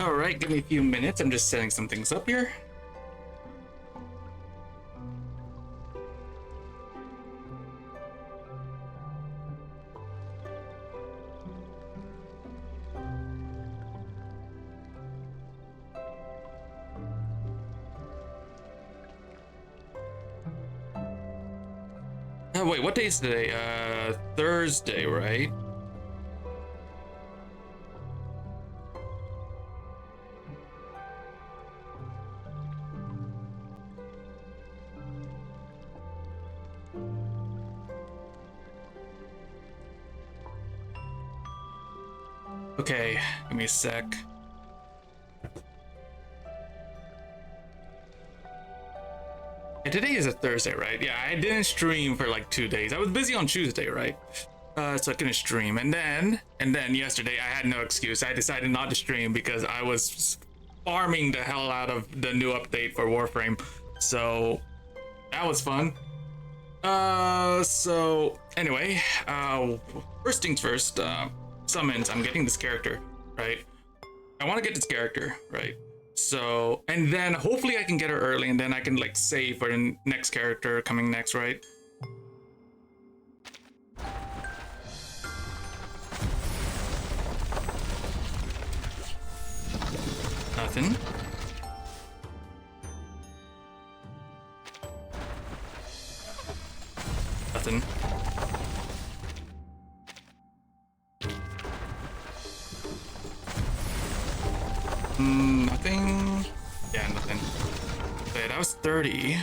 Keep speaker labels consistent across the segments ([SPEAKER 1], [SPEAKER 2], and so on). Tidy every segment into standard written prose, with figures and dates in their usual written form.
[SPEAKER 1] All right, give me a few minutes. I'm just setting some things up here. Oh, wait, what day is today? Thursday, right? Okay, give me a sec. Yeah, today is a Thursday, right? Yeah, I didn't stream for like 2 days. I was busy on Tuesday, right? So I couldn't stream. And then yesterday I had no excuse. I decided not to stream because I was farming the hell out of the new update for Warframe. So that was fun. So anyway, first things first, summons. I'm getting this character, right? I want to get this character, right? So, and then hopefully I can get her early and then I can like save for the next character coming next, right? Nothing. Nothing. Nothing. Yeah, nothing. Okay, that was 30.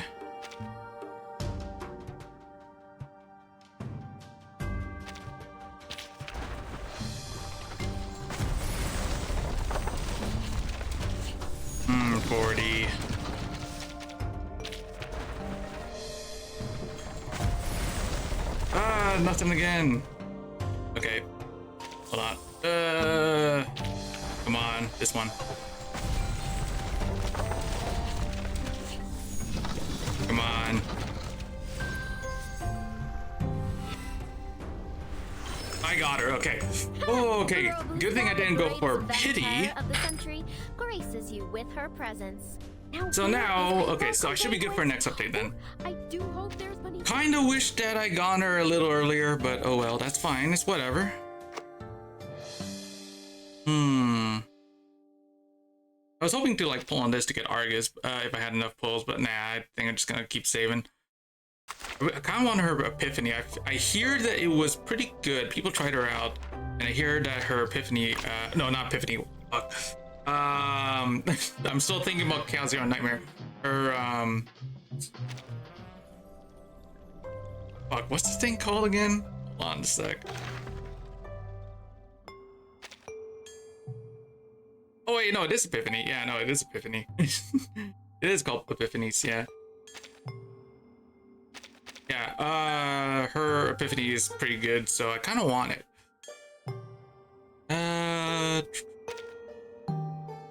[SPEAKER 1] Hmm, 40. Ah, nothing again. Okay. Hold on. Come on, this one. Come on. I got her, okay. Oh, okay. Good thing I didn't go for pity.
[SPEAKER 2] Of the century graces you with her presence.
[SPEAKER 1] So now, okay, so I should be good for next update then.
[SPEAKER 2] I do hope there's money.
[SPEAKER 1] Kinda wish that I got her a little earlier, but oh well, that's fine. It's whatever. I was hoping to like pull on this to get Argus if I had enough pulls, but nah, I think I'm just gonna keep saving. I kind of want her Epiphany. I hear that it was pretty good. People tried her out, and I hear that her Epiphany, no, not Epiphany. Fuck. I'm still thinking about Chaos Zero Nightmare. Her, fuck, what's this thing called again? Hold on a sec. Oh wait, no, it is Epiphany. Yeah, no, it is Epiphany. It is called Epiphanies, yeah. Yeah, her Epiphany is pretty good, so I kind of want it.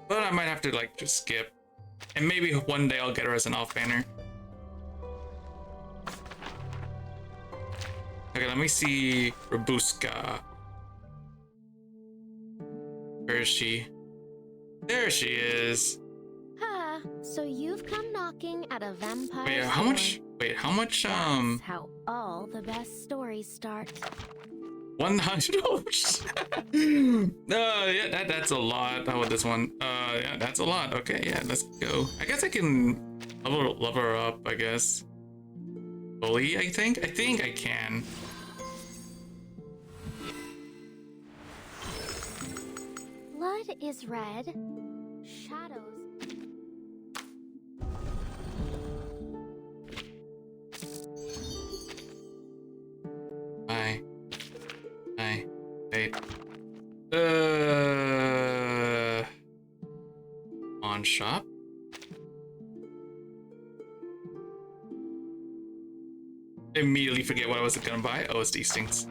[SPEAKER 1] But I might have to like just skip. And maybe one day I'll get her as an off banner. Okay, let me see Robuska. Where is she? There she is.
[SPEAKER 2] Ah, so you've come knocking at a vampire.
[SPEAKER 1] Wait, how much? Wait, how much?
[SPEAKER 2] That's how all the best stories start.
[SPEAKER 1] 100. Yeah, that's a lot. How about this one? Yeah, that's a lot. Okay, yeah, let's go. I guess I can level her up. I guess. Fully, I think. I think I can.
[SPEAKER 2] Blood is red. Shadows.
[SPEAKER 1] Wait. On shop. Immediately forget what I was gonna buy. Oh, it's these things.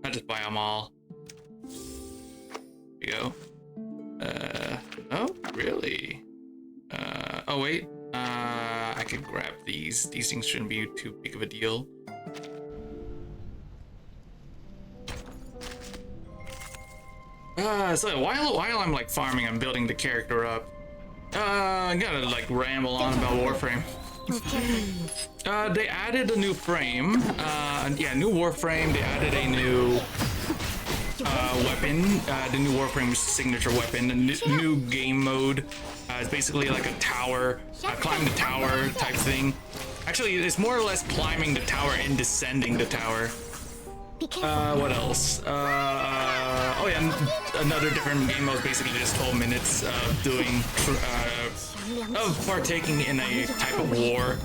[SPEAKER 1] I just buy them all. Here you go. Oh, really? Oh wait. I could grab these. These things shouldn't be too big of a deal. So while I'm like farming, I'm building the character up. I gotta like ramble on about Warframe. They added a new frame. Yeah, new Warframe. They added a new weapon. The new Warframe signature weapon. The new game mode. It's basically like a tower, climb the tower type thing. Actually, it's more or less climbing the tower and descending the tower. What else? Oh yeah, another different game mode. Basically, just 12 minutes of doing, of partaking in a type of war.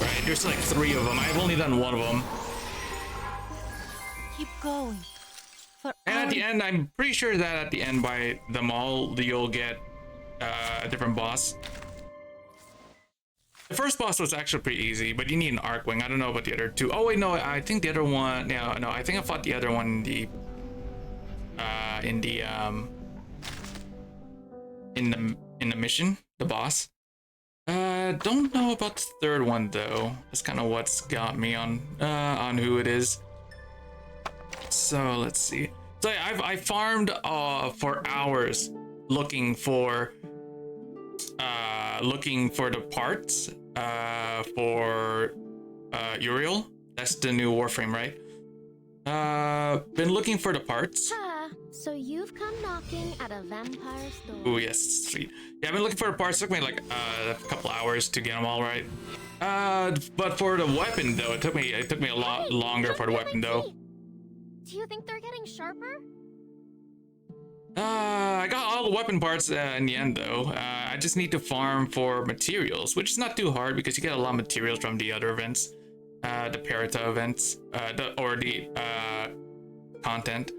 [SPEAKER 1] Right? There's like 3 of them. I've only done 1 of them.
[SPEAKER 3] Keep going.
[SPEAKER 1] And at the end, I'm pretty sure that at the end, by them all, you'll get a different boss. The first boss was actually pretty easy, but you need an Archwing. I don't know about the other 2. Oh wait, no, I think the other one. No, I think I fought the other one in the mission, the boss. Don't know about the third one though. That's kind of what's got me on who it is. So let's see. So yeah, I farmed for hours looking for the parts for Uriel. That's the new Warframe, right? Been looking for the parts.
[SPEAKER 2] So you've come knocking at a vampire's door.
[SPEAKER 1] Oh yes, sweet. Yeah, I've been looking for the parts. It took me like a couple hours to get them all right. But for the weapon though, it took me a lot longer for the weapon though.
[SPEAKER 2] Do you think they're getting sharper?
[SPEAKER 1] I got all the weapon parts in the end though. I just need to farm for materials, which is not too hard because you get a lot of materials from the other events, the Parata events, the content,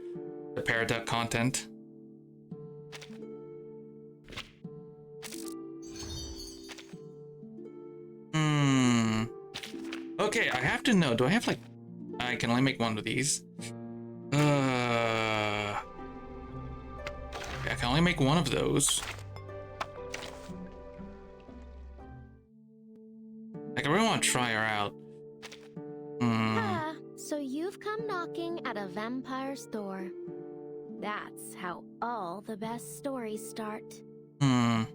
[SPEAKER 1] the Parata content. Okay, I have to know. Do I have like? I can only make one of these. I can only make one of those. Like, I really want to try her out.
[SPEAKER 2] So you've come knocking at a vampire's door. That's how all the best stories start.
[SPEAKER 1] How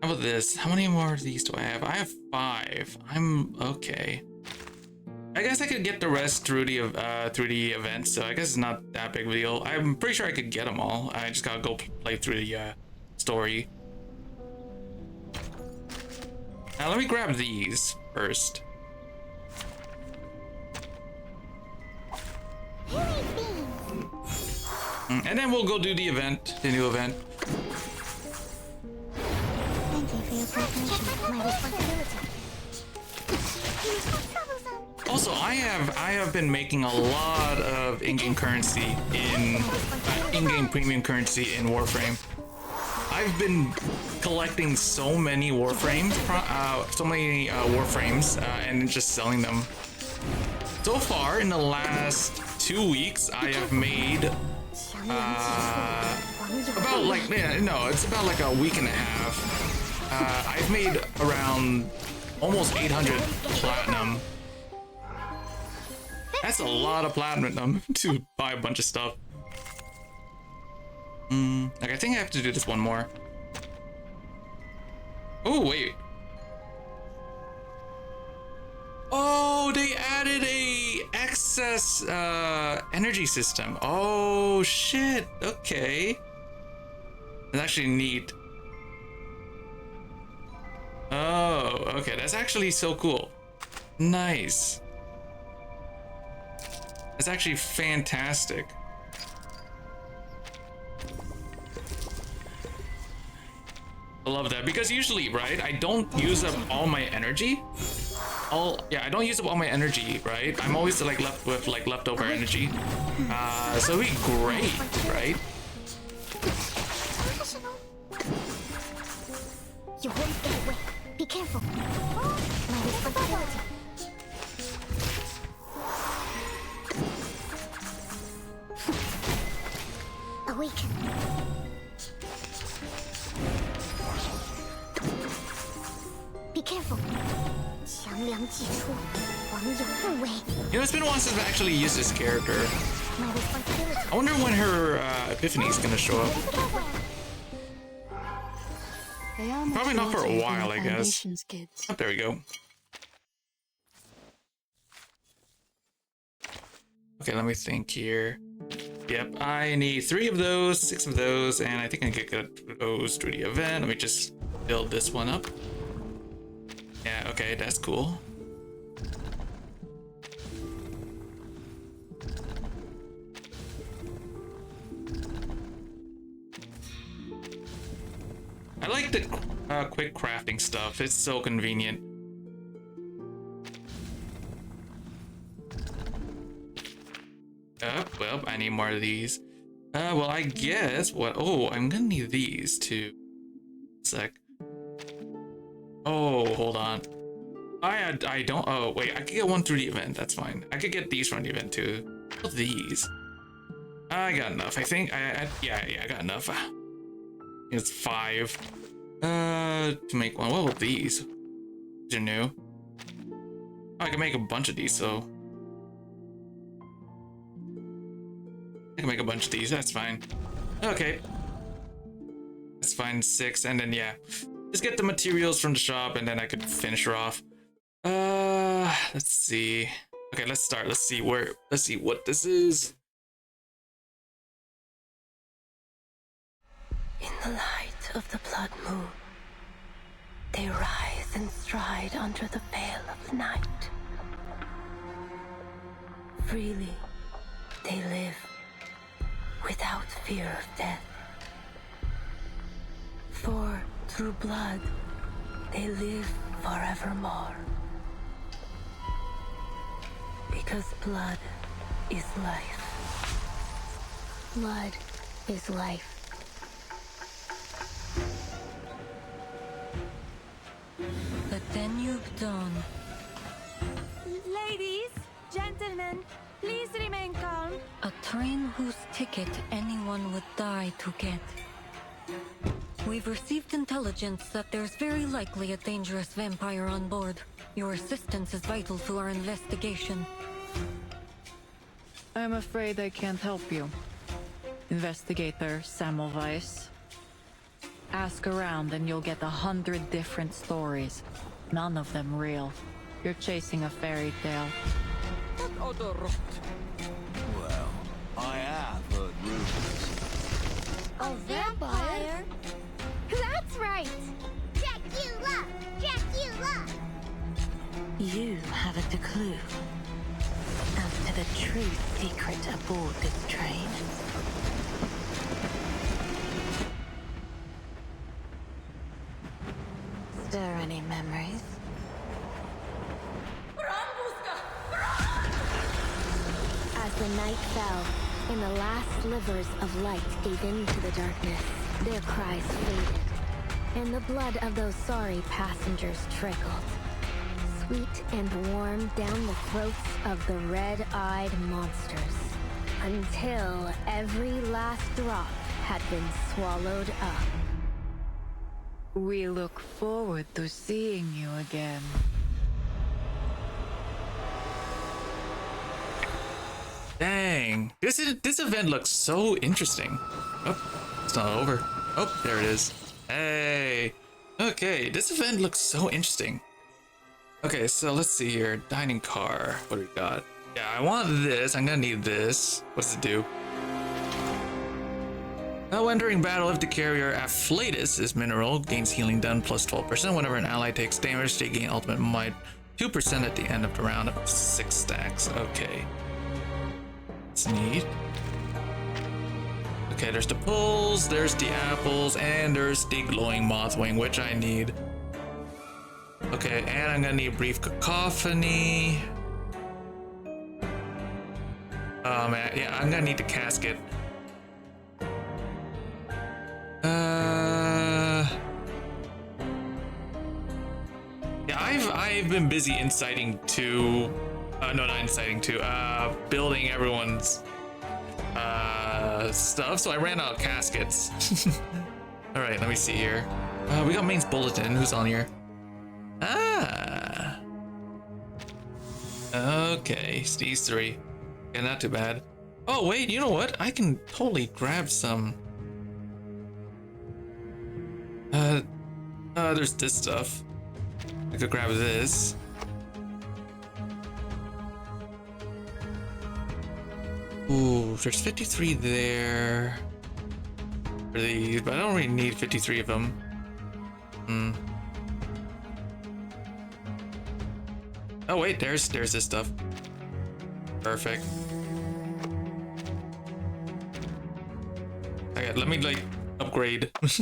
[SPEAKER 1] about this? How many more of these do I have? I have 5. I'm okay. I guess I could get the rest through the events, so I guess it's not that big of a deal. I'm pretty sure I could get them all. I just gotta go play through the story. Now let me grab these first. And then we'll go do the event, the new event.
[SPEAKER 3] Thank you for your cooperation. My responsibility.
[SPEAKER 1] Also, I have been making a lot of in-game currency in-game premium currency in Warframe. I've been collecting so many Warframes, and just selling them. So far, in the last 2 weeks, I have made about like it's about like a week and a half. I've made around almost 800 platinum. That's a lot of platinum to buy a bunch of stuff. Like I think I have to do this one more. Oh wait. Oh, they added a excess energy system. Oh shit. Okay. That's actually neat. Oh, okay. That's actually so cool. Nice. That's actually fantastic. I love that because usually, right, I don't use up all my energy. I don't use up all my energy, right? I'm always like left with like leftover energy. So it'd be great, right?
[SPEAKER 3] You won't get away. Be careful. My responsibility. Awaken. Be careful. 强梁既出，王有不为。
[SPEAKER 1] You know, it's been a while since I've actually used this character.
[SPEAKER 3] My responsibility.
[SPEAKER 1] I wonder when her epiphany is gonna show up. Probably not for a while, I guess. Oh, there we go. Okay, let me think here. Yep, I need 3 of those, 6 of those, and I think I can get those through the event. Let me just build this one up. Yeah, okay, that's cool. I like the quick crafting stuff. It's so convenient. Well, I need more of these. Well, I guess what? Oh, I'm gonna need these too. Sec. Oh, hold on. I don't. Oh, wait. I could get one through the event. That's fine. I could get these from the event too. These. I got enough. I think. Yeah. I got enough. It's 5. To make one. What about these? These are new. Oh, I can make a bunch of these. So. I can make a bunch of these, that's fine. Okay. That's fine, 6, and then yeah. Just get the materials from the shop and then I could finish her off. Let's see. Okay, let's start. Let's see what this is.
[SPEAKER 4] In the light of the blood moon, they rise and stride under the veil of the night. Freely, they live without fear of death. For through blood, they live forevermore. Because blood is life.
[SPEAKER 3] Blood is life.
[SPEAKER 4] The Danube dawn.
[SPEAKER 5] Ladies, gentlemen, please remain calm.
[SPEAKER 4] A train whose ticket anyone would die to get. We've received intelligence that there's very likely a dangerous vampire on board. Your assistance is vital to our investigation.
[SPEAKER 6] I'm afraid I can't help you. Investigator Semmelweis. Ask around and you'll get 100 different stories. None of them real. You're chasing a fairy tale.
[SPEAKER 7] Well, I have heard rumors.
[SPEAKER 3] A vampire? That's right! Dracula! Dracula!
[SPEAKER 4] You haven't a clue as to the true secret aboard this train. Stir any memories?
[SPEAKER 2] As the night fell, and the last slivers of light gave into the darkness, their cries faded, and the blood of those sorry passengers trickled, sweet and warm down the throats of the red-eyed monsters, until every last drop had been swallowed up.
[SPEAKER 6] We look forward to seeing you again.
[SPEAKER 1] Dang, this event looks so interesting. Oh, it's not over. Oh, there it is. Hey. Okay, this event looks so interesting. Okay, so let's see here. Dining car. What do we got? Yeah, I want this. I'm gonna need this. What does it do? Now, when during battle, if the carrier Afflatus is mineral, gains healing done plus 12%. Whenever an ally takes damage, they gain ultimate might 2% at the end of the round of 6 stacks. Okay. It's neat. Okay, there's the pulls, there's the apples, and there's the glowing mothwing, which I need. Okay, and I'm gonna need brief cacophony. Oh man, yeah, I'm gonna need the casket. Yeah, I've been busy inciting to, no, not inciting to, building everyone's stuff, so I ran out of caskets. All right, let me see here. We got Maine's Bulletin. Who's on here? Okay, it's these 3. Yeah, not too bad. Oh wait, you know what? I can totally grab some. There's this stuff. I could grab this. Ooh, there's 53 there. For these, but I don't really need 53 of them. Oh wait, there's this stuff. Perfect. Okay, let me like upgrade. Let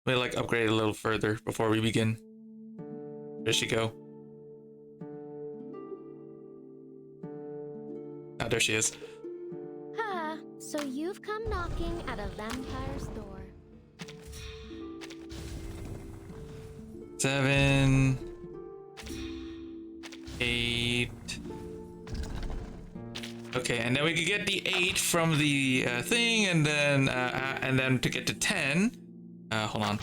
[SPEAKER 1] me like upgrade a little further before we begin. There she go. Ah, there she is.
[SPEAKER 2] Ha! So you've come knocking at a vampire's door.
[SPEAKER 1] 7, 8. Okay, and then we could get the 8 from the thing, and then to get to 10. Hold on.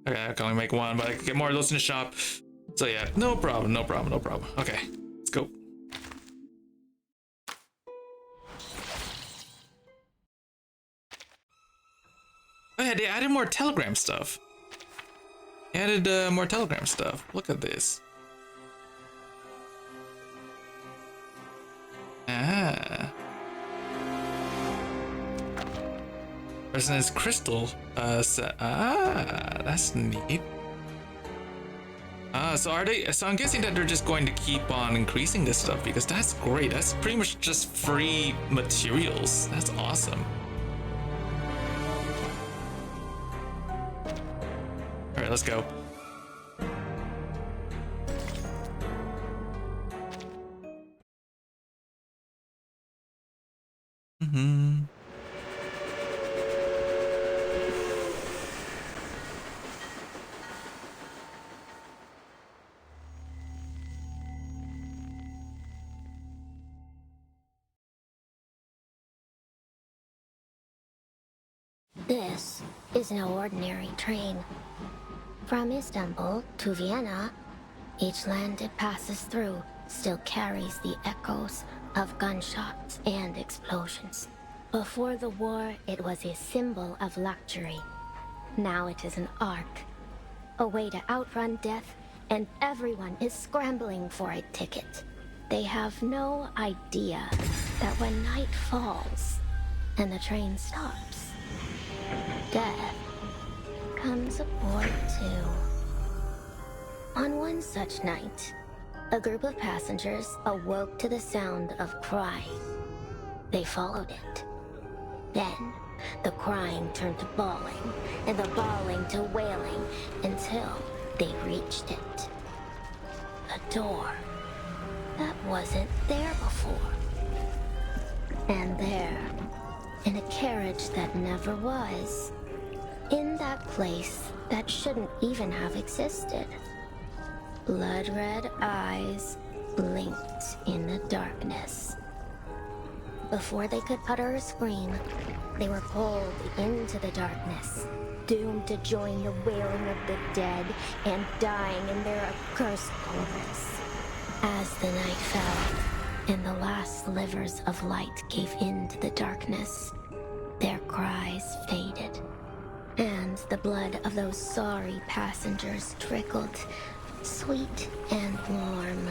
[SPEAKER 1] Okay, I can only make 1, but I can get more of those in the shop. So yeah, no problem, no problem, no problem. Okay, let's go. Oh yeah, they added more Telegram stuff. They added more Telegram stuff. Look at this. Ah. Resonance crystal. That's neat. So are they? So I'm guessing that they're just going to keep on increasing this stuff because that's great. That's pretty much just free materials. That's awesome. All right, let's go.
[SPEAKER 2] This is no ordinary train. From Istanbul to Vienna, each land it passes through still carries the echoes of gunshots and explosions. Before the war, it was a symbol of luxury. Now it is an ark, a way to outrun death, and everyone is scrambling for a ticket. They have no idea that when night falls and the train stops, death comes aboard too. On one such night, a group of passengers awoke to the sound of crying. They followed it. Then, the crying turned to bawling, and the bawling to wailing, until they reached it. A door that wasn't there before. And there, in a carriage that never was, in that place that shouldn't even have existed, blood-red eyes blinked in the darkness. Before they could utter a scream, they were pulled into the darkness, doomed to join the wailing of the dead and dying in their accursed chorus. As the night fell, and the last slivers of light gave in to the darkness, their cries faded, and the blood of those sorry passengers trickled, sweet and warm,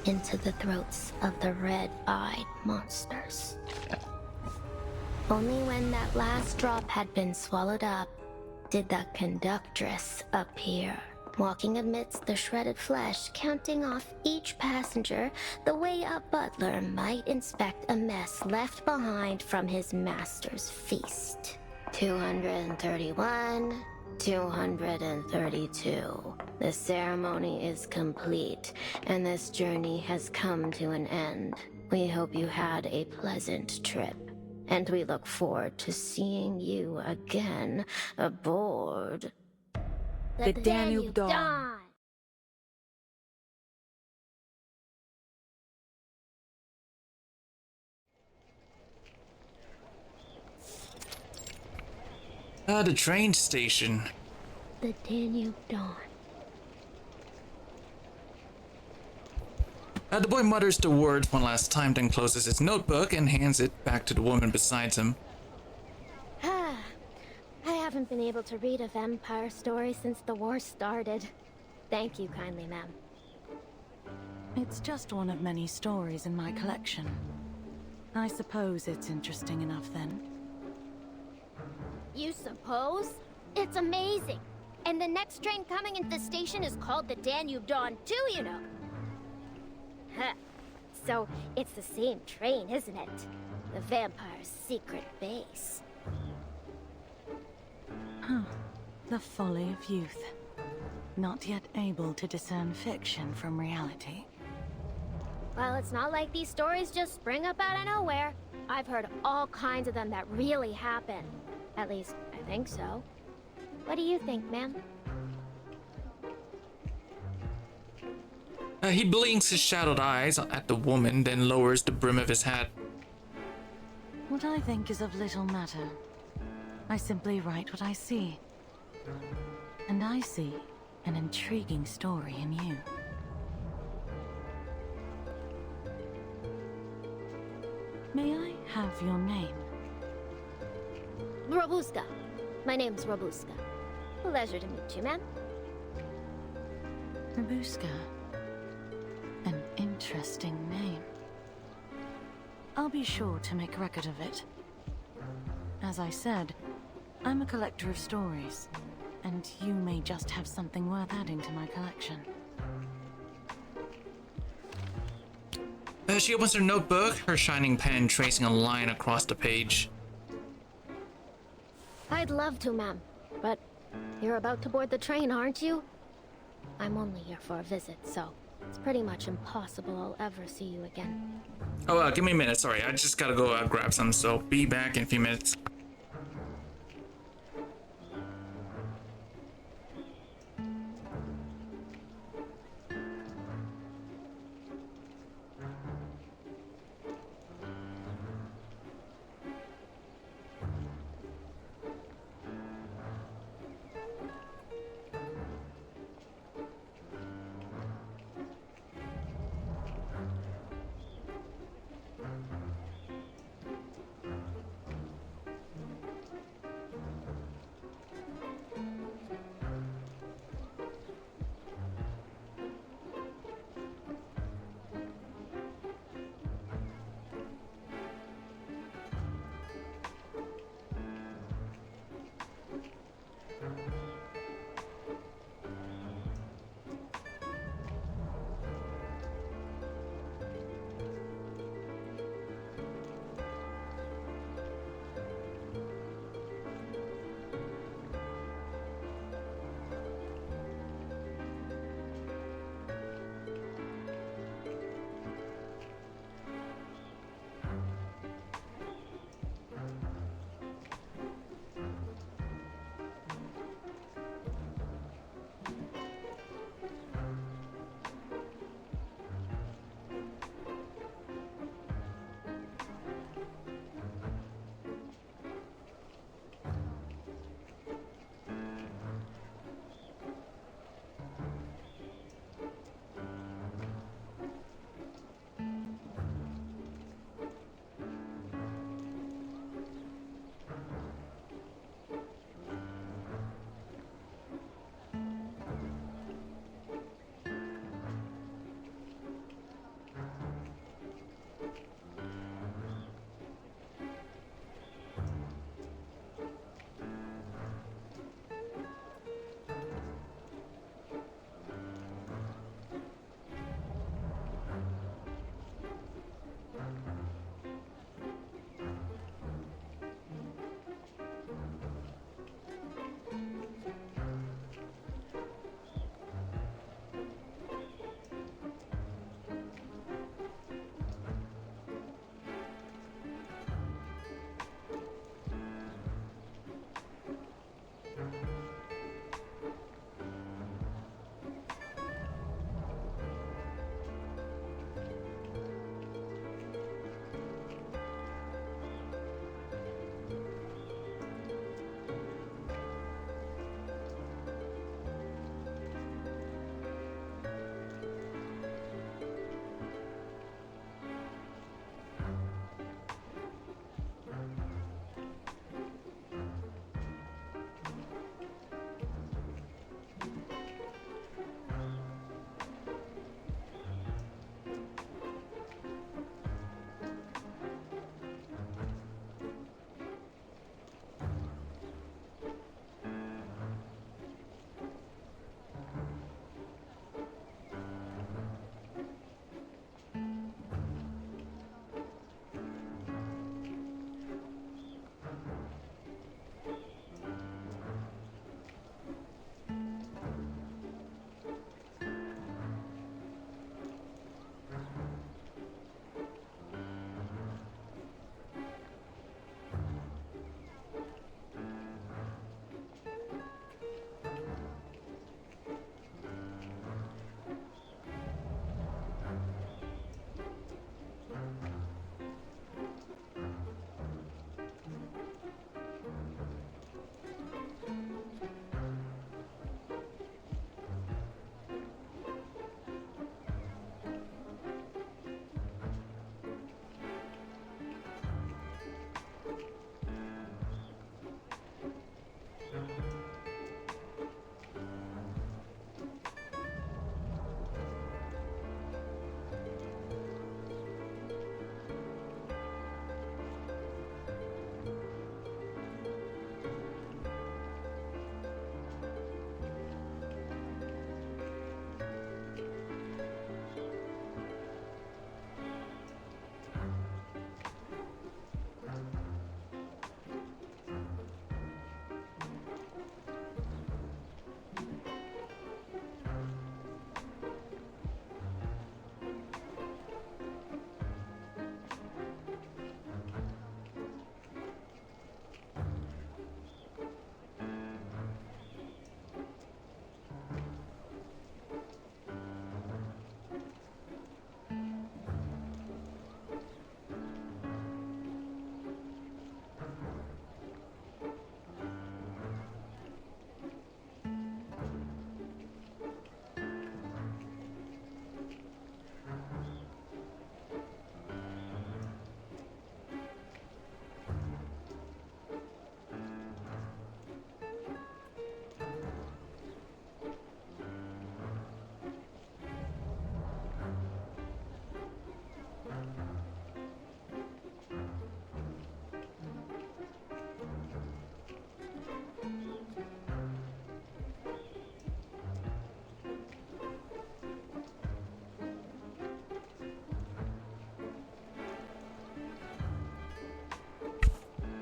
[SPEAKER 2] into the throats of the red-eyed monsters. Only when that last drop had been swallowed up did the conductress appear, walking amidst the shredded flesh, counting off each passenger the way a butler might inspect a mess left behind from his master's feast. 231, 232. The ceremony is complete, and this journey has come to an end. We hope you had a pleasant trip, and we look forward to seeing you again aboard
[SPEAKER 6] The Danube Dawn.
[SPEAKER 1] The train station.
[SPEAKER 2] The Danube Dawn.
[SPEAKER 1] The boy mutters the words one last time, then closes his notebook and hands it back to the woman beside him.
[SPEAKER 2] I haven't been able to read a vampire story since the war started. Thank you kindly, ma'am.
[SPEAKER 8] It's just one of many stories in my collection. I suppose it's interesting enough then.
[SPEAKER 3] You suppose? It's amazing. And the next train coming into the station is called the Danube Dawn too, you know.
[SPEAKER 2] Huh. So, it's the same train, isn't it? The vampire's secret base.
[SPEAKER 8] The folly of youth. Not yet able to discern fiction from reality.
[SPEAKER 2] Well, it's not like these stories just spring up out of nowhere. I've heard all kinds of them that really happen. At least, I think so. What do you think, ma'am?
[SPEAKER 1] He blinks his shadowed eyes at the woman, then lowers the brim of his hat.
[SPEAKER 8] What I think is of little matter. I simply write what I see. And I see an intriguing story in you. May I have your name?
[SPEAKER 2] Robuska. My name's Robuska. Pleasure to meet you, ma'am.
[SPEAKER 8] Robuska. An interesting name. I'll be sure to make record of it. As I said, I'm a collector of stories, and you may just have something worth adding to my collection.
[SPEAKER 1] She opens her notebook, her shining pen tracing a line across the page.
[SPEAKER 2] I'd love to, ma'am. But you're about to board the train, aren't you? I'm only here for a visit, so it's pretty much impossible I'll ever see you again.
[SPEAKER 1] Oh, give me a minute. Sorry, I just gotta go grab some, so be back in a few minutes.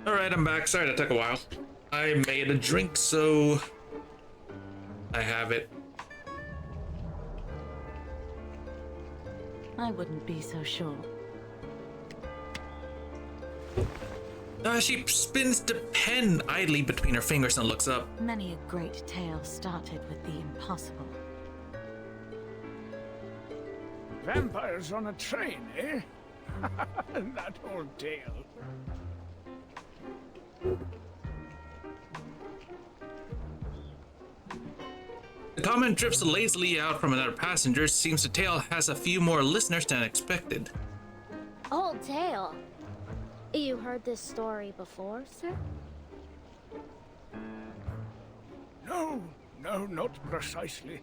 [SPEAKER 1] Alright, I'm back. Sorry that took a while. I made a drink, so I have it.
[SPEAKER 8] I wouldn't be so sure.
[SPEAKER 1] She spins the pen idly between her fingers and looks up.
[SPEAKER 8] Many a great tale started with the impossible.
[SPEAKER 9] Vampires on a train, eh? That old tale.
[SPEAKER 1] The comment drifts lazily out from another passenger. Seems the tale has a few more listeners than expected.
[SPEAKER 3] Old tale. You heard this story before, sir?
[SPEAKER 9] No, not precisely.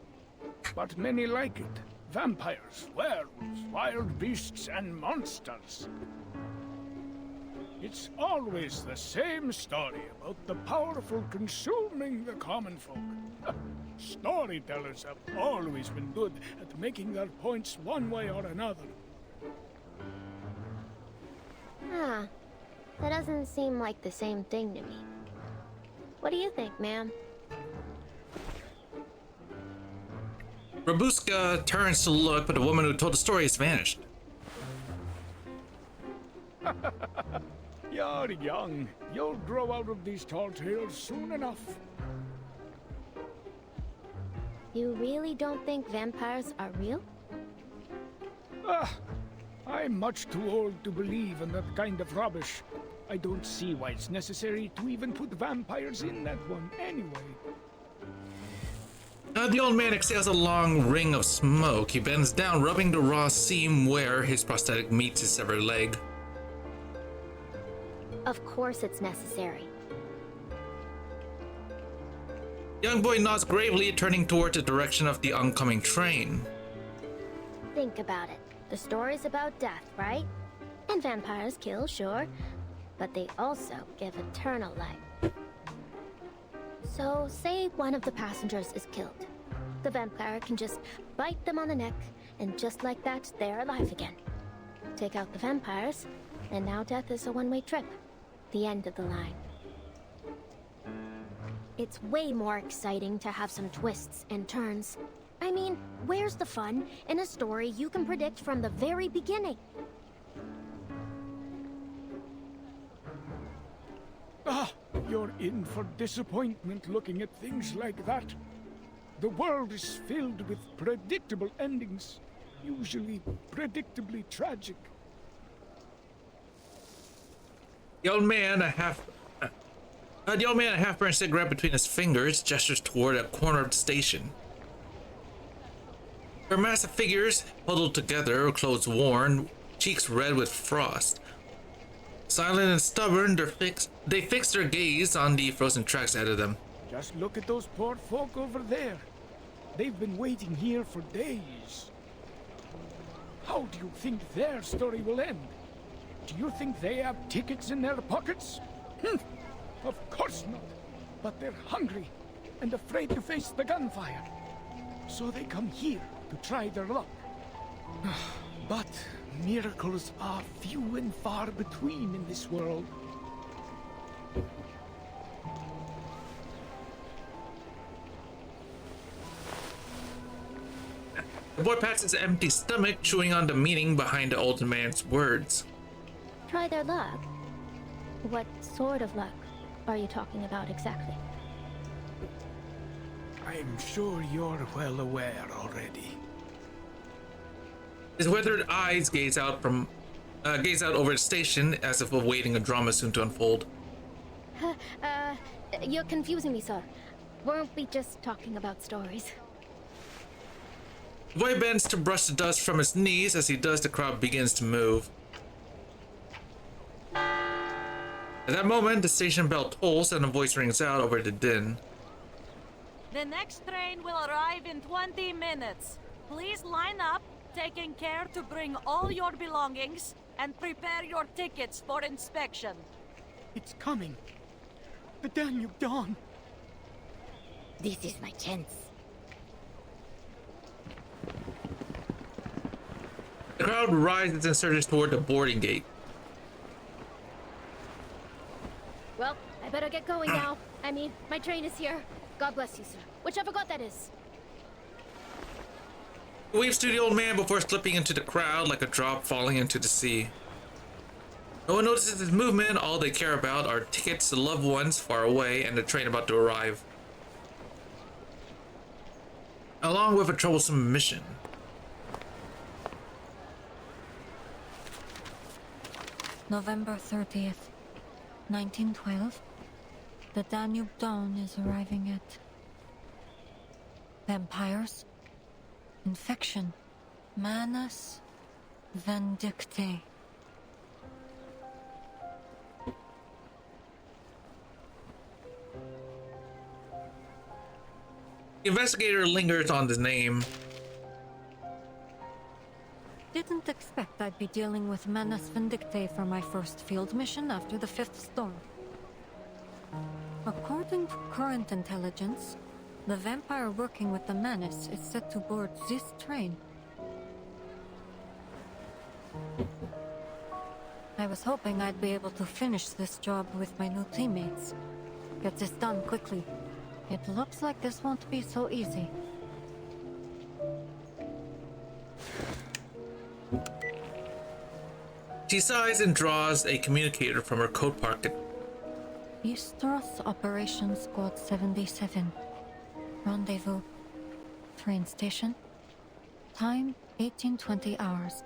[SPEAKER 9] But many like it. Vampires, werewolves, wild beasts, and monsters. It's always the same story about the powerful consuming the common folk. Storytellers have always been good at making their points one way or another.
[SPEAKER 3] Huh. That doesn't seem like the same thing to me. What do you think, ma'am?
[SPEAKER 1] Robuska turns to look, but the woman who told the story has vanished.
[SPEAKER 9] You're young. You'll grow out of these tall tales soon enough.
[SPEAKER 3] You really don't think vampires are real?
[SPEAKER 9] I'm much too old to believe in that kind of rubbish. I don't see why it's necessary to even put vampires in that one anyway.
[SPEAKER 1] The old man exhales a long ring of smoke. He bends down, rubbing the raw seam where his prosthetic meets his severed leg.
[SPEAKER 3] Of course it's necessary.
[SPEAKER 1] Young boy nods gravely, turning toward the direction of the oncoming train.
[SPEAKER 3] Think about it. The story's about death, right? And vampires kill, sure, but they also give eternal life. So, say one of the passengers is killed. The vampire can just bite them on the neck, and just like that, they're alive again. Take out the vampires, and now death is a one-way trip. The end of the line. It's way more exciting to have some twists and turns. I mean, where's the fun in a story you can predict from the very beginning?
[SPEAKER 9] You're in for disappointment looking at things like that. The world is filled with predictable endings, usually predictably tragic.
[SPEAKER 1] The old man, a half-burned cigarette between his fingers, gestures toward a corner of the station. Their massive figures, huddled together, clothes worn, cheeks red with frost. Silent and stubborn, they fix their gaze on the frozen tracks ahead of them.
[SPEAKER 9] Just look at those poor folk over there. They've been waiting here for days. How do you think their story will end? Do you think they have tickets in their pockets? Of course not. But they're hungry and afraid to face the gunfire. So they come here to try their luck. But miracles are few and far between in this world.
[SPEAKER 1] The boy pats his empty stomach, chewing on the meaning behind the old man's words.
[SPEAKER 3] Try their luck? What sort of luck are you talking about exactly?
[SPEAKER 9] I'm sure you're well aware already.
[SPEAKER 1] His weathered eyes gaze out over the station as if awaiting a drama soon to unfold.
[SPEAKER 3] You're confusing me, sir. Weren't we just talking about stories?
[SPEAKER 1] The boy bends to brush the dust from his knees. As he does, the crowd begins to move. At that moment, the station bell tolls and a voice rings out over the din.
[SPEAKER 5] The next train will arrive in 20 minutes. Please line up, taking care to bring all your belongings, and prepare your tickets for inspection.
[SPEAKER 9] It's coming. The Danube Dawn.
[SPEAKER 3] This is my chance.
[SPEAKER 1] The crowd rises and surges toward the boarding gate.
[SPEAKER 3] Well, I better get going now. I mean, my train is here. God bless you, sir. Whichever god that is.
[SPEAKER 1] He waves to the old man before slipping into the crowd like a drop falling into the sea. No one notices his movement. All they care about are tickets to loved ones far away and the train about to arrive. Along with a troublesome mission.
[SPEAKER 4] November 30th, 1912. The Danube Dawn is arriving at... Vampires? Infection? Manus Vindictae.
[SPEAKER 1] The investigator lingers on the name.
[SPEAKER 4] Didn't expect I'd be dealing with Manus Vindictae for my first field mission after the 5th storm. According to current intelligence, the vampire working with the Manus is set to board this train. I was hoping I'd be able to finish this job with my new teammates. Get this done quickly. It looks like this won't be so easy.
[SPEAKER 1] She sighs and draws a communicator from her coat pocket.
[SPEAKER 4] Easteros Operations Squad 77. Rendezvous. Train station. Time 1820 hours.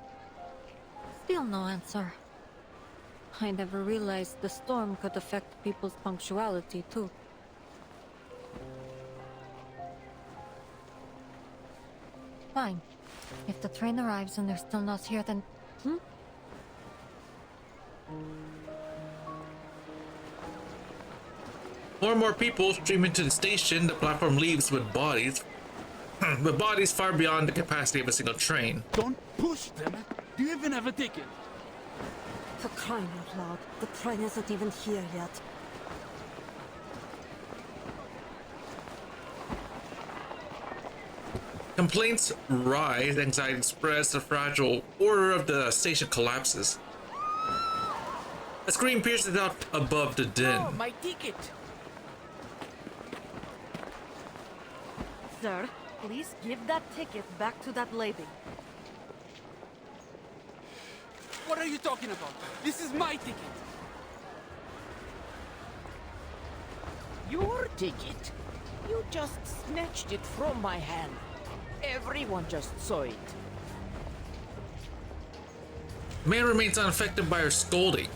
[SPEAKER 4] Still no answer. I never realized the storm could affect people's punctuality too. Fine. If the train arrives and they're still not here, then...
[SPEAKER 1] More and more people stream into the station. The platform leaves with bodies. With bodies far beyond the capacity of a single train.
[SPEAKER 7] Don't push them. Do you even have a ticket?
[SPEAKER 4] For crying out loud, the train isn't even here yet.
[SPEAKER 1] Complaints rise, anxiety spreads, the fragile order of the station collapses. A scream pierces out above the din.
[SPEAKER 7] Oh, my ticket!
[SPEAKER 5] Sir, please give that ticket back to that lady.
[SPEAKER 7] What are you talking about? This is my ticket!
[SPEAKER 10] Your ticket? You just snatched it from my hand. Everyone just saw it.
[SPEAKER 1] Man remains unaffected by her scolding.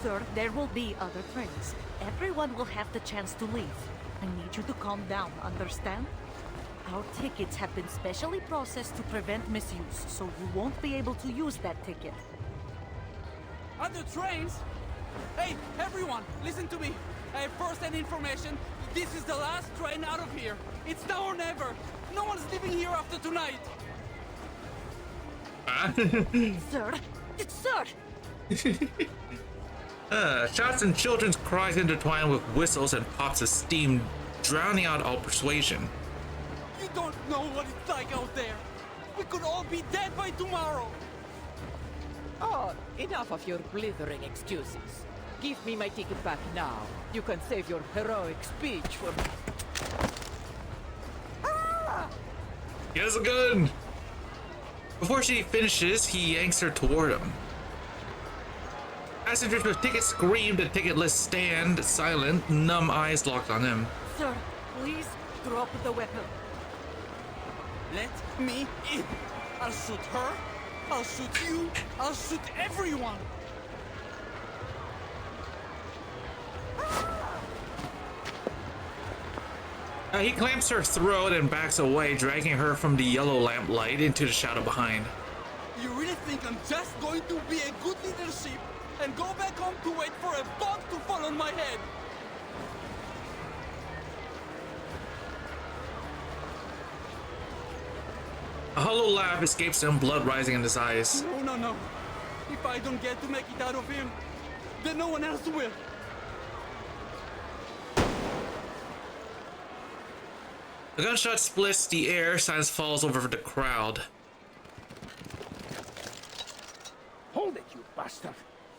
[SPEAKER 5] Sir, there will be other trains. Everyone will have the chance to leave. I need you to calm down, understand? Our tickets have been specially processed to prevent misuse, so you won't be able to use that ticket.
[SPEAKER 7] Other trains? Hey, everyone, listen to me. I have first-hand information. This is the last train out of here. It's now or never. No one's leaving here after tonight.
[SPEAKER 5] Sir? Sir!
[SPEAKER 1] Shouts and children's cries intertwine with whistles and pops of steam, drowning out all persuasion.
[SPEAKER 7] You don't know what it's like out there. We could all be dead by tomorrow.
[SPEAKER 10] Oh, enough of your blithering excuses. Give me my ticket back now. You can save your heroic speech for...
[SPEAKER 1] He has a gun! Before she finishes, he yanks her toward him. Passengers with tickets scream, the ticketless stand silent, numb eyes locked on him.
[SPEAKER 5] Sir, please drop the weapon.
[SPEAKER 7] Let me in. I'll shoot her. I'll shoot you. I'll shoot everyone.
[SPEAKER 1] He clamps her throat and backs away, dragging her from the yellow lamplight into the shadow behind.
[SPEAKER 7] You really think I'm just going to be a good leadership and go back home to wait for a bomb to fall on my head?
[SPEAKER 1] A hollow laugh escapes him, blood rising in his eyes.
[SPEAKER 7] No. If I don't get to make it out of him, then no one else will.
[SPEAKER 1] A gunshot splits the air, silence falls over the crowd.
[SPEAKER 9] Hold it, you bastard!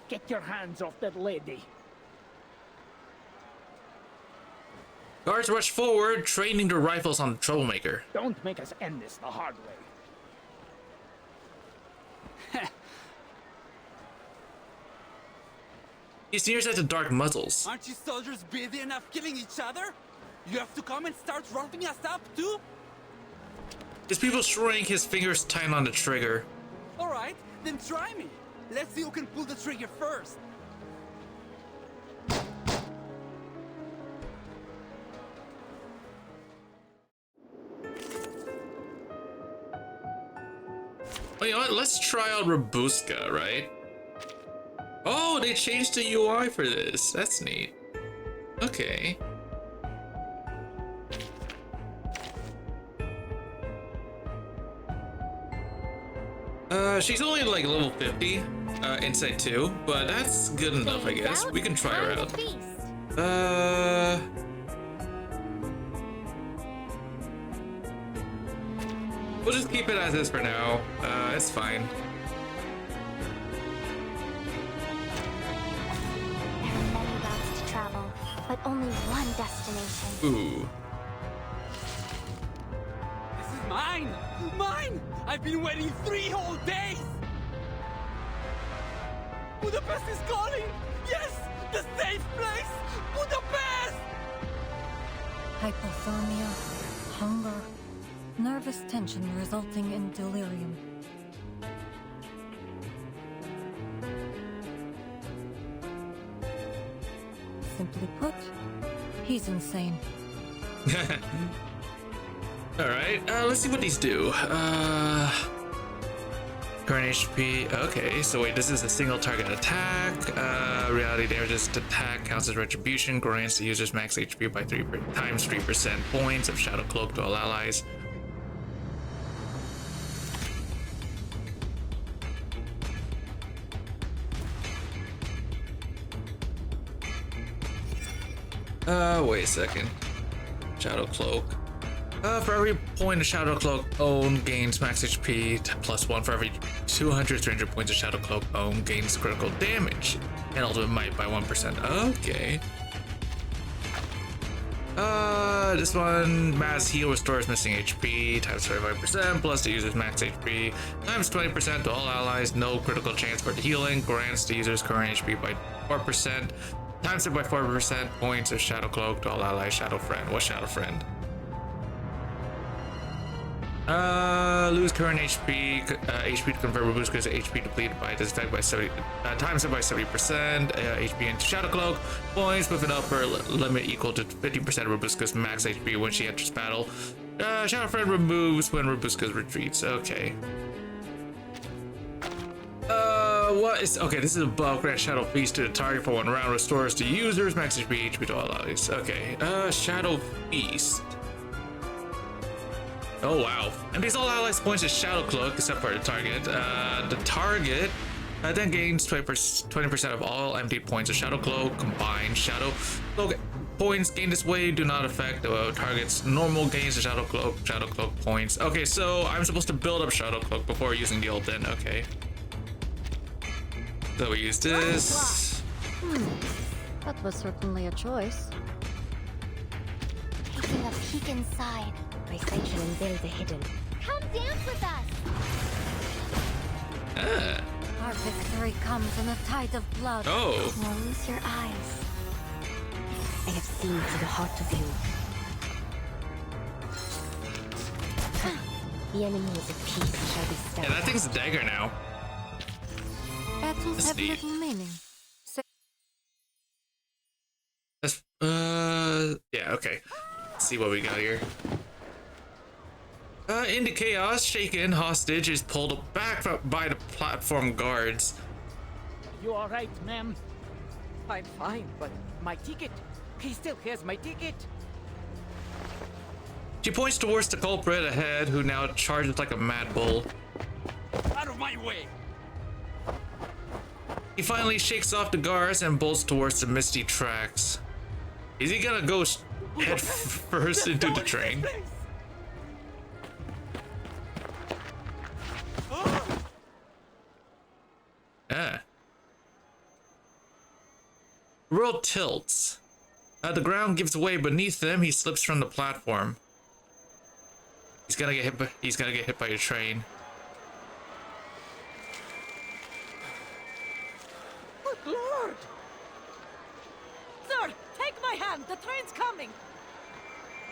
[SPEAKER 9] Get your hands off that lady!
[SPEAKER 1] Guards rush forward, training their rifles on the troublemaker.
[SPEAKER 9] Don't make us end this the hard way.
[SPEAKER 1] He sneers at the dark muzzles.
[SPEAKER 7] Aren't you soldiers busy enough killing each other? You have to come and start roughing us up too?
[SPEAKER 1] His pupils shrink, his fingers tighten on the trigger.
[SPEAKER 7] Alright, then try me. Let's see who can pull the trigger first.
[SPEAKER 1] Oh, you know what? Let's try out Robuska, right? Oh, they changed the UI for this. That's neat. Okay. She's only like level 50, Insight 2, but that's good enough, I guess. We can try her out. We'll just keep it as is for now. It's fine.
[SPEAKER 2] There are many routes to travel, but only one destination.
[SPEAKER 1] Ooh.
[SPEAKER 7] This is mine! Mine! I've been waiting 3 whole days! Budapest is calling! Yes! The safe place! Budapest!
[SPEAKER 4] Hypothermia, hunger, nervous tension resulting in delirium. Simply put, he's insane.
[SPEAKER 1] Alright, let's see what these do. Current HP. Okay, so wait, this is a single target attack. Reality damages to attack counts as retribution. Grants the user's max HP by 3% points of Shadow Cloak to all allies. Wait a second. Shadow Cloak. For every point a Shadow Cloak own gains max HP +1. For every 300 points of Shadow Cloak own gains critical damage and ultimate might by 1%. Okay. This one, mass heal restores missing HP times 25% plus the user's max HP times 20% to all allies. No critical chance for the healing. Grants the user's current HP by 4%. Times it by 4% points of Shadow Cloak to all allies. Shadow Friend. What's Shadow Friend? Lose current HP. HP to convert Robuska's HP depleted by this effect by 70. Times it by 70%. HP into Shadow Cloak. Points with an upper limit equal to 50% of Robuska's max HP when she enters battle. Shadow Friend removes when Robuska retreats. Okay. What is okay? This is a buff. Grant Shadow Feast to the target for 1 round. Restores the user's max HP to all allies. Okay. Shadow Feast. Oh wow. And these all allies points is Shadow Cloak except for the target. The target then gains 20% of all empty points of Shadow Cloak. Combined Shadow Cloak points gained this way do not affect the target's normal gains of Shadow Cloak points. Okay, so I'm supposed to build up Shadow Cloak before using the ult then. Okay. So we use this.
[SPEAKER 4] That was certainly a choice.
[SPEAKER 2] Taking a peek inside. I sanction and build the hidden. Come dance with us!
[SPEAKER 4] Our victory comes in a tide of blood.
[SPEAKER 1] Oh.
[SPEAKER 2] Close your eyes. I have seen to the heart of you. The enemy is at peace shall be steadfast.
[SPEAKER 1] Yeah, that thing's a dagger now.
[SPEAKER 4] Battles have
[SPEAKER 1] Steve.
[SPEAKER 4] little meaning.
[SPEAKER 1] That's, yeah, okay. Let's see what we got here. Into chaos, Shaken hostage is pulled back by the platform guards.
[SPEAKER 9] You all right, ma'am?
[SPEAKER 10] I'm fine, but my ticket. He still has my ticket.
[SPEAKER 1] She points towards the culprit ahead, who now charges like a mad bull.
[SPEAKER 7] Out of my way!
[SPEAKER 1] He finally shakes off the guards and bolts towards the misty tracks. Is he gonna go head first into the train? World tilts. The ground gives way beneath him. He slips from the platform. He's gonna get hit by a train.
[SPEAKER 10] Good lord!
[SPEAKER 5] Sir, take my hand. The train's coming.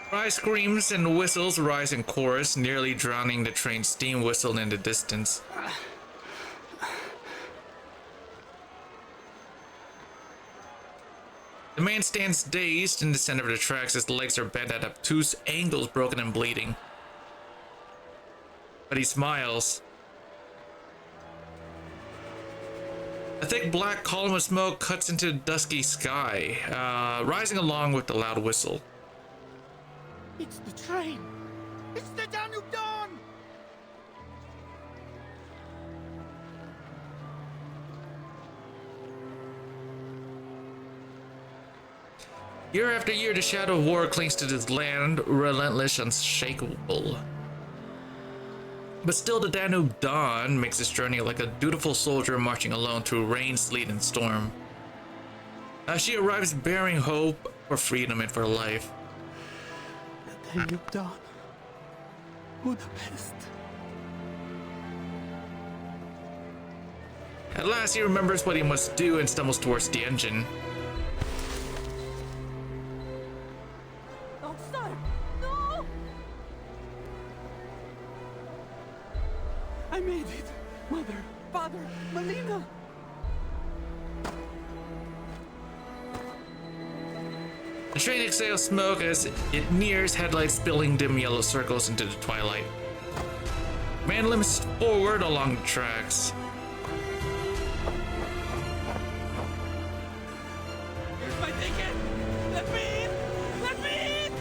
[SPEAKER 1] Cry screams and whistles rise in chorus, nearly drowning the train's steam whistle in the distance. The man stands dazed in the center of the tracks. His legs are bent at obtuse angles, broken and bleeding. But he smiles. A thick black column of smoke cuts into the dusky sky, rising along with the loud whistle.
[SPEAKER 9] It's the train! It's the Danube Dawn!
[SPEAKER 1] Year after year, the shadow of war clings to this land, relentless, unshakable. But still, the Danube Dawn makes its journey like a dutiful soldier marching alone through rain, sleet, and storm. As she arrives bearing hope for freedom and for life.
[SPEAKER 7] The Danube Dawn. Budapest.
[SPEAKER 1] At last, he remembers what he must do and stumbles towards the engine.
[SPEAKER 5] Oh, sir! No!
[SPEAKER 7] I made it! Mother, father, Melina!
[SPEAKER 1] The train exhales smoke as it nears, headlights spilling dim yellow circles into the twilight. Man limps forward along the tracks.
[SPEAKER 7] Here's my ticket! Let me in! Let me in!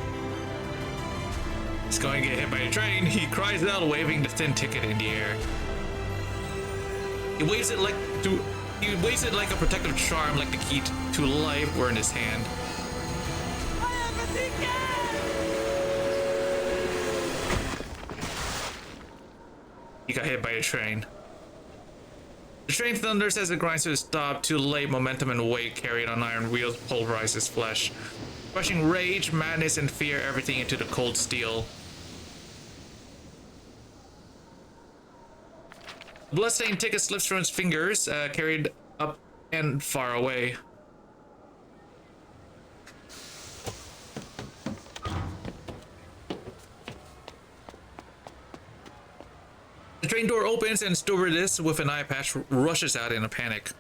[SPEAKER 1] He's going to get hit by a train. He cries out, waving the thin ticket in the air. He waves it like a protective charm, like the key to life were in his hand.
[SPEAKER 5] I have a ticket!
[SPEAKER 1] He got hit by a train. The train thunders as it grinds to a stop. Too late, momentum and weight carried on iron wheels pulverize his flesh, crushing rage, madness, and fear everything into the cold steel. The bloodstained ticket slips from his fingers, carried up and far away. The train door opens and stewardess with an eye patch rushes out in a panic.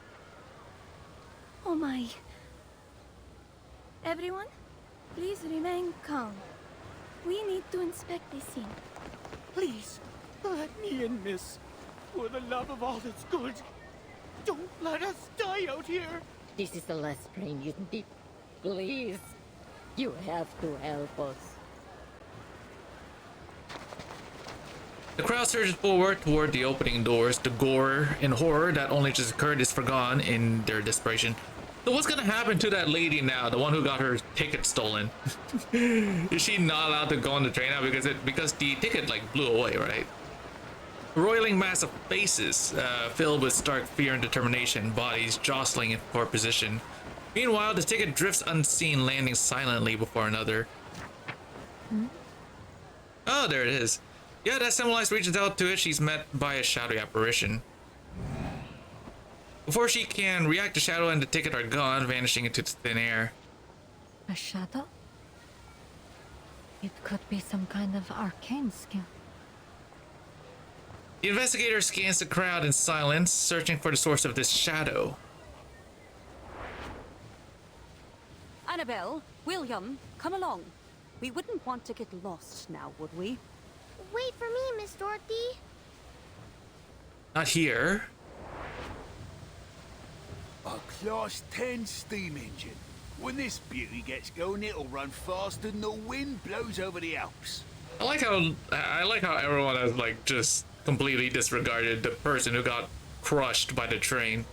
[SPEAKER 2] Oh my. Everyone, please remain calm. We need to inspect this scene.
[SPEAKER 9] Please, let me in, miss. For the love of all that's good, don't let us die out here.
[SPEAKER 10] This is the last train you need. Please. You have to help us.
[SPEAKER 1] The crowd surges forward toward the opening doors. The gore and horror that only just occurred is forgone in their desperation. So what's gonna happen to that lady now, the one who got her ticket stolen? Is she not allowed to go on the train now because the ticket like blew away, right? A roiling mass of faces, filled with stark fear and determination, bodies jostling for position. Meanwhile, the ticket drifts unseen, landing silently before another. Oh, there it is. Yeah, that symbolized reaches out to it. She's met by a shadowy apparition. Before she can react, the shadow and the ticket are gone, vanishing into the thin air.
[SPEAKER 4] A shadow? It could be some kind of arcane skill.
[SPEAKER 1] The investigator scans the crowd in silence, searching for the source of this shadow.
[SPEAKER 5] Annabelle, William, come along. We wouldn't want to get lost now, would we?
[SPEAKER 3] Wait for me, Miss Dorothy.
[SPEAKER 1] Not here.
[SPEAKER 11] A Class 10 steam engine. When this beauty gets going, it'll run faster than the wind blows over the Alps.
[SPEAKER 1] I like how everyone has like just completely disregarded the person who got crushed by the train.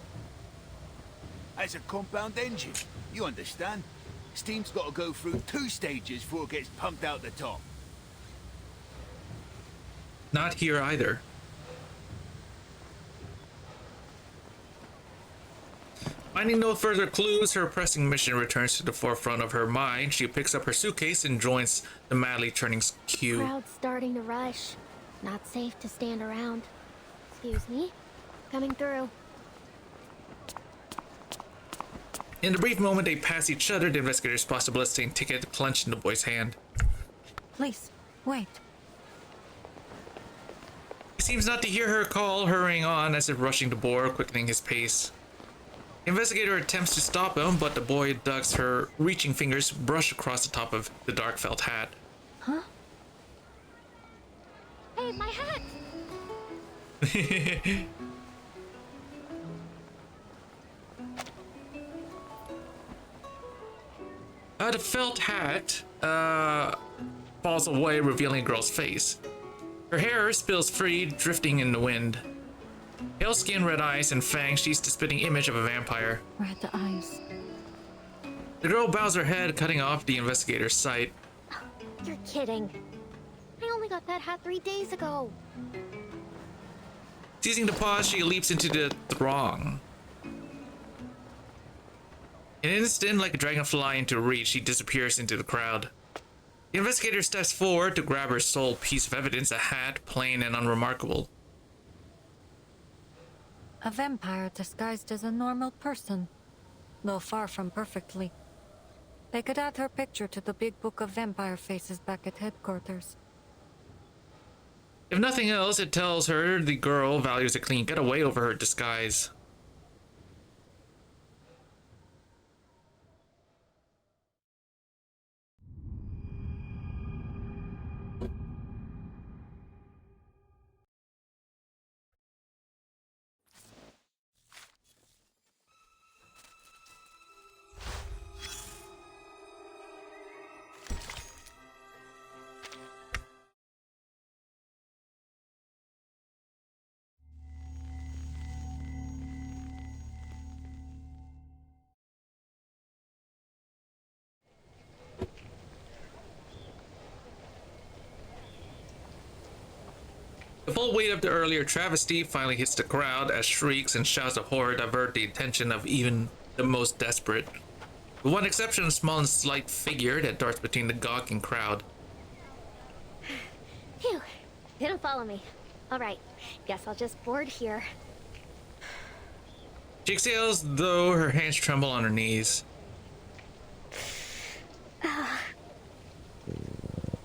[SPEAKER 11] As a compound engine, you understand? Steam's got to go through 2 stages before it gets pumped out the top.
[SPEAKER 1] Not here either. Finding no further clues, her pressing mission returns to the forefront of her mind. She picks up her suitcase and joins the madly turning queue.
[SPEAKER 3] Crowd's starting to rush. Not safe to stand around. Excuse me. Coming through.
[SPEAKER 1] In the brief moment they pass each other, the investigator spots the bloodstained ticket clenched in the boy's hand.
[SPEAKER 4] Please, wait.
[SPEAKER 1] He seems not to hear her call, hurrying on as if rushing the boar, quickening his pace. The investigator attempts to stop him, but the boy ducks. Her reaching fingers brush across the top of the dark felt hat.
[SPEAKER 4] Huh?
[SPEAKER 3] Hey, my hat!
[SPEAKER 1] The felt hat falls away, revealing a girl's face. Her hair spills free, drifting in the wind. Pale skin, red eyes, and fangs, she's the spitting image of a vampire.
[SPEAKER 4] Red eyes.
[SPEAKER 1] The girl bows her head, cutting off the investigator's sight.
[SPEAKER 3] You're kidding. I only got that hat 3 days ago.
[SPEAKER 1] Seizing the pause, she leaps into the throng. In an instant, like a dragonfly into reach, she disappears into the crowd. The investigator steps forward to grab her sole piece of evidence, a hat, plain and unremarkable.
[SPEAKER 4] A vampire disguised as a normal person, though far from perfectly. They could add her picture to the big book of vampire faces back at headquarters.
[SPEAKER 1] If nothing else, it tells her the girl values a clean getaway over her disguise. The full weight of the earlier travesty finally hits the crowd as shrieks and shouts of horror divert the attention of even the most desperate. With one exception, a small and slight figure that darts between the gawking crowd.
[SPEAKER 3] Phew. Didn't follow me. Alright. Guess I'll just board here.
[SPEAKER 1] She exhales, though her hands tremble on her knees.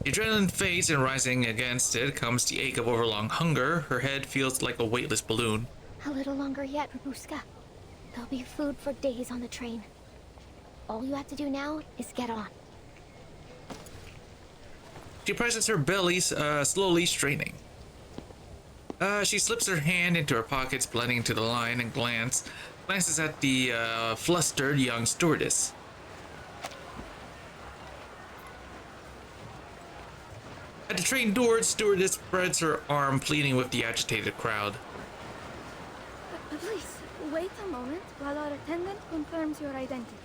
[SPEAKER 1] The adrenaline fades, and rising against it comes the ache of overlong hunger. Her head feels like a weightless balloon.
[SPEAKER 3] A little longer yet, Babushka. There'll be food for days on the train. All you have to do now is get on.
[SPEAKER 1] She presses her belly, slowly straightening. She slips her hand into her pockets, blending into the line, and glances at the flustered young stewardess. At the train door, the stewardess spreads her arm, pleading with the agitated crowd.
[SPEAKER 12] Please, wait a moment while our attendant confirms your identity.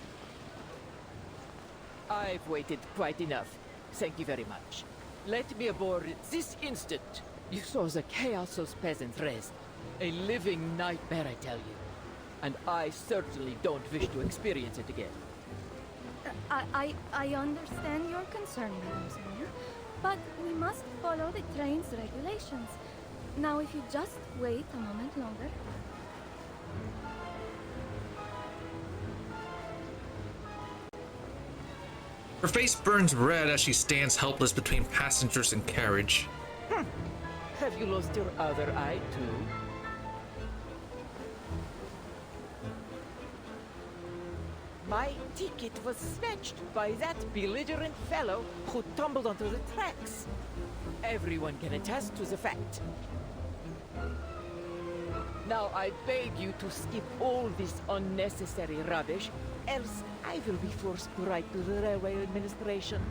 [SPEAKER 10] I've waited quite enough. Thank you very much. Let me aboard this instant. You saw the chaos of peasant rest. A living nightmare, I tell you. And I certainly don't wish to experience it again.
[SPEAKER 12] I understand your concern, Madame Sonia, but we must follow the train's regulations. Now, if you just wait a moment longer.
[SPEAKER 1] Her face burns red as she stands helpless between passengers and carriage.
[SPEAKER 10] Have you lost your other eye, too? My ticket was snatched by that belligerent fellow who tumbled onto the tracks. Everyone can attest to the fact. Now I beg you to skip all this unnecessary rubbish, else I will be forced to write to the Railway Administration.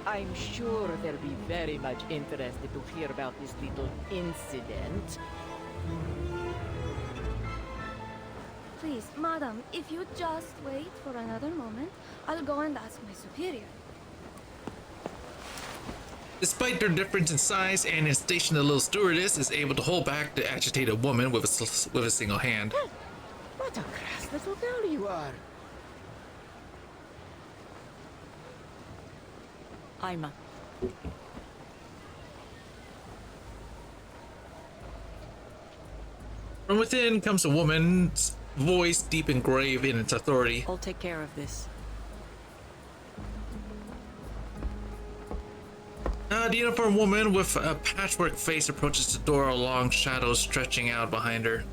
[SPEAKER 10] I'm sure they'll be very much interested to hear about this little incident.
[SPEAKER 12] Please, Madam, if you just wait for another moment, I'll go and ask my superior.
[SPEAKER 1] Despite their difference in size and in station, the little stewardess is able to hold back the agitated woman with a single hand.
[SPEAKER 10] What a crass little girl you are.
[SPEAKER 6] Ima.
[SPEAKER 13] From within comes a woman's voice, deep and grave in its authority.
[SPEAKER 6] I'll take care of this.
[SPEAKER 13] The uniformed woman with a patchwork face approaches the door, a long shadow stretching out behind her.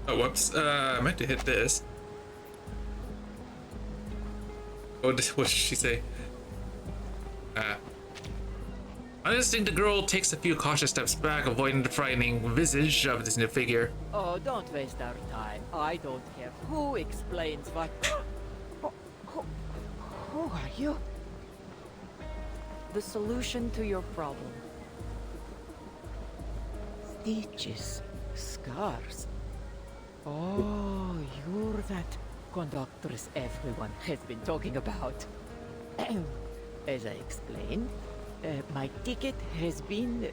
[SPEAKER 13] Oh, whoops. I meant to hit this. What did she say? On instinct, the girl takes a few cautious steps back, avoiding the frightening visage of this new figure.
[SPEAKER 10] Oh, don't waste our time. I don't care who explains what. Who are you?
[SPEAKER 6] The solution to your problem.
[SPEAKER 10] Stitches, scars. Oh, you're that conductress everyone has been talking about. As I explained, my ticket has been...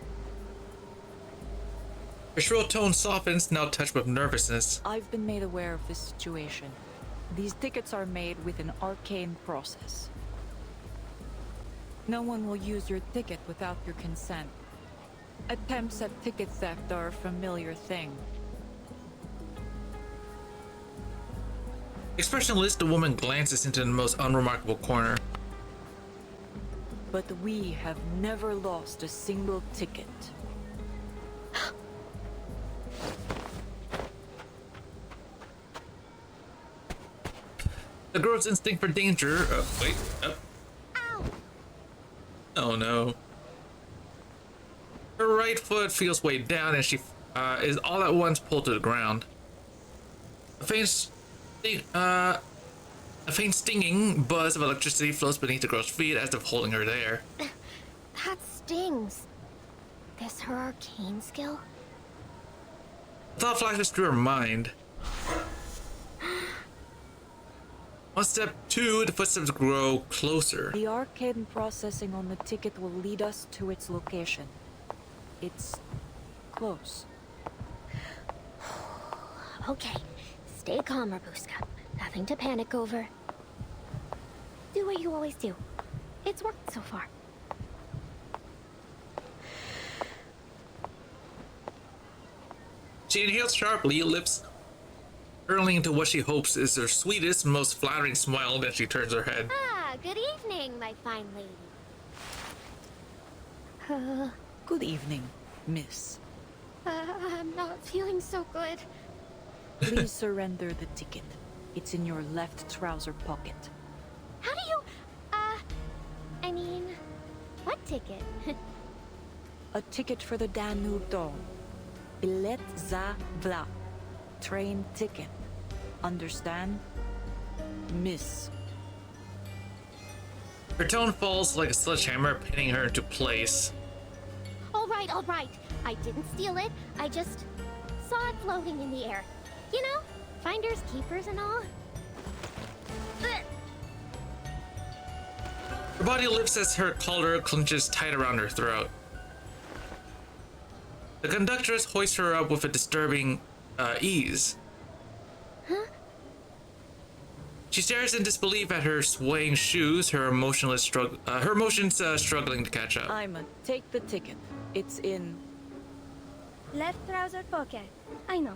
[SPEAKER 13] Her shrill tone softens, now touched with nervousness.
[SPEAKER 6] I've been made aware of this situation. These tickets are made with an arcane process. No one will use your ticket without your consent. Attempts at ticket theft are a familiar thing.
[SPEAKER 13] Expressionless, the woman glances into the most unremarkable corner.
[SPEAKER 6] But we have never lost a single ticket.
[SPEAKER 13] The girl's instinct for danger. Wait. Oh no. Her right foot feels weighed down and she is all at once pulled to the ground. A faint stinging buzz of electricity floats beneath the girl's feet as if holding her there.
[SPEAKER 3] That stings. This her arcane skill?
[SPEAKER 13] A thought flashes through her mind. On step 2, the footsteps grow closer.
[SPEAKER 6] The arcane processing on the ticket will lead us to its location. It's close.
[SPEAKER 3] Okay, stay calm, Rabuska. Nothing to panic over. Do what you always do. It's worked so far.
[SPEAKER 13] She inhales sharply, lips curling into what she hopes is her sweetest, most flattering smile, then she turns her head.
[SPEAKER 3] Ah, good evening, my fine lady.
[SPEAKER 6] Good evening, miss.
[SPEAKER 3] I'm not feeling so good.
[SPEAKER 6] Please surrender the ticket. It's in your left trouser pocket.
[SPEAKER 3] How do you... I mean... what ticket?
[SPEAKER 6] A ticket for the Danube Dome. Bilet za vla. Train ticket. Understand? Miss.
[SPEAKER 13] Her tone falls like a sledgehammer, pinning her into place.
[SPEAKER 3] All right. I didn't steal it. I just saw it floating in the air. You know, finders, keepers, and all.
[SPEAKER 13] Her body lifts as her collar clenches tight around her throat. The conductress hoists her up with a disturbing ease.
[SPEAKER 3] Huh?
[SPEAKER 13] She stares in disbelief at her swaying shoes, her emotions struggling to catch up.
[SPEAKER 6] Ima, take the ticket. It's in...
[SPEAKER 12] Left trouser pocket. I know.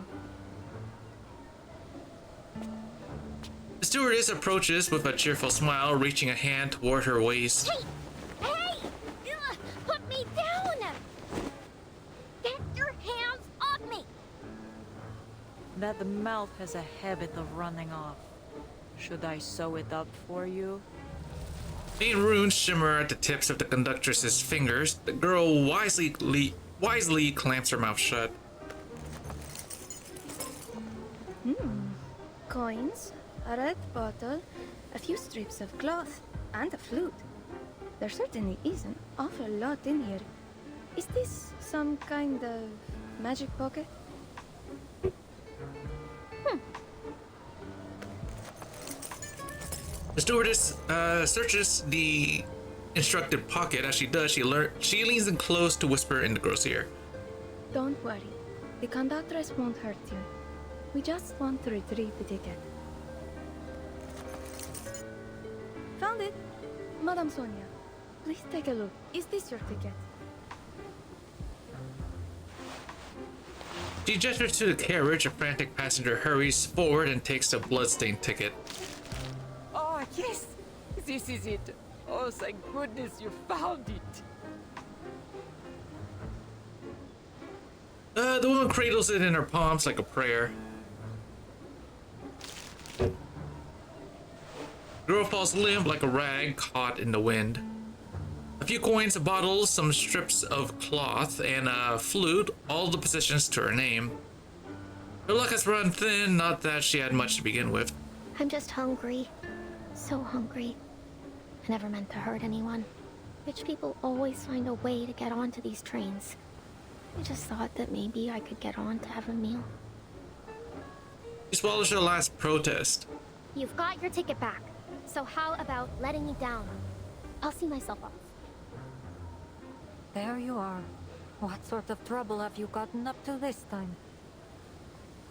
[SPEAKER 13] The stewardess approaches with a cheerful smile, reaching a hand toward her waist.
[SPEAKER 3] Hey! Ugh, put me down! Get your hands off me!
[SPEAKER 6] That mouth has a habit of running off. Should I sew it up for you?
[SPEAKER 13] Faint runes shimmer at the tips of the conductress's fingers. The girl wisely clamps her mouth shut.
[SPEAKER 12] Coins, a red bottle, a few strips of cloth, and a flute. There certainly is an awful lot in here. Is this some kind of magic pocket?
[SPEAKER 13] The stewardess searches the instructed pocket. As she does, she leans in close to whisper in the girl's ear.
[SPEAKER 12] Don't worry. The conductress won't hurt you. We just want to retrieve the ticket. Found it! Madame Sonia, please take a look. Is this your ticket?
[SPEAKER 13] She gestures to the carriage. A frantic passenger hurries forward and takes the bloodstained ticket.
[SPEAKER 10] Oh, yes! This is it. Oh, thank goodness you found it.
[SPEAKER 13] The woman cradles it in her palms like a prayer. The girl falls limp like a rag caught in the wind. A few coins, a bottle, some strips of cloth, and a flute, all the possessions to her name. Her luck has run thin, not that she had much to begin with.
[SPEAKER 2] I'm just hungry. So hungry. I never meant to hurt anyone. Rich people always find a way to get onto these trains. I just thought that maybe I could get on to have a meal.
[SPEAKER 13] She swallows her last protest.
[SPEAKER 3] You've got your ticket back. So how about letting me down? I'll see myself off.
[SPEAKER 4] There you are. What sort of trouble have you gotten up to this time?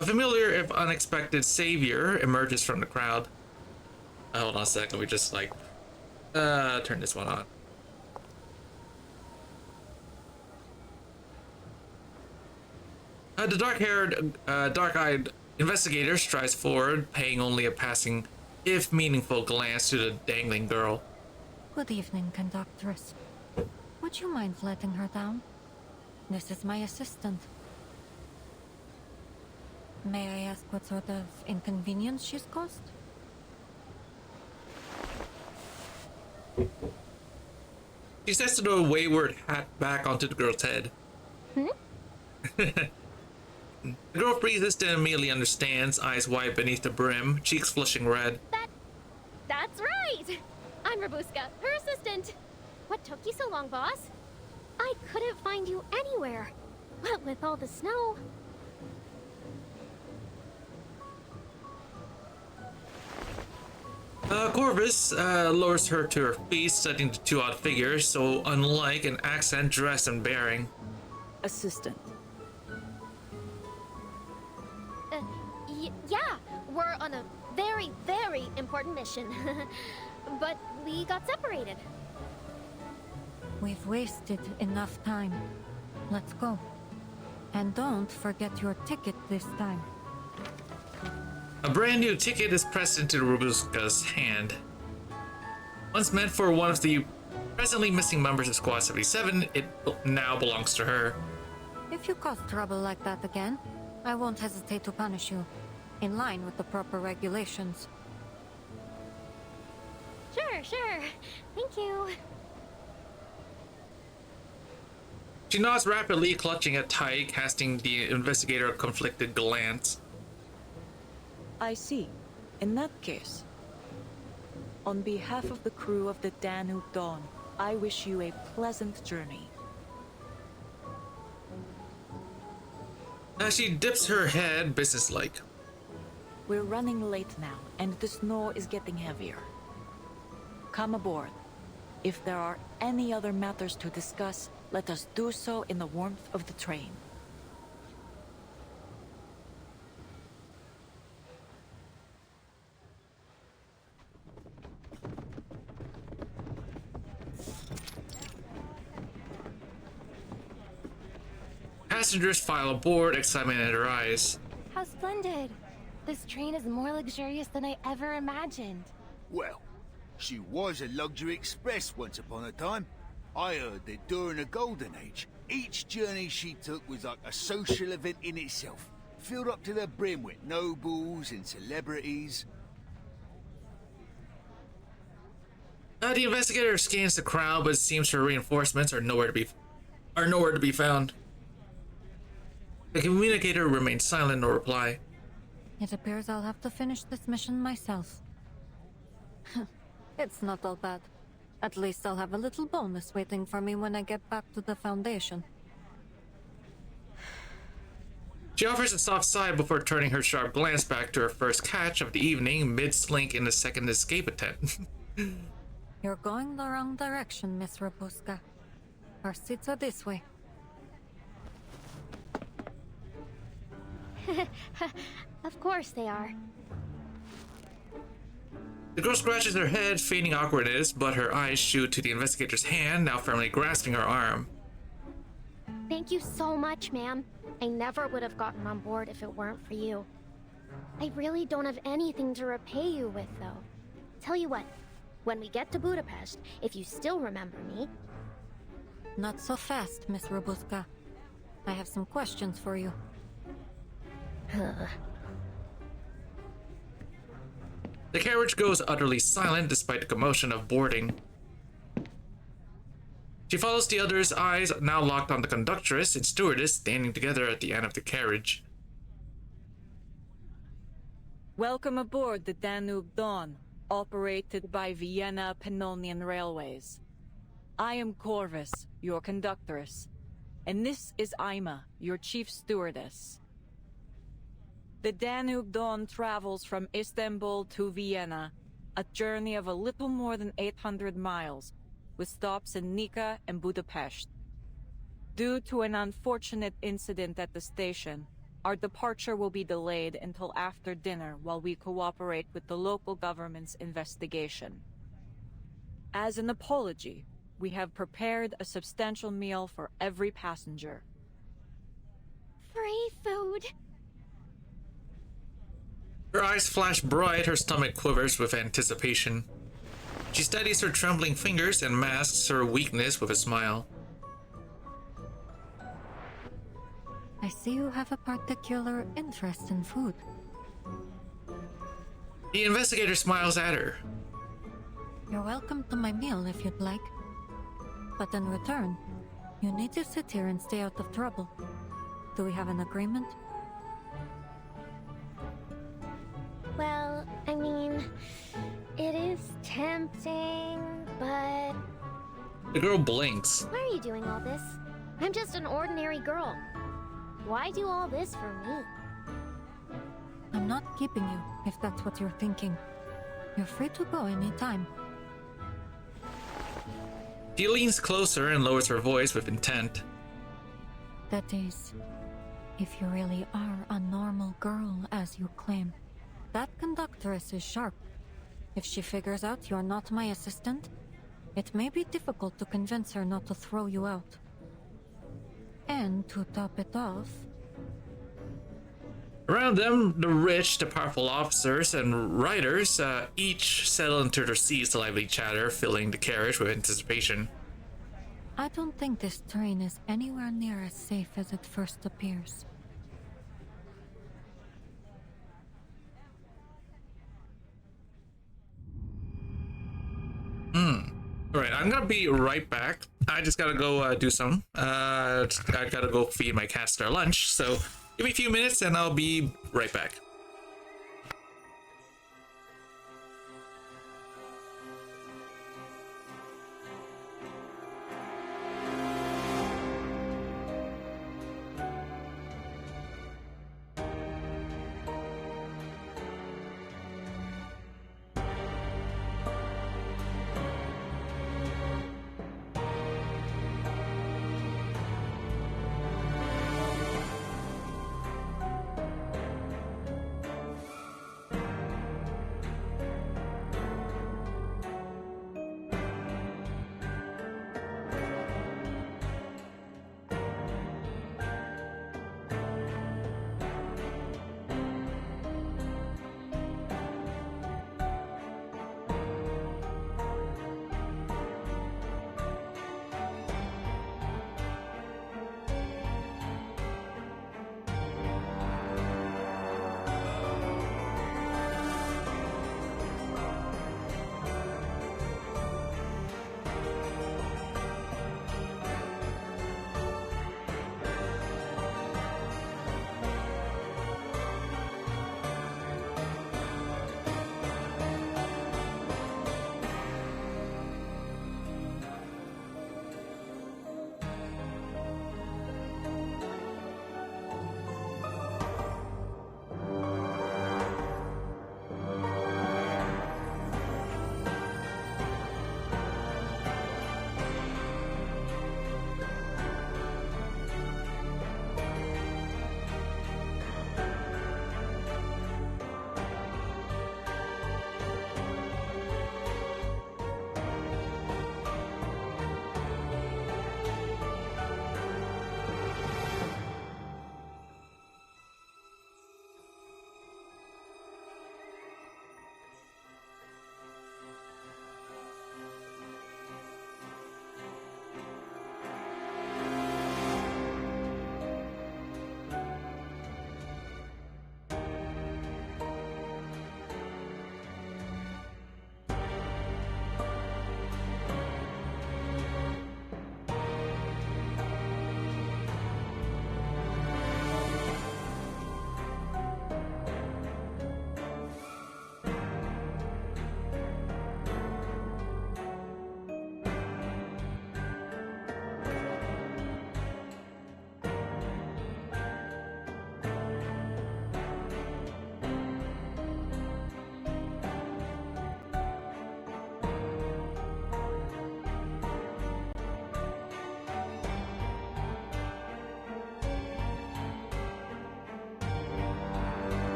[SPEAKER 13] A familiar, if unexpected, savior emerges from the crowd. Hold on a sec, let me just turn this one on. The dark-haired, dark-eyed investigator strides forward, paying only a passing, if meaningful, glance to the dangling girl.
[SPEAKER 4] Good evening, conductress. Would you mind letting her down? This is my assistant. May I ask what sort of inconvenience she's caused?
[SPEAKER 13] She sets the wayward hat back onto the girl's head. The girl freezes, then immediately understands, eyes wide beneath the brim, cheeks flushing red.
[SPEAKER 3] That's right! I'm Robuska, her assistant. What took you so long, boss? I couldn't find you anywhere. What with all the snow?
[SPEAKER 13] Corvus lowers her to her feet, studying the two odd figures, so unlike in accent, dress, and bearing.
[SPEAKER 8] Assistant.
[SPEAKER 3] Yeah, we're on a very, very important mission. But we got separated.
[SPEAKER 4] We've wasted enough time. Let's go. And don't forget your ticket this time.
[SPEAKER 13] A brand new ticket is pressed into Robuska's hand. Once meant for one of the presently missing members of Squad 77, it now belongs to her.
[SPEAKER 4] If you cause trouble like that again, I won't hesitate to punish you, in line with the proper regulations.
[SPEAKER 3] Sure. Thank you.
[SPEAKER 13] She nods rapidly, clutching at tie, casting the investigator a conflicted glance.
[SPEAKER 8] I see. In that case, on behalf of the crew of the Danube Dawn, I wish you a pleasant journey.
[SPEAKER 13] As she dips her head, businesslike.
[SPEAKER 8] We're running late now, and the snow is getting heavier. Come aboard. If there are any other matters to discuss, let us do so in the warmth of the train.
[SPEAKER 13] Passengers file aboard, excitement in their eyes.
[SPEAKER 2] How splendid! This train is more luxurious than I ever imagined.
[SPEAKER 11] Well, she was a luxury express once upon a time. I heard that during the Golden Age, each journey she took was like a social event in itself, filled up to the brim with nobles and celebrities.
[SPEAKER 13] The investigator scans the crowd, but it seems her reinforcements are nowhere to be found. The communicator remains silent, no reply.
[SPEAKER 4] It appears I'll have to finish this mission myself. It's not all bad. At least I'll have a little bonus waiting for me when I get back to the Foundation.
[SPEAKER 13] She offers a soft sigh before turning her sharp glance back to her first catch of the evening, mid-slink in the second escape attempt.
[SPEAKER 4] You're going the wrong direction, Miss Robuska. Our seats are this way.
[SPEAKER 3] Of course they are.
[SPEAKER 13] The girl scratches her head, feigning awkwardness, but her eyes shoot to the investigator's hand, now firmly grasping her arm.
[SPEAKER 3] Thank you so much, ma'am. I never would have gotten on board if it weren't for you. I really don't have anything to repay you with, though. Tell you what, when we get to Budapest, if you still remember me...
[SPEAKER 4] Not so fast, Miss Robuska. I have some questions for you.
[SPEAKER 13] The carriage goes utterly silent despite the commotion of boarding. She follows the others' eyes, now locked on the conductress and stewardess standing together at the end of the carriage.
[SPEAKER 8] Welcome aboard the Danube Dawn, operated by Vienna Pannonian Railways. I am Corvus, your conductress, and this is Ima, your chief stewardess. The Danube Dawn travels from Istanbul to Vienna, a journey of a little more than 800 miles, with stops in Nika and Budapest. Due to an unfortunate incident at the station, our departure will be delayed until after dinner while we cooperate with the local government's investigation. As an apology, we have prepared a substantial meal for every passenger.
[SPEAKER 3] Free food!
[SPEAKER 13] Her eyes flash bright, her stomach quivers with anticipation. She steadies her trembling fingers and masks her weakness with a smile.
[SPEAKER 4] I see you have a particular interest in food.
[SPEAKER 13] The investigator smiles at her.
[SPEAKER 4] You're welcome to my meal if you'd like. But in return, you need to sit here and stay out of trouble. Do we have an agreement?
[SPEAKER 3] Well, I mean, it is tempting, but...
[SPEAKER 13] The girl blinks.
[SPEAKER 3] Why are you doing all this? I'm just an ordinary girl. Why do all this for me?
[SPEAKER 4] I'm not keeping you, if that's what you're thinking. You're free to go anytime.
[SPEAKER 13] She leans closer and lowers her voice with intent.
[SPEAKER 4] That is, if you really are a normal girl, as you claim. That conductress is sharp. If she figures out you're not my assistant, it may be difficult to convince her not to throw you out. And to top it off...
[SPEAKER 13] Around them, the rich, the powerful officers and riders each settle into their seats, lively chatter filling the carriage with anticipation.
[SPEAKER 4] I don't think this train is anywhere near as safe as it first appears.
[SPEAKER 13] Alright, I'm gonna be right back. I just gotta go do some. I gotta go feed my cats their lunch, so give me a few minutes and I'll be right back.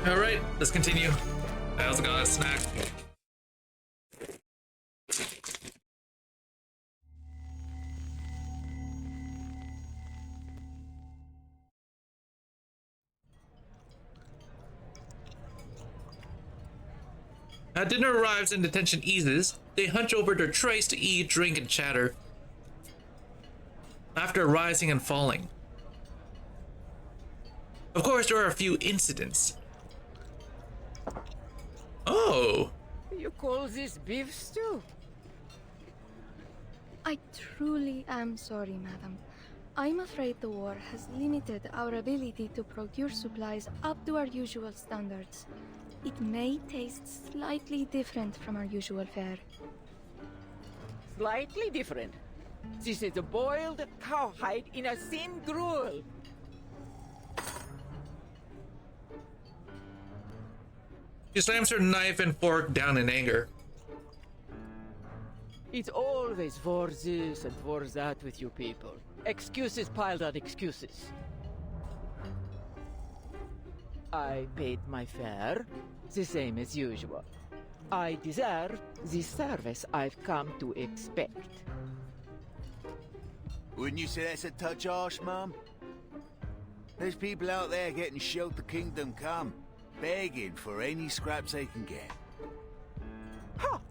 [SPEAKER 13] Alright, let's continue. I also got a snack. Dinner arrives and the tension eases. They hunch over their trays to eat, drink, and chatter. After rising and falling. Of course, there are a few incidents. Oh!
[SPEAKER 10] You call this beef stew?
[SPEAKER 12] I truly am sorry, madam. I'm afraid the war has limited our ability to procure supplies up to our usual standards. It may taste slightly different from our usual fare.
[SPEAKER 10] Slightly different. This is a boiled cowhide in a thin gruel.
[SPEAKER 13] She slams her knife and fork down in anger.
[SPEAKER 10] It's always for this and for that with you people. Excuses piled on excuses. I paid my fare, the same as usual. I deserve the service I've come to expect.
[SPEAKER 11] Wouldn't you say that's a touch harsh, Mum? There's people out there getting shelter kingdom come, begging for any scraps they can get.
[SPEAKER 10] Ha!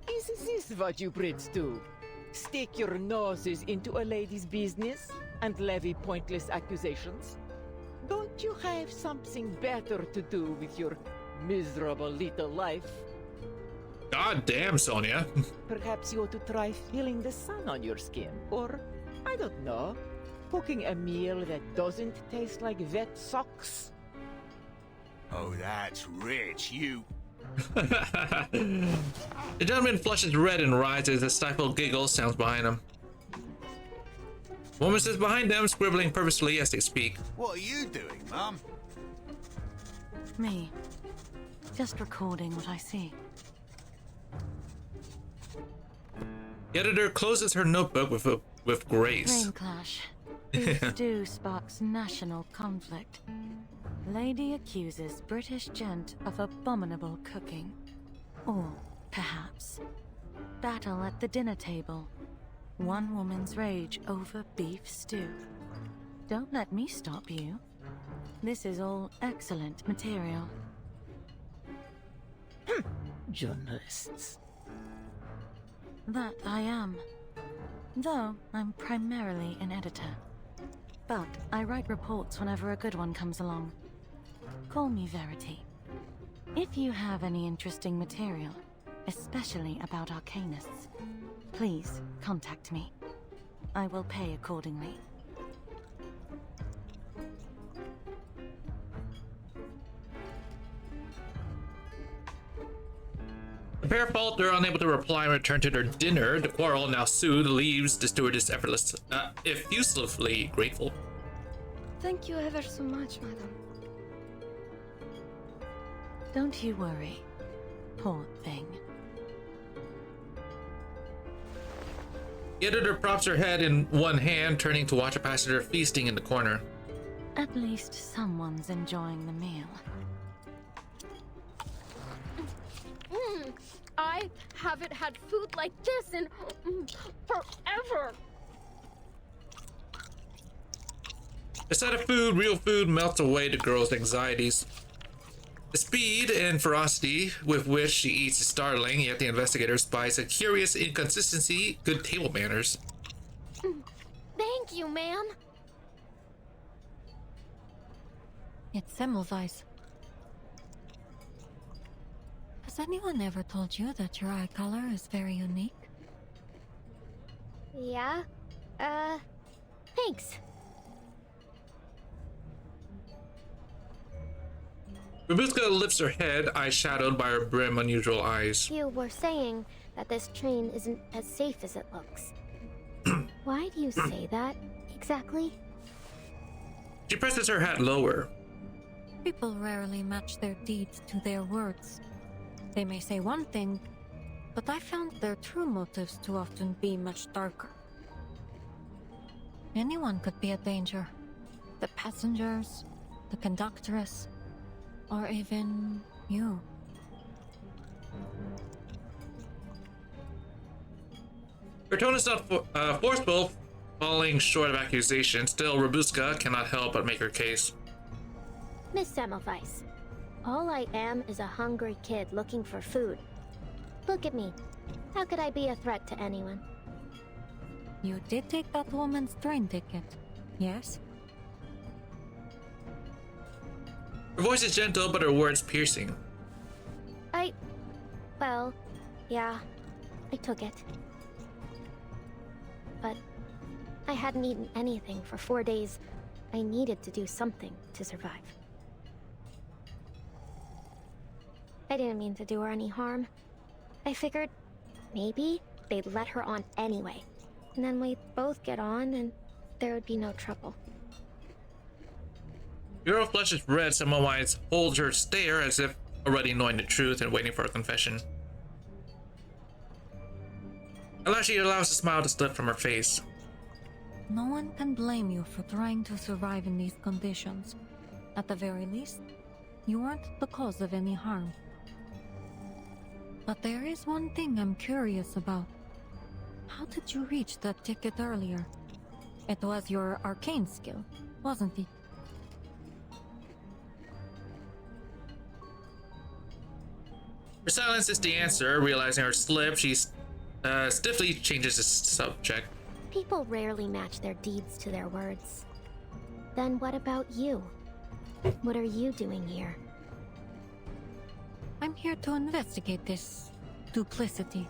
[SPEAKER 10] Is this what you Brits do? Stick your noses into a lady's business and levy pointless accusations? Don't you have something better to do with your miserable little life?
[SPEAKER 13] God damn, Sonia.
[SPEAKER 10] Perhaps you ought to try feeling the sun on your skin, or, I don't know, cooking a meal that doesn't taste like wet socks.
[SPEAKER 11] Oh, that's rich, you...
[SPEAKER 13] The gentleman flushes red and rises. A stifled giggle sounds behind him. Woman sits behind them, scribbling purposefully as they speak.
[SPEAKER 11] What are you doing, Mum?
[SPEAKER 8] Me. Just recording what I see.
[SPEAKER 13] The editor closes her notebook with grace.
[SPEAKER 8] Train clash. Beef stew sparks national conflict. Lady accuses British gent of abominable cooking. Or, perhaps, battle at the dinner table. One woman's rage over beef stew. Don't let me stop you. This is all excellent material.
[SPEAKER 10] Journalists.
[SPEAKER 8] That I am. Though I'm primarily an editor. But I write reports whenever a good one comes along. Call me Verity. If you have any interesting material, especially about Arcanists, please contact me. I will pay accordingly.
[SPEAKER 13] The pair falter, unable to reply and return to their dinner. The quarrel, now soothed, leaves the stewardess effusively grateful.
[SPEAKER 12] Thank you ever so much, madam.
[SPEAKER 8] Don't you worry. Poor thing.
[SPEAKER 13] The editor props her head in one hand, turning to watch a passenger feasting in the corner.
[SPEAKER 8] At least someone's enjoying the meal.
[SPEAKER 3] I haven't had food like this in forever.
[SPEAKER 13] The sight of food, real food, melts away the girl's anxieties. The speed and ferocity with which she eats is startling, yet the investigator spies a curious inconsistency, good table manners.
[SPEAKER 3] Thank you, ma'am.
[SPEAKER 4] It's Semmelweis. Has anyone ever told you that your eye color is very unique?
[SPEAKER 3] Yeah? Thanks.
[SPEAKER 13] Babushka lifts her head, eyes shadowed by her brim unusual eyes.
[SPEAKER 3] You were saying that this train isn't as safe as it looks. Why do you say that, exactly?
[SPEAKER 13] She presses her hat lower.
[SPEAKER 4] People rarely match their deeds to their words. They may say one thing, but I found their true motives to often be much darker. Anyone could be a danger. The passengers, the conductress, Or even you.
[SPEAKER 13] Her tone is not forceful, falling short of accusation. Still, Robuska cannot help but make her case.
[SPEAKER 3] Miss Semmelweis, all I am is a hungry kid looking for food. Look at me. How could I be a threat to anyone?
[SPEAKER 4] You did take that woman's train ticket, yes?
[SPEAKER 13] Her voice is gentle, but her words piercing.
[SPEAKER 3] Well, yeah, I took it. But I hadn't eaten anything for 4 days. I needed to do something to survive. I didn't mean to do her any harm. I figured maybe they'd let her on anyway. And then we'd both get on and there would be no trouble.
[SPEAKER 13] The girl flushes red. Semmelweis holds her stare as if already knowing the truth and waiting for a confession. At last she allows a smile to slip from her face.
[SPEAKER 4] No one can blame you for trying to survive in these conditions. At the very least, you weren't the cause of any harm. But there is one thing I'm curious about. How did you reach that ticket earlier? It was your arcane skill, wasn't it?
[SPEAKER 13] Her silence is the answer. Realizing her slip, she stiffly changes the subject.
[SPEAKER 3] People rarely match their deeds to their words. Then what about you? What are you doing here?
[SPEAKER 4] I'm here to investigate this duplicity.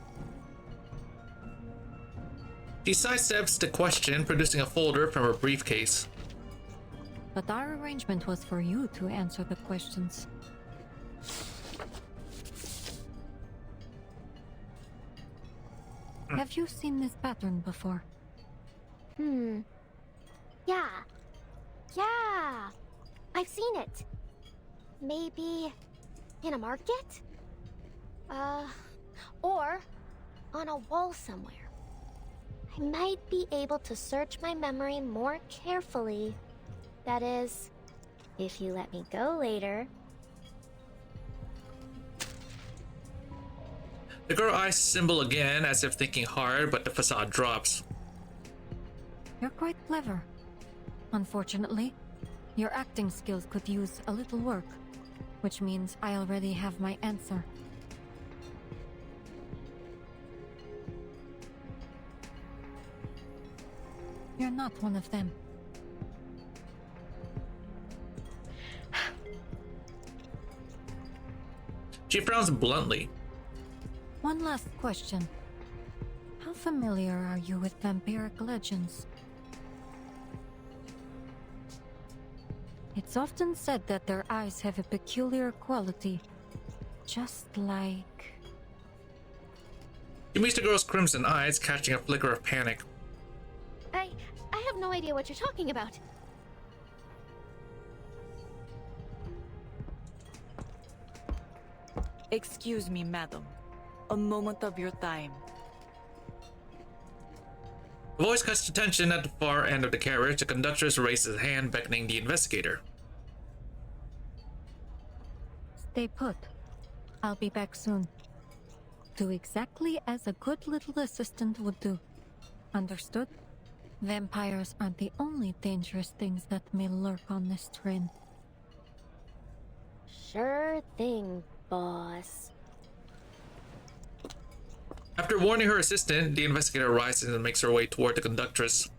[SPEAKER 13] She sidesteps the question, producing a folder from her briefcase.
[SPEAKER 4] But our arrangement was for you to answer the questions. Have you seen this pattern before?
[SPEAKER 3] Yeah. I've seen it. Maybe in a market? Or on a wall somewhere. I might be able to search my memory more carefully. That is, if you let me go later.
[SPEAKER 13] The girl eyes symbol again, as if thinking hard, but the facade drops.
[SPEAKER 4] You're quite clever. Unfortunately, your acting skills could use a little work, which means I already have my answer. You're not one of them.
[SPEAKER 13] She frowns bluntly.
[SPEAKER 4] One last question. How familiar are you with vampiric legends? It's often said that their eyes have a peculiar quality, just like...
[SPEAKER 13] She meets the girl's crimson eyes, catching a flicker of panic.
[SPEAKER 3] I have no idea what you're talking about.
[SPEAKER 8] Excuse me, madam. A moment of your time.
[SPEAKER 13] The voice cuts to tension at the far end of the carriage. The conductress raises a hand, beckoning the investigator.
[SPEAKER 4] Stay put. I'll be back soon. Do exactly as a good little assistant would do. Understood? Vampires aren't the only dangerous things that may lurk on this train.
[SPEAKER 3] Sure thing, boss.
[SPEAKER 13] After warning her assistant, the investigator rises and makes her way toward the conductress.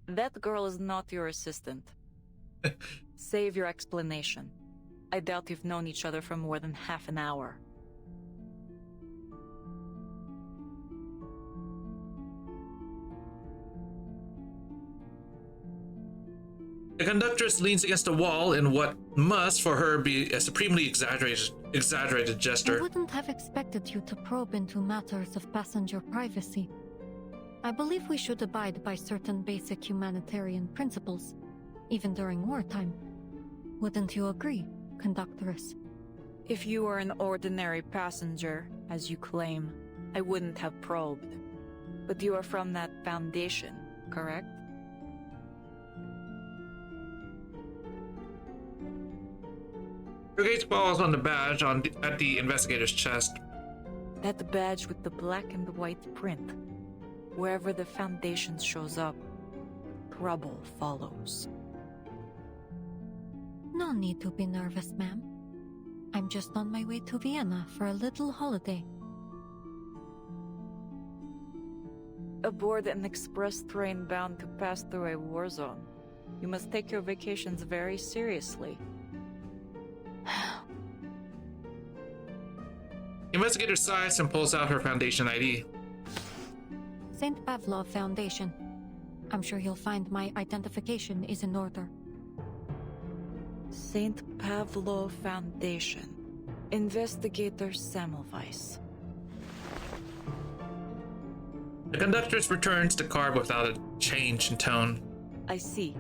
[SPEAKER 8] That girl is not your assistant. Save your explanation. I doubt you've known each other for more than half an hour.
[SPEAKER 13] The conductress leans against the wall in what must, for her, be a supremely exaggerated gesture.
[SPEAKER 4] I wouldn't have expected you to probe into matters of passenger privacy. I believe we should abide by certain basic humanitarian principles, even during wartime. Wouldn't you agree, conductress?
[SPEAKER 8] If you are an ordinary passenger, as you claim,
[SPEAKER 6] I wouldn't have probed. But you are from that foundation, correct?
[SPEAKER 13] Your gaze falls on the badge at the investigator's chest.
[SPEAKER 6] That badge with the black and white print. Wherever the Foundation shows up, trouble follows.
[SPEAKER 4] No need to be nervous, ma'am. I'm just on my way to Vienna for a little holiday.
[SPEAKER 6] Aboard an express train bound to pass through a war zone. You must take your vacations very seriously.
[SPEAKER 13] The investigator sighs and pulls out her Foundation ID.
[SPEAKER 4] St. Pavlov Foundation. I'm sure you'll find my identification is in order.
[SPEAKER 6] St. Pavlov Foundation. Investigator Semmelweis.
[SPEAKER 13] The conductress returns the card without a change in tone.
[SPEAKER 6] I see.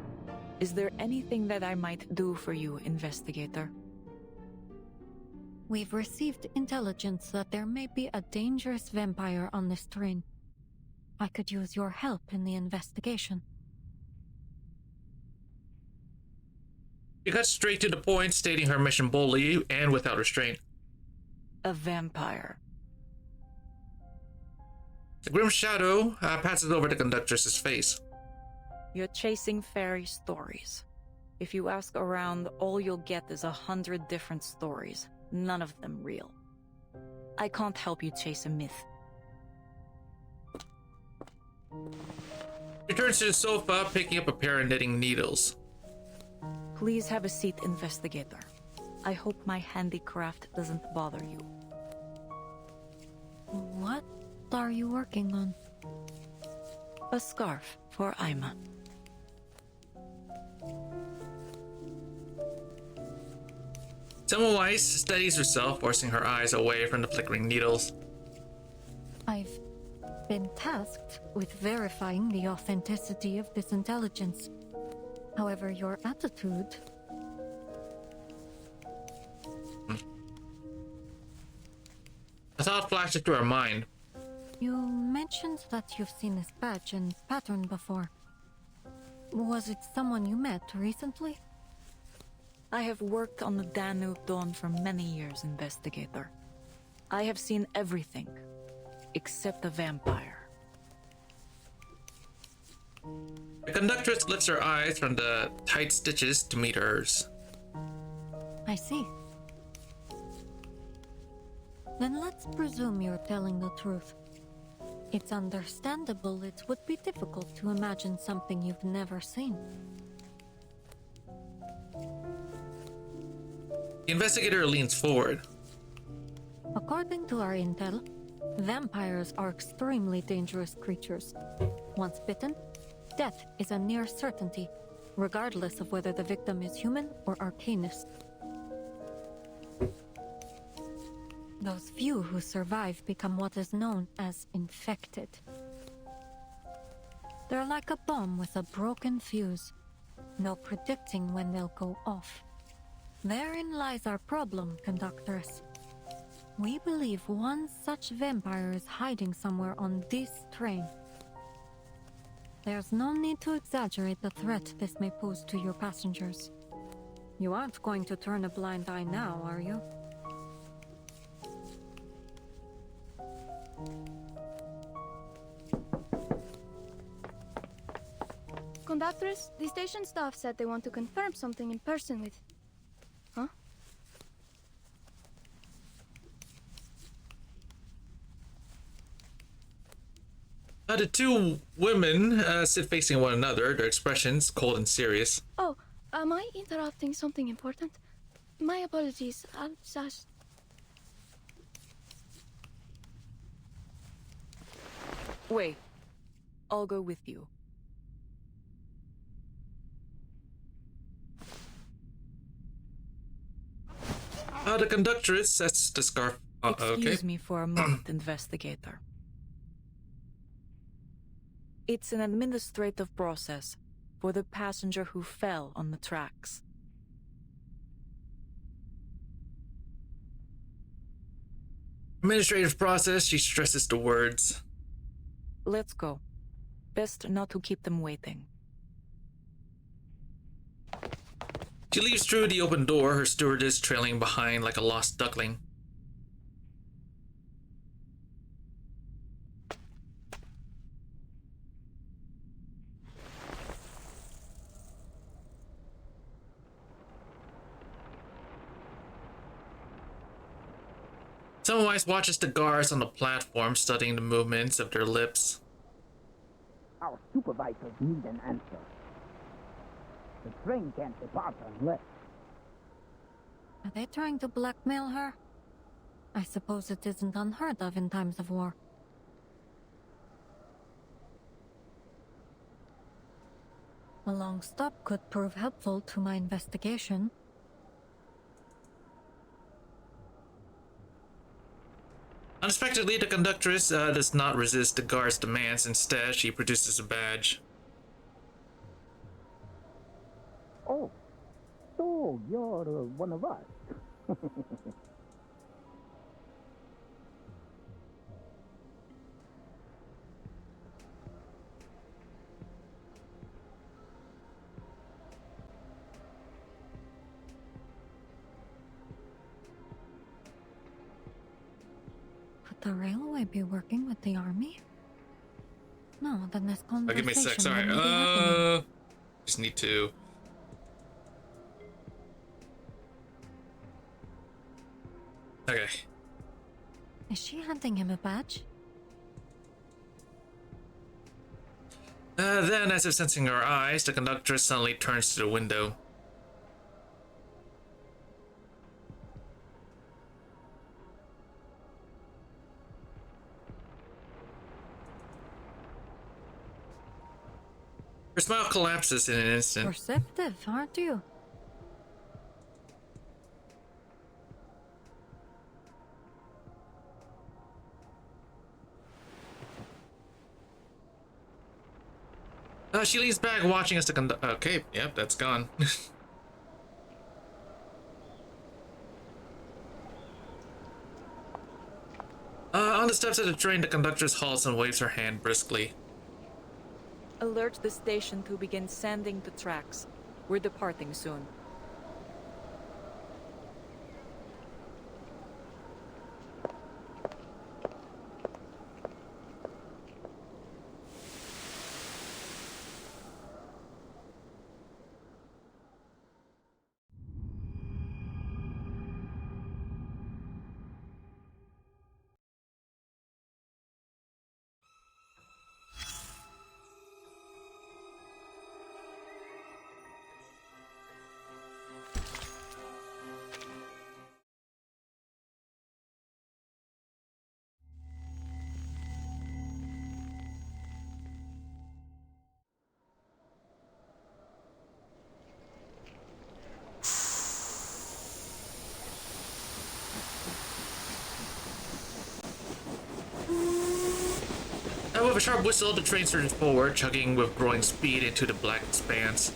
[SPEAKER 6] Is there anything that I might do for you, investigator?
[SPEAKER 4] We've received intelligence that there may be a dangerous vampire on this train. I could use your help in the investigation.
[SPEAKER 13] She cuts straight to the point, stating her mission boldly and without restraint.
[SPEAKER 6] A vampire.
[SPEAKER 13] The grim shadow passes over the conductress's face.
[SPEAKER 6] You're chasing fairy stories. If you ask around, all you'll get is 100 different stories, none of them real. I can't help you chase a myth.
[SPEAKER 13] She turns to the sofa, picking up a pair of knitting needles.
[SPEAKER 6] Please have a seat, investigator. I hope my handicraft doesn't bother you.
[SPEAKER 4] What are you working on?
[SPEAKER 6] A scarf for Aima.
[SPEAKER 13] Semmelweis steadies herself, forcing her eyes away from the flickering needles.
[SPEAKER 4] I've been tasked with verifying the authenticity of this intelligence. However, your attitude...
[SPEAKER 13] A thought flashes through her mind.
[SPEAKER 4] You mentioned that you've seen this badge and pattern before. Was it someone you met recently?
[SPEAKER 6] I have worked on the Danube Dawn for many years, investigator. I have seen everything, except a vampire.
[SPEAKER 13] The conductress lifts her eyes from the tight stitches to meet hers.
[SPEAKER 4] I see. Then let's presume you're telling the truth. It's understandable it would be difficult to imagine something you've never seen.
[SPEAKER 13] The investigator leans forward.
[SPEAKER 4] According to our intel, vampires are extremely dangerous creatures. Once bitten, death is a near certainty, regardless of whether the victim is human or arcanist. Those few who survive become what is known as infected. They're like a bomb with a broken fuse. No predicting when they'll go off. Therein lies our problem, conductress. We believe one such vampire is hiding somewhere on this train. There's no need to exaggerate the threat this may pose to your passengers. You aren't going to turn a blind eye now, are you?
[SPEAKER 12] Conductress, the station staff said they want to confirm something in person with... Huh?
[SPEAKER 13] The two women sit facing one another, their expressions cold and serious.
[SPEAKER 12] Oh, am I interrupting something important? My apologies, I'll just...
[SPEAKER 6] Wait. I'll go with you.
[SPEAKER 13] The conductress sets the scarf.
[SPEAKER 6] Excuse me for a moment, investigator. It's an administrative process for the passenger who fell on the tracks.
[SPEAKER 13] administrative process, she stresses the words.
[SPEAKER 6] Let's go. Best not to keep them waiting.
[SPEAKER 13] She leaves through the open door, her stewardess trailing behind like a lost duckling. Samwise watches the guards on the platform, studying the movements of their lips.
[SPEAKER 14] Our supervisors need an answer. The train can't depart unless...
[SPEAKER 4] Are they trying to blackmail her? I suppose it isn't unheard of in times of war. A long stop could prove helpful to my investigation.
[SPEAKER 13] Unexpectedly, the conductress does not resist the guard's demands. Instead, she produces a badge.
[SPEAKER 14] Oh, so you're one of us.
[SPEAKER 4] Could the railway be working with the army? No, then this conversation
[SPEAKER 13] Give me a sec, sorry.
[SPEAKER 4] wouldn't be happening.
[SPEAKER 13] Just need to... Okay.
[SPEAKER 4] Is she handing him a badge?
[SPEAKER 13] Then, as if sensing our eyes, the conductress suddenly turns to the window. Her smile collapses in an instant.
[SPEAKER 4] Perceptive, aren't you?
[SPEAKER 13] She leans back, watching us to conduct. Okay, yep, that's gone. On the steps of the train, the conductress halts and waves her hand briskly.
[SPEAKER 6] Alert the station to begin sanding the tracks. We're departing soon.
[SPEAKER 13] With a sharp whistle, the train surges forward, chugging with growing speed into the black expanse.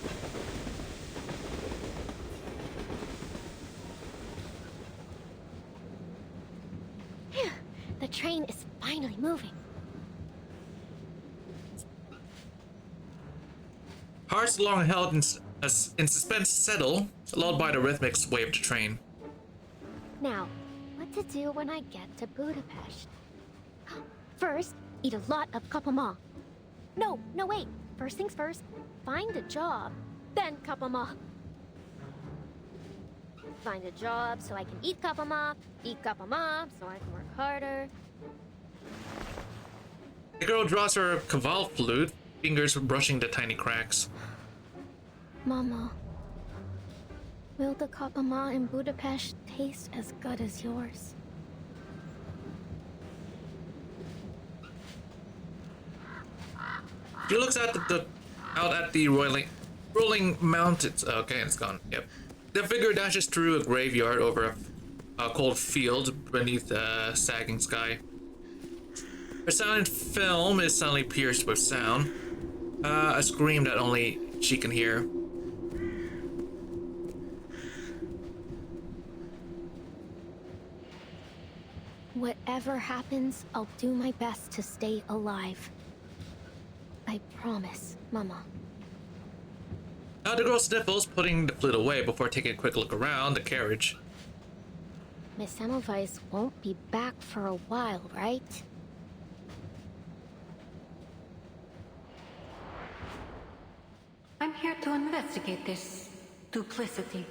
[SPEAKER 3] Phew, the train is finally moving.
[SPEAKER 13] Hearts long held in suspense settle, lulled by the rhythmic sway of the train.
[SPEAKER 3] Now, what to do when I get to Budapest? First, eat a lot of kapama. No, wait. First things first, find a job, then kapama. Find a job so I can eat kapama so I can work harder.
[SPEAKER 13] The girl draws her kaval flute, fingers brushing the tiny cracks.
[SPEAKER 3] Mama, will the kapama in Budapest taste as good as yours?
[SPEAKER 13] She looks out at the rolling mountains. Okay, it's gone. Yep. The figure dashes through a graveyard over a cold field beneath a sagging sky. Her silent film is suddenly pierced with sound. A scream that only she can hear.
[SPEAKER 2] Whatever happens, I'll do my best to stay alive. I promise, Mama.
[SPEAKER 13] The girl sniffles, putting the flute away before taking a quick look around the carriage.
[SPEAKER 2] Miss Semmelweis won't be back for a while, right?
[SPEAKER 4] I'm here to investigate this duplicity.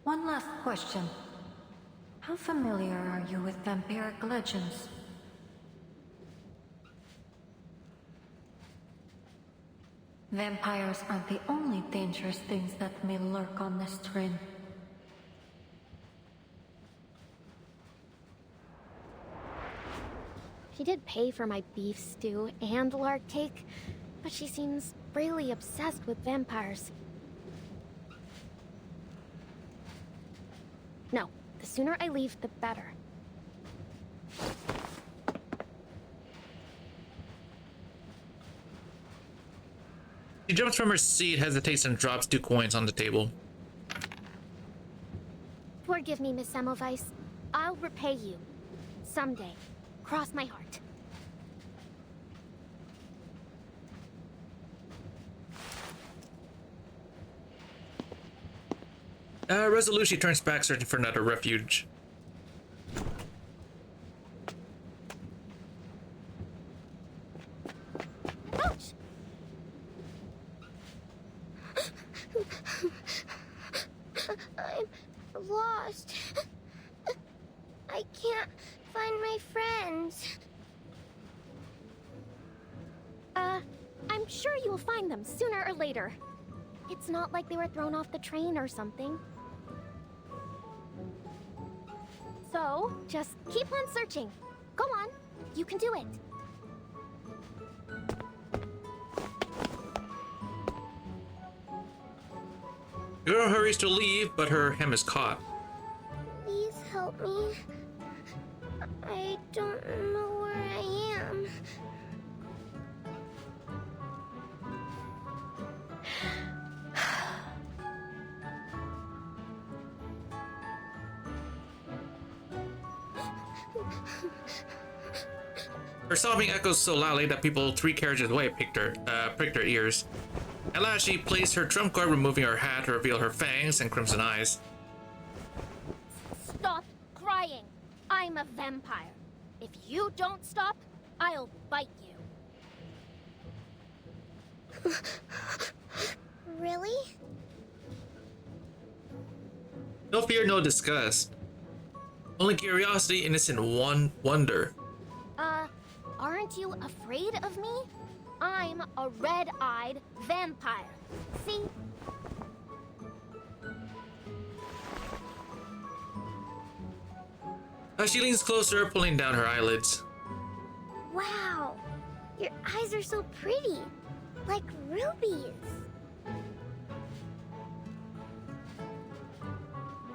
[SPEAKER 4] One last question. How familiar are you with vampiric legends? Vampires aren't the only dangerous things that may lurk on this train.
[SPEAKER 2] She did pay for my beef stew and lark cake, but she seems really obsessed with vampires. No, the sooner I leave, the better.
[SPEAKER 13] She jumps from her seat, hesitates, and drops 2 coins on the table.
[SPEAKER 2] Forgive me, Miss Semmelweis. I'll repay you. Someday. Cross my heart.
[SPEAKER 13] Resolute, she turns back, searching for another refuge.
[SPEAKER 3] Ouch! I'm lost. I can't find my friends.
[SPEAKER 2] I'm sure you'll find them sooner or later. It's not like they were thrown off the train or something. So, just keep on searching. Go on, you can do it.
[SPEAKER 13] The girl hurries to leave, but her hem is caught.
[SPEAKER 3] Please help me. I don't know where I am.
[SPEAKER 13] Her sobbing echoes so loudly that people 3 carriages away pricked their ears. At last, she placed her trump card, removing her hat to reveal her fangs and crimson eyes.
[SPEAKER 2] Stop crying. I'm a vampire. If you don't stop, I'll bite you.
[SPEAKER 3] Really?
[SPEAKER 13] No fear, no disgust. Only curiosity, innocent wonder.
[SPEAKER 2] Aren't you afraid of me? I'm a red-eyed vampire. See?
[SPEAKER 13] She leans closer, pulling down her eyelids.
[SPEAKER 3] Wow! Your eyes are so pretty. Like rubies.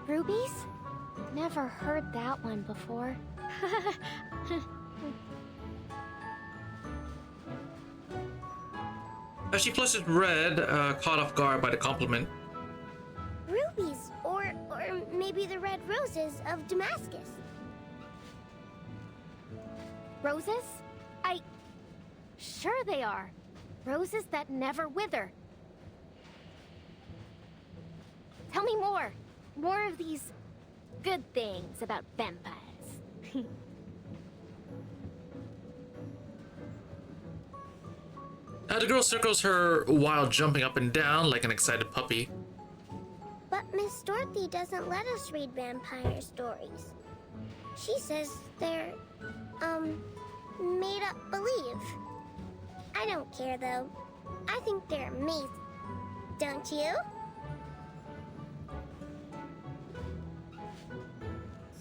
[SPEAKER 2] Rubies? Never heard that one before.
[SPEAKER 13] As she flushes red, caught off guard by the compliment.
[SPEAKER 3] Rubies, or maybe the red roses of Damascus.
[SPEAKER 2] Roses? Sure they are. Roses that never wither. Tell me more. More of these good things about vampires.
[SPEAKER 13] The girl circles her while jumping up and down like an excited puppy.
[SPEAKER 3] But Miss Dorothy doesn't let us read vampire stories. She says they're, made up believe. I don't care though. I think they're amazing. Don't you?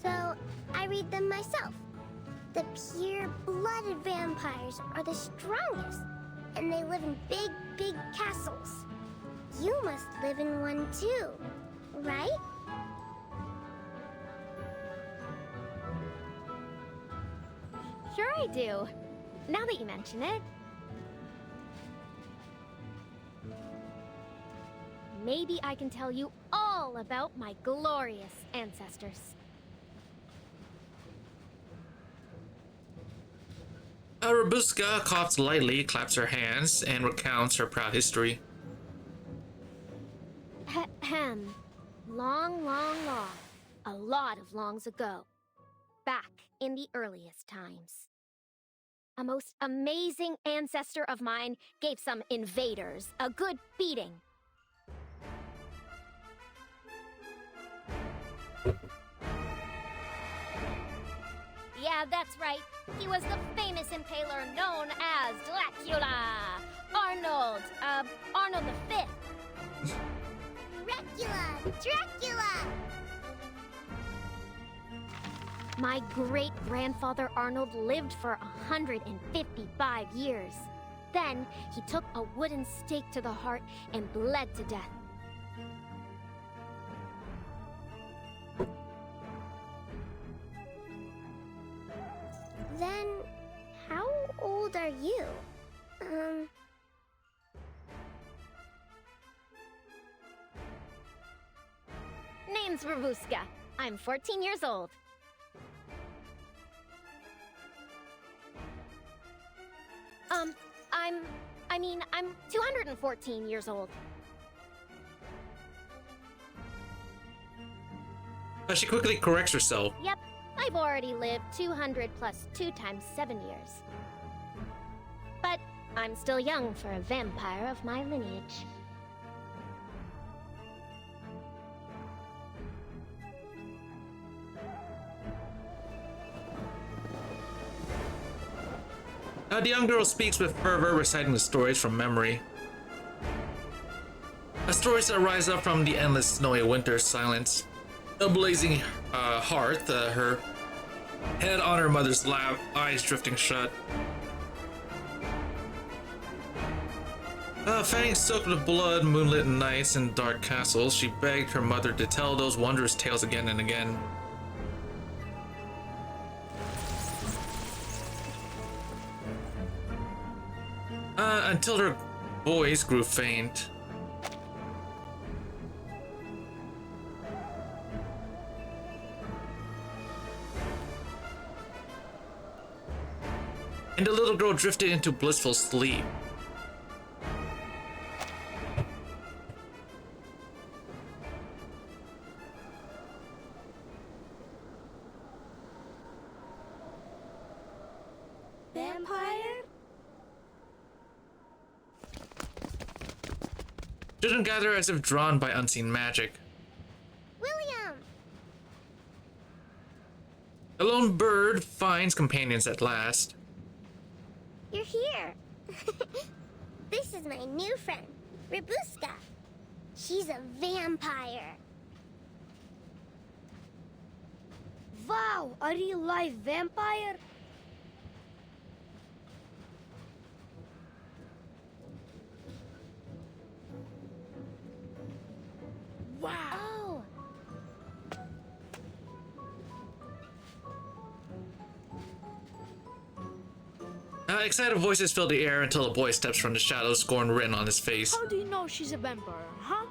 [SPEAKER 3] So, I read them myself. The pure-blooded vampires are the strongest, and they live in big, big castles. You must live in one too, right?
[SPEAKER 2] Sure I do. Now that you mention it. Maybe I can tell you all about my glorious ancestors.
[SPEAKER 13] Rabuska coughs lightly, claps her hands, and recounts her proud history.
[SPEAKER 3] Ahem. Long, long, long. A lot of longs ago. Back in the earliest times. A most amazing ancestor of mine gave some invaders a good beating. Yeah, that's right. He was the famous impaler known as Dracula. Arnold the Fifth. Dracula! My great-grandfather Arnold lived for 155 years. Then, he took a wooden stake to the heart and bled to death.
[SPEAKER 2] Then, how old are you?
[SPEAKER 3] Name's Rabuska. I'm 14 years old. I'm 214 years old.
[SPEAKER 13] She quickly corrects herself.
[SPEAKER 3] Yep, I've already lived 200 plus 2 times 7 years. But I'm still young for a vampire of my lineage.
[SPEAKER 13] The young girl speaks with fervor, reciting the stories from memory. The stories that rise up from the endless snowy winter silence. A blazing hearth, her head on her mother's lap, eyes drifting shut. Fanning soaked with blood, moonlit nights, and dark castles, she begged her mother to tell those wondrous tales again and again. Until her voice grew faint. And the little girl drifted into blissful sleep.
[SPEAKER 2] Vampire?
[SPEAKER 13] Children gather as if drawn by unseen magic.
[SPEAKER 2] William!
[SPEAKER 13] The lone bird finds companions at last.
[SPEAKER 2] You're here. This is my new friend, Rabuska. She's a vampire. Wow, a real life vampire? Wow. Oh.
[SPEAKER 13] Excited voices fill the air until a boy steps from the shadows, scorn written on his face.
[SPEAKER 15] How do you know she's a vampire, huh?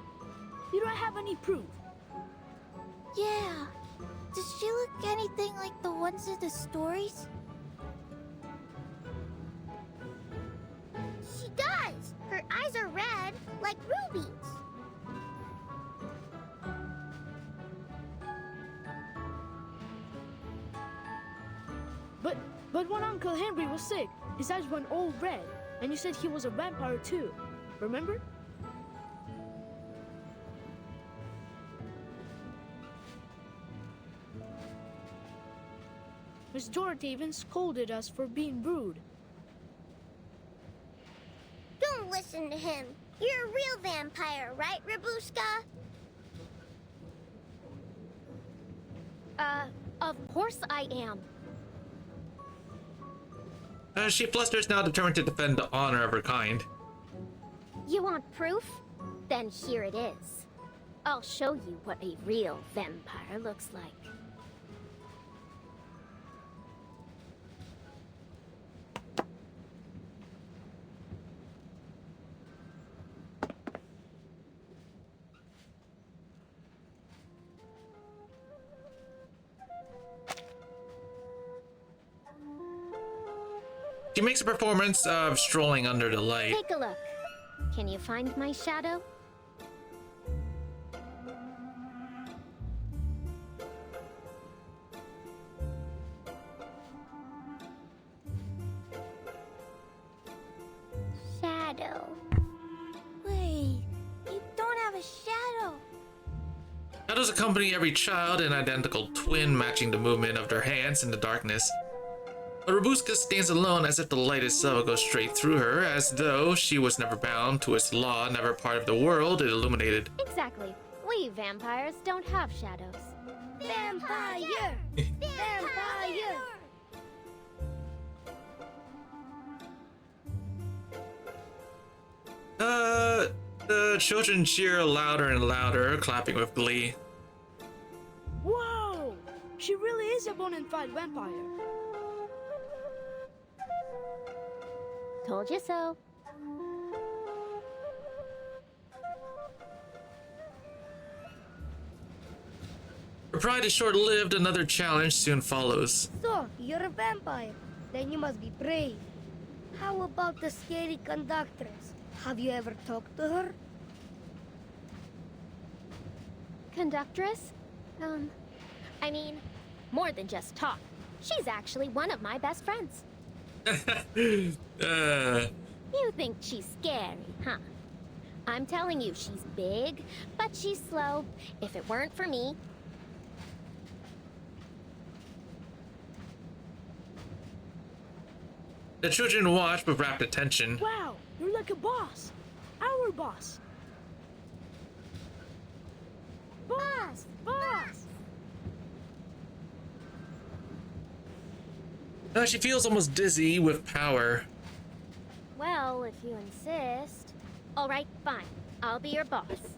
[SPEAKER 15] You don't have any proof.
[SPEAKER 2] Yeah. Does she look anything like the ones in the stories? She does! Her eyes are red, like rubies.
[SPEAKER 15] But when Uncle Henry was sick, his eyes went all red, and you said he was a vampire too. Remember? Miss Dorothy even scolded us for being rude.
[SPEAKER 2] Don't listen to him. You're a real vampire, right, Rabuska?
[SPEAKER 3] Of course I am.
[SPEAKER 13] She flusters, now determined to defend the honor of her kind.
[SPEAKER 3] You want proof? Then here it is. I'll show you what a real vampire looks like.
[SPEAKER 13] He makes a performance of strolling under the light.
[SPEAKER 2] Take a look. Can you find my shadow? Shadow. Wait, you don't have a shadow.
[SPEAKER 13] Shadows accompany every child, an identical twin matching the movement of their hands in the darkness. But Robuska stands alone as if the light itself goes straight through her, as though she was never bound to its law, never part of the world it illuminated.
[SPEAKER 2] Exactly. We vampires don't have shadows. Vampire! Vampire!
[SPEAKER 13] The children cheer louder and louder, clapping with glee.
[SPEAKER 15] Whoa! She really is a bona fide vampire.
[SPEAKER 2] Told you so.
[SPEAKER 13] Her pride is short-lived, another challenge soon follows.
[SPEAKER 16] So, you're a vampire. Then you must be brave. How about the scary conductress? Have you ever talked to her?
[SPEAKER 2] Conductress? I mean, more than just talk. She's actually one of my best friends. You think she's scary, huh? I'm telling you, she's big, but she's slow. If it weren't for me...
[SPEAKER 13] The children watch with rapt attention.
[SPEAKER 15] Wow, you're like a boss. Our boss. Boss! Boss!
[SPEAKER 13] She feels almost dizzy with power.
[SPEAKER 2] Well, if you insist. All right, fine. I'll be your boss.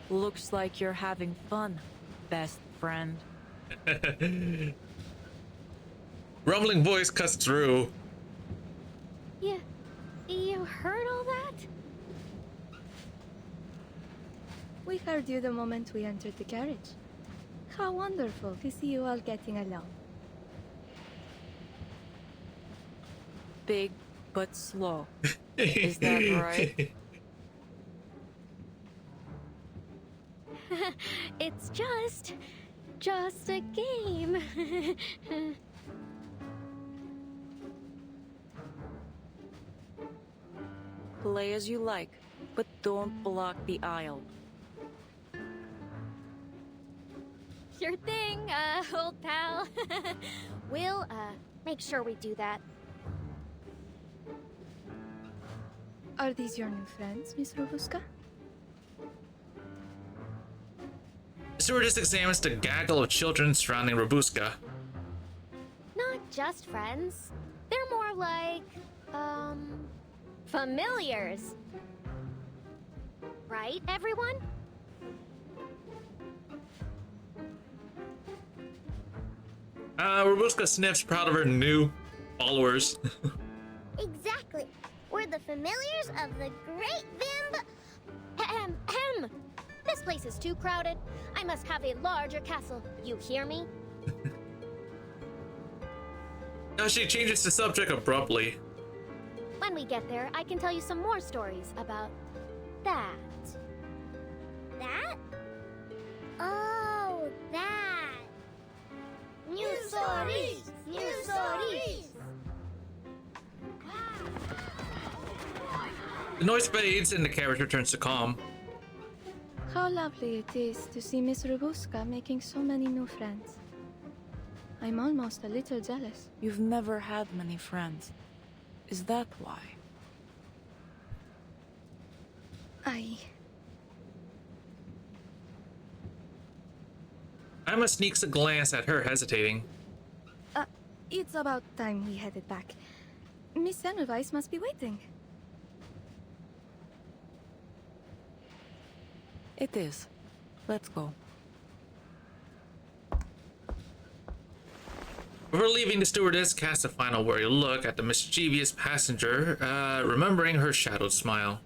[SPEAKER 8] Looks like you're having fun, best friend.
[SPEAKER 13] Rumbling voice cuts through.
[SPEAKER 2] You heard all that?
[SPEAKER 12] We heard you the moment we entered the carriage. How wonderful to see you all getting along.
[SPEAKER 8] Big but slow. Is that right?
[SPEAKER 2] It's just a game.
[SPEAKER 8] Play as you like, but don't block the aisle.
[SPEAKER 2] Sure thing, old pal. We'll, make sure we do that.
[SPEAKER 12] Are these your new friends, Miss Robuska?
[SPEAKER 13] The stewardess examines the gaggle of children surrounding Robuska.
[SPEAKER 2] Not just friends. They're more like, familiars. Right, everyone?
[SPEAKER 13] Robuska sniffs, proud of her new followers.
[SPEAKER 3] Exactly. We're the familiars of the great
[SPEAKER 2] Ahem. This place is too crowded. I must have a larger castle. You hear me?
[SPEAKER 13] Now she changes the subject abruptly.
[SPEAKER 2] When we get there, I can tell you some more stories about that.
[SPEAKER 3] That? Oh, that. New stories! New stories!
[SPEAKER 13] The noise fades and the carriage returns to calm.
[SPEAKER 12] How lovely it is to see Miss Robuska making so many new friends. I'm almost a little jealous.
[SPEAKER 8] You've never had many friends. Is that why?
[SPEAKER 13] Emma sneaks a glance at her, hesitating.
[SPEAKER 12] It's about time we headed back. Miss Semmelweis must be waiting.
[SPEAKER 8] It is. Let's go.
[SPEAKER 13] Before leaving, the stewardess casts a final worried look at the mischievous passenger, remembering her shadowed smile.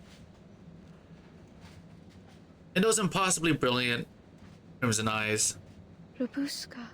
[SPEAKER 13] And those impossibly brilliant crimson eyes.
[SPEAKER 12] Robuska.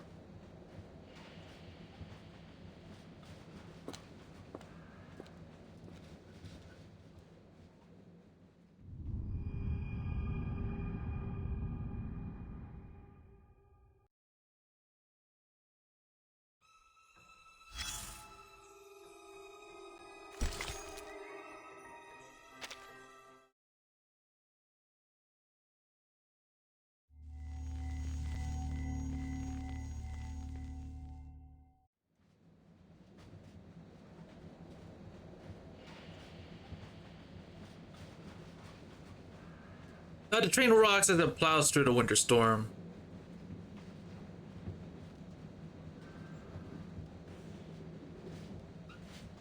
[SPEAKER 13] The train rocks as it plows through the winter storm.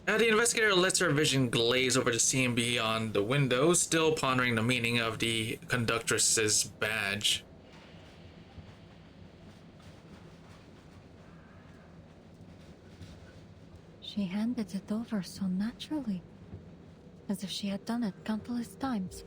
[SPEAKER 13] The investigator lets her vision glaze over the scene beyond the window, still pondering the meaning of the conductress's badge.
[SPEAKER 4] She handed it over so naturally, as if she had done it countless times.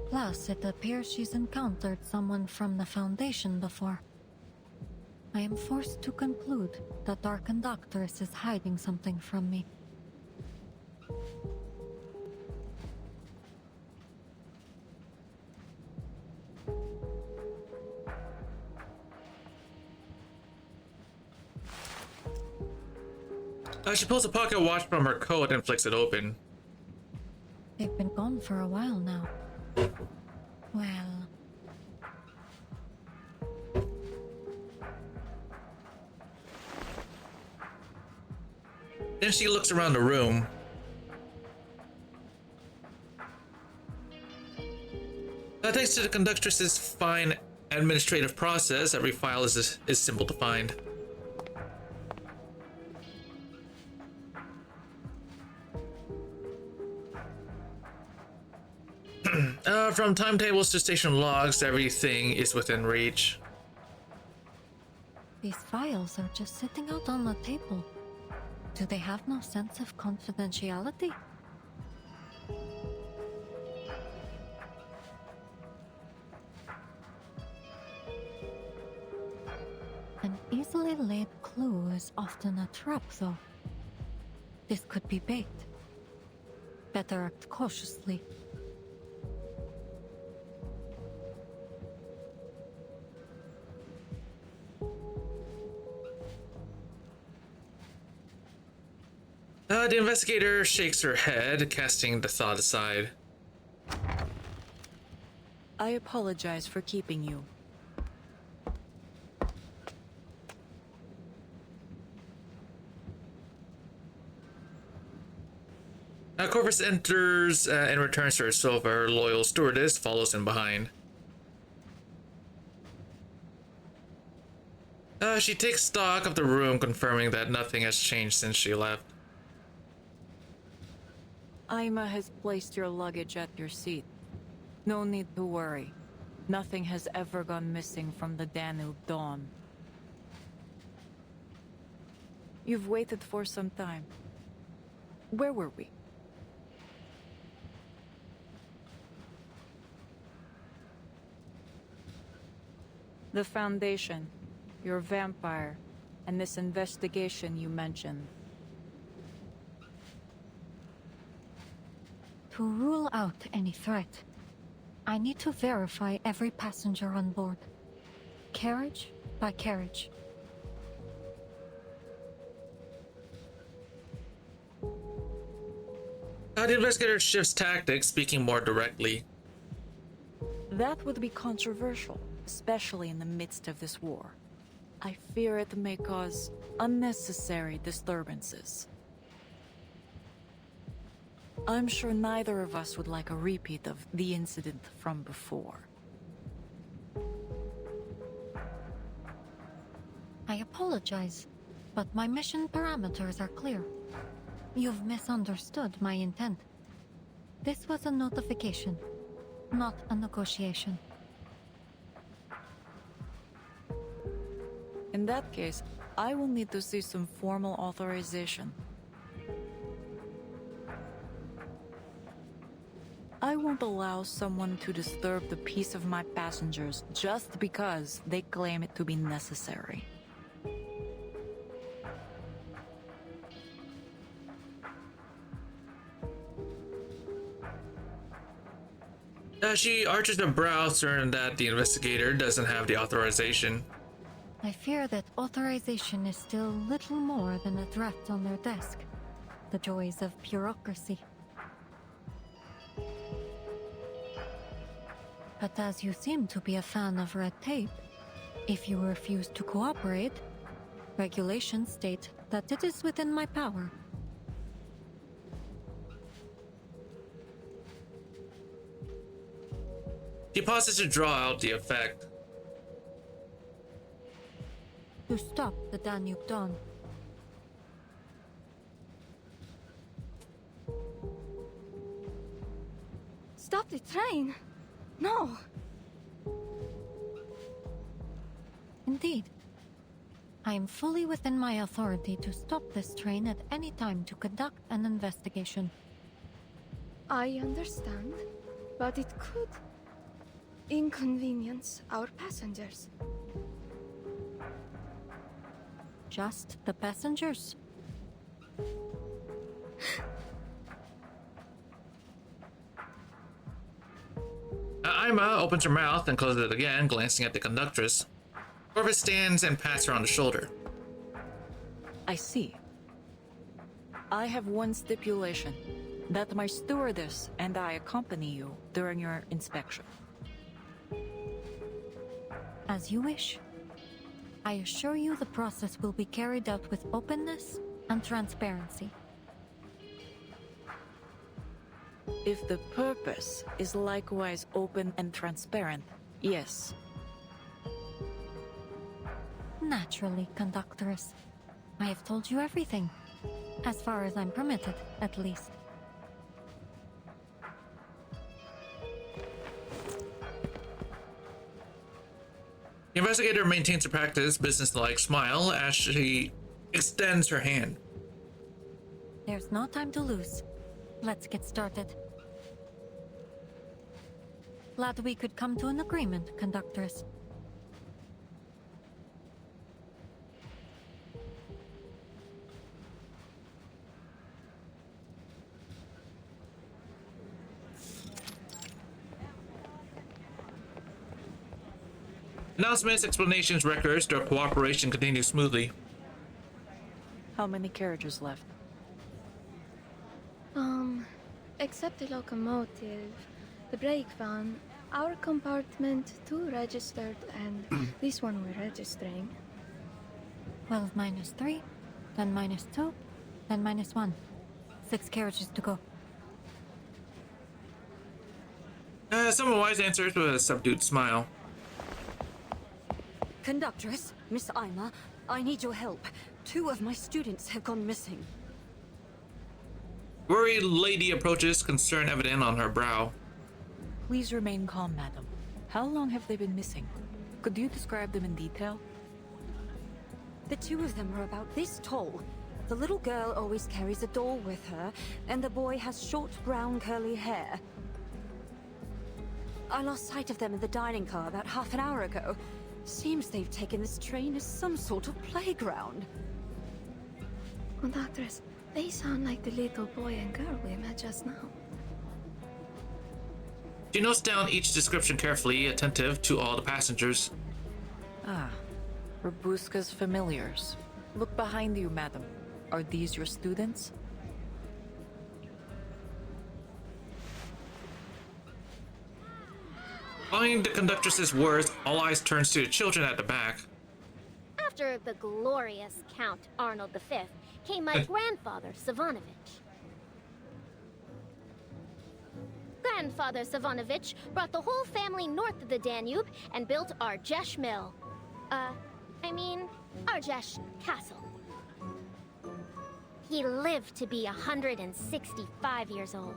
[SPEAKER 4] Plus, it appears she's encountered someone from the Foundation before. I am forced to conclude that our conductress is hiding something from me.
[SPEAKER 13] She pulls a pocket watch from her coat and flicks it open.
[SPEAKER 4] They've been gone for a while now. Well...
[SPEAKER 13] Then she looks around the room. Thanks to the conductress's fine administrative process, every file is simple to find. From timetables to station logs, everything is within reach.
[SPEAKER 4] These files are just sitting out on the table. Do they have no sense of confidentiality? An easily laid clue is often a trap, though. This could be bait. Better act cautiously.
[SPEAKER 13] The investigator shakes her head, casting the thought aside.
[SPEAKER 6] I apologize for keeping you.
[SPEAKER 13] Corvus enters and returns to her sofa. Her loyal stewardess follows him behind. She takes stock of the room, confirming that nothing has changed since she left.
[SPEAKER 6] Aima has placed your luggage at your seat. No need to worry. Nothing has ever gone missing from the Danube Dawn. You've waited for some time. Where were we? The Foundation, your vampire, and this investigation you mentioned.
[SPEAKER 4] To rule out any threat, I need to verify every passenger on board, carriage by carriage.
[SPEAKER 13] The investigator shifts tactics, speaking more directly.
[SPEAKER 6] That would be controversial, especially in the midst of this war. I fear it may cause unnecessary disturbances. I'm sure neither of us would like a repeat of the incident from before.
[SPEAKER 4] I apologize, but my mission parameters are clear. You've misunderstood my intent. This was a notification, not a negotiation.
[SPEAKER 6] In that case, I will need to see some formal authorization. I won't allow someone to disturb the peace of my passengers just because they claim it to be necessary.
[SPEAKER 13] She arches her brow, certain that the investigator doesn't have the authorization.
[SPEAKER 4] I fear that authorization is still little more than a draft on their desk. The joys of bureaucracy. But as you seem to be a fan of red tape, If you refuse to cooperate, regulations state that it is within my power.
[SPEAKER 13] He pauses to draw out the effect.
[SPEAKER 4] To stop the Danube Dawn.
[SPEAKER 12] Stop the train! No!
[SPEAKER 4] Indeed. I am fully within my authority to stop this train at any time to conduct an investigation.
[SPEAKER 12] I understand, but it could inconvenience our passengers.
[SPEAKER 4] Just the passengers?
[SPEAKER 13] Ima opens her mouth and closes it again, glancing at the conductress. Corvus stands and pats her on the shoulder.
[SPEAKER 6] I see. I have one stipulation, that my stewardess and I accompany you during your inspection.
[SPEAKER 4] As you wish. I assure you the process will be carried out with openness and transparency.
[SPEAKER 6] If the purpose is likewise open and transparent, yes.
[SPEAKER 4] Naturally, conductress. I have told you everything. As far as I'm permitted, at least.
[SPEAKER 13] The investigator maintains a practiced, business-like smile as she extends her hand.
[SPEAKER 4] There's no time to lose. Let's get started. Glad we could come to an agreement, conductress.
[SPEAKER 13] Announcements, explanations, records, their cooperation continues smoothly.
[SPEAKER 6] How many carriages left?
[SPEAKER 12] Except the locomotive, the brake van, our compartment, 2 registered, and this one we're registering.
[SPEAKER 4] 12 minus 3, then minus 2, then minus 1. 6 carriages to go.
[SPEAKER 13] Someone wise answers with a subdued smile.
[SPEAKER 17] Conductress, Miss Ima, I need your help. 2 of my students have gone missing.
[SPEAKER 13] Worried lady approaches, concern evident on her brow.
[SPEAKER 6] Please remain calm, madam. How long have they been missing? Could you describe them in detail?
[SPEAKER 17] The 2 of them are about this tall. The little girl always carries a doll with her, and the boy has short brown curly hair. I lost sight of them in the dining car about half an hour ago. Seems they've taken this train as some sort of playground.
[SPEAKER 12] Conductress, they sound like the little boy and girl we met just now.
[SPEAKER 13] She notes down each description carefully, attentive to all the passengers.
[SPEAKER 6] Ah, Robuska's familiars. Look behind you, madam. Are these your students?
[SPEAKER 13] Following the conductress's words, all eyes turns to the children at the back.
[SPEAKER 3] After the glorious Count Arnold V came my grandfather, Savanovich. Grandfather Savanovich brought the whole family north of the Danube and built Argesh Mill. Argesh Castle. He lived to be 165 years old.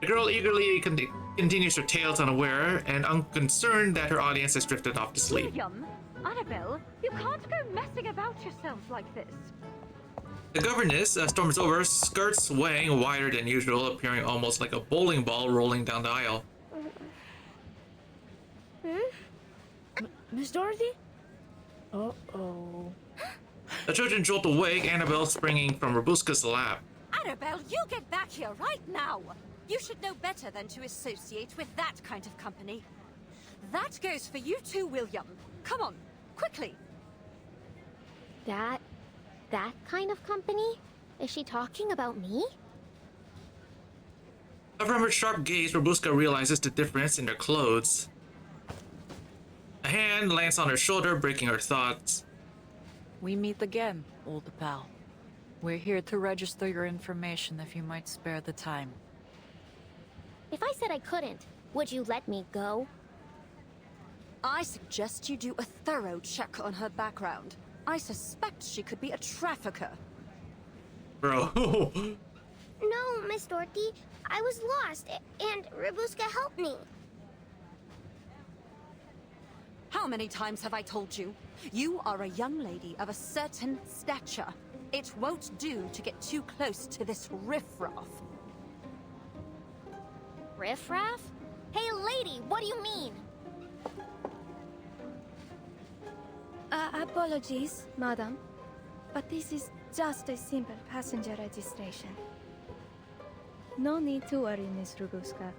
[SPEAKER 13] The girl eagerly continues her tales, unaware and unconcerned that her audience has drifted off to sleep.
[SPEAKER 5] William, Annabelle, you can't go messing about yourself like this.
[SPEAKER 13] The governess storms over, skirts swaying wider than usual, appearing almost like a bowling ball rolling down the aisle.
[SPEAKER 15] Miss Dorothy? Uh-oh.
[SPEAKER 13] The children jolt awake, Annabelle springing from Robuska's lap.
[SPEAKER 5] Annabelle, you get back here right now! You should know better than to associate with that kind of company. That goes for you too, William. Come on, quickly.
[SPEAKER 3] That kind of company? Is she talking about me?
[SPEAKER 13] From her sharp gaze, Robuska realizes the difference in their clothes. A hand lands on her shoulder, breaking her thoughts.
[SPEAKER 6] We meet again, old pal. We're here to register your information if you might spare the time.
[SPEAKER 3] If I said I couldn't, would you let me go?
[SPEAKER 17] I suggest you do a thorough check on her background. I suspect she could be a trafficker.
[SPEAKER 13] Bro.
[SPEAKER 16] No, Miss Dorothy. I was lost, and Robuska helped me.
[SPEAKER 17] How many times have I told you? You are a young lady of a certain stature. It won't do to get too close to this riffraff.
[SPEAKER 3] Riffraff? Hey, lady, what do you mean?
[SPEAKER 12] Apologies, madam. But this is just a simple passenger registration. No need to worry, Miss Robuska.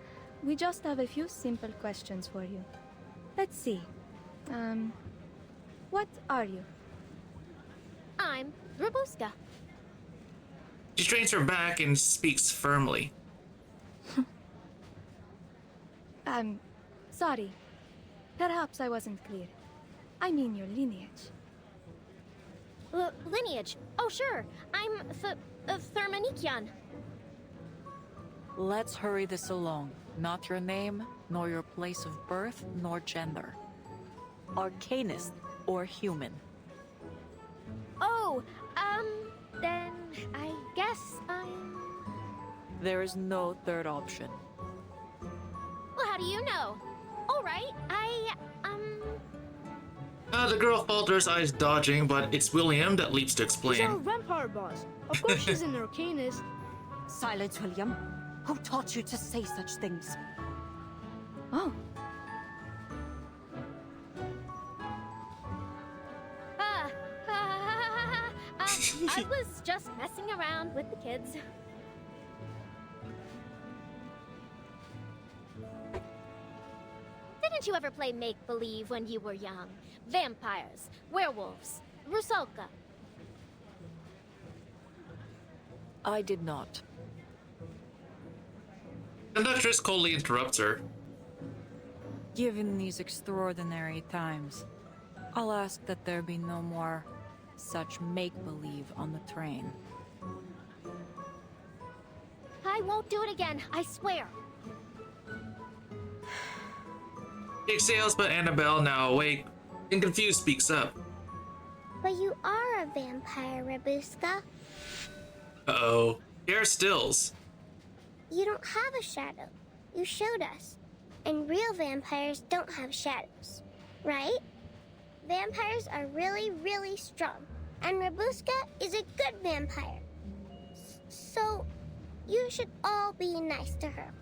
[SPEAKER 12] We just have a few simple questions for you. Let's see. What are you?
[SPEAKER 3] I'm Robuska.
[SPEAKER 13] She strains her back and speaks firmly.
[SPEAKER 12] Sorry. Perhaps I wasn't clear. I mean your lineage.
[SPEAKER 3] Lineage? Oh, sure. I'm Thermanikian.
[SPEAKER 6] Let's hurry this along. Not your name, nor your place of birth, nor gender. Arcanist or human?
[SPEAKER 3] Oh, then I guess I'm...
[SPEAKER 6] There is no third option.
[SPEAKER 3] Well, how do you know? All right,
[SPEAKER 13] The girl falters, eyes dodging, but it's William that leaps to
[SPEAKER 15] She's
[SPEAKER 13] explain.
[SPEAKER 15] our vampire boss. Of course she's an arcanist.
[SPEAKER 17] Silence, William. Who taught you to say such things?
[SPEAKER 12] Oh.
[SPEAKER 3] I was just messing around with the kids. Didn't you ever play make-believe when you were young? Vampires, werewolves, Rusalka.
[SPEAKER 6] I did not.
[SPEAKER 13] Conductress coldly interrupts her.
[SPEAKER 6] Given these extraordinary times, I'll ask that there be no more such make-believe on the train.
[SPEAKER 3] I won't do it again, I swear.
[SPEAKER 13] She exhales, but Annabelle, now awake and confused, speaks up.
[SPEAKER 16] But you are a vampire, Robuska.
[SPEAKER 13] Uh-oh. Hair stills.
[SPEAKER 16] You don't have a shadow. You showed us. And real vampires don't have shadows, right? Vampires are really, really strong. And Robuska is a good vampire. So, you should all be nice to her.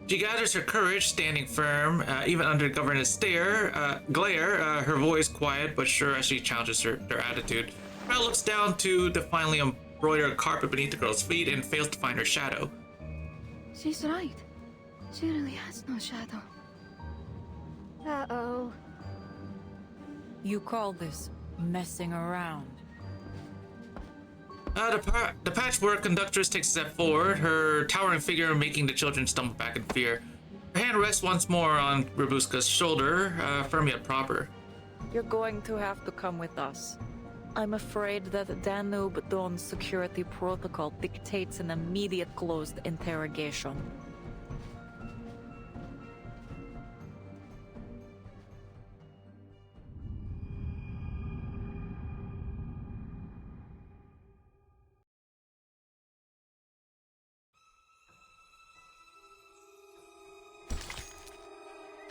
[SPEAKER 13] She gathers her courage, standing firm, even under the governess' glare, her voice quiet but sure as she challenges their attitude. Kyle looks down to the finely embroidered carpet beneath the girl's feet and fails to find her shadow.
[SPEAKER 12] She's right. She really has no shadow.
[SPEAKER 3] Uh-oh.
[SPEAKER 6] You call this messing around?
[SPEAKER 13] The patchwork conductress takes a step forward, her towering figure making the children stumble back in fear. Her hand rests once more on Robuska's shoulder, firm yet proper.
[SPEAKER 6] You're going to have to come with us. I'm afraid that Danube Dawn's security protocol dictates an immediate closed interrogation.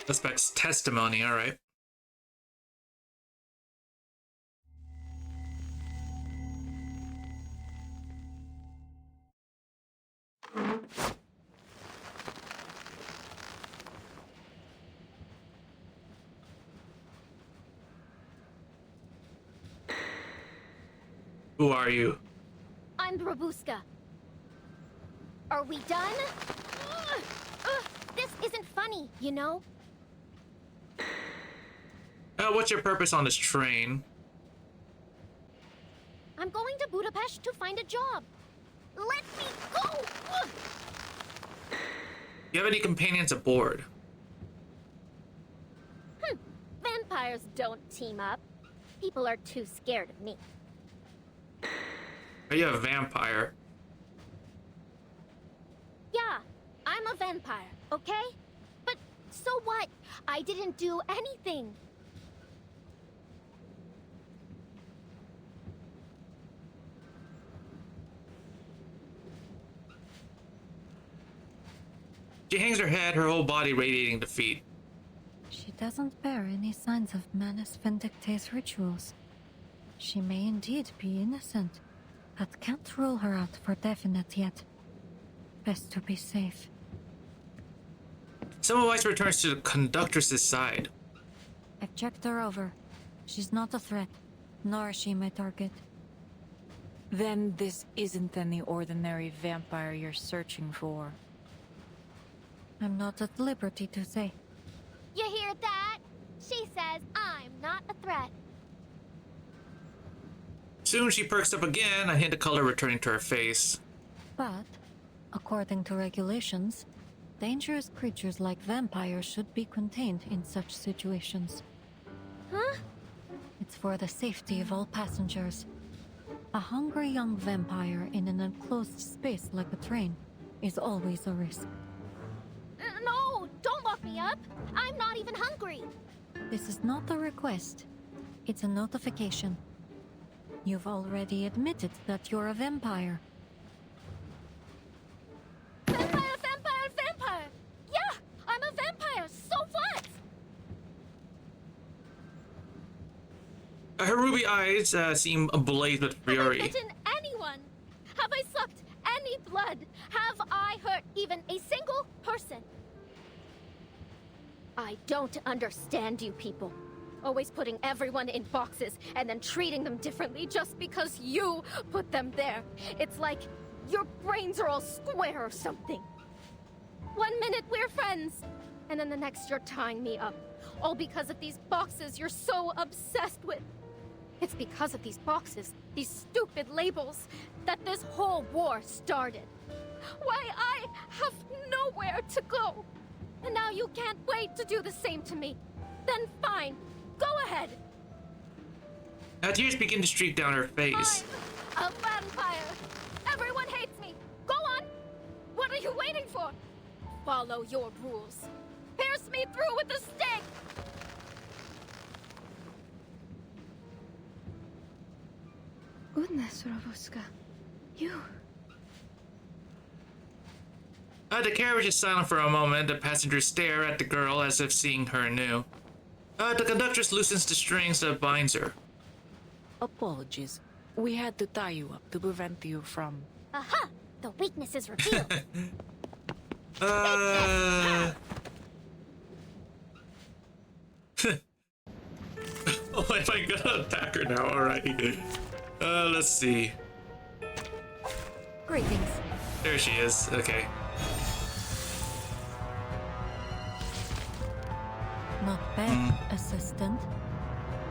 [SPEAKER 13] Suspect's testimony, alright. Who are you?
[SPEAKER 3] I'm Robuska. Are we done? This isn't funny, you know?
[SPEAKER 13] What's your purpose on this train?
[SPEAKER 3] I'm going to Budapest to find a job.
[SPEAKER 16] Let me go!
[SPEAKER 13] Do you have any companions aboard?
[SPEAKER 3] Vampires don't team up. People are too scared of me.
[SPEAKER 13] Are you a vampire?
[SPEAKER 3] Yeah, I'm a vampire, okay? But so what? I didn't do anything.
[SPEAKER 13] She hangs her head, her whole body radiating defeat.
[SPEAKER 4] She doesn't bear any signs of Manus Vindictae's rituals. She may indeed be innocent, but can't rule her out for definite yet. Best to be safe.
[SPEAKER 13] Semmelweis returns to the conductress's side.
[SPEAKER 4] I've checked her over. She's not a threat, nor is she my target.
[SPEAKER 6] Then this isn't any ordinary vampire you're searching for.
[SPEAKER 4] I'm not at liberty to say.
[SPEAKER 3] You hear that? She says I'm not a threat.
[SPEAKER 13] Soon she perks up again, a hint of color returning to her face.
[SPEAKER 4] But, according to regulations, dangerous creatures like vampires should be contained in such situations.
[SPEAKER 3] Huh?
[SPEAKER 4] It's for the safety of all passengers. A hungry young vampire in an enclosed space like a train is always a risk.
[SPEAKER 3] No, don't lock me up. I'm not even hungry.
[SPEAKER 4] This is not a request. It's a notification. You've already admitted that you're a vampire.
[SPEAKER 3] Vampire! Yeah, I'm a vampire, so what?
[SPEAKER 13] Her ruby eyes seem ablaze with fury.
[SPEAKER 3] Have I bitten anyone? Have I sucked any blood? Have I hurt even a single person? I don't understand you people. Always putting everyone in boxes and then treating them differently just because you put them there. It's like your brains are all square or something. 1 minute we're friends, and then the next you're tying me up. All because of these boxes you're so obsessed with. It's because of these boxes, these stupid labels, that this whole war started. Why, I have nowhere to go. And now you can't wait to do the same to me. Then fine, go ahead.
[SPEAKER 13] Tears begin to streak down her face.
[SPEAKER 3] I'm a vampire. Everyone hates me. Go on. What are you waiting for? Follow your rules. Pierce me through with the stake.
[SPEAKER 12] Goodness, Ravuska. You...
[SPEAKER 13] The carriage is silent for a moment. The passengers stare at the girl as if seeing her anew. The conductress loosens the strings that binds her.
[SPEAKER 6] Apologies. We had to tie you up to prevent you from...
[SPEAKER 3] Aha! The weakness is revealed.
[SPEAKER 13] Oh, am I gonna attack her now? Alright. Let's see.
[SPEAKER 4] Greetings.
[SPEAKER 13] There she is. Okay.
[SPEAKER 4] Not bad, assistant.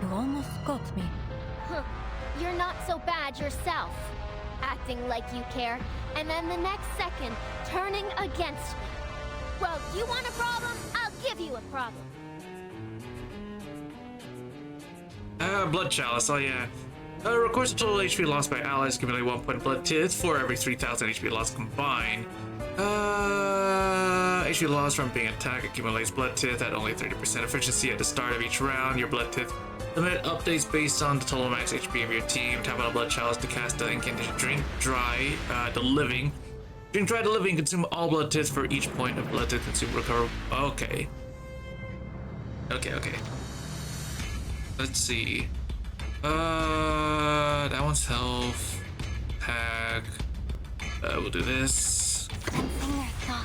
[SPEAKER 4] You almost got me.
[SPEAKER 3] Huh. You're not so bad yourself. Acting like you care, and then the next second, turning against me. Well, you want a problem? I'll give you a problem.
[SPEAKER 13] Blood chalice. Oh yeah. Records the total HP lost by allies, accumulate 1 point of blood tith for every 3,000 HP lost combined. HP loss from being attacked accumulates blood tith at only 30% efficiency at the start of each round. Your blood tith limit updates based on the total max HP of your team. Tap on a blood chalice to cast the incantation. Drink dry the living. Drink dry the living. Consume all blood tith for each point of blood tith. Consume recover. Okay. Okay. Let's see. That one's health. Pack. We'll do this.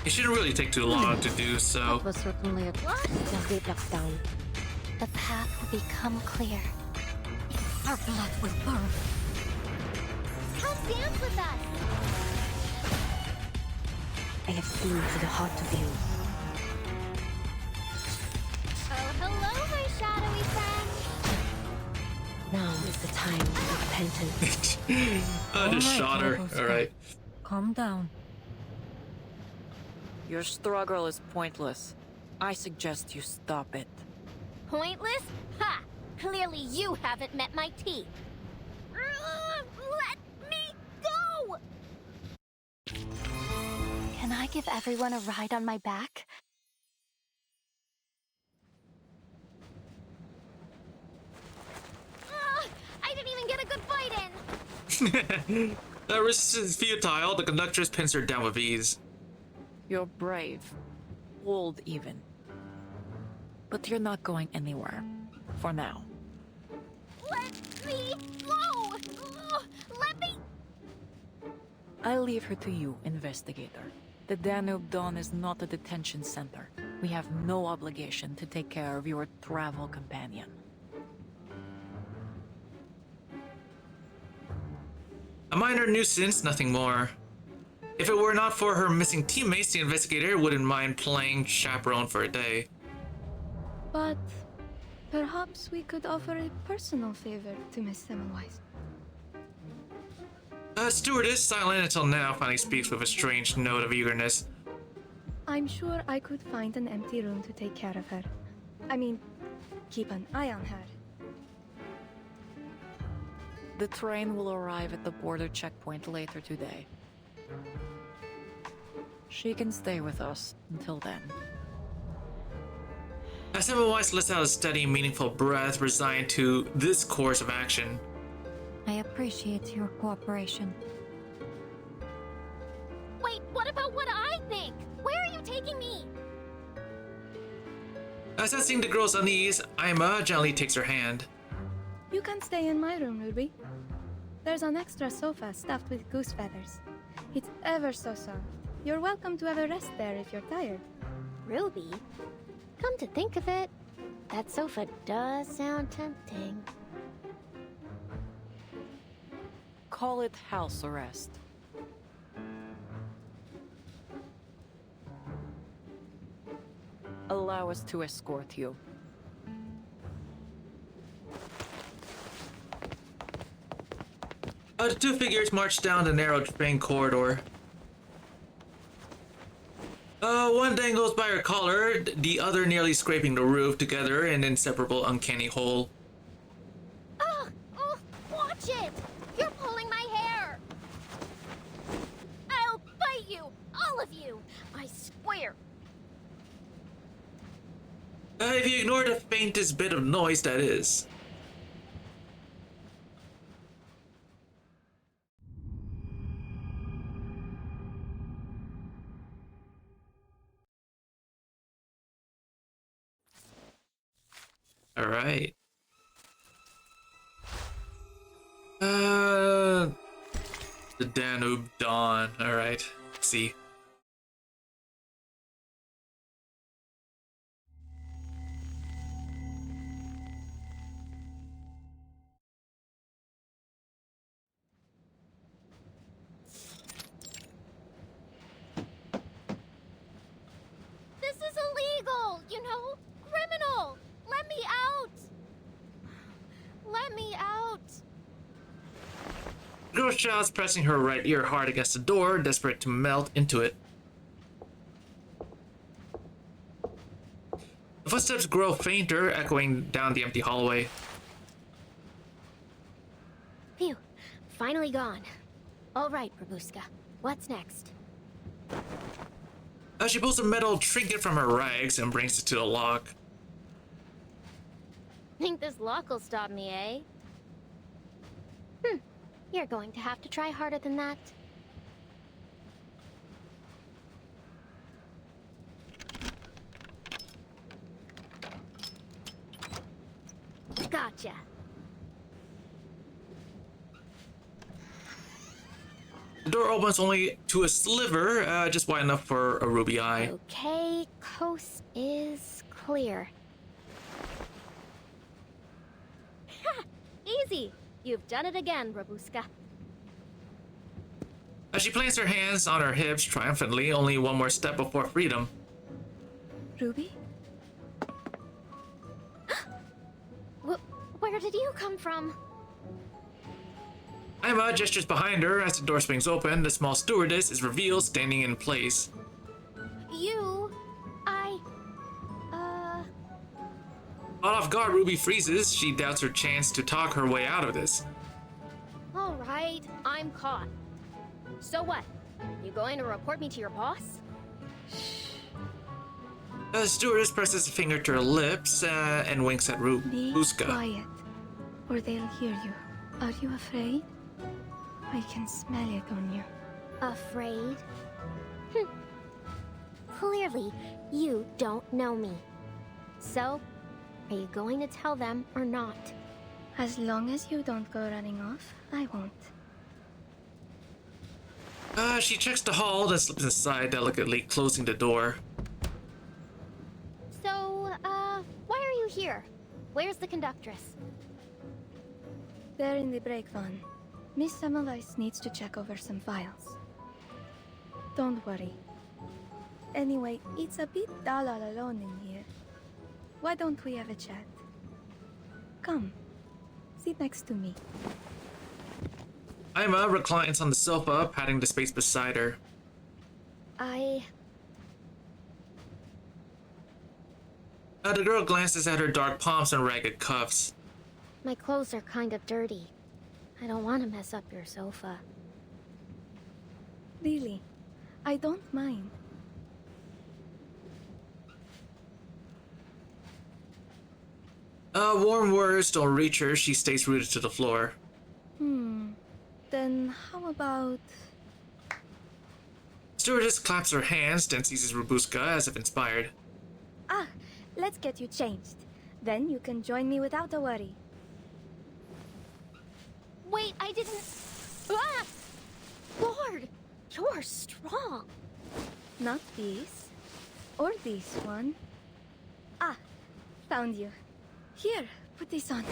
[SPEAKER 13] It shouldn't really take too long to do so.
[SPEAKER 2] That was certainly a deduct down. The path will become clear.
[SPEAKER 4] Our blood will burn.
[SPEAKER 3] Come dance with us.
[SPEAKER 2] I have seen to the heart of you.
[SPEAKER 3] Oh, hello, my shadowy friend.
[SPEAKER 2] Now is the time for repentance.
[SPEAKER 13] I just shot her. Alright.
[SPEAKER 4] Calm down.
[SPEAKER 6] Your struggle is pointless. I suggest you stop it.
[SPEAKER 16] Pointless? Ha! Clearly you haven't met my teeth. Let me go! Can I give everyone a ride on my back? I didn't even get a good bite in!
[SPEAKER 13] That resistance is futile. The conductress pins her down with ease.
[SPEAKER 6] You're brave. Bold, even. But you're not going anywhere. For now.
[SPEAKER 16] Let me go! Let me...
[SPEAKER 6] I'll leave her to you, investigator. The Danube Dawn is not a detention center. We have no obligation to take care of your travel companion.
[SPEAKER 13] A minor nuisance, nothing more. If it were not for her missing teammates, the investigator wouldn't mind playing chaperone for a day.
[SPEAKER 12] But perhaps we could offer a personal favor to Miss Semmelweis.
[SPEAKER 13] Stewardess, silent until now, finally speaks with a strange note of eagerness.
[SPEAKER 12] I'm sure I could find an empty room to take care of her. I mean, keep an eye on her.
[SPEAKER 6] The train will arrive at the border checkpoint later today. She can stay with us until then.
[SPEAKER 13] As Semmelweis lets out a steady, meaningful breath, resigned to this course of action.
[SPEAKER 4] I appreciate your cooperation.
[SPEAKER 16] Wait, what about what I think? Where are you taking me?
[SPEAKER 13] Assessing the girl's unease, Ima gently takes her hand.
[SPEAKER 12] You can stay in my room, Ruby. There's an extra sofa stuffed with goose feathers. It's ever so soft. You're welcome to have a rest there if you're tired.
[SPEAKER 3] Ruby? Come to think of it, that sofa does sound tempting.
[SPEAKER 6] Call it house arrest. Allow us to escort you.
[SPEAKER 13] The two figures march down the narrow train corridor. One dangles by her collar, the other nearly scraping the roof together in an inseparable uncanny whole.
[SPEAKER 16] Oh, watch it! You're pulling my hair! I'll bite you! All of you! I swear!
[SPEAKER 13] If you ignore the faintest bit of noise, that is. All right. The Danube Dawn. All right. Let's see.
[SPEAKER 16] This is illegal, you know? Criminal! Let me out! Let me out!
[SPEAKER 13] The girl shouts, pressing her right ear hard against the door, desperate to melt into it. The footsteps grow fainter, echoing down the empty hallway.
[SPEAKER 3] Phew, finally gone. All right, Babushka, what's next?
[SPEAKER 13] She pulls a metal trinket from her rags and brings it to the lock.
[SPEAKER 3] Think this lock will stop me, eh? You're going to have to try harder than that. Gotcha.
[SPEAKER 13] The door opens only to a sliver, just wide enough for a ruby eye.
[SPEAKER 3] Okay, coast is clear. Ha! Easy! You've done it again, Babushka.
[SPEAKER 13] As she plants her hands on her hips triumphantly, only one more step before freedom.
[SPEAKER 12] Ruby?
[SPEAKER 3] Where did you come from?
[SPEAKER 13] Ima gestures behind her as the door swings open. The small stewardess is revealed standing in place. Caught off guard, Ruby freezes. She doubts her chance to talk her way out of this.
[SPEAKER 18] All right, I'm caught. So what? You going to report me to your boss?
[SPEAKER 13] The stewardess presses a finger to her lips and winks at
[SPEAKER 12] Be
[SPEAKER 13] Rubuska.
[SPEAKER 12] quiet, or they'll hear you. Are you afraid? I can smell it on you.
[SPEAKER 2] Afraid? Clearly, you don't know me. So, are you going to tell them or not?
[SPEAKER 12] As long as you don't go running off, I won't.
[SPEAKER 13] She checks the hall, then slips inside, delicately closing the door.
[SPEAKER 2] So, why are you here? Where's the conductress?
[SPEAKER 12] They're in the break van. Miss Semmelweis needs to check over some files. Don't worry. Anyway, it's a bit dull all alone in here. Why don't we have a chat? Come, sit next to me.
[SPEAKER 13] Ima reclines on the sofa, patting the space beside her. The girl glances at her dark palms and ragged cuffs.
[SPEAKER 2] My clothes are kind of dirty. I don't want to mess up your sofa.
[SPEAKER 12] Really, I don't mind.
[SPEAKER 13] Warm words don't reach her. She stays rooted to the floor.
[SPEAKER 12] Then how about...
[SPEAKER 13] Stewardess claps her hands, then seizes Rubuska as if inspired.
[SPEAKER 12] Ah, let's get you changed. Then you can join me without a worry.
[SPEAKER 2] Wait, I didn't... Ah! Lord, you're strong.
[SPEAKER 12] Not this. Or this one. Ah, found you. Here, put this on.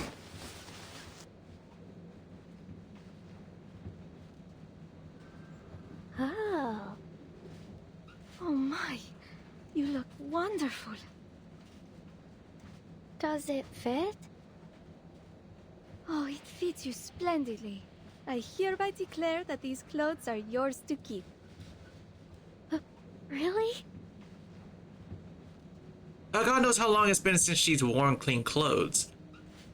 [SPEAKER 2] Oh.
[SPEAKER 12] Oh my, you look wonderful.
[SPEAKER 2] Does it fit?
[SPEAKER 12] Oh, it fits you splendidly. I hereby declare that these clothes are yours to keep.
[SPEAKER 2] Really?
[SPEAKER 13] God knows how long it's been since she's worn clean clothes.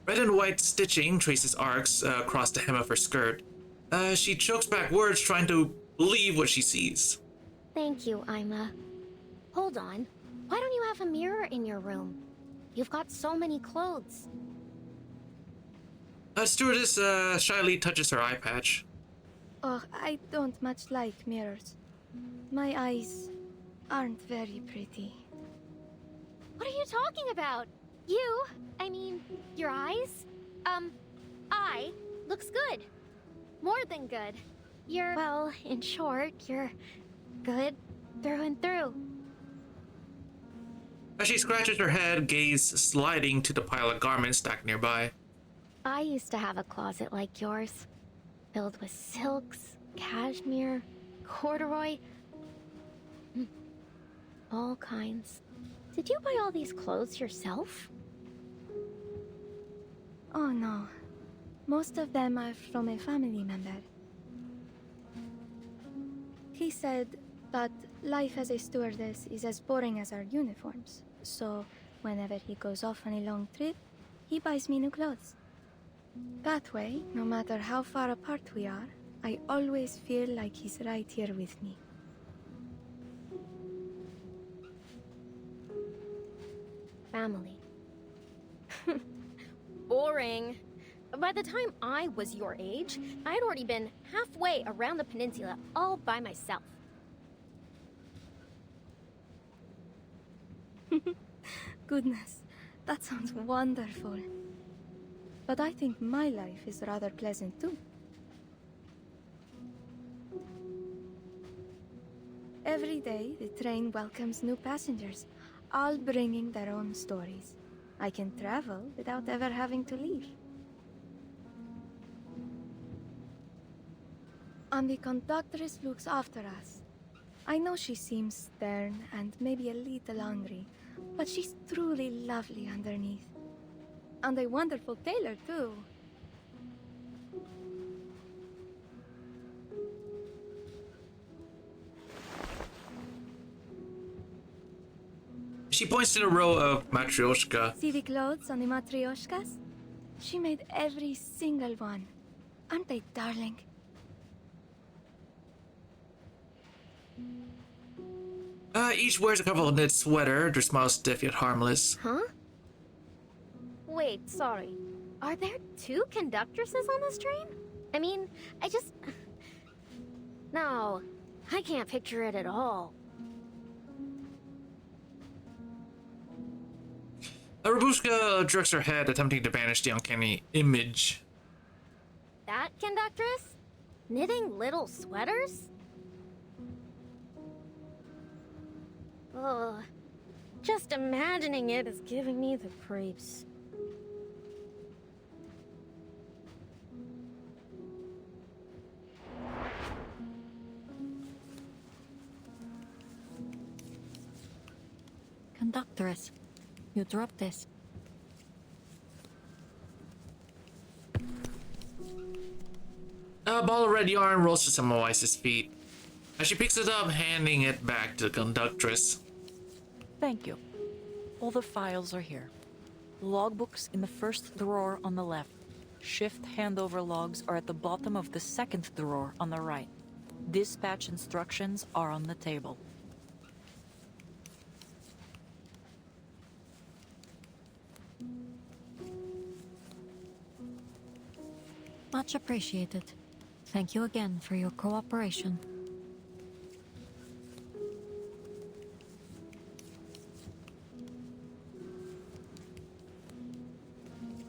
[SPEAKER 13] Red and white stitching traces arcs across the hem of her skirt. She chokes back words, trying to believe what she sees.
[SPEAKER 2] Thank you, Ima. Hold on. Why don't you have a mirror in your room? You've got so many clothes.
[SPEAKER 13] Stewardess shyly touches her eye patch.
[SPEAKER 12] Oh, I don't much like mirrors. My eyes aren't very pretty.
[SPEAKER 2] What are you talking about? I mean, your eyes? Eye looks good. More than good. Well, in short, you're good through and through.
[SPEAKER 13] As she scratches her head, gaze sliding to the pile of garments stacked nearby.
[SPEAKER 2] I used to have a closet like yours, filled with silks, cashmere, corduroy, all kinds. Did you buy all these clothes yourself?
[SPEAKER 12] Oh no. Most of them are from a family member. He said that life as a stewardess is as boring as our uniforms. So, whenever he goes off on a long trip, he buys me new clothes. That way, no matter how far apart we are, I always feel like he's right here with me.
[SPEAKER 2] Family. Boring. By the time I was your age, I had already been halfway around the peninsula all by myself.
[SPEAKER 12] Goodness, that sounds wonderful. But I think my life is rather pleasant too. Every day, the train welcomes new passengers, all bringing their own stories. I can travel without ever having to leave. And the conductress looks after us. I know she seems stern and maybe a little angry, but she's truly lovely underneath. And a wonderful tailor, too.
[SPEAKER 13] She points to a row of matryoshka.
[SPEAKER 12] See the clothes on the matryoshkas? She made every single one. Aren't they darling?
[SPEAKER 13] Each wears a colorful knit sweater. Their smile stiff yet harmless.
[SPEAKER 18] Huh? Wait, sorry. Are there 2 conductresses on this train? I mean, No, I can't picture it at all.
[SPEAKER 13] Rabushka jerks her head, attempting to banish the uncanny image.
[SPEAKER 18] That conductress? Knitting little sweaters? Ugh. Just imagining it is giving me the creeps.
[SPEAKER 4] Conductress, you dropped this.
[SPEAKER 13] A ball of red yarn rolls to Samwise' feet. As she picks it up, handing it back to the conductress.
[SPEAKER 6] Thank you. All the files are here. Logbooks in the first drawer on the left. Shift handover logs are at the bottom of the second drawer on the right. Dispatch instructions are on the table.
[SPEAKER 4] Much appreciated. Thank you again for your cooperation.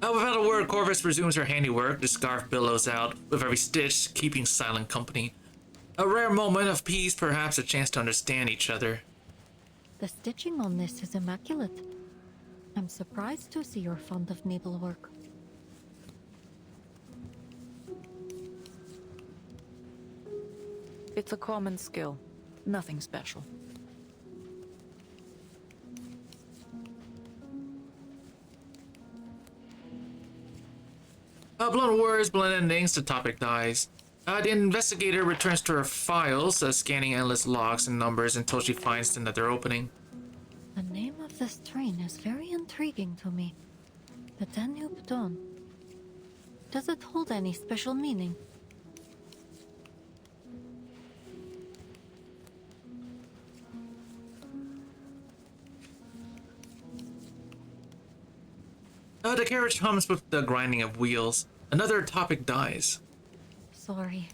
[SPEAKER 13] Without a word, Corvus resumes her handiwork. The scarf billows out, with every stitch keeping silent company. A rare moment of peace, perhaps a chance to understand each other.
[SPEAKER 4] The stitching on this is immaculate. I'm surprised to see you're fond of needlework.
[SPEAKER 6] It's a common skill. Nothing special.
[SPEAKER 13] Blunt words, blunt endings, the topic dies. The investigator returns to her files, scanning endless logs and numbers until she finds another opening.
[SPEAKER 4] The name of this train is very intriguing to me. The Danube Dawn. Does it hold any special meaning?
[SPEAKER 13] The carriage hums with the grinding of wheels. Another topic dies.
[SPEAKER 4] Sorry.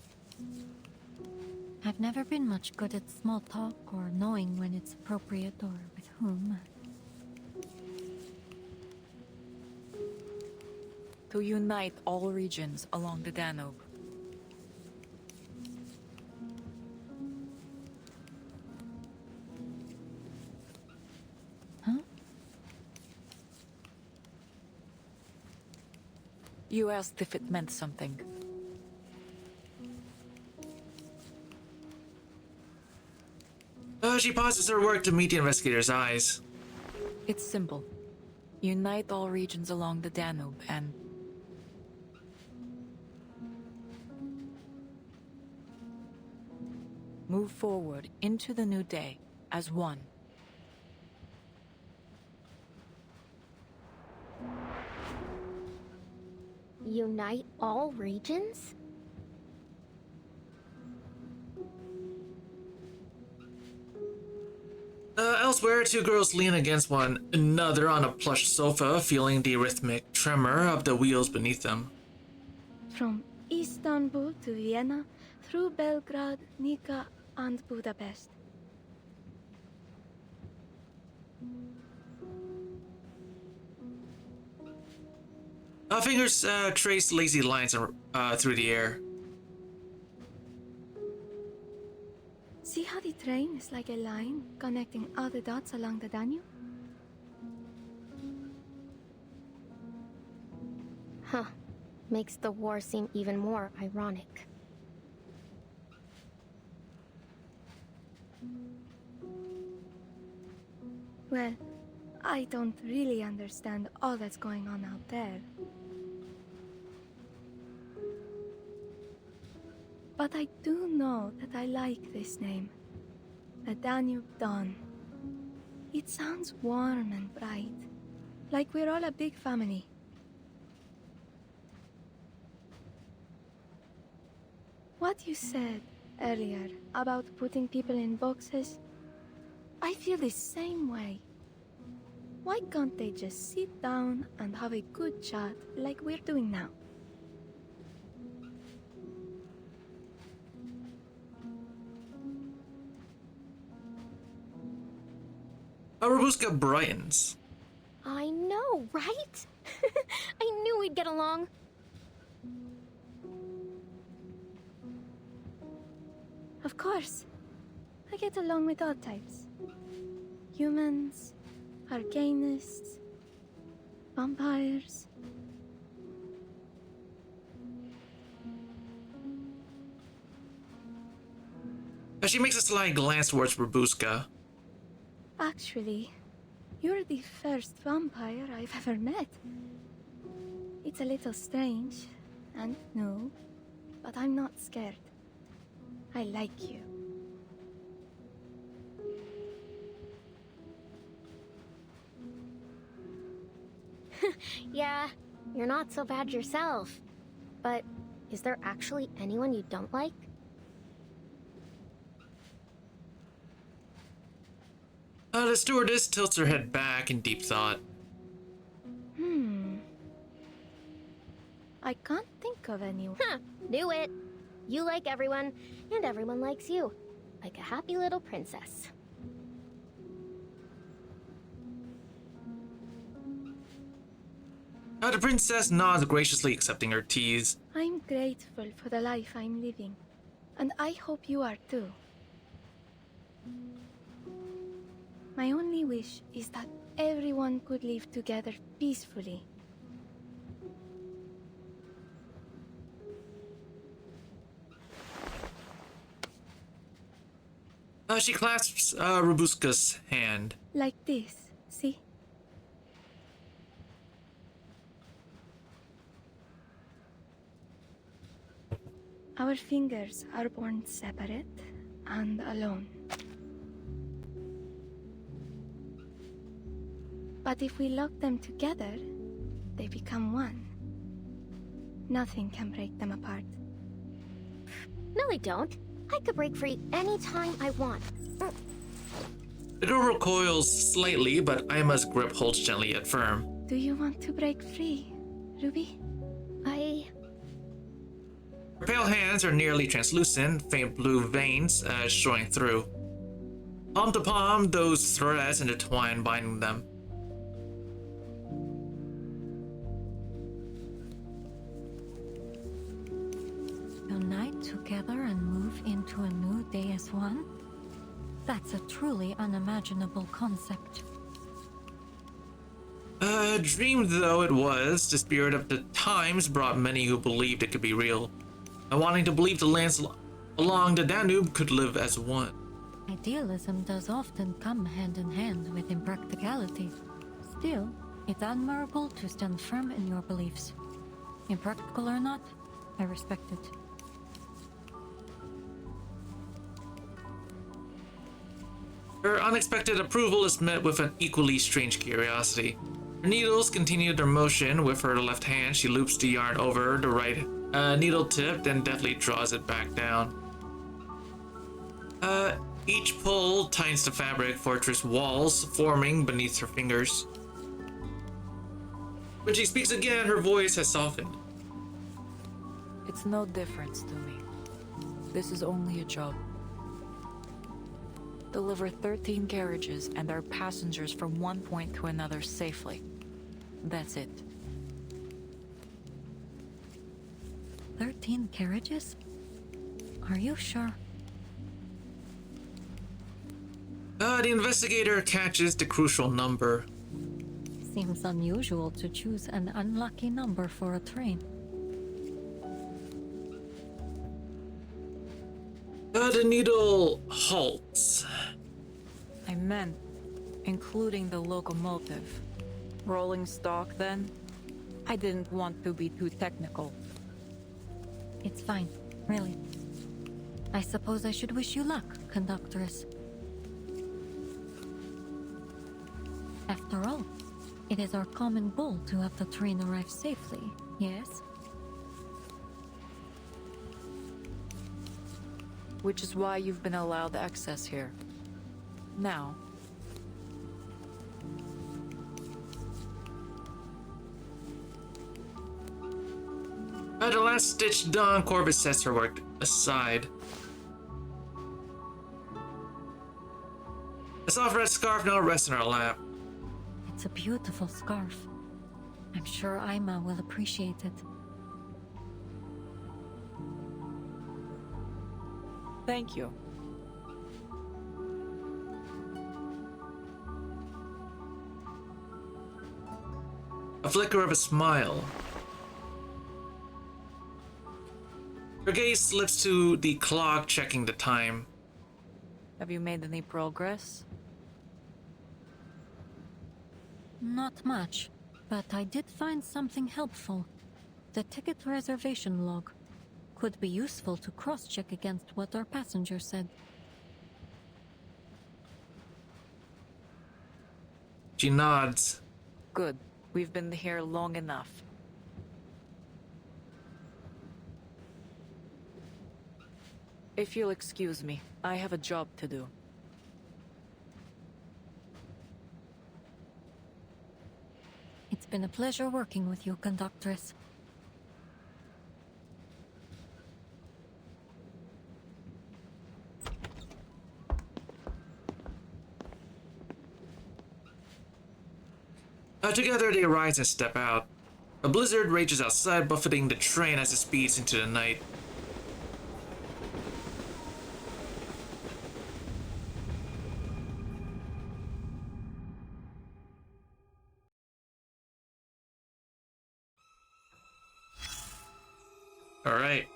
[SPEAKER 4] I've never been much good at small talk or knowing when it's appropriate or with whom.
[SPEAKER 6] To unite all regions along the Danube.
[SPEAKER 4] Huh?
[SPEAKER 6] You asked if it meant something.
[SPEAKER 13] She pauses her work to meet the investigator's eyes.
[SPEAKER 6] It's simple. Unite all regions along the Danube and... move forward into the new day as one.
[SPEAKER 18] Unite all regions?
[SPEAKER 13] Elsewhere, 2 girls lean against one another on a plush sofa, feeling the rhythmic tremor of the wheels beneath them.
[SPEAKER 12] From Istanbul to Vienna, through Belgrade, Nika, and Budapest.
[SPEAKER 13] Fingers trace lazy lines through the air.
[SPEAKER 12] See how the train is like a line connecting all the dots along the Danube?
[SPEAKER 18] Huh. Makes the war seem even more ironic.
[SPEAKER 12] Well, I don't really understand all that's going on out there. But I do know that I like this name. The Danube Dawn. It sounds warm and bright, like we're all a big family. What you said earlier about putting people in boxes, I feel the same way. Why can't they just sit down and have a good chat like we're doing now?
[SPEAKER 13] Robuska brightens.
[SPEAKER 18] I know, right? I knew we'd get along.
[SPEAKER 12] Of course. I get along with all types. Humans, arcanists, vampires.
[SPEAKER 13] She makes a sly glance towards Robuska.
[SPEAKER 12] Actually, you're the first vampire I've ever met. It's a little strange and new, but I'm not scared. I like you.
[SPEAKER 18] Yeah, you're not so bad yourself. But is there actually anyone you don't like?
[SPEAKER 13] The stewardess tilts her head back in deep thought.
[SPEAKER 12] I can't think of anyone.
[SPEAKER 18] Huh, do it. You like everyone, and everyone likes you. Like a happy little princess.
[SPEAKER 13] The princess nods, graciously accepting her tease.
[SPEAKER 12] I'm grateful for the life I'm living, and I hope you are too. My only wish is that everyone could live together peacefully.
[SPEAKER 13] She clasps Robuska's hand.
[SPEAKER 12] Like this, see? Our fingers are born separate and alone. But if we lock them together, they become one. Nothing can break them apart.
[SPEAKER 18] No, they don't. I could break free anytime I want.
[SPEAKER 13] The door recoils slightly, but Aima's grip holds gently yet firm.
[SPEAKER 12] Do you want to break free, Ruby?
[SPEAKER 13] Her pale hands are nearly translucent, faint blue veins showing through. Palm to palm, those threads intertwine, binding them.
[SPEAKER 4] Unite together and move into a new day as one? That's a truly unimaginable concept.
[SPEAKER 13] Dreamed though it was, the spirit of the times brought many who believed it could be real. And wanting to believe the lands along the Danube could live as one.
[SPEAKER 4] Idealism does often come hand in hand with impracticality. Still, it's admirable to stand firm in your beliefs. Impractical or not, I respect it.
[SPEAKER 13] Her unexpected approval is met with an equally strange curiosity. Her needles continue their motion. With her left hand, she loops the yarn over the right needle tip, then deftly draws it back down. Each pull tightens the fabric fortress walls, forming beneath her fingers. When she speaks again, her voice has softened.
[SPEAKER 6] It's no difference to me. This is only a job. Deliver 13 carriages and their passengers from one point to another safely. That's it.
[SPEAKER 4] 13 carriages? Are you sure?
[SPEAKER 13] The investigator catches the crucial number.
[SPEAKER 4] Seems unusual to choose an unlucky number for a train.
[SPEAKER 13] The needle halts.
[SPEAKER 6] I meant, including the locomotive. Rolling stock, then? I didn't want to be too technical.
[SPEAKER 4] It's fine, really. I suppose I should wish you luck, Conductress. After all, it is our common goal to have the train arrive safely, yes?
[SPEAKER 6] Which is why you've been allowed access here. Now,
[SPEAKER 13] At the last stitch done, Corbett sets her work aside. A soft red scarf now rests in her lap.
[SPEAKER 4] It's a beautiful scarf. I'm sure Ima will appreciate it.
[SPEAKER 6] thank you.
[SPEAKER 13] A flicker of a smile. Her gaze slips to the clock, checking the time.
[SPEAKER 6] Have you made any progress?
[SPEAKER 4] Not much, but I did find something helpful. The ticket reservation log could be useful to cross-check against what our passenger said.
[SPEAKER 13] She nods.
[SPEAKER 6] Good. We've been here long enough. If you'll excuse me, I have a job to do.
[SPEAKER 4] It's been a pleasure working with you, Conductress.
[SPEAKER 13] Together they rise and step out. A blizzard rages outside, buffeting the train as it speeds into the night. Alright.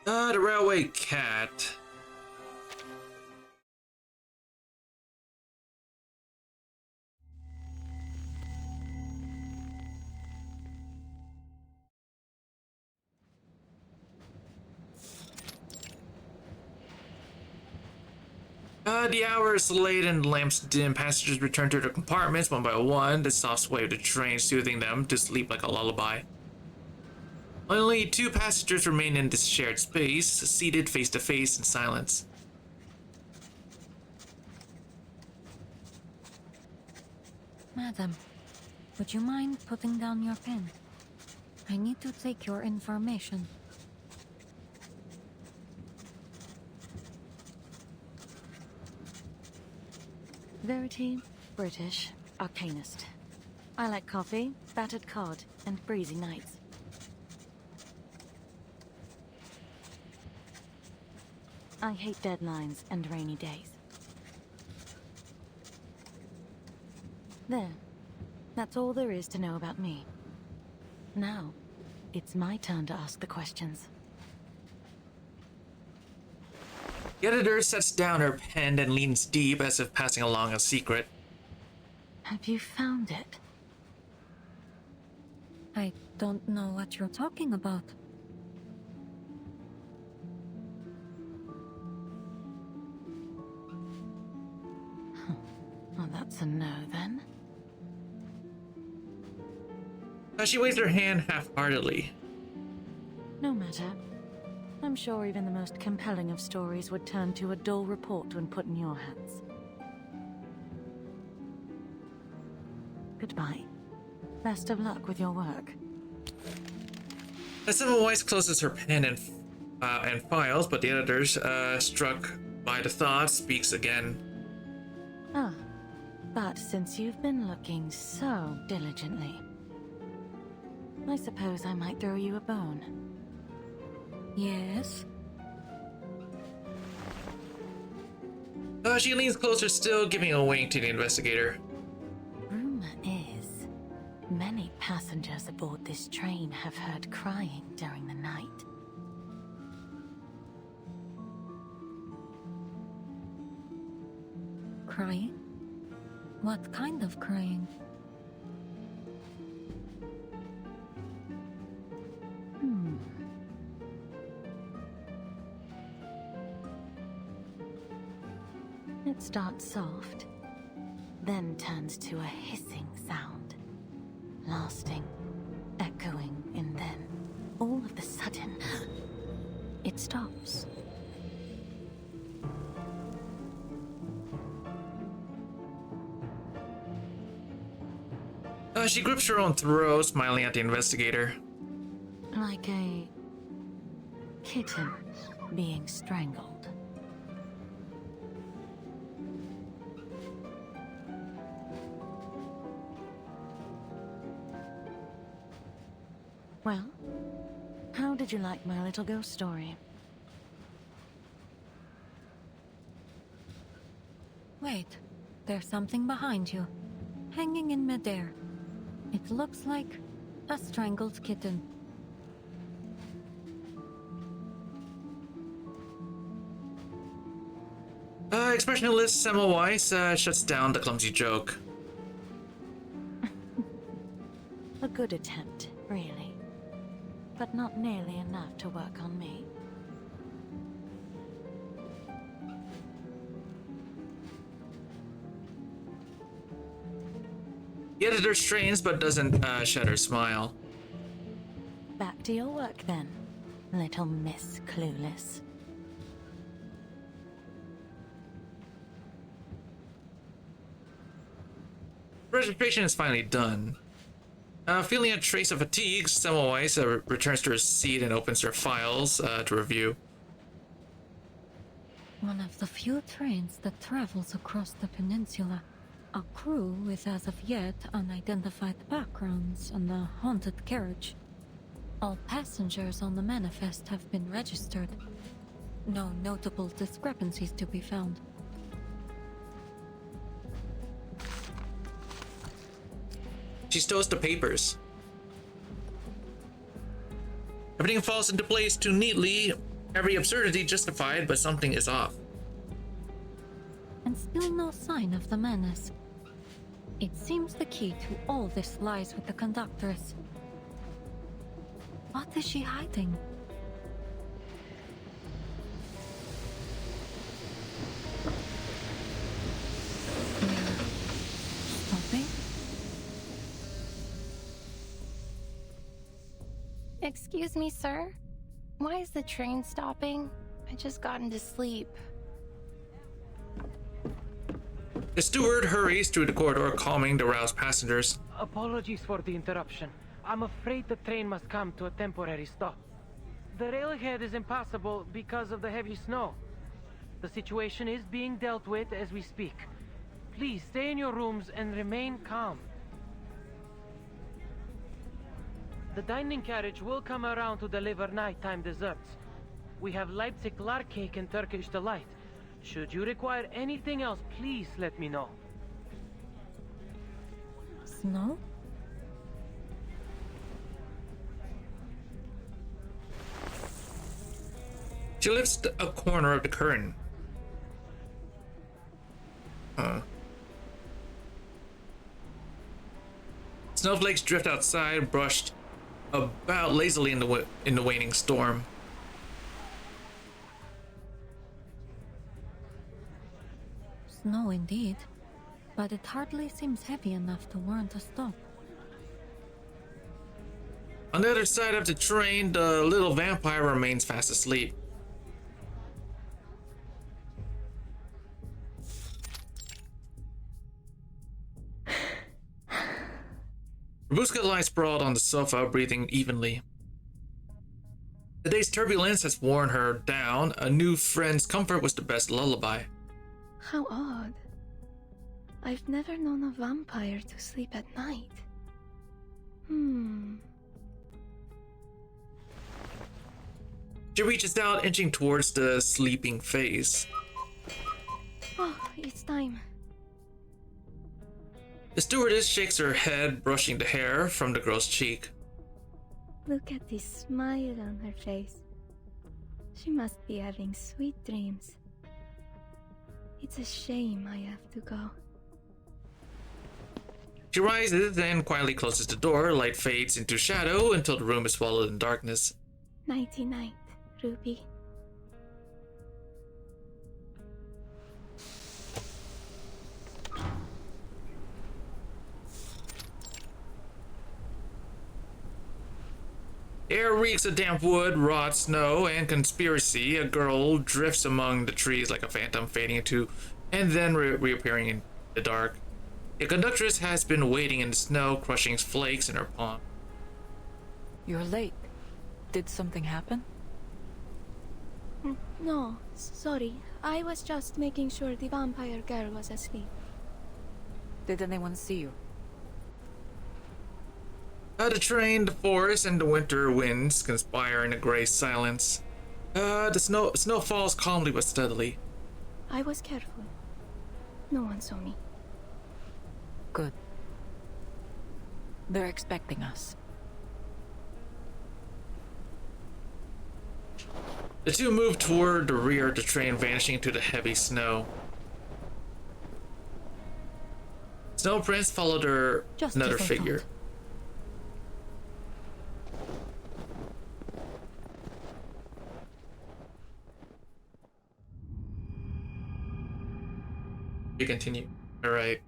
[SPEAKER 13] The railway cat. The hour is late and lamps dim. Passengers return to their compartments one by one, the soft sway of the train soothing them to sleep like a lullaby. Only 2 passengers remain in this shared space, seated face to face in silence.
[SPEAKER 4] Madam, would you mind putting down your pen? I need to take your information.
[SPEAKER 8] Verity, British, arcanist. I like coffee, battered cod, and breezy nights. I hate deadlines and rainy days. There. That's all there is to know about me. Now, it's my turn to ask the questions.
[SPEAKER 13] The editor sets down her pen and leans deep as if passing along a secret.
[SPEAKER 8] Have you found it?
[SPEAKER 4] I don't know what you're talking about.
[SPEAKER 8] Well, that's a no, then.
[SPEAKER 13] She waves her hand half-heartedly.
[SPEAKER 8] No matter. I'm sure even the most compelling of stories would turn to a dull report when put in your hands. Goodbye. Best of luck with your work.
[SPEAKER 13] Semmelweis closes her pen and files, but the editor, struck by the thought, speaks again.
[SPEAKER 8] Ah, but since you've been looking so diligently, I suppose I might throw you a bone.
[SPEAKER 4] Yes?
[SPEAKER 13] She leans closer still, giving a wink to the investigator.
[SPEAKER 8] Rumor is, many passengers aboard this train have heard crying during the night.
[SPEAKER 4] Crying? What kind of crying?
[SPEAKER 8] It starts soft, then turns to a hissing sound, lasting, echoing, and then, all of a sudden, it stops.
[SPEAKER 13] She grips her own throat, smiling at the investigator.
[SPEAKER 8] Like a kitten being strangled. Well, how did you like my little ghost story?
[SPEAKER 4] Wait, there's something behind you, hanging in midair. It looks like a strangled kitten.
[SPEAKER 13] Expressionless Semmelweis shuts down the clumsy joke.
[SPEAKER 8] A good attempt, really. But not nearly enough to work on me.
[SPEAKER 13] The editor strains but doesn't shed her smile.
[SPEAKER 8] Back to your work then, little Miss Clueless.
[SPEAKER 13] Registration is finally done. Feeling a trace of fatigue, Semmelweis returns to her seat and opens her files to review.
[SPEAKER 4] One of the few trains that travels across the peninsula. A crew with as of yet unidentified backgrounds on the haunted carriage. All passengers on the manifest have been registered. No notable discrepancies to be found.
[SPEAKER 13] She stows the papers. Everything falls into place too neatly, every absurdity justified, but something is off.
[SPEAKER 4] And still no sign of the menace. It seems the key to all this lies with the conductress. What is she hiding? Stopping?
[SPEAKER 2] Excuse me, sir? Why is the train stopping? I just got into sleep.
[SPEAKER 13] The steward hurries through the corridor, calming the roused passengers.
[SPEAKER 19] Apologies for the interruption. I'm afraid the train must come to a temporary stop. The railhead is impassable because of the heavy snow. The situation is being dealt with as we speak. Please stay in your rooms and remain calm. The dining carriage will come around to deliver nighttime desserts. We have Leipzig lark cake and Turkish delight. Should you require anything else, please let me know.
[SPEAKER 4] Snow?
[SPEAKER 13] She lifts a corner of the curtain. Snowflakes drift outside, brushed about lazily in the waning storm.
[SPEAKER 4] Snow indeed, but it hardly seems heavy enough to warrant a stop.
[SPEAKER 13] On the other side of the train, the little vampire remains fast asleep. Rabuska lies sprawled on the sofa, breathing evenly. The day's turbulence has worn her down. A new friend's comfort was the best lullaby.
[SPEAKER 12] How odd. I've never known a vampire to sleep at night.
[SPEAKER 13] She reaches out, inching towards the sleeping face.
[SPEAKER 12] Oh, it's time.
[SPEAKER 13] The stewardess shakes her head, brushing the hair from the girl's cheek.
[SPEAKER 12] Look at this smile on her face. She must be having sweet dreams. It's a shame I have to go.
[SPEAKER 13] She rises and quietly closes the door. Light fades into shadow until the room is swallowed in darkness.
[SPEAKER 12] Nighty-night, Ruby.
[SPEAKER 13] Air reeks of damp wood, rot, snow, and conspiracy. A girl drifts among the trees like a phantom, fading into and then reappearing in the dark. A conductress has been waiting in the snow, crushing flakes in her palm.
[SPEAKER 6] You're late. Did something happen?
[SPEAKER 12] No, sorry. I was just making sure the vampire girl was asleep.
[SPEAKER 6] Did anyone see you?
[SPEAKER 13] The train, the forest, and the winter winds conspire in a gray silence. The snow falls calmly but steadily.
[SPEAKER 12] I was careful. No one saw me.
[SPEAKER 6] Good. They're expecting us.
[SPEAKER 13] The two move toward the rear of the train, vanishing into the heavy snow. Snow Prince followed her another figure. You continue. All right.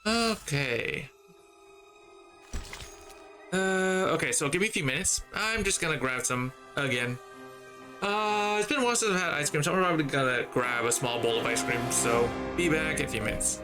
[SPEAKER 13] Okay. Okay, so give me a few minutes. I'm just gonna grab some again. It's been a while since I've had ice cream, so I'm probably gonna grab a small bowl of ice cream, so be back in a few minutes.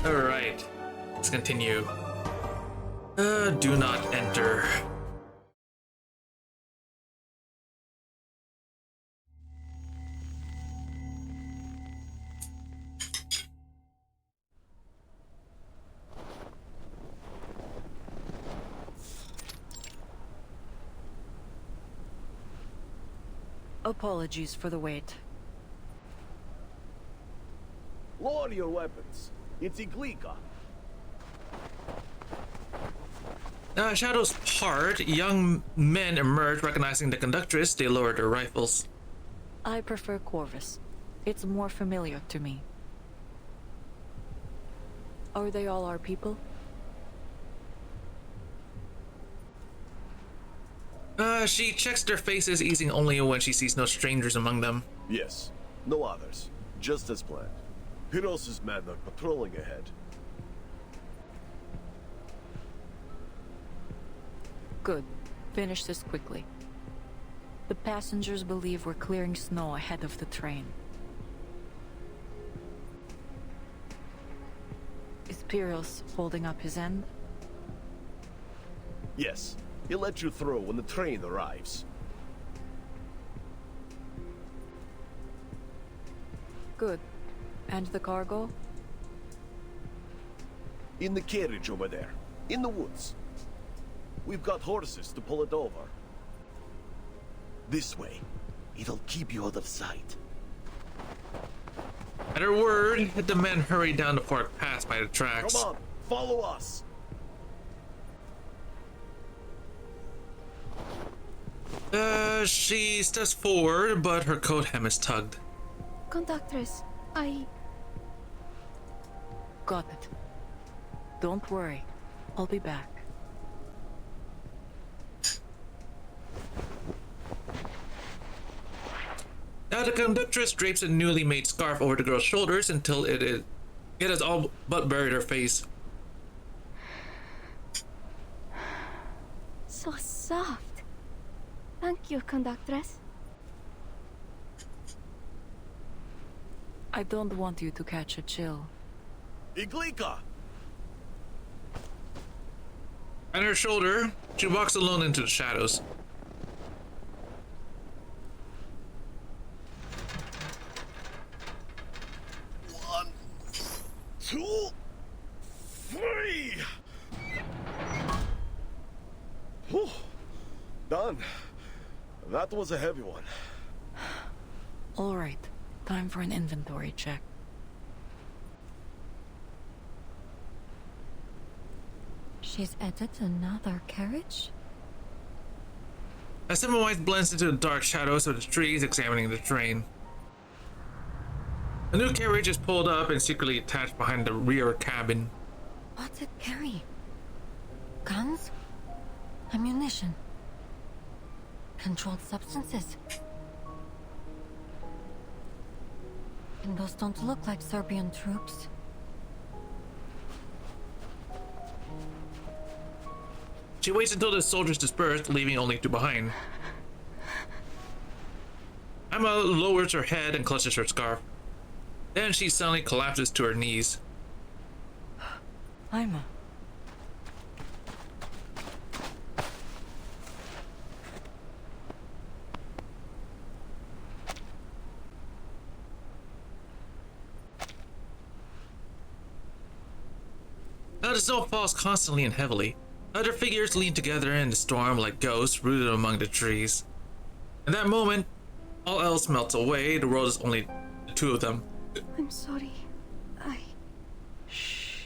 [SPEAKER 13] Alright, let's continue. Do not enter.
[SPEAKER 6] Apologies for the wait.
[SPEAKER 20] Lower your weapons. It's Iglika.
[SPEAKER 13] Shadows part. Young men emerge, recognizing the conductress. They lower their rifles.
[SPEAKER 6] I prefer Corvus. It's more familiar to me. Are they all our people?
[SPEAKER 13] She checks their faces, easing only when she sees no strangers among them.
[SPEAKER 20] Yes, no others. Just as planned. Pyros' men are patrolling ahead.
[SPEAKER 6] Good. Finish this quickly. The passengers believe we're clearing snow ahead of the train. Is Pyros holding up his end?
[SPEAKER 20] Yes, he'll let you through when the train arrives.
[SPEAKER 6] Good. And the cargo?
[SPEAKER 20] In the carriage over there. In the woods. We've got horses to pull it over. This way. It'll keep you out of sight.
[SPEAKER 13] At her word, the men hurry down the forked path by the tracks.
[SPEAKER 20] Come on, follow us.
[SPEAKER 13] She steps forward, but her coat hem is tugged.
[SPEAKER 12] Conductress,
[SPEAKER 6] Got it. Don't worry. I'll be back.
[SPEAKER 13] Now the conductress drapes a newly made scarf over the girl's shoulders until it has all but buried her face.
[SPEAKER 12] So soft. Thank you, conductress.
[SPEAKER 6] I don't want you to catch a chill.
[SPEAKER 20] Iglika!
[SPEAKER 13] On her shoulder, she walks alone into the shadows.
[SPEAKER 20] One, two, three! Whew. Done. That was a heavy one.
[SPEAKER 6] All right. Time for an inventory check.
[SPEAKER 4] She's added another carriage?
[SPEAKER 13] As Semmelweis blends into the dark shadows of the trees, examining the train. A new carriage is pulled up and secretly attached behind the rear cabin.
[SPEAKER 4] What's it carry? Guns? Ammunition? Controlled substances? And those don't look like Serbian troops.
[SPEAKER 13] She waits until the soldiers disperse, leaving only two behind. Emma lowers her head and clutches her scarf. Then she suddenly collapses to her knees.
[SPEAKER 6] Emma.
[SPEAKER 13] Now the snow falls constantly and heavily. Other figures lean together in the storm like ghosts rooted among the trees. In that moment, all else melts away. The world is only the two of them.
[SPEAKER 12] I'm sorry.
[SPEAKER 6] Shh.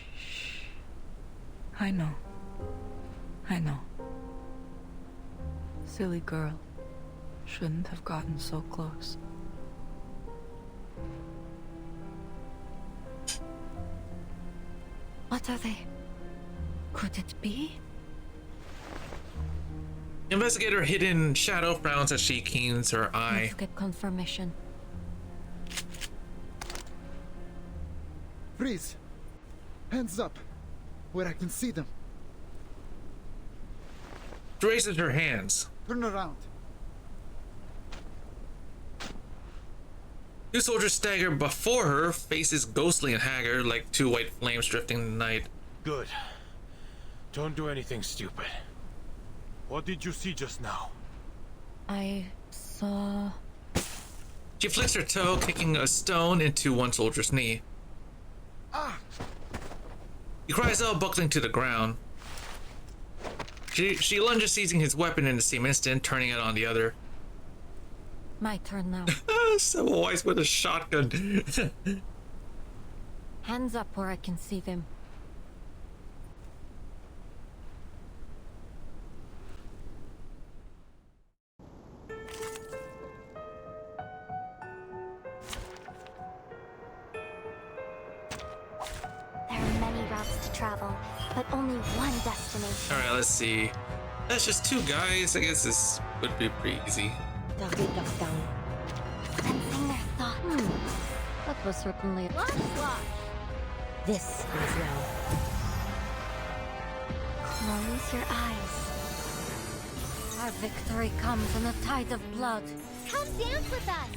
[SPEAKER 6] I know. Silly girl. Shouldn't have gotten so close.
[SPEAKER 4] What are they? Could it be?
[SPEAKER 13] Investigator Hidden Shadow frowns as she keens her eye.
[SPEAKER 4] Let's get confirmation.
[SPEAKER 21] Freeze! Hands up! Where I can see them.
[SPEAKER 13] She raises her hands.
[SPEAKER 21] Turn around.
[SPEAKER 13] Two soldiers stagger before her, faces ghostly and haggard like two white flames drifting in the night.
[SPEAKER 22] Good. Don't do anything stupid. What did you see just now?
[SPEAKER 4] I saw...
[SPEAKER 13] She flicks her toe, kicking a stone into one soldier's knee.
[SPEAKER 21] Ah!
[SPEAKER 13] He cries out, buckling to the ground. She lunges, seizing his weapon in the same instant, turning it on the other.
[SPEAKER 4] My turn now.
[SPEAKER 13] Semmelweis with a shotgun.
[SPEAKER 4] Hands up where I can see them.
[SPEAKER 2] There are many routes to travel, but only one destination.
[SPEAKER 13] Alright, let's see. That's just two guys. I guess this would be pretty easy.
[SPEAKER 2] Sensing their thoughts.
[SPEAKER 4] That was certainly...
[SPEAKER 2] This is now. Close your eyes.
[SPEAKER 4] Our victory comes in a tide of blood.
[SPEAKER 2] Come dance with us.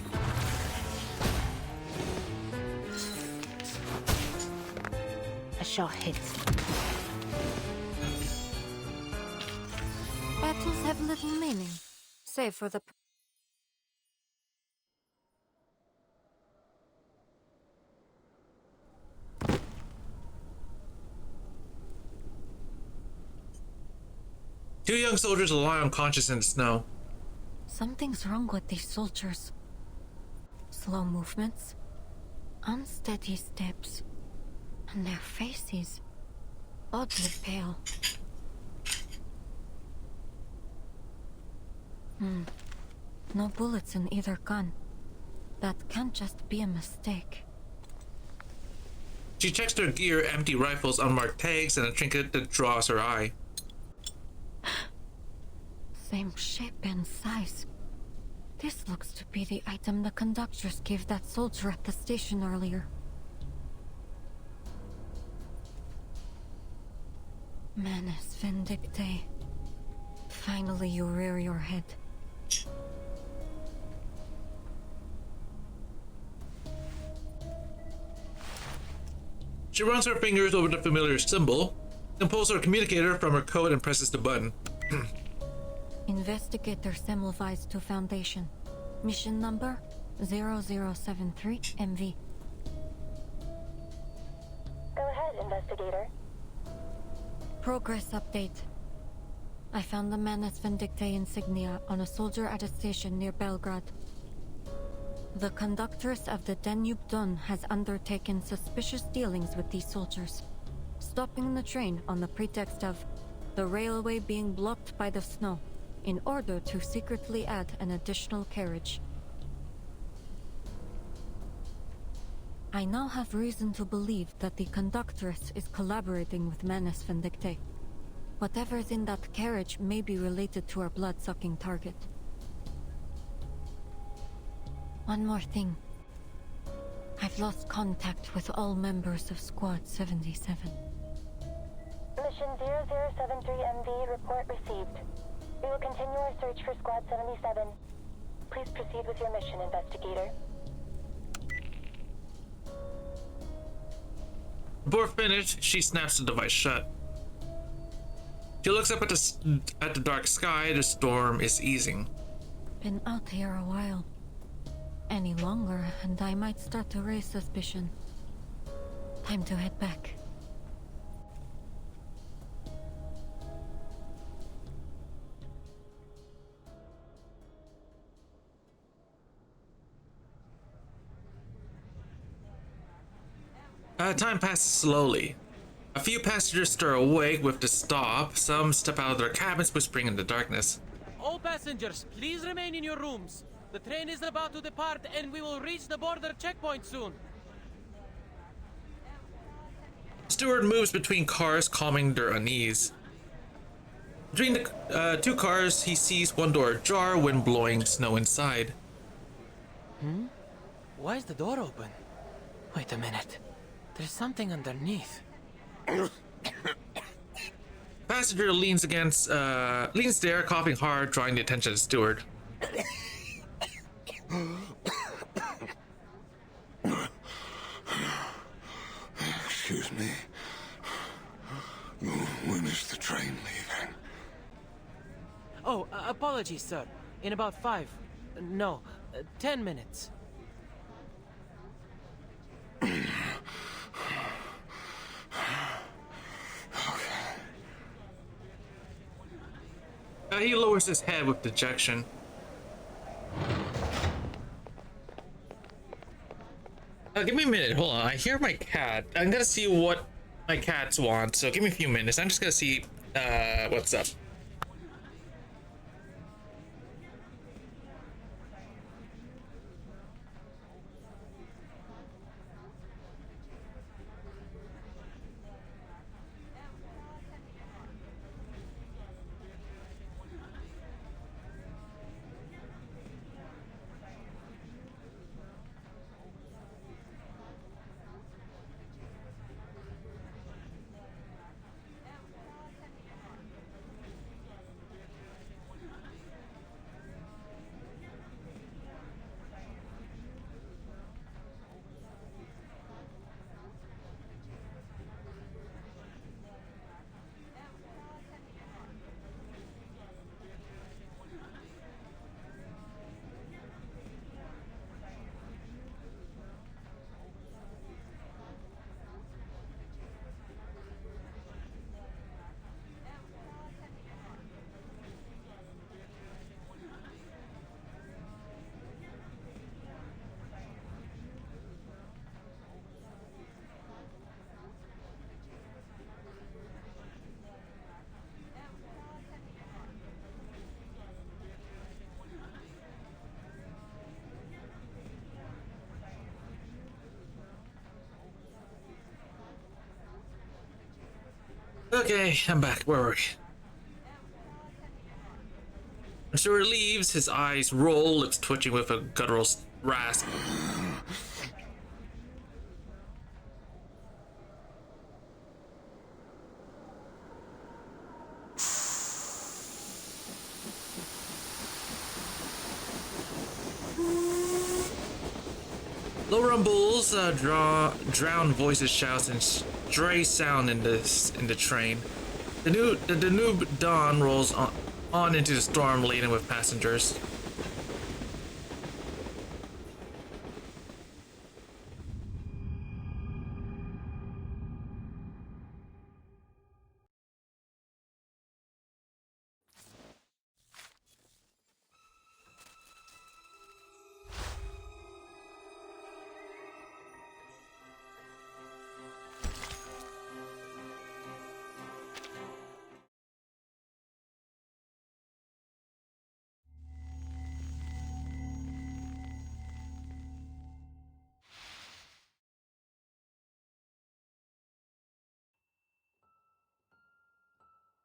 [SPEAKER 8] I shall hit.
[SPEAKER 4] Battles have little meaning, save for the...
[SPEAKER 13] Two young soldiers lie unconscious in the snow.
[SPEAKER 4] Something's wrong with these soldiers. Slow movements, unsteady steps, and their faces oddly pale. No bullets in either gun. That can't just be a mistake.
[SPEAKER 13] She checks their gear, empty rifles, unmarked tags, and a trinket that draws her eye.
[SPEAKER 4] Same shape and size. This looks to be the item the conductors gave that soldier at the station earlier. Manus Vindictae. Finally you rear your head.
[SPEAKER 13] She runs her fingers over the familiar symbol, then pulls her communicator from her coat and presses the button.
[SPEAKER 4] Investigator Semmelweis to Foundation. Mission number 0073 MV.
[SPEAKER 2] Go ahead, investigator.
[SPEAKER 4] Progress update. I found the Manus Vindictae insignia on a soldier at a station near Belgrade. The conductress of the Danube Don has undertaken suspicious dealings with these soldiers, stopping the train on the pretext of the railway being blocked by the snow in order to secretly add an additional carriage. I now have reason to believe that the conductress is collaborating with Manus Vindictae. Whatever's in that carriage may be related to our blood-sucking target. One more thing. I've lost contact with all members of Squad 77.
[SPEAKER 2] Mission 0073 MV, report received. We will continue our search for Squad 77. Please proceed with your mission, investigator.
[SPEAKER 13] Before finished, she snaps the device shut. She looks up at the dark sky. The storm is easing.
[SPEAKER 4] Been out here a while. Any longer, and I might start to raise suspicion. Time to head back.
[SPEAKER 13] Time passes slowly. A few passengers stir awake with the stop. Some step out of their cabins, whispering in the darkness.
[SPEAKER 19] All passengers, please remain in your rooms. The train is about to depart and we will reach the border checkpoint soon.
[SPEAKER 13] Steward moves between cars, calming their unease. Between the two cars, he sees one door ajar, wind blowing snow inside.
[SPEAKER 19] Why is the door open? Wait a minute. There's something underneath.
[SPEAKER 13] Passenger leans there, coughing hard, drawing the attention of the steward.
[SPEAKER 7] Excuse me. When is the train leaving?
[SPEAKER 19] Oh, apologies, sir. In about 10 minutes.
[SPEAKER 13] He lowers his head with dejection. Give me a minute. Hold on. I hear my cat. I'm gonna see what my cats want. So give me a few minutes. I'm just gonna see what's up. Okay, I'm back. Where were we? When Stuart leaves, his eyes roll, lips twitching with a guttural rasp. Low rumbles, drowned voices, shouts, and stray sound in the train. The Danube dawn rolls on into the storm, laden with passengers.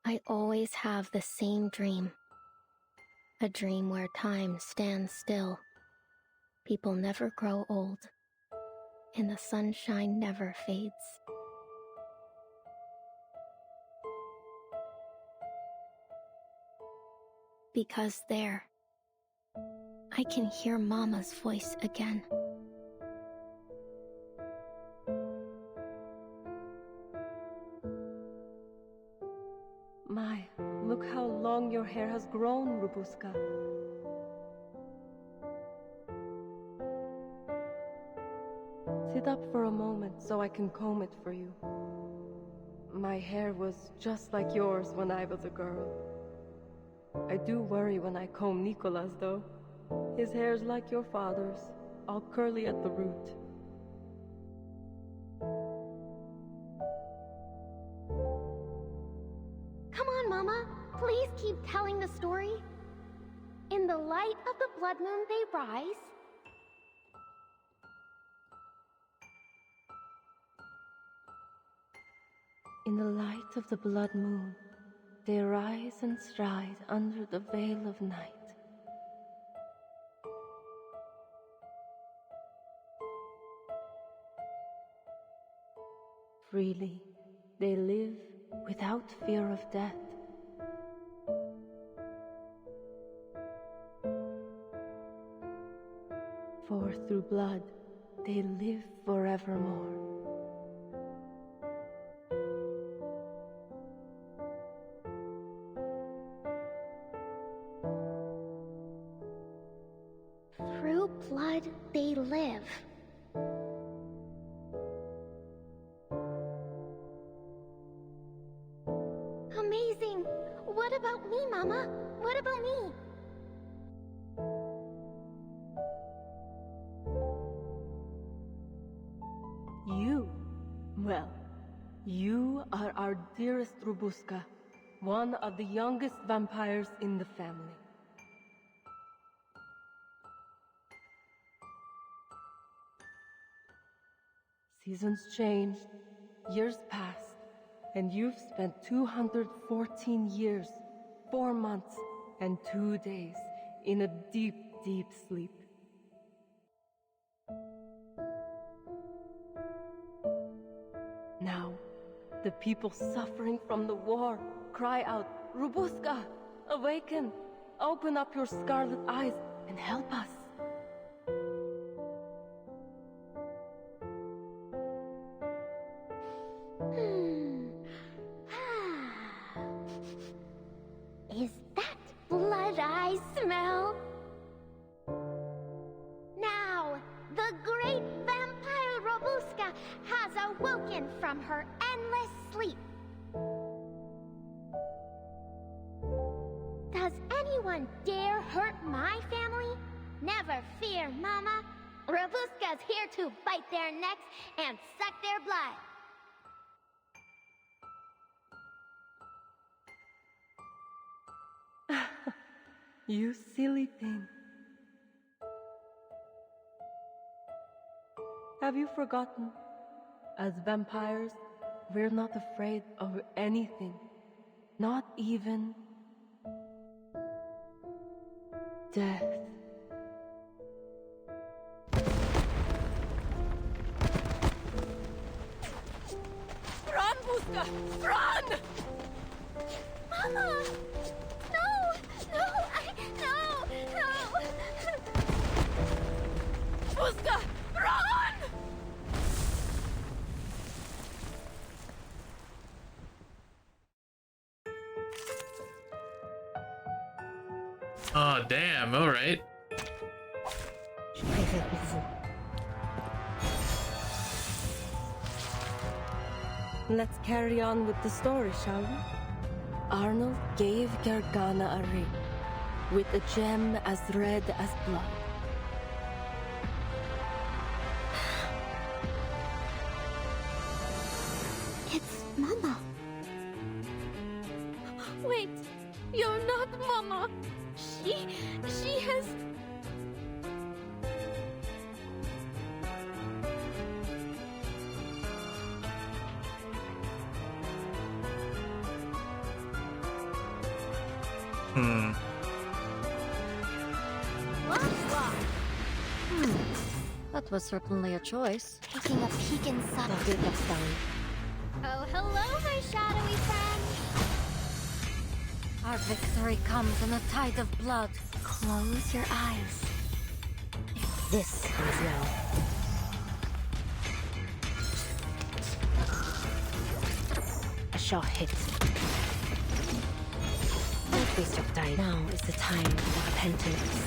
[SPEAKER 2] I always have the same dream. A dream where time stands still. People never grow old. And the sunshine never fades. Because there, I can hear Mama's voice again.
[SPEAKER 1] My, look how long your hair has grown, Rubuska. Sit up for a moment so I can comb it for you. My hair was just like yours when I was a girl. I do worry when I comb Nicolas, though. His hair's like your father's, all curly at the root.
[SPEAKER 3] Come on, Mama. Please keep telling the story. In the light of the blood moon they rise.
[SPEAKER 1] In the light of the blood moon, they rise and stride under the veil of night. Freely, they live without fear of death. For through blood, they live forevermore.
[SPEAKER 3] Through blood they live. Amazing! What about me, Mama? What about me?
[SPEAKER 1] You? Well, you are our dearest Robuska, one of the youngest vampires in the family. Seasons changed, years passed, and you've spent 214 years, 4 months, and 2 days in a deep, deep sleep. Now, the people suffering from the war cry out, Robuska, awaken, open up your scarlet eyes and help us.
[SPEAKER 16] Is that blood I smell? Now, the great vampire Robuska has awoken from her endless sleep. Does anyone dare hurt my family? Never fear, Mama. Robuska's here to bite their necks and suck their blood.
[SPEAKER 1] You silly thing. Have you forgotten? As vampires, we're not afraid of anything. Not even death.
[SPEAKER 5] Run, Buska! Run!
[SPEAKER 16] Mama! No! No! No!
[SPEAKER 5] Buska! Run!
[SPEAKER 13] Oh, damn, alright.
[SPEAKER 1] Let's carry on with the story, shall we? Arnold gave Gargana a ring, with a gem as red as blood.
[SPEAKER 16] It's Mama.
[SPEAKER 12] Wait, you're not Mama. She has...
[SPEAKER 2] That was certainly a choice.
[SPEAKER 16] Taking a peek inside.
[SPEAKER 2] Oh, hello, my shadowy friend! Our victory comes in a tide of blood.
[SPEAKER 3] Close your eyes. This is now. A shot hit. Don't waste your time. Now is the time of repentance.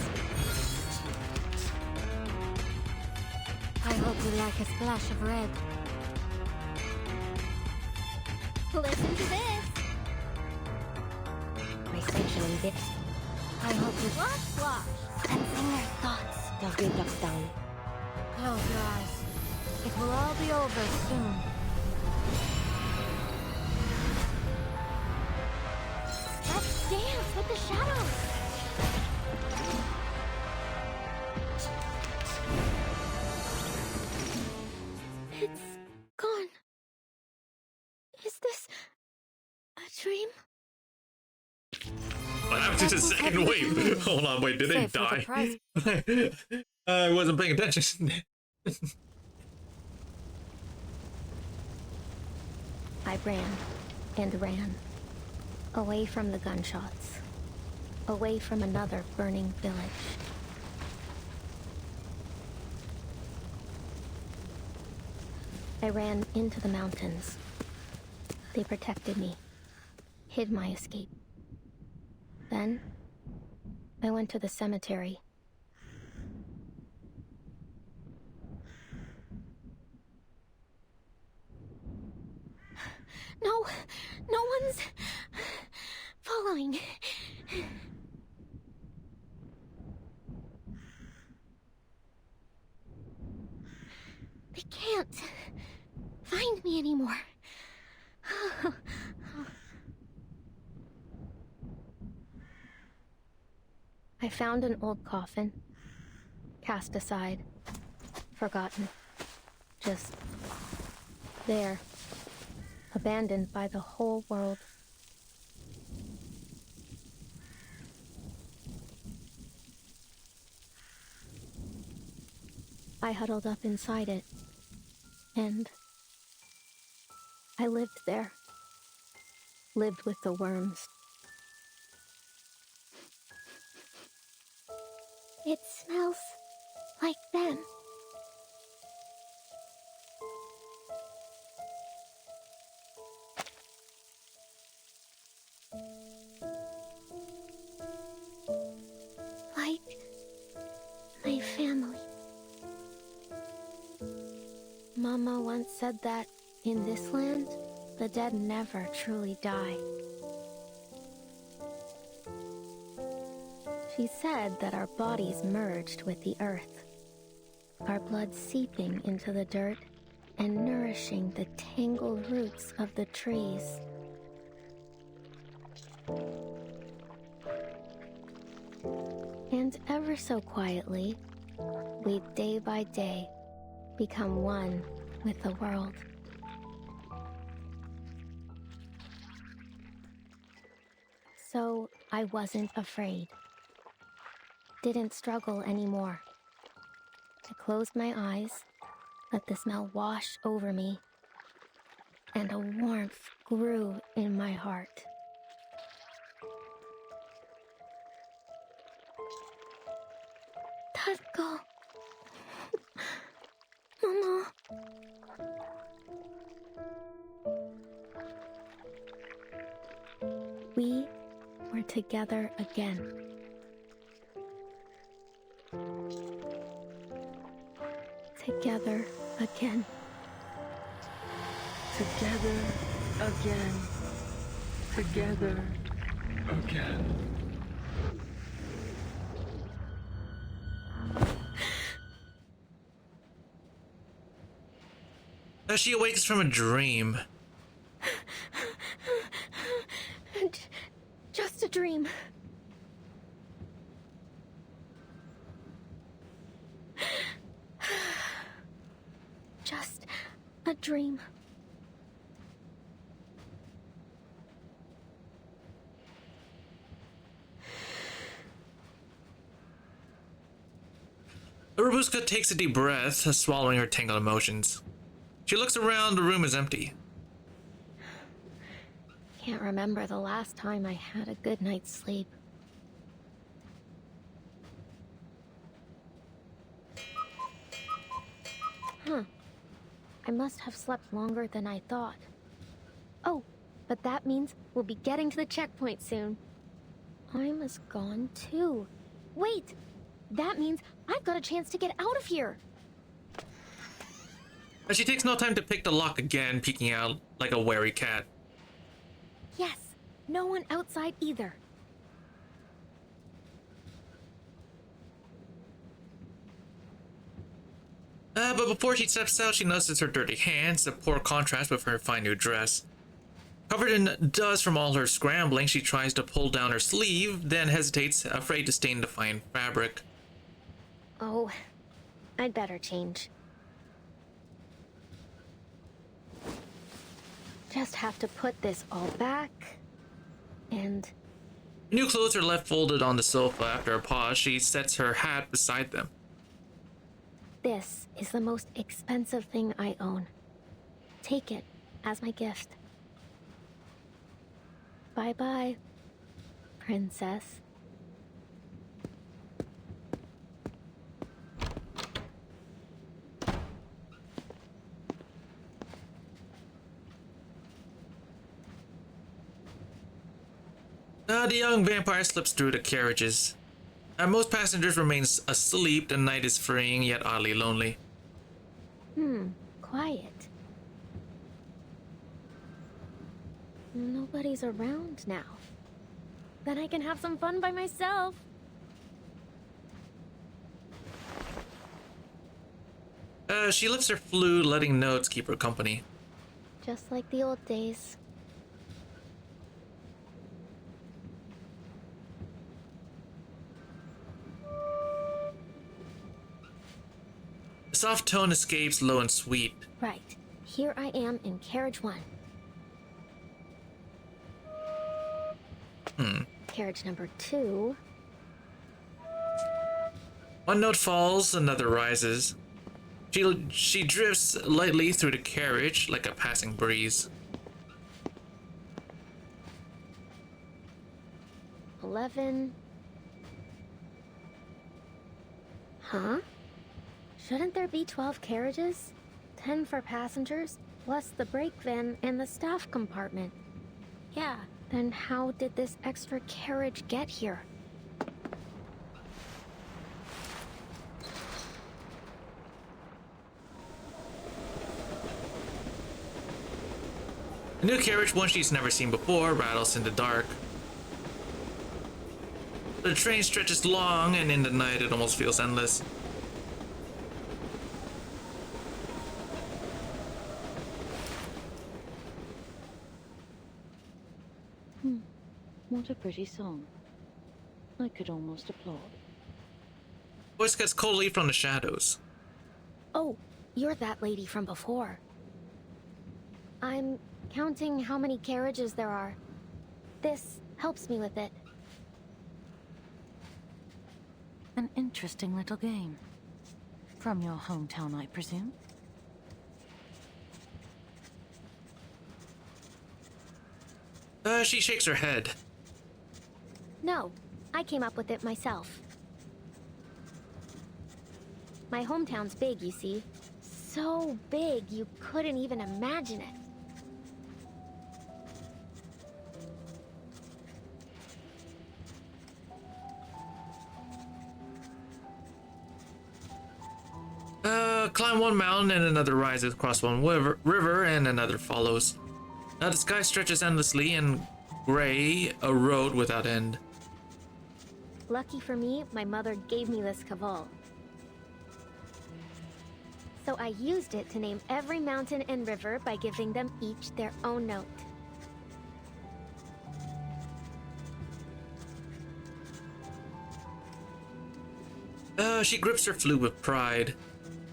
[SPEAKER 2] I hope you like a splash of red.
[SPEAKER 16] Listen to this.
[SPEAKER 3] My station in this.
[SPEAKER 2] I hope you...
[SPEAKER 16] Wash. Sensing their thoughts.
[SPEAKER 3] They'll get us down.
[SPEAKER 2] Close your eyes. It will all be over soon.
[SPEAKER 16] Let's dance with the shadows. It's gone. Is this a dream?
[SPEAKER 13] What happened to the second wave? Hold on, wait, did they die? I wasn't paying attention.
[SPEAKER 3] I ran and ran. Away from the gunshots. Away from another burning village. I ran into the mountains. They protected me, hid my escape. Then, I went to the cemetery.
[SPEAKER 16] No one's following. They can't.
[SPEAKER 2] found an old coffin. Cast aside. Forgotten. Just there. Abandoned by the whole world. I huddled up inside it, and I lived there. Lived with the worms.
[SPEAKER 16] It smells like them. Like my family.
[SPEAKER 2] Mama once said that in this land, the dead never truly die. She said that our bodies merged with the earth, our blood seeping into the dirt and nourishing the tangled roots of the trees. And ever so quietly, we day by day become one with the world. So I wasn't afraid. Didn't struggle anymore. I closed my eyes, let the smell wash over me, and a warmth grew in my heart.
[SPEAKER 16] Tarko. Mama.
[SPEAKER 2] We were together again. Together again.
[SPEAKER 1] Together again. Together again.
[SPEAKER 13] As she awakes from a dream.
[SPEAKER 2] Just a dream. Just a dream.
[SPEAKER 13] Rabuska takes a deep breath, swallowing her tangled emotions. She looks around, the room is empty.
[SPEAKER 2] Can't remember the last time I had a good night's sleep. Huh. I must have slept longer than I thought. Oh, but that means we'll be getting to the checkpoint soon. I'm as gone too. Wait! That means I've got a chance to get out of here!
[SPEAKER 13] As she takes no time to pick the lock again, peeking out like a wary cat.
[SPEAKER 2] Yes, no one outside either.
[SPEAKER 13] But before she steps out, she notices her dirty hands, a poor contrast with her fine new dress. Covered in dust from all her scrambling, she tries to pull down her sleeve, then hesitates, afraid to stain the fine fabric.
[SPEAKER 2] Oh, I'd better change. Just have to put this all back, and...
[SPEAKER 13] New clothes are left folded on the sofa. After a pause, she sets her hat beside them.
[SPEAKER 2] This is the most expensive thing I own. Take it as my gift. Bye-bye, princess.
[SPEAKER 13] The young vampire slips through the carriages. Most passengers remain asleep. The night is freeing, yet oddly lonely.
[SPEAKER 2] Quiet. Nobody's around now. Then I can have some fun by myself.
[SPEAKER 13] She lifts her flute, letting notes keep her company.
[SPEAKER 2] Just like the old days.
[SPEAKER 13] A soft tone escapes, low and sweet.
[SPEAKER 2] Right. Here I am in carriage 1. Carriage number 2.
[SPEAKER 13] One note falls, another rises. She drifts lightly through the carriage like a passing breeze.
[SPEAKER 2] 11. Huh? Shouldn't there be 12 carriages? 10 for passengers, plus the brake van and the staff compartment. Yeah, then how did this extra carriage get here?
[SPEAKER 13] A new carriage, one she's never seen before, rattles in the dark. The train stretches long, and in the night it almost feels endless.
[SPEAKER 8] What a pretty song. I could almost applaud.
[SPEAKER 13] Voice gets coldly from the shadows.
[SPEAKER 2] Oh, you're that lady from before. I'm counting how many carriages there are. This helps me with it.
[SPEAKER 8] An interesting little game. From your hometown, I presume?
[SPEAKER 13] She shakes her head.
[SPEAKER 2] No, I came up with it myself. My hometown's big, you see. So big you couldn't even imagine it.
[SPEAKER 13] Climb one mountain and another rises, across one river and another follows. Now the sky stretches endlessly and gray, a road without end.
[SPEAKER 2] Lucky for me, my mother gave me this caval. So I used it to name every mountain and river by giving them each their own note.
[SPEAKER 13] She grips her flute with pride.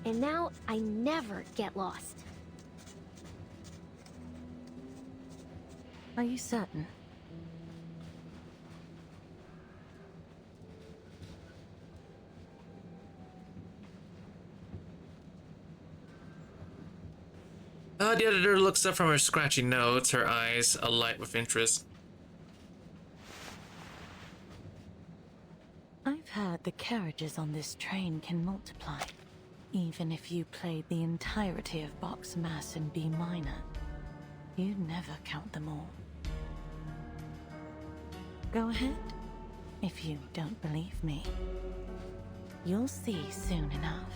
[SPEAKER 2] And now I never get lost.
[SPEAKER 8] Are you certain?
[SPEAKER 13] The editor looks up from her scratchy notes, her eyes alight with interest.
[SPEAKER 8] I've heard the carriages on this train can multiply, even if you played the entirety of Bach's Mass in B minor. You'd never count them all. Go ahead, if you don't believe me. You'll see soon enough.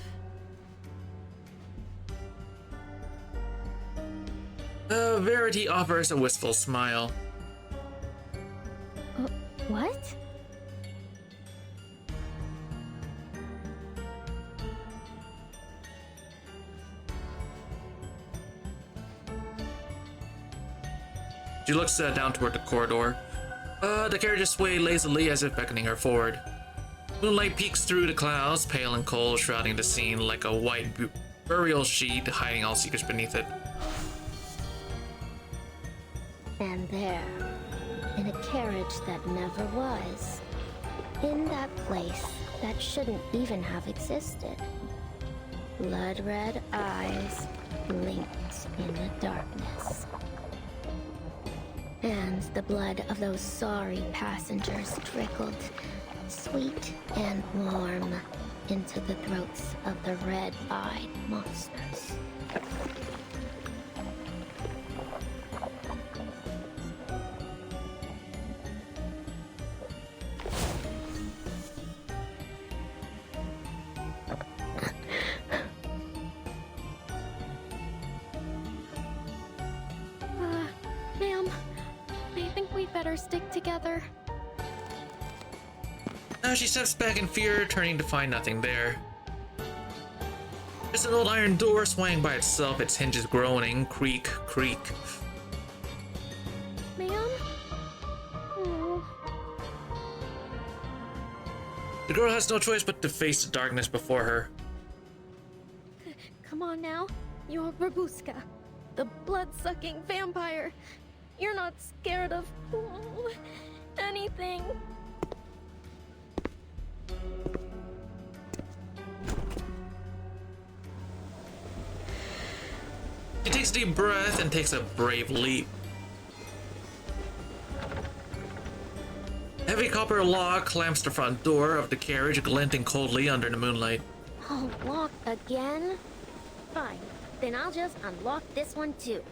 [SPEAKER 13] Verity offers a wistful smile.
[SPEAKER 2] What?
[SPEAKER 13] She looks down toward the corridor. The carriages sway lazily as if beckoning her forward. Moonlight peeks through the clouds, pale and cold, shrouding the scene like a white burial sheet, hiding all secrets beneath it.
[SPEAKER 2] And there, in a carriage that never was, in that place that shouldn't even have existed, blood-red eyes blinked in the darkness. And the blood of those sorry passengers trickled, sweet and warm, into the throats of the red-eyed monsters. Ma'am, I think we'd better stick together.
[SPEAKER 13] Now she steps back in fear, turning to find nothing there. There's an old iron door swaying by itself, its hinges groaning, creak, creak.
[SPEAKER 2] Ma'am? Oh.
[SPEAKER 13] The girl has no choice but to face the darkness before her.
[SPEAKER 12] Come on now. You're Babushka, the blood-sucking vampire. You're not scared of anything.
[SPEAKER 13] She takes a deep breath and takes a brave leap. A heavy copper lock clamps the front door of the carriage, glinting coldly under the moonlight.
[SPEAKER 3] Oh, lock again? Fine. Then I'll just unlock this one too.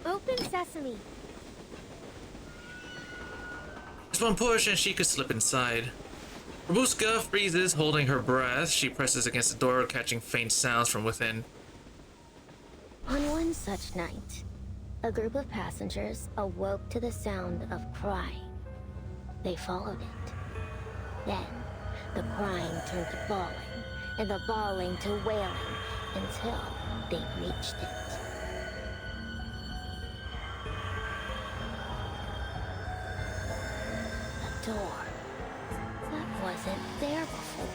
[SPEAKER 3] Open sesame.
[SPEAKER 13] Just one push and she could slip inside. Babushka freezes, holding her breath. She presses against the door, catching faint sounds from within.
[SPEAKER 3] On one such night, a group of passengers awoke to the sound of crying. They followed it. Then, the crying turned to bawling, and the bawling to wailing, until they reached it. The door that wasn't there before.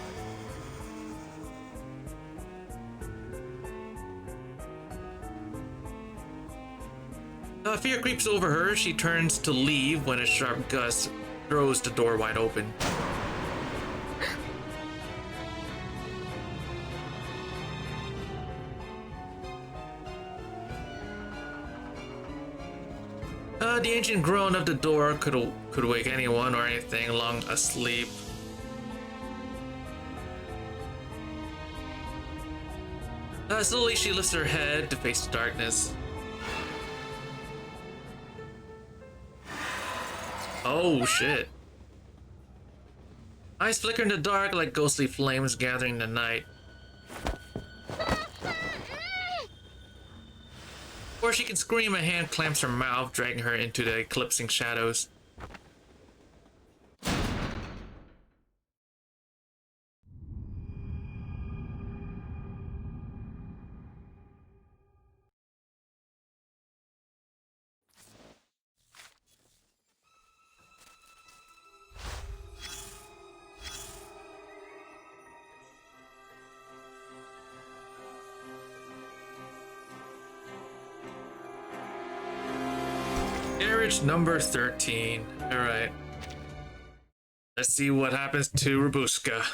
[SPEAKER 13] Fear creeps over her. She turns to leave when a sharp gust throws the door wide open. The ancient groan of the door could wake anyone or anything long asleep. Slowly she lifts her head to face the darkness. Oh shit. Eyes flicker in the dark like ghostly flames gathering in the night. Before she can scream, a hand clamps her mouth, dragging her into the eclipsing shadows. Carriage number 13. Alright. Let's see what happens to Babushka.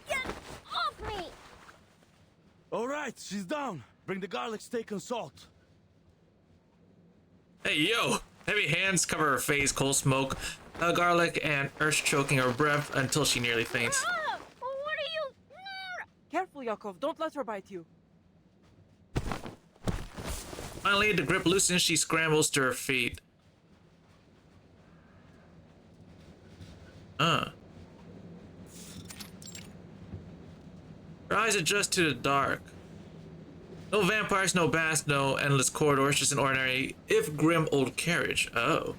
[SPEAKER 3] Get off me!
[SPEAKER 20] All right, she's down. Bring the garlic steak and salt.
[SPEAKER 13] Hey, yo! Heavy hands cover her face, cold smoke, garlic, and earth choking her breath until she nearly faints.
[SPEAKER 3] What are you?
[SPEAKER 10] Careful, Yakov. Don't let her bite you.
[SPEAKER 13] Finally, the grip loosens, she scrambles to her feet. Her eyes adjust to the dark. No vampires, no bats, no endless corridors, just an ordinary, if grim, old carriage. Oh.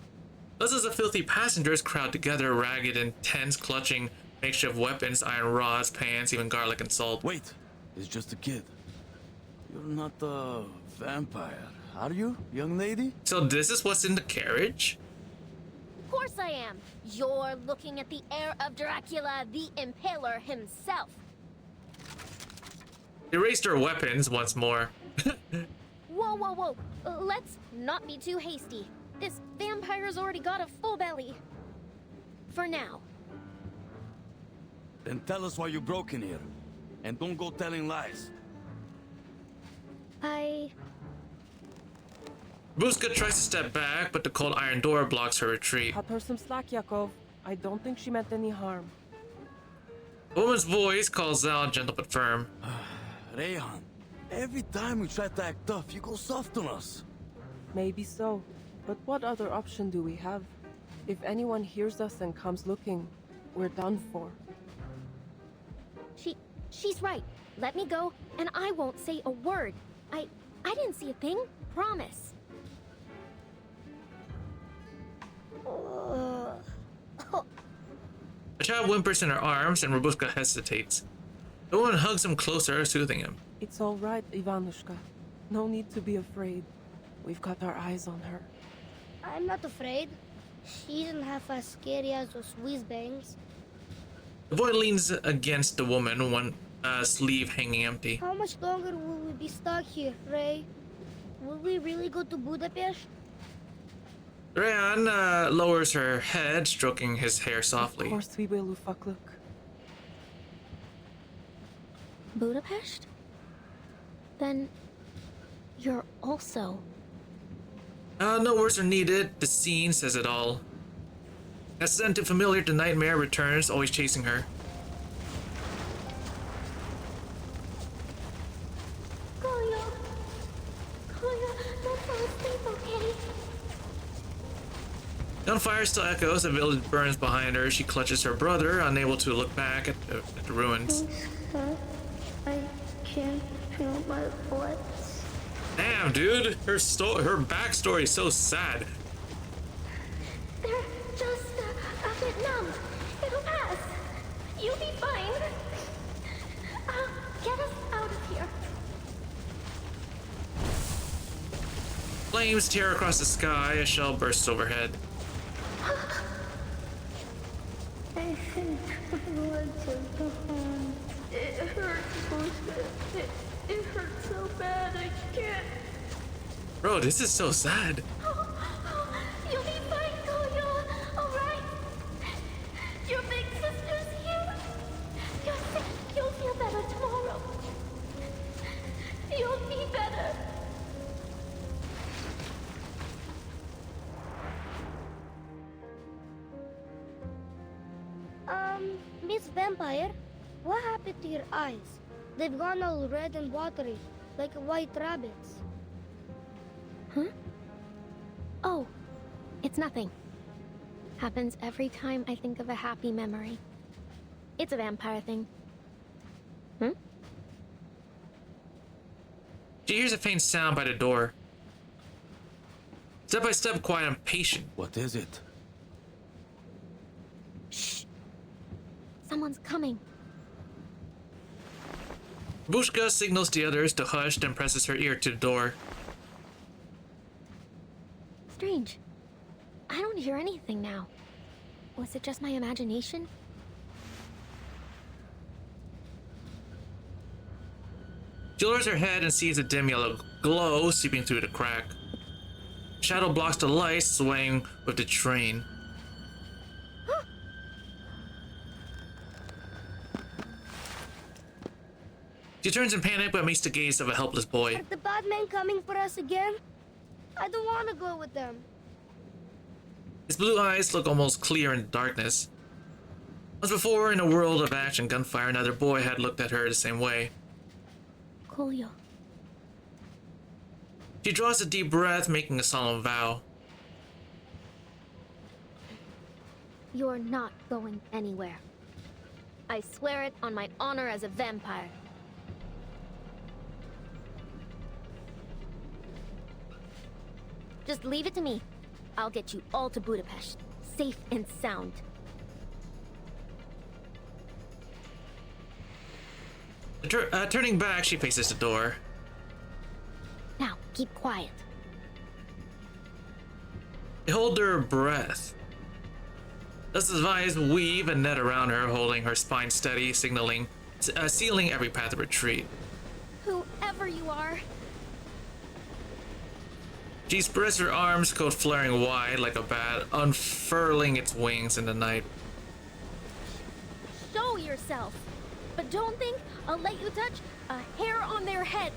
[SPEAKER 13] Dozens of filthy passengers crowd together, ragged and tense, clutching makeshift weapons, iron rods, pans, even garlic and salt.
[SPEAKER 20] Wait, it's just a kid. You're not a vampire, are you, young lady?
[SPEAKER 13] So this is what's in the carriage?
[SPEAKER 3] Of course I am. You're looking at the heir of Dracula, the Impaler himself.
[SPEAKER 13] They raised their weapons once more.
[SPEAKER 3] Whoa, whoa, whoa. Let's not be too hasty. This vampire's already got a full belly. For now.
[SPEAKER 20] Then tell us why you broke in here. And don't go telling lies.
[SPEAKER 13] Babushka tries to step back, but the cold iron door blocks her retreat.
[SPEAKER 10] Cut her some slack, Yakov. I don't think she meant any harm.
[SPEAKER 13] A woman's voice calls out, gentle but firm.
[SPEAKER 20] Rayhan, every time we try to act tough, you go soft on us.
[SPEAKER 10] Maybe so. But what other option do we have? If anyone hears us and comes looking, we're done for.
[SPEAKER 3] She's right. Let me go, and I won't say a word. I didn't see a thing. Promise.
[SPEAKER 13] A child whimpers in her arms, and Babushka hesitates. The woman hugs him closer, soothing him.
[SPEAKER 9] It's all right, Ivanushka. No need to be afraid. We've got our eyes on her.
[SPEAKER 16] I'm not afraid. She isn't half as scary as those whiz-bangs.
[SPEAKER 13] The boy leans against the woman, one sleeve hanging empty.
[SPEAKER 16] How much longer will we be stuck here, Ray? Will we really go to Budapest?
[SPEAKER 13] Rayan lowers her head, stroking his hair softly.
[SPEAKER 9] Of course we will, Ufakluk.
[SPEAKER 2] Budapest? Then you're also...
[SPEAKER 13] No words are needed. The scene says it all. Accident and familiar, the nightmare returns, always chasing her.
[SPEAKER 16] Kolya! Kolya, don't fall asleep, okay?
[SPEAKER 13] Gunfire still echoes, a village burns behind her. She clutches her brother, unable to look back at the ruins.
[SPEAKER 16] I can't feel my butt.
[SPEAKER 13] Damn, dude, her backstory is so sad.
[SPEAKER 16] They're just a bit numb. It'll pass. You'll be fine. Get us out of here.
[SPEAKER 13] Flames tear across the sky, a shell bursts overhead.
[SPEAKER 16] I think I want to go home. It hurts, it hurts so bad, I can't.
[SPEAKER 13] Bro, this is so sad.
[SPEAKER 16] You'll be fine, Kolya, alright? Your big sister's here. You'll feel better tomorrow. You'll be better. Miss Vampire, what happened to your eyes? They've gone all red and watery, like white rabbits.
[SPEAKER 2] Huh? Oh, it's nothing. Happens every time I think of a happy memory. It's a vampire thing.
[SPEAKER 13] She hears a faint sound by the door. Step by step, quiet and patient.
[SPEAKER 22] What is it?
[SPEAKER 2] Shh. Someone's coming.
[SPEAKER 13] Bushka signals the others to hush, then presses her ear to the door.
[SPEAKER 2] Strange. I don't hear anything now. Was it just my imagination?
[SPEAKER 13] She lowers her head and sees a dim yellow glow seeping through the crack. Shadow blocks the light, swaying with the train. She turns in panic but meets the gaze of a helpless boy.
[SPEAKER 16] Are the bad men coming for us again? I don't want to go with them.
[SPEAKER 13] His blue eyes look almost clear in the darkness. Once before, in a world of action gunfire, another boy had looked at her the same way.
[SPEAKER 2] Kolya.
[SPEAKER 13] She draws a deep breath, making a solemn vow.
[SPEAKER 2] You're not going anywhere. I swear it on my honor as a vampire. Just leave it to me. I'll get you all to Budapest, safe and sound.
[SPEAKER 13] Turning back, she faces the door.
[SPEAKER 2] Now, keep quiet.
[SPEAKER 13] They hold their breath. Dustin's eyes weave a net around her, holding her spine steady, sealing every path of retreat.
[SPEAKER 2] Whoever you are.
[SPEAKER 13] She spreads her arms, coat flaring wide like a bat, unfurling its wings in the night.
[SPEAKER 2] Show yourself. But don't think I'll let you touch a hair on their heads.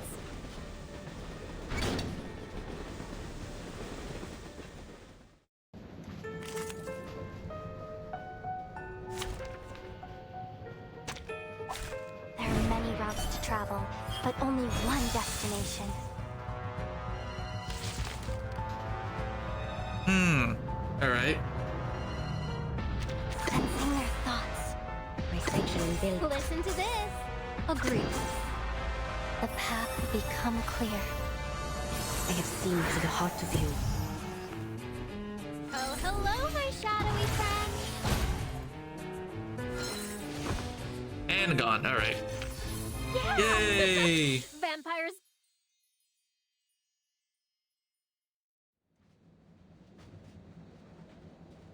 [SPEAKER 3] There are many routes to travel, but only one destination.
[SPEAKER 13] Alright.
[SPEAKER 3] Sensing their thoughts.
[SPEAKER 16] Listen to this.
[SPEAKER 2] Agreed.
[SPEAKER 3] The path will become clear.
[SPEAKER 11] I have seen through the heart of you.
[SPEAKER 16] Oh, hello, my shadowy friend.
[SPEAKER 13] And gone, alright.
[SPEAKER 3] Yeah!
[SPEAKER 13] Yay!
[SPEAKER 3] Vampires.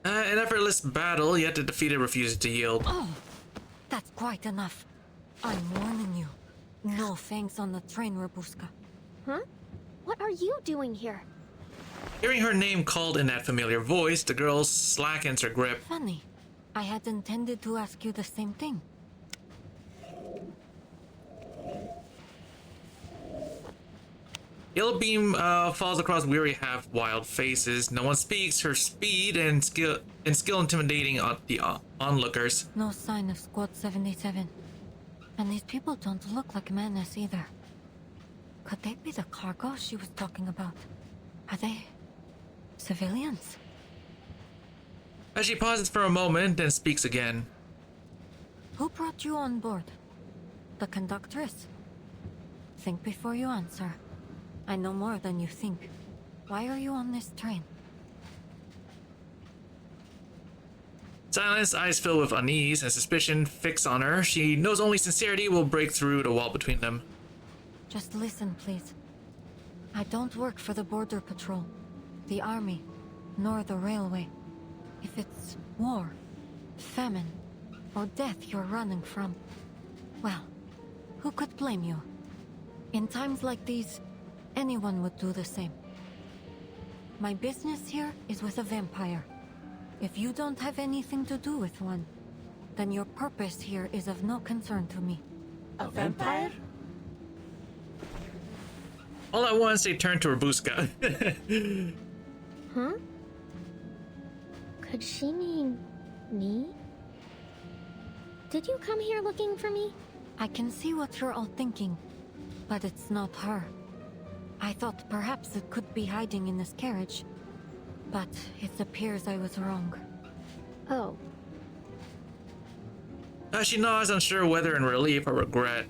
[SPEAKER 13] An effortless battle, yet the defeated refuses to yield.
[SPEAKER 4] Oh, that's quite enough. I'm warning you. No fangs on the train, Rabuska.
[SPEAKER 3] Huh? What are you doing here?
[SPEAKER 13] Hearing her name called in that familiar voice, the girl slackens her grip.
[SPEAKER 4] Funny. I had intended to ask you the same thing.
[SPEAKER 13] Yellow beam falls across weary, half-wild faces. No one speaks. Her speed and skill intimidating on the onlookers.
[SPEAKER 4] No sign of Squad 77. And these people don't look like menace either. Could they be the cargo she was talking about? Are they civilians?
[SPEAKER 13] As she pauses for a moment, then speaks again.
[SPEAKER 4] Who brought you on board? The conductress? Think before you answer. I know more than you think. Why are you on this train?
[SPEAKER 13] Silence, eyes filled with unease and suspicion fixed on her. She knows only sincerity will break through the wall between them.
[SPEAKER 4] Just listen, please. I don't work for the Border Patrol, the Army, nor the Railway. If it's war, famine, or death you're running from, well, who could blame you? In times like these, anyone would do the same. My business here is with a vampire. If you don't have anything to do with one, then your purpose here is of no concern to me.
[SPEAKER 9] A vampire?
[SPEAKER 13] All at once, they turn to Rabuska.
[SPEAKER 3] Huh? Could she mean me? Did you come here looking for me?
[SPEAKER 4] I can see what you're all thinking, but it's not her. I thought perhaps it could be hiding in this carriage, but it appears I was wrong.
[SPEAKER 3] Oh.
[SPEAKER 13] She nods, unsure whether in relief or regret.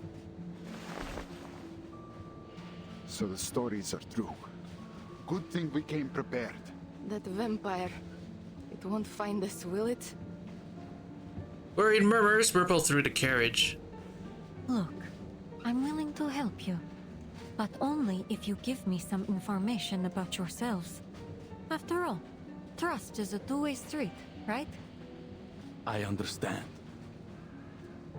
[SPEAKER 21] So the stories are true. Good thing we came prepared.
[SPEAKER 1] That vampire. It won't find us, will it?
[SPEAKER 13] Worried murmurs ripple through the carriage.
[SPEAKER 4] Look, I'm willing to help you, but only if you give me some information about yourselves. After all, trust is a two-way street, right?
[SPEAKER 14] I understand.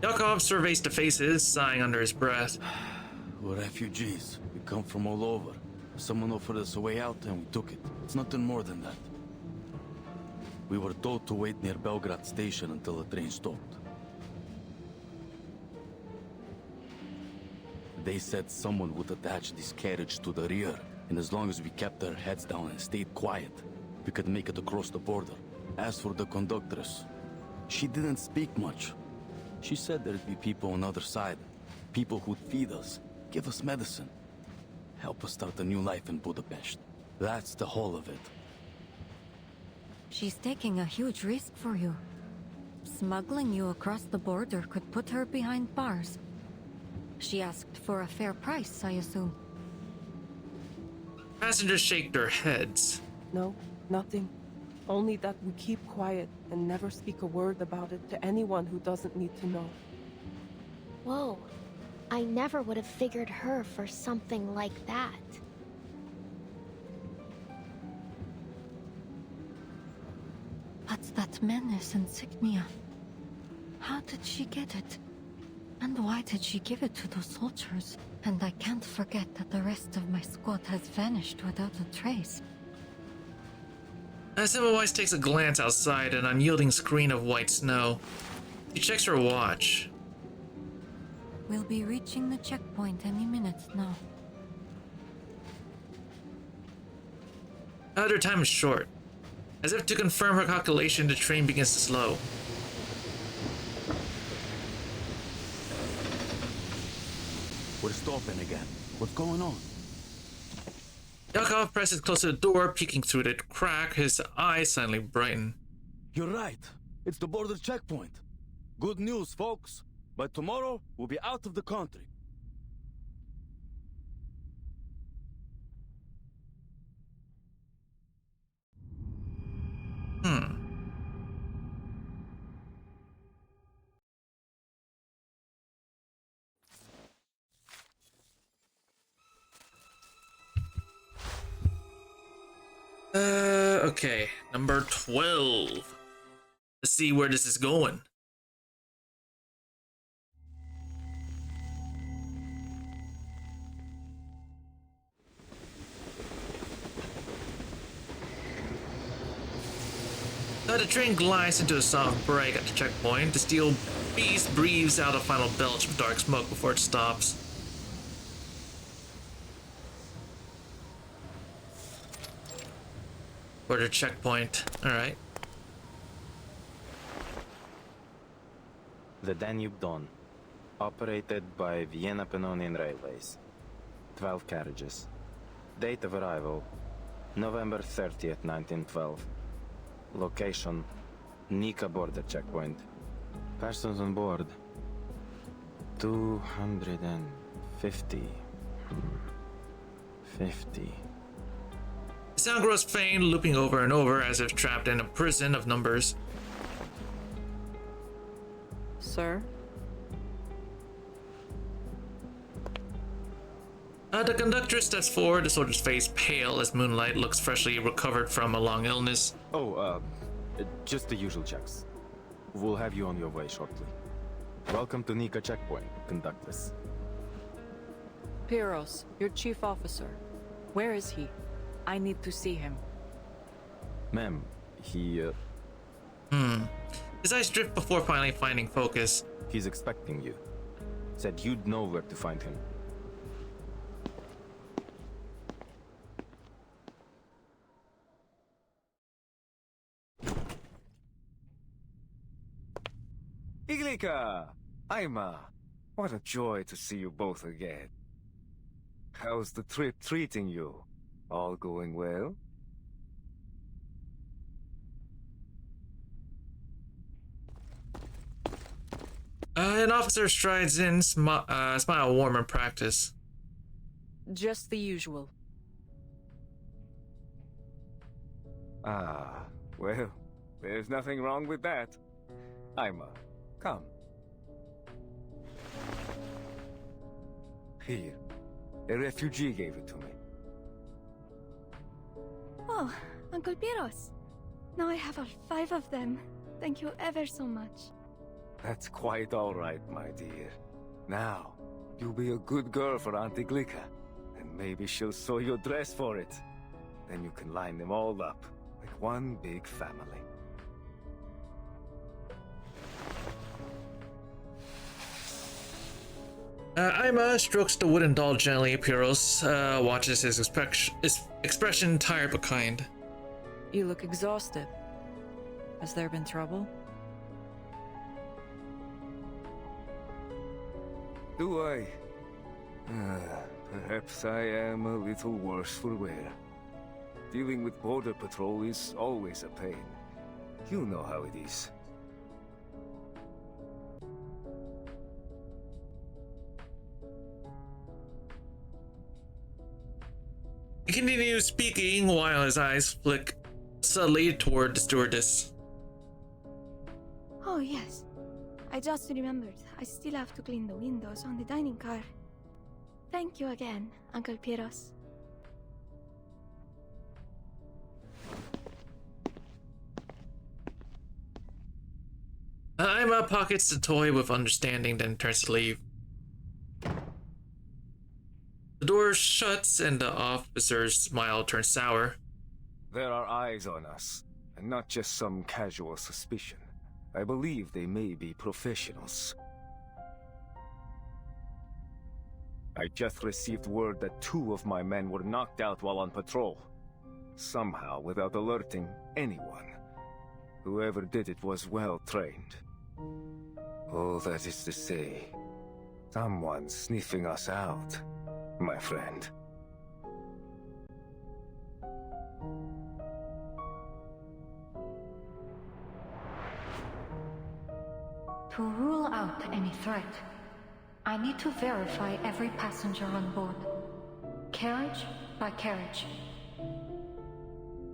[SPEAKER 13] Yakov surveys the faces, sighing under his breath.
[SPEAKER 14] We're refugees. We come from all over. Someone offered us a way out and we took it. It's nothing more than that. We were told to wait near Belgrade station until the train stopped. They said someone would attach this carriage to the rear, and as long as we kept our heads down and stayed quiet, we could make it across the border. As for the conductress, she didn't speak much. She said there'd be people on the other side, people who'd feed us, give us medicine, help us start a new life in Budapest. That's the whole of it.
[SPEAKER 4] She's taking a huge risk for you. Smuggling you across the border could put her behind bars. She asked for a fair price, I assume.
[SPEAKER 13] Passengers shake their heads.
[SPEAKER 9] No, nothing. Only that we keep quiet and never speak a word about it to anyone who doesn't need to know.
[SPEAKER 3] Whoa. I never would have figured her for something like that.
[SPEAKER 4] What's that menace insignia? How did she get it? And why did she give it to those soldiers? And I can't forget that the rest of my squad has vanished without a trace.
[SPEAKER 13] Semmelweis takes a glance outside an unyielding screen of white snow. She checks her watch.
[SPEAKER 4] We'll be reaching the checkpoint any minute now.
[SPEAKER 13] Their time is short. As if to confirm her calculation, the train begins to slow.
[SPEAKER 14] We're stopping again. What's going on?
[SPEAKER 13] Yakov presses close to the door, peeking through the crack, his eyes suddenly brighten.
[SPEAKER 14] You're right. It's the border checkpoint. Good news, folks. By tomorrow, we'll be out of the country.
[SPEAKER 13] Okay, number 12. Let's see where this is going. The train glides into a soft break at the checkpoint. The steel beast breathes out a final belch of dark smoke before it stops. Border checkpoint. Alright.
[SPEAKER 15] The Danube Dawn. Operated by Vienna Pannonian Railways. 12 carriages. Date of arrival, November 30th, 1912. Location, Nika border checkpoint. Persons on board, 250. 50.
[SPEAKER 13] The sound grows faint, looping over and over as if trapped in a prison of numbers.
[SPEAKER 6] Sir?
[SPEAKER 13] The conductor steps forward, the soldier's face pale as moonlight looks freshly recovered from a long illness.
[SPEAKER 15] Oh, just the usual checks. We'll have you on your way shortly. Welcome to Nika checkpoint, conductress.
[SPEAKER 6] Pyros, your chief officer. Where is he? I need to see him.
[SPEAKER 15] Ma'am, he,
[SPEAKER 13] His eyes drift before finally finding focus.
[SPEAKER 15] He's expecting you. Said you'd know where to find him.
[SPEAKER 17] Iglika! Aima! What a joy to see you both again. How's the trip treating you? All going well?
[SPEAKER 13] An officer strides in, smile warm in practice.
[SPEAKER 6] Just the usual.
[SPEAKER 17] Ah, well, there's nothing wrong with that. Aima, come. Here, a refugee gave it to me.
[SPEAKER 12] Oh, Uncle Pyros. Now I have all 5 of them. Thank you ever so much.
[SPEAKER 17] That's quite all right, my dear. Now, you be a good girl for Auntie Glika, and maybe she'll sew your dress for it. Then you can line them all up, like one big family.
[SPEAKER 13] Aima strokes the wooden doll gently. Pyros watches his expression tired but kind.
[SPEAKER 6] You look exhausted. Has there been trouble?
[SPEAKER 17] Do I? Perhaps I am a little worse for wear. Dealing with border patrol is always a pain. You know how it is.
[SPEAKER 13] He continues speaking while his eyes flick subtly toward the stewardess.
[SPEAKER 12] Oh, yes. I just remembered. I still have to clean the windows on the dining car. Thank you again, Uncle Pyros.
[SPEAKER 13] Aima pockets the toy with understanding, then turns to leave. The door shuts and the officer's smile turns sour.
[SPEAKER 17] There are eyes on us, and not just some casual suspicion. I believe they may be professionals. I just received word that 2 of my men were knocked out while on patrol. Somehow, without alerting anyone. Whoever did it was well trained. Oh, that is to say, someone's sniffing us out, my friend.
[SPEAKER 4] To rule out any threat, I need to verify every passenger on board, carriage by carriage.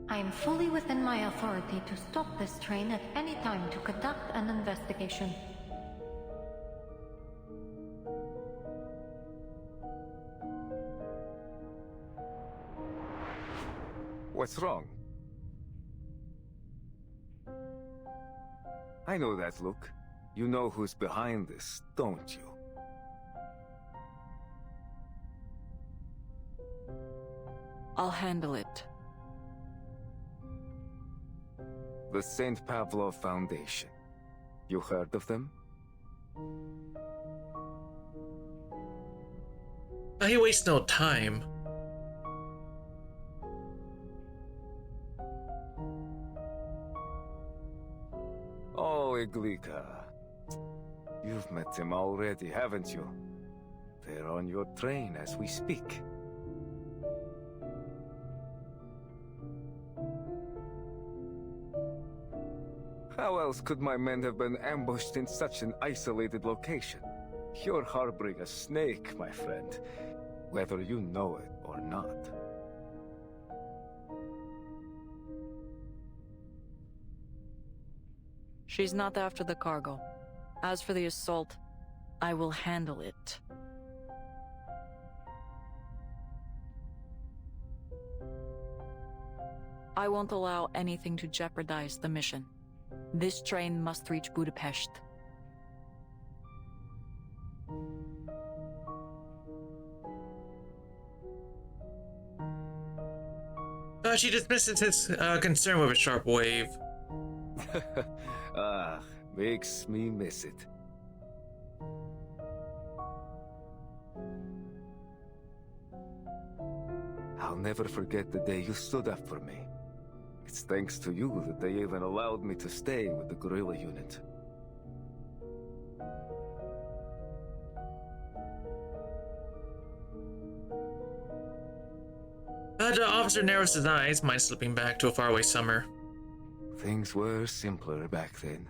[SPEAKER 4] I am fully within my authority to stop this train at any time to conduct an investigation.
[SPEAKER 17] What's wrong? I know that look. You know who's behind this, don't you?
[SPEAKER 6] I'll handle it.
[SPEAKER 17] The St. Pavlov Foundation. You heard of them?
[SPEAKER 13] He wastes no time.
[SPEAKER 17] Oh, Iglika. You've met him already, haven't you? They're on your train as we speak. How else could my men have been ambushed in such an isolated location? You're harboring a snake, my friend, whether you know it or not.
[SPEAKER 6] She's not after the cargo. As for the assault, I will handle it. I won't allow anything to jeopardize the mission. This train must reach Budapest.
[SPEAKER 13] She dismisses his concern with a sharp wave.
[SPEAKER 17] Ah, makes me miss it. I'll never forget the day you stood up for me. It's thanks to you that they even allowed me to stay with the guerrilla unit.
[SPEAKER 13] The officer narrows his eyes, mind slipping back to a faraway summer.
[SPEAKER 17] Things were simpler back then.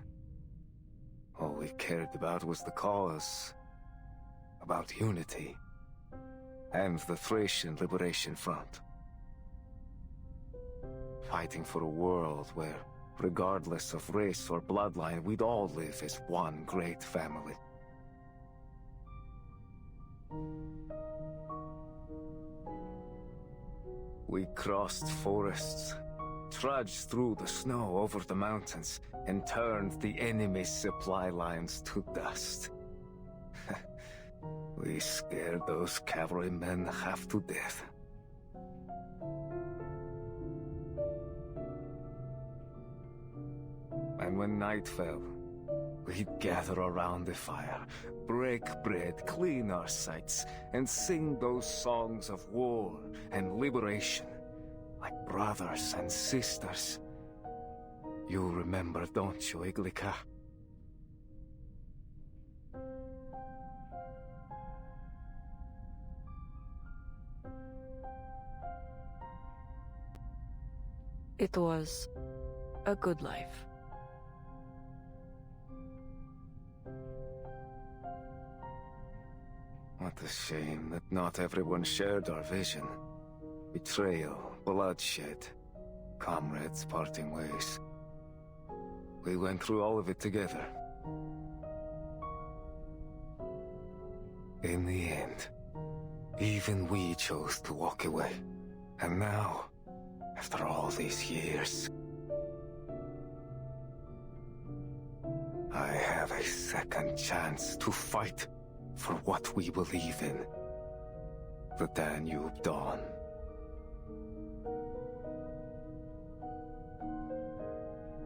[SPEAKER 17] All we cared about was the cause. About unity. And the Thracian Liberation Front. Fighting for a world where, regardless of race or bloodline, we'd all live as one great family. We crossed forests, trudged through the snow over the mountains, and turned the enemy's supply lines to dust. We scared those cavalrymen half to death. And when night fell, we'd gather around the fire, break bread, clean our sights, and sing those songs of war and liberation, like brothers and sisters. You remember, don't you, Iglika?
[SPEAKER 6] It was a good life.
[SPEAKER 17] What a shame that not everyone shared our vision. Betrayal, bloodshed, comrades parting ways. We went through all of it together. In the end, even we chose to walk away. And now, after all these years, I have a second chance to fight for what we believe in. The Danube Dawn.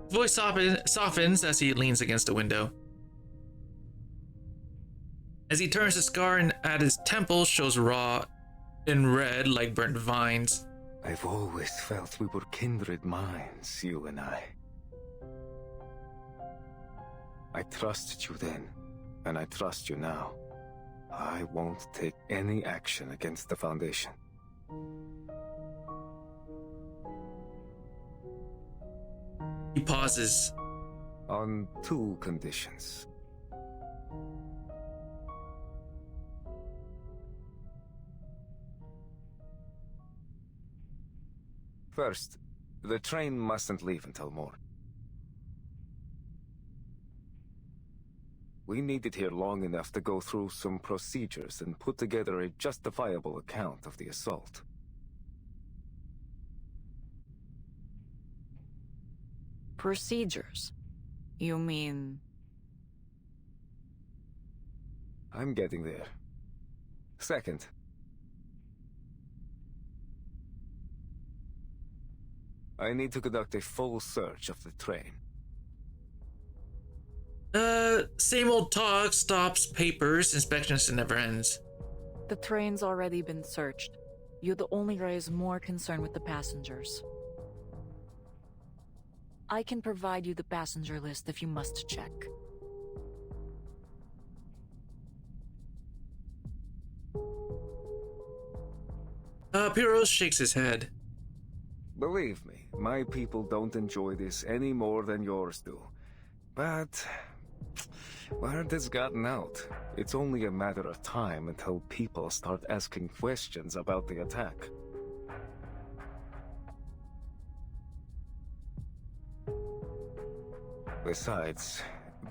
[SPEAKER 13] Voice softens as he leans against a window. As he turns, the scar at his temple shows raw and red like burnt vines.
[SPEAKER 17] I've always felt we were kindred minds, you and I. I trusted you then, and I trust you now. I won't take any action against the Foundation.
[SPEAKER 13] He pauses.
[SPEAKER 17] On two conditions. First, the train mustn't leave until morning. We need it here long enough to go through some procedures and put together a justifiable account of the assault.
[SPEAKER 6] Procedures? You mean...
[SPEAKER 17] I'm getting there. Second. I need to conduct a full search of the train.
[SPEAKER 13] Same old talk, stops, papers, inspections, it never ends.
[SPEAKER 6] The train's already been searched. You'd only raise more concern with the passengers. I can provide you the passenger list if you must check.
[SPEAKER 13] Pyros shakes his head.
[SPEAKER 17] Believe me, my people don't enjoy this any more than yours do. But... word has gotten out. It's only a matter of time until people start asking questions about the attack. Besides,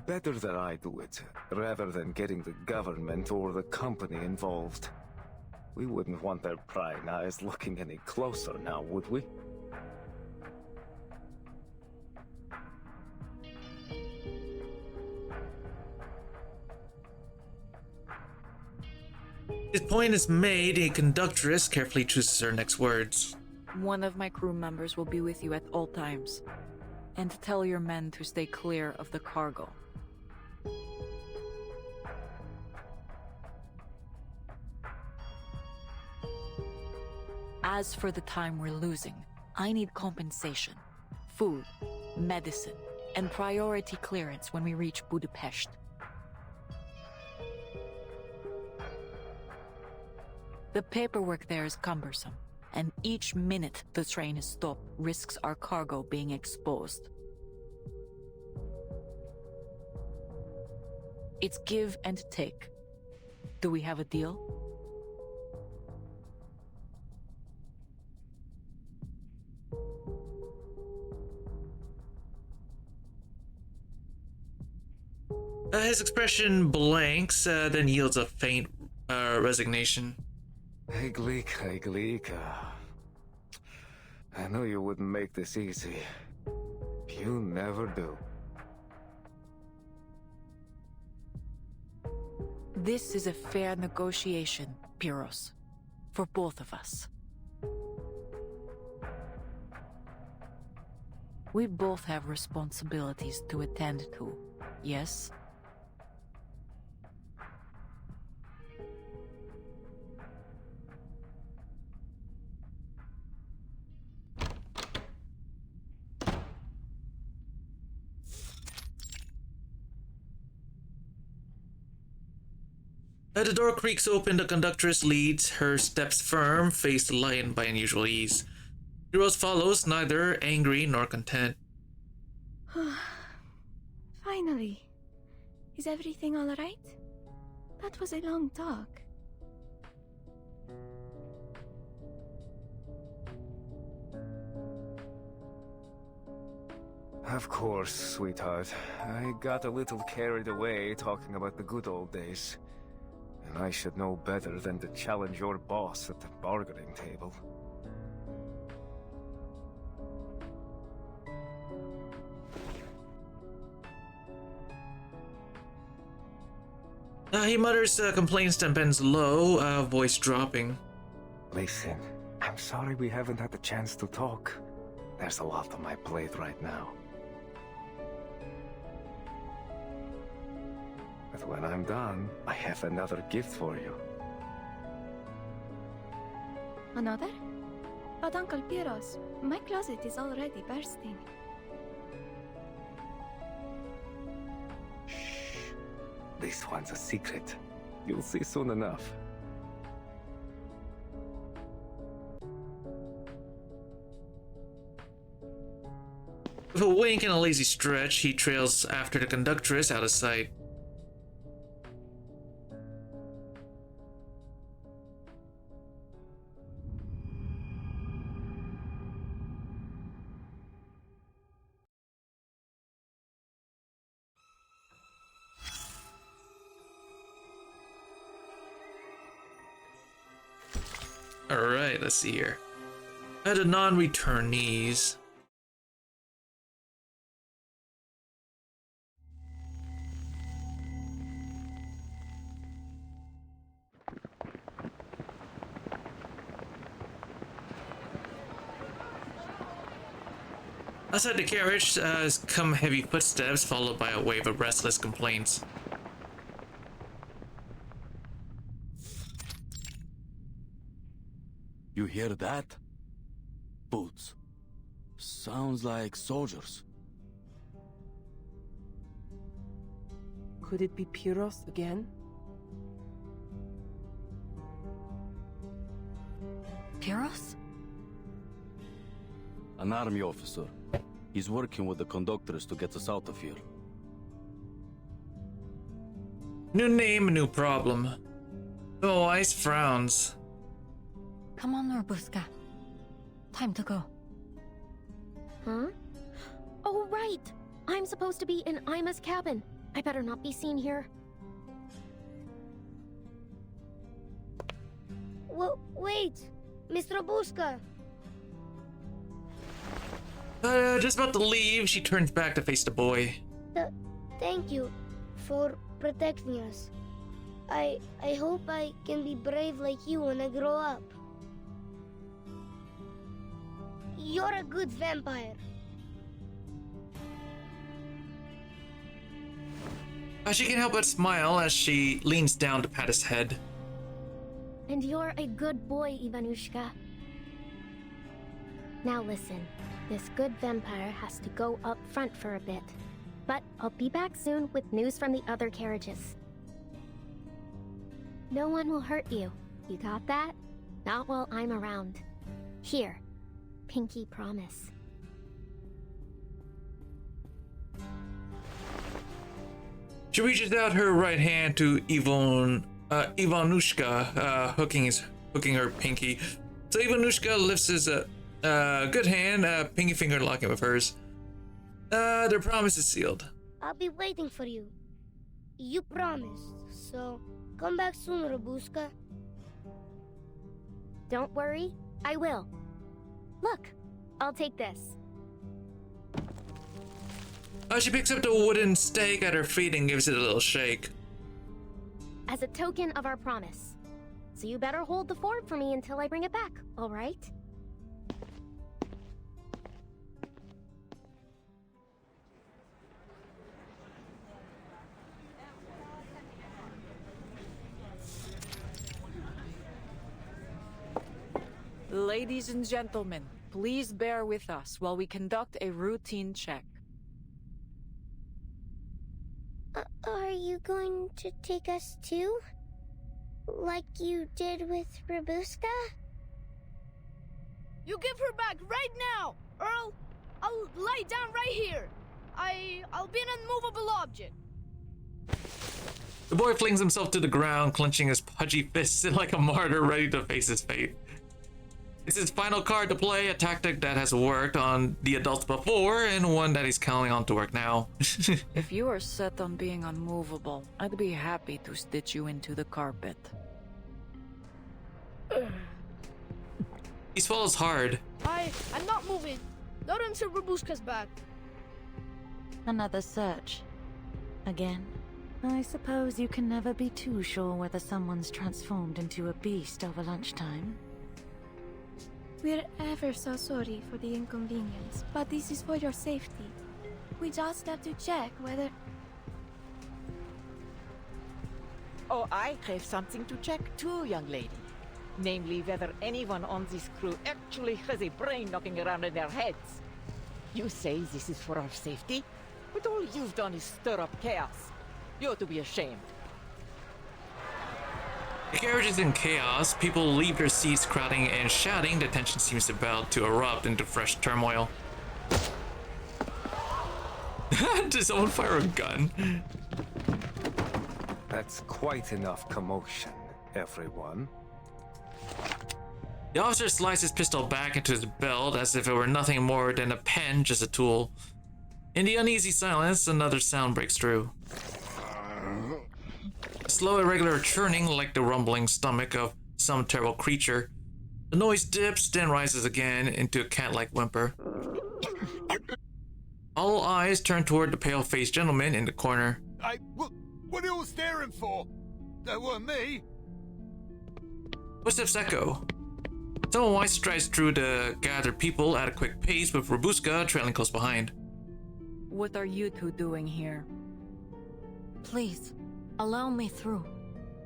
[SPEAKER 17] better that I do it, rather than getting the government or the company involved. We wouldn't want their prying eyes looking any closer now, would we?
[SPEAKER 13] His point is made, a conductress carefully chooses her next words.
[SPEAKER 6] One of my crew members will be with you at all times. And tell your men to stay clear of the cargo. As for the time we're losing, I need compensation. Food, medicine, and priority clearance when we reach Budapest. The paperwork there is cumbersome, and each minute the train is stopped risks our cargo being exposed. It's give and take. Do we have a deal?
[SPEAKER 13] His expression blanks, then yields a faint resignation.
[SPEAKER 17] Hey, Gleek. I know you wouldn't make this easy. You never do.
[SPEAKER 6] This is a fair negotiation, Pyros. For both of us. We both have responsibilities to attend to, yes?
[SPEAKER 13] The door creaks open, the conductress leads, her steps firm, face lightened by unusual ease. Pyros follows, neither angry nor content.
[SPEAKER 12] Finally. Is everything all right? That was a long talk.
[SPEAKER 17] Of course, sweetheart. I got a little carried away talking about the good old days. And I should know better than to challenge your boss at the bargaining table.
[SPEAKER 13] He mutters complaints and bends low, voice dropping.
[SPEAKER 17] Listen, I'm sorry we haven't had the chance to talk. There's a lot on my plate right now. But when I'm done, I have another gift for you.
[SPEAKER 12] Another? But Uncle Pyros, my closet is already bursting.
[SPEAKER 17] This one's a secret. You'll see soon enough.
[SPEAKER 13] With a wink and a lazy stretch, he trails after the conductress out of sight. Alright, let's see here. The non-returnees. Outside the carriage come heavy footsteps, followed by a wave of restless complaints.
[SPEAKER 14] You hear that? Boots. Sounds like soldiers.
[SPEAKER 9] Could it be Pyros again?
[SPEAKER 4] Pyros?
[SPEAKER 14] An army officer. He's working with the conductors to get us out of here.
[SPEAKER 13] New name, new problem. Oh, Ice frowns.
[SPEAKER 4] Come on, Robuska. Time to go.
[SPEAKER 2] Huh? Oh, right! I'm supposed to be in Ima's cabin. I better not be seen here.
[SPEAKER 16] Wait! Miss Robuska!
[SPEAKER 13] Just about to leave, she turns back to face the boy.
[SPEAKER 16] Thank you for protecting us. I hope I can be brave like you when I grow up. You're a good vampire.
[SPEAKER 13] She can't help but smile as she leans down to pat his head.
[SPEAKER 2] And you're a good boy, Ivanushka. Now listen, this good vampire has to go up front for a bit. But I'll be back soon with news from the other carriages. No one will hurt you. You got that? Not while I'm around. Here. Pinky promise.
[SPEAKER 13] She reaches out her right hand to Ivanushka, hooking her pinky. So Ivanushka lifts his good hand, pinky finger locking with hers. Their promise is sealed.
[SPEAKER 16] I'll be waiting for you. You promised, so come back soon, Robuska.
[SPEAKER 2] Don't worry, I will. Look, I'll take this.
[SPEAKER 13] She picks up the wooden stake at her feet and gives it a little shake.
[SPEAKER 2] As a token of our promise. So you better hold the fort for me until I bring it back, all right?
[SPEAKER 10] Ladies and gentlemen, please bear with us while we conduct a routine check.
[SPEAKER 16] Are you going to take us too? Like you did with Robuska?
[SPEAKER 7] You give her back right now, Earl! I'll lie down right here. I'll be an immovable object.
[SPEAKER 13] The boy flings himself to the ground, clenching his pudgy fists like a martyr ready to face his fate. It's his final card to play, a tactic that has worked on the adults before, and one that he's counting on to work now.
[SPEAKER 10] If you are set on being unmovable, I'd be happy to stitch you into the carpet.
[SPEAKER 13] He swallows hard.
[SPEAKER 7] I'm not moving. Not until Robuska's back.
[SPEAKER 8] Another search. Again? I suppose you can never be too sure whether someone's transformed into a beast over lunchtime.
[SPEAKER 12] We're ever so sorry for the inconvenience, but this is for your safety. We just have to check whether...
[SPEAKER 10] Oh, I have something to check too, young lady. Namely, whether anyone on this crew actually has a brain knocking around in their heads. You say this is for our safety, but all you've done is stir up chaos. You ought to be ashamed.
[SPEAKER 13] The carriage is in chaos, people leave their seats crowding and shouting, the tension seems about to erupt into fresh turmoil. Did someone fire a gun?
[SPEAKER 17] That's quite enough commotion, everyone.
[SPEAKER 13] The officer slides his pistol back into his belt as if it were nothing more than a pen, just a tool. In the uneasy silence, another sound breaks through. A slow, irregular churning like the rumbling stomach of some terrible creature. The noise dips, then rises again into a cat-like whimper. All eyes turn toward the pale-faced gentleman in the corner.
[SPEAKER 21] What are you all staring for? That weren't me.
[SPEAKER 13] Footsteps echo. Someone White strides through the gathered people at a quick pace, with Robuska trailing close behind.
[SPEAKER 8] What are you two doing here?
[SPEAKER 4] Please, allow me through.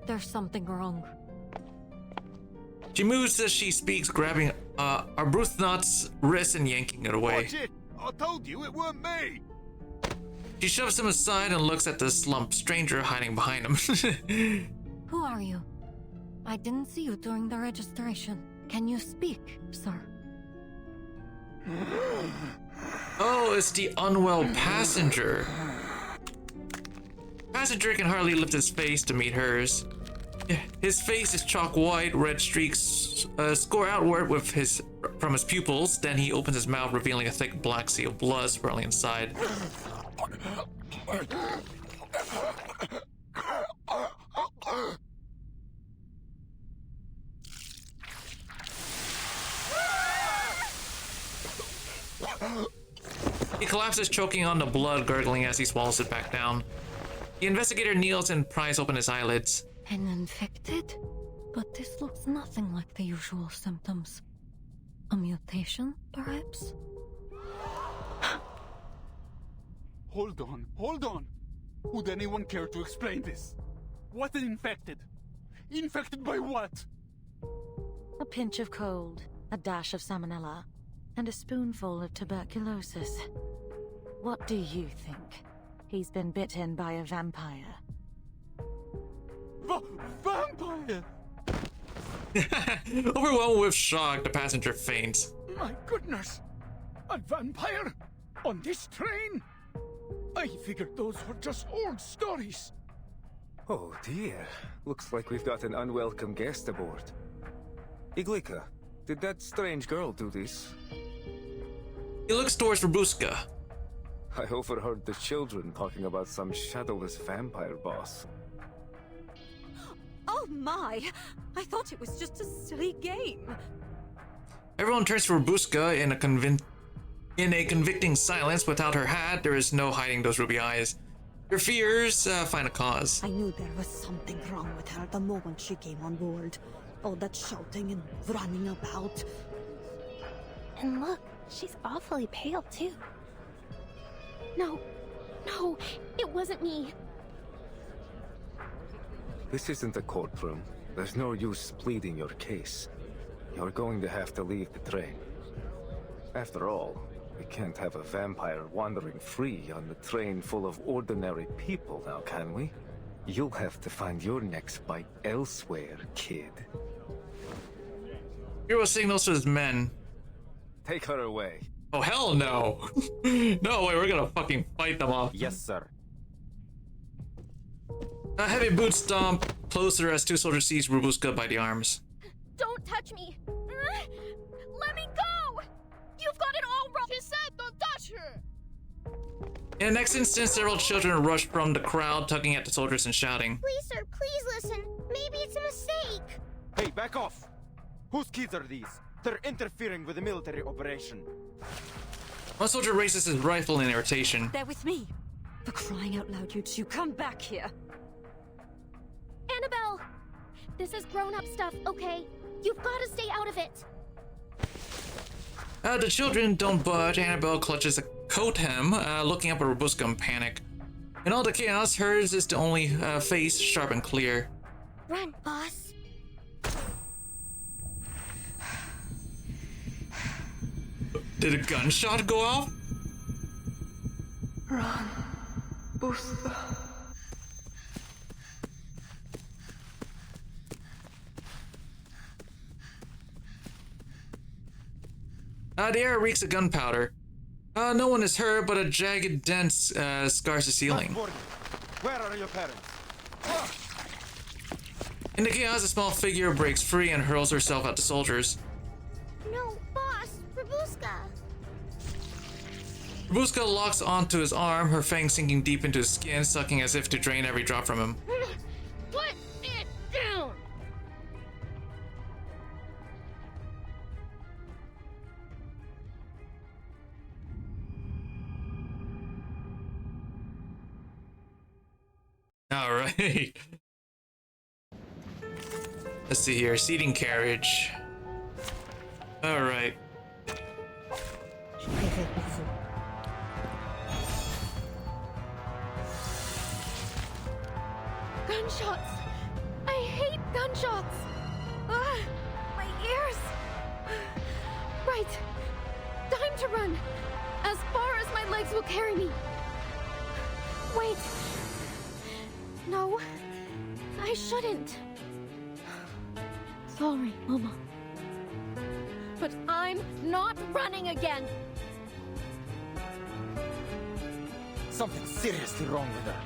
[SPEAKER 4] There's something wrong.
[SPEAKER 13] She moves as she speaks, grabbing Arbuthnot's wrist and yanking it away.
[SPEAKER 21] Watch it! I told you it weren't me!
[SPEAKER 13] She shoves him aside and looks at the slumped stranger hiding behind him.
[SPEAKER 4] Who are you? I didn't see you during the registration. Can you speak, sir?
[SPEAKER 13] Oh, it's the unwell passenger. Passenger can hardly lift his face to meet hers. His face is chalk white, red streaks score outward from his pupils. Then he opens his mouth, revealing a thick black sea of blood swirling inside. He collapses, choking on the blood, gurgling as he swallows it back down. The investigator kneels and pries open his eyelids.
[SPEAKER 4] An infected? But this looks nothing like the usual symptoms. A mutation, perhaps?
[SPEAKER 21] Hold on. Would anyone care to explain this? What an infected? Infected by what?
[SPEAKER 8] A pinch of cold, a dash of salmonella, and a spoonful of tuberculosis. What do you think? He's been bitten by a vampire.
[SPEAKER 21] Vampire!
[SPEAKER 13] Overwhelmed with shock, the passenger faints.
[SPEAKER 21] My goodness! A vampire? On this train? I figured those were just old stories.
[SPEAKER 17] Oh dear. Looks like we've got an unwelcome guest aboard. Iglika, did that strange girl do this?
[SPEAKER 13] He looks towards Robuska.
[SPEAKER 17] I overheard the children talking about some shadowless vampire boss.
[SPEAKER 18] Oh my! I thought it was just a silly game.
[SPEAKER 13] Everyone turns to Robuska in a convicting silence. Without her hat, there is no hiding those ruby eyes. Her fears find a cause.
[SPEAKER 18] I knew there was something wrong with her the moment she came on board. All that shouting and running about.
[SPEAKER 3] And look, she's awfully pale too. No, it wasn't me.
[SPEAKER 17] This isn't a courtroom. There's no use pleading your case. You're going to have to leave the train. After all, we can't have a vampire wandering free on the train full of ordinary people now, can we? You'll have to find your next bite elsewhere, kid.
[SPEAKER 13] Hero signals to his men.
[SPEAKER 17] Take her away.
[SPEAKER 13] Oh, hell no. No way, we're gonna fucking fight them off.
[SPEAKER 15] Yes, sir.
[SPEAKER 13] A heavy boot stomp closer as two soldiers seize Robuska by the arms.
[SPEAKER 3] Don't touch me! Let me go! You've got it all wrong!
[SPEAKER 7] She said don't touch her!
[SPEAKER 13] In the next instant, several children rush from the crowd, tugging at the soldiers and shouting.
[SPEAKER 16] Please, sir, please listen. Maybe it's a mistake.
[SPEAKER 15] Hey, back off! Whose kids are these? They're interfering with the military operation.
[SPEAKER 13] One soldier raises his rifle in irritation.
[SPEAKER 18] They're with me. For crying out loud, you two, come back here.
[SPEAKER 3] Annabelle! This is grown-up stuff, okay? You've got to stay out of it.
[SPEAKER 13] The children don't budge. Annabelle clutches a coat hem, looking up at Robuska in panic. In all the chaos, hers is the only face sharp and clear.
[SPEAKER 16] Run, boss.
[SPEAKER 13] Did a gunshot go off?
[SPEAKER 1] Run, Buska.
[SPEAKER 13] The air reeks of gunpowder. No one is hurt, but a jagged dent scars the ceiling.
[SPEAKER 15] Where are your parents?
[SPEAKER 13] In the chaos, a small figure breaks free and hurls herself at the soldiers.
[SPEAKER 16] No, boss, Robuska.
[SPEAKER 13] Robuska locks onto his arm, her fangs sinking deep into his skin, sucking as if to drain every drop from him.
[SPEAKER 7] Put it down!
[SPEAKER 13] All right. Let's see here. Seating carriage. All right.
[SPEAKER 12] Gunshots! I hate gunshots! Ah, my ears! Right. Time to run. As far as my legs will carry me. Wait. No. I shouldn't. Sorry, Mama. But I'm not running again.
[SPEAKER 5] Something's seriously wrong with her.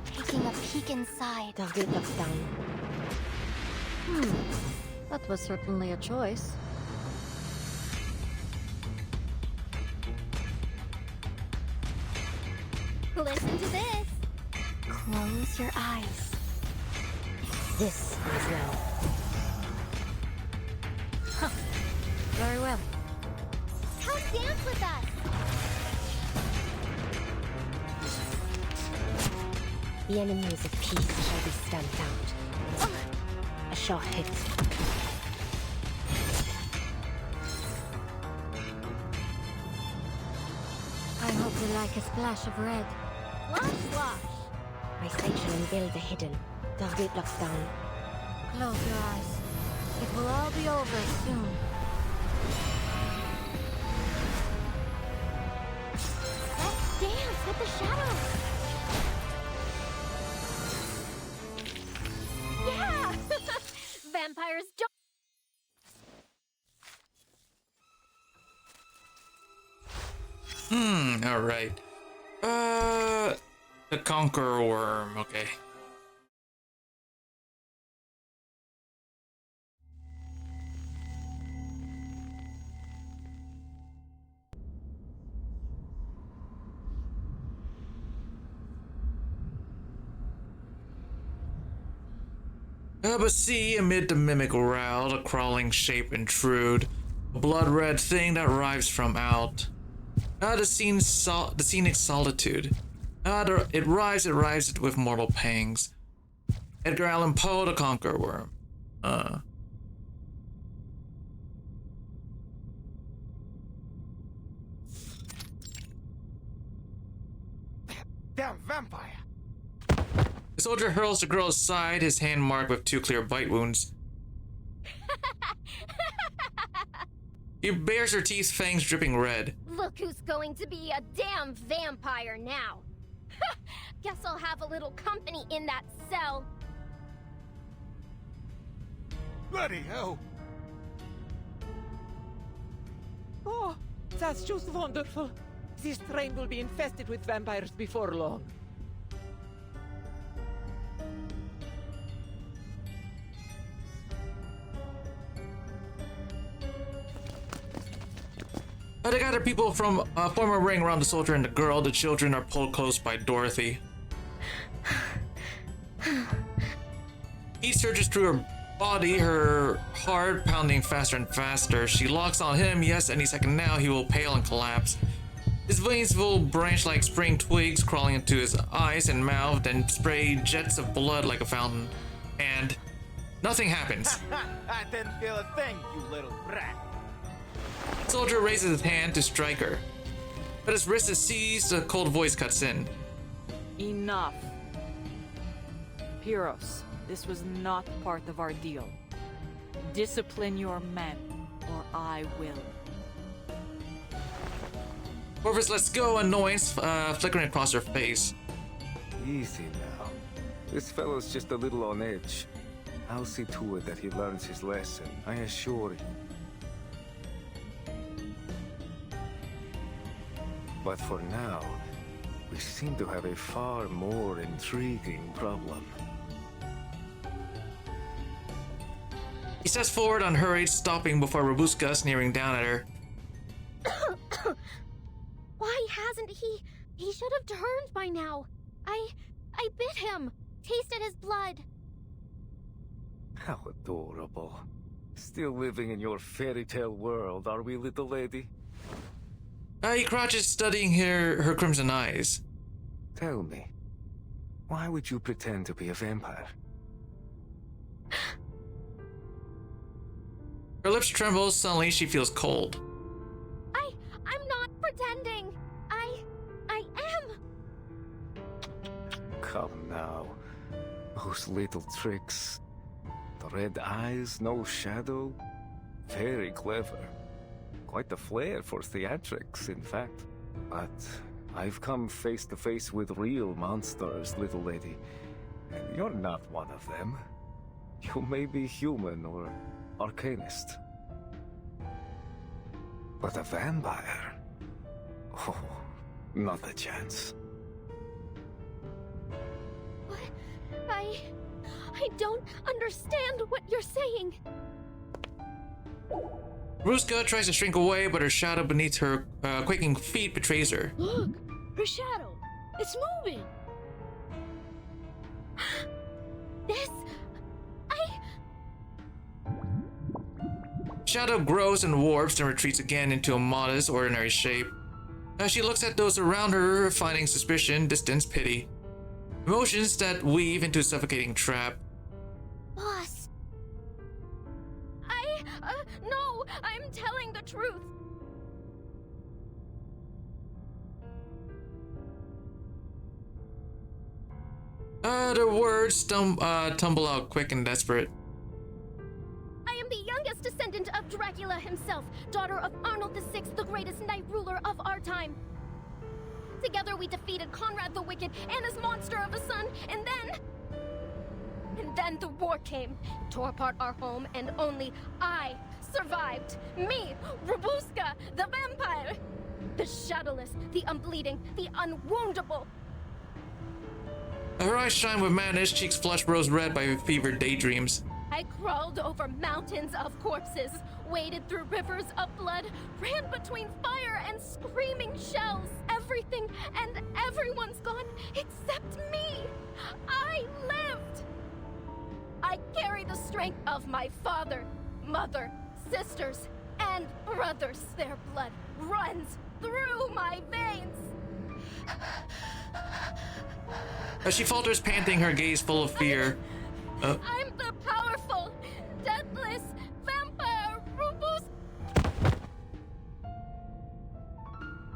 [SPEAKER 2] Taking a peek inside.
[SPEAKER 11] Target locks down.
[SPEAKER 2] That was certainly a choice.
[SPEAKER 3] Listen to this.
[SPEAKER 2] Close your eyes.
[SPEAKER 11] This is now.
[SPEAKER 2] Very well.
[SPEAKER 3] Come dance with us.
[SPEAKER 11] The enemies of peace shall be stamped out. A shot hit.
[SPEAKER 2] I hope you like a splash of red.
[SPEAKER 3] Wash, wash.
[SPEAKER 11] My sight shall unveil the hidden. Target locks down.
[SPEAKER 2] Close your eyes. It will all be over soon.
[SPEAKER 3] Let's dance with the shadows. Yeah! Vampires don't.
[SPEAKER 13] All right. The Conqueror Worm. Okay. But see, amid the mimic rout, a crawling shape intrude, a blood-red thing that rives from out. The scenic solitude. It rives it with mortal pangs. Edgar Allan Poe, the Conqueror Worm.
[SPEAKER 5] Damn vampire!
[SPEAKER 13] The soldier hurls the girl aside, his hand marked with 2 clear bite wounds. He bares her teeth, fangs dripping red.
[SPEAKER 3] Look who's going to be a damn vampire now. Guess I'll have a little company in that cell.
[SPEAKER 5] Bloody hell!
[SPEAKER 10] Oh, that's just wonderful. This train will be infested with vampires before long.
[SPEAKER 13] They gather people from form a ring around the soldier and the girl. The children are pulled close by Dorothy. He surges through her body, her heart pounding faster and faster. She locks on him. Yes, any second now he will pale and collapse. His veins will branch like spring twigs, crawling into his eyes and mouth, and spray jets of blood like a fountain. And nothing happens.
[SPEAKER 5] I didn't feel a thing, you little brat.
[SPEAKER 13] The soldier raises his hand to strike her, but his wrist is seized. A cold voice cuts in.
[SPEAKER 6] Enough. Pyros, this was not part of our deal. Discipline your men, or I will.
[SPEAKER 13] Corvus lets go, annoyance flickering across her face.
[SPEAKER 17] Easy now. This fellow's just a little on edge. I'll see to it that he learns his lesson, I assure you. But for now, we seem to have a far more intriguing problem.
[SPEAKER 13] He steps forward unhurried, stopping before Robuska, sneering down at her.
[SPEAKER 3] Why hasn't he? He should have turned by now. I bit him. Tasted his blood.
[SPEAKER 17] How adorable. Still living in your fairy tale world, are we, little lady?
[SPEAKER 13] He crouches, studying her crimson eyes.
[SPEAKER 17] Tell me, why would you pretend to be a vampire?
[SPEAKER 13] Her lips tremble. Suddenly, she feels cold.
[SPEAKER 2] I'm not pretending. I am.
[SPEAKER 17] Come now. Those little tricks. The red eyes, no shadow. Very clever. Quite the flair for theatrics, in fact. But I've come face to face with real monsters, little lady. And you're not one of them. You may be human or arcanist. But a vampire? Oh, not a chance.
[SPEAKER 2] What? I don't understand what you're saying.
[SPEAKER 13] Ruska tries to shrink away, but her shadow beneath her quaking feet betrays her.
[SPEAKER 7] Look! Her shadow! It's moving!
[SPEAKER 2] This...
[SPEAKER 13] Shadow grows and warps and retreats again into a modest, ordinary shape. As she looks at those around her, finding suspicion, distance, pity. Emotions that weave into a suffocating trap.
[SPEAKER 2] Boss. No, I'm telling the truth.
[SPEAKER 13] The words tumble out quick and desperate.
[SPEAKER 2] I am the youngest descendant of Dracula himself, daughter of Arnold VI, the greatest night ruler of our time. Together we defeated Conrad the Wicked and his monster of a son, and then the war came, tore apart our home, and only I survived. Me, Rabuska, the vampire. The shadowless, the unbleeding, the unwoundable.
[SPEAKER 13] Her eyes shine with madness, cheeks flush rose red by fevered daydreams.
[SPEAKER 2] I crawled over mountains of corpses, waded through rivers of blood, ran between fire and screaming shells. Everything and everyone's gone except me. I lived. I carry the strength of my father, mother, sisters, and brothers. Their blood runs through my veins.
[SPEAKER 13] As she falters, panting, her gaze full of fear.
[SPEAKER 2] I'm the powerful, deathless vampire Rubus.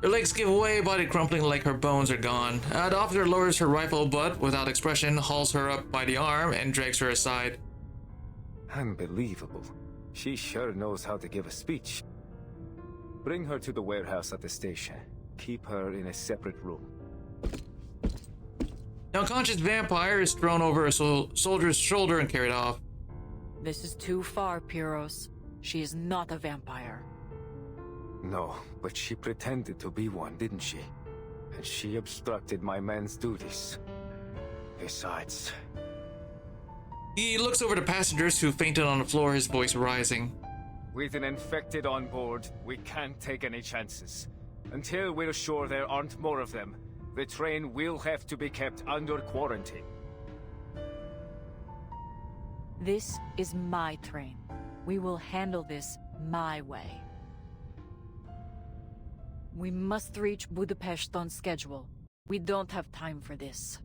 [SPEAKER 13] Her legs give way, body crumpling like her bones are gone. The officer lowers her rifle, but without expression, hauls her up by the arm and drags her aside.
[SPEAKER 17] Unbelievable. She sure knows how to give a speech. Bring her to the warehouse at the station. Keep her in a separate room.
[SPEAKER 13] The unconscious vampire is thrown over a soldier's shoulder and carried off.
[SPEAKER 6] This is too far, Pyros. She is not a vampire.
[SPEAKER 17] No, but she pretended to be one, didn't she? And she obstructed my men's duties. Besides...
[SPEAKER 13] He looks over to passengers who fainted on the floor, his voice rising.
[SPEAKER 17] With an infected on board, we can't take any chances. Until we're sure there aren't more of them, the train will have to be kept under quarantine.
[SPEAKER 6] This is my train. We will handle this my way. We must reach Budapest on schedule. We don't have time for this.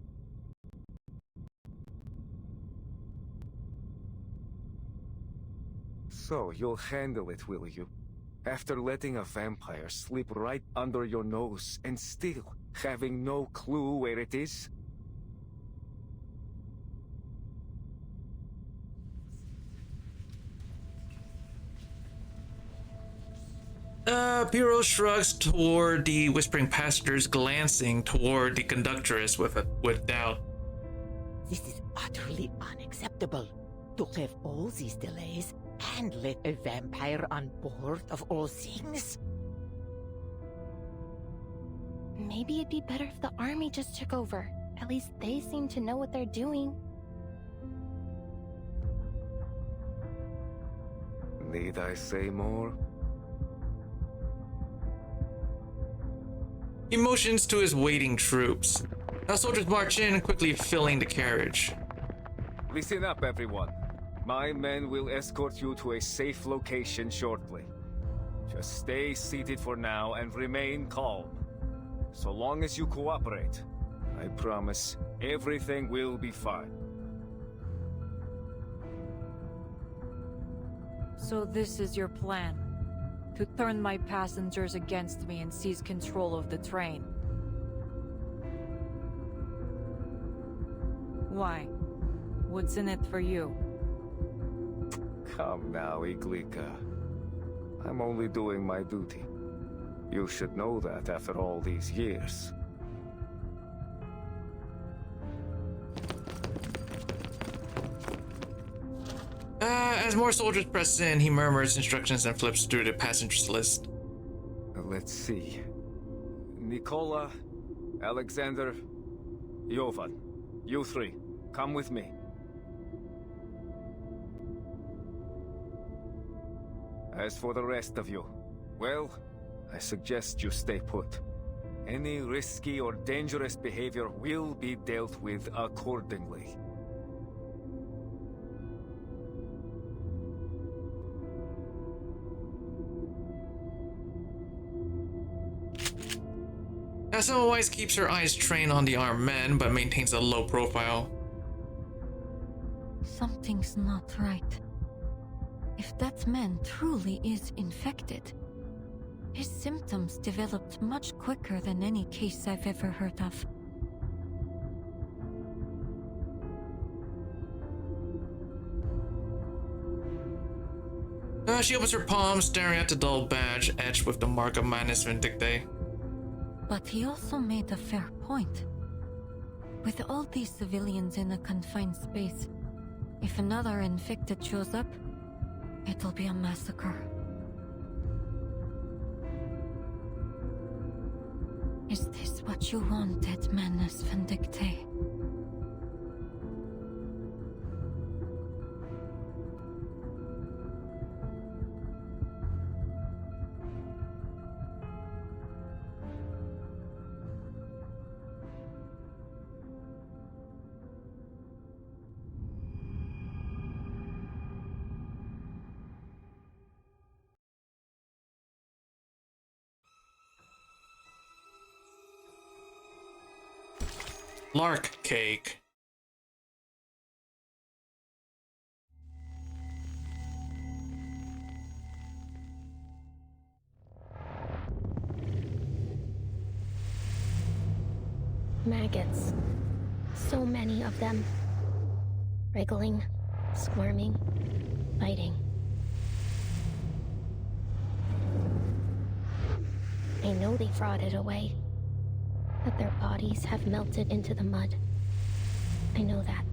[SPEAKER 17] So, you'll handle it, will you? After letting a vampire slip right under your nose and still having no clue where it is?
[SPEAKER 13] Pyros shrugs toward the whispering passengers, glancing toward the conductress with doubt.
[SPEAKER 10] This is utterly unacceptable. To have all these delays and let a vampire on board of all things?
[SPEAKER 3] Maybe it'd be better if the army just took over. At least they seem to know what they're doing.
[SPEAKER 17] Need I say more?
[SPEAKER 13] He motions to his waiting troops. Soldiers march in, quickly filling the carriage.
[SPEAKER 17] Listen up, everyone. My men will escort you to a safe location shortly. Just stay seated for now and remain calm. So long as you cooperate, I promise everything will be fine.
[SPEAKER 6] So this is your plan? To turn my passengers against me and seize control of the train? Why? What's in it for you?
[SPEAKER 17] Come now, Iglika. I'm only doing my duty. You should know that after all these years.
[SPEAKER 13] As more soldiers press in, he murmurs instructions and flips through the passengers list.
[SPEAKER 17] Let's see. Nikola, Alexander, Jovan. You three, come with me. As for the rest of you, well, I suggest you stay put. Any risky or dangerous behavior will be dealt with accordingly.
[SPEAKER 13] Semmelweis keeps her eyes trained on the armed men, but maintains a low profile.
[SPEAKER 4] Something's not right. If that man truly is infected, his symptoms developed much quicker than any case I've ever heard of.
[SPEAKER 13] She opens her palm, staring at the dull badge etched with the mark of Manus Vindictae.
[SPEAKER 4] But he also made a fair point. With all these civilians in a confined space, if another infected shows up, it'll be a massacre. Is this what you wanted, Manus Vindictae?
[SPEAKER 13] Lark cake.
[SPEAKER 3] Maggots. So many of them. Wriggling, squirming, biting. I know they've rotted away, but their bodies have melted into the mud. I know that.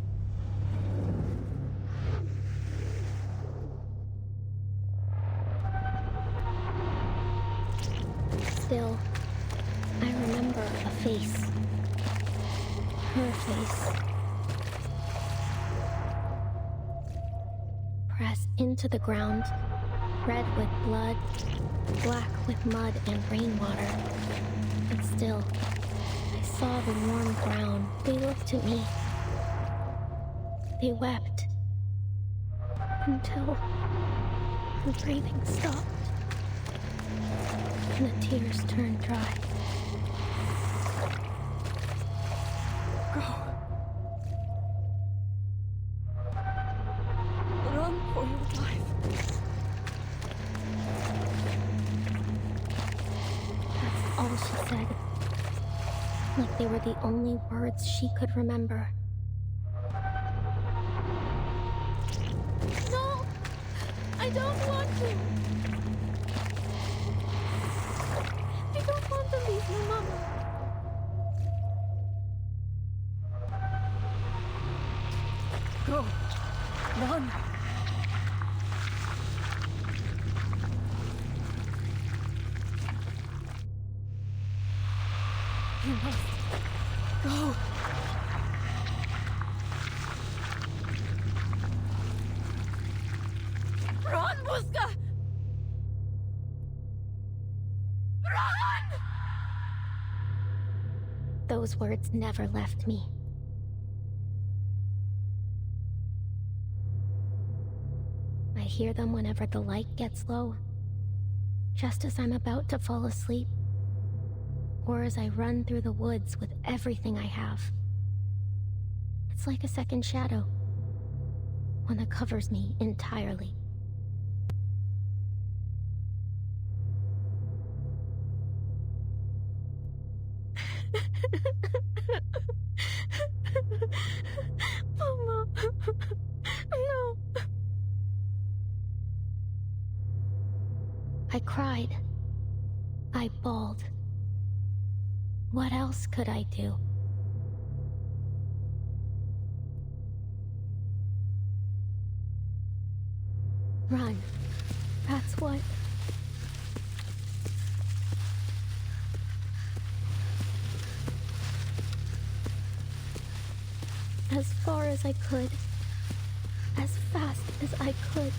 [SPEAKER 3] Still, I remember a face. Her face. Pressed into the ground, red with blood, black with mud and rainwater. But still, I saw the warm ground. They looked at me. They wept. Until her breathing stopped. And the tears turned dry.
[SPEAKER 1] Go. Run for your life.
[SPEAKER 3] That's all she said. Like they were the only words she could remember.
[SPEAKER 7] No! I don't want to! I don't want to leave you, Mama.
[SPEAKER 1] Go. Run. You must go.
[SPEAKER 7] Run, Muska! Run!
[SPEAKER 3] Those words never left me. I hear them whenever the light gets low,
[SPEAKER 2] just as I'm about to fall asleep, or as I run through the woods with everything I have. It's like a second shadow, one that covers me entirely.
[SPEAKER 12] Mama, no.
[SPEAKER 2] I cried. I bawled. What else could I do? Run. That's what. As far as I could. As fast as I could.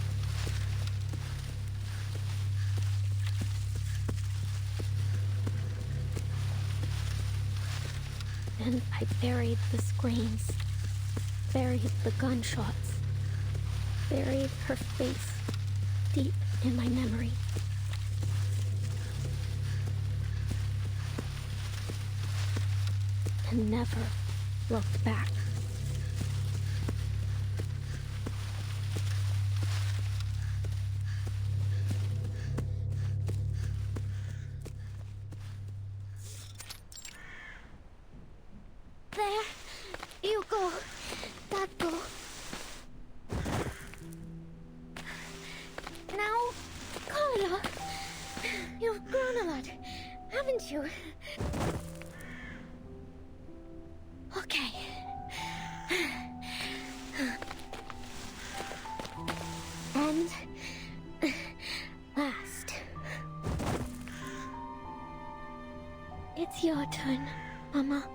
[SPEAKER 2] Then I buried the screams, buried the gunshots, buried her face deep in my memory. And never looked back.
[SPEAKER 3] There. You go. That go. Now, Kolya. You've grown a lot, haven't you? Okay. And last. It's your turn, Mama.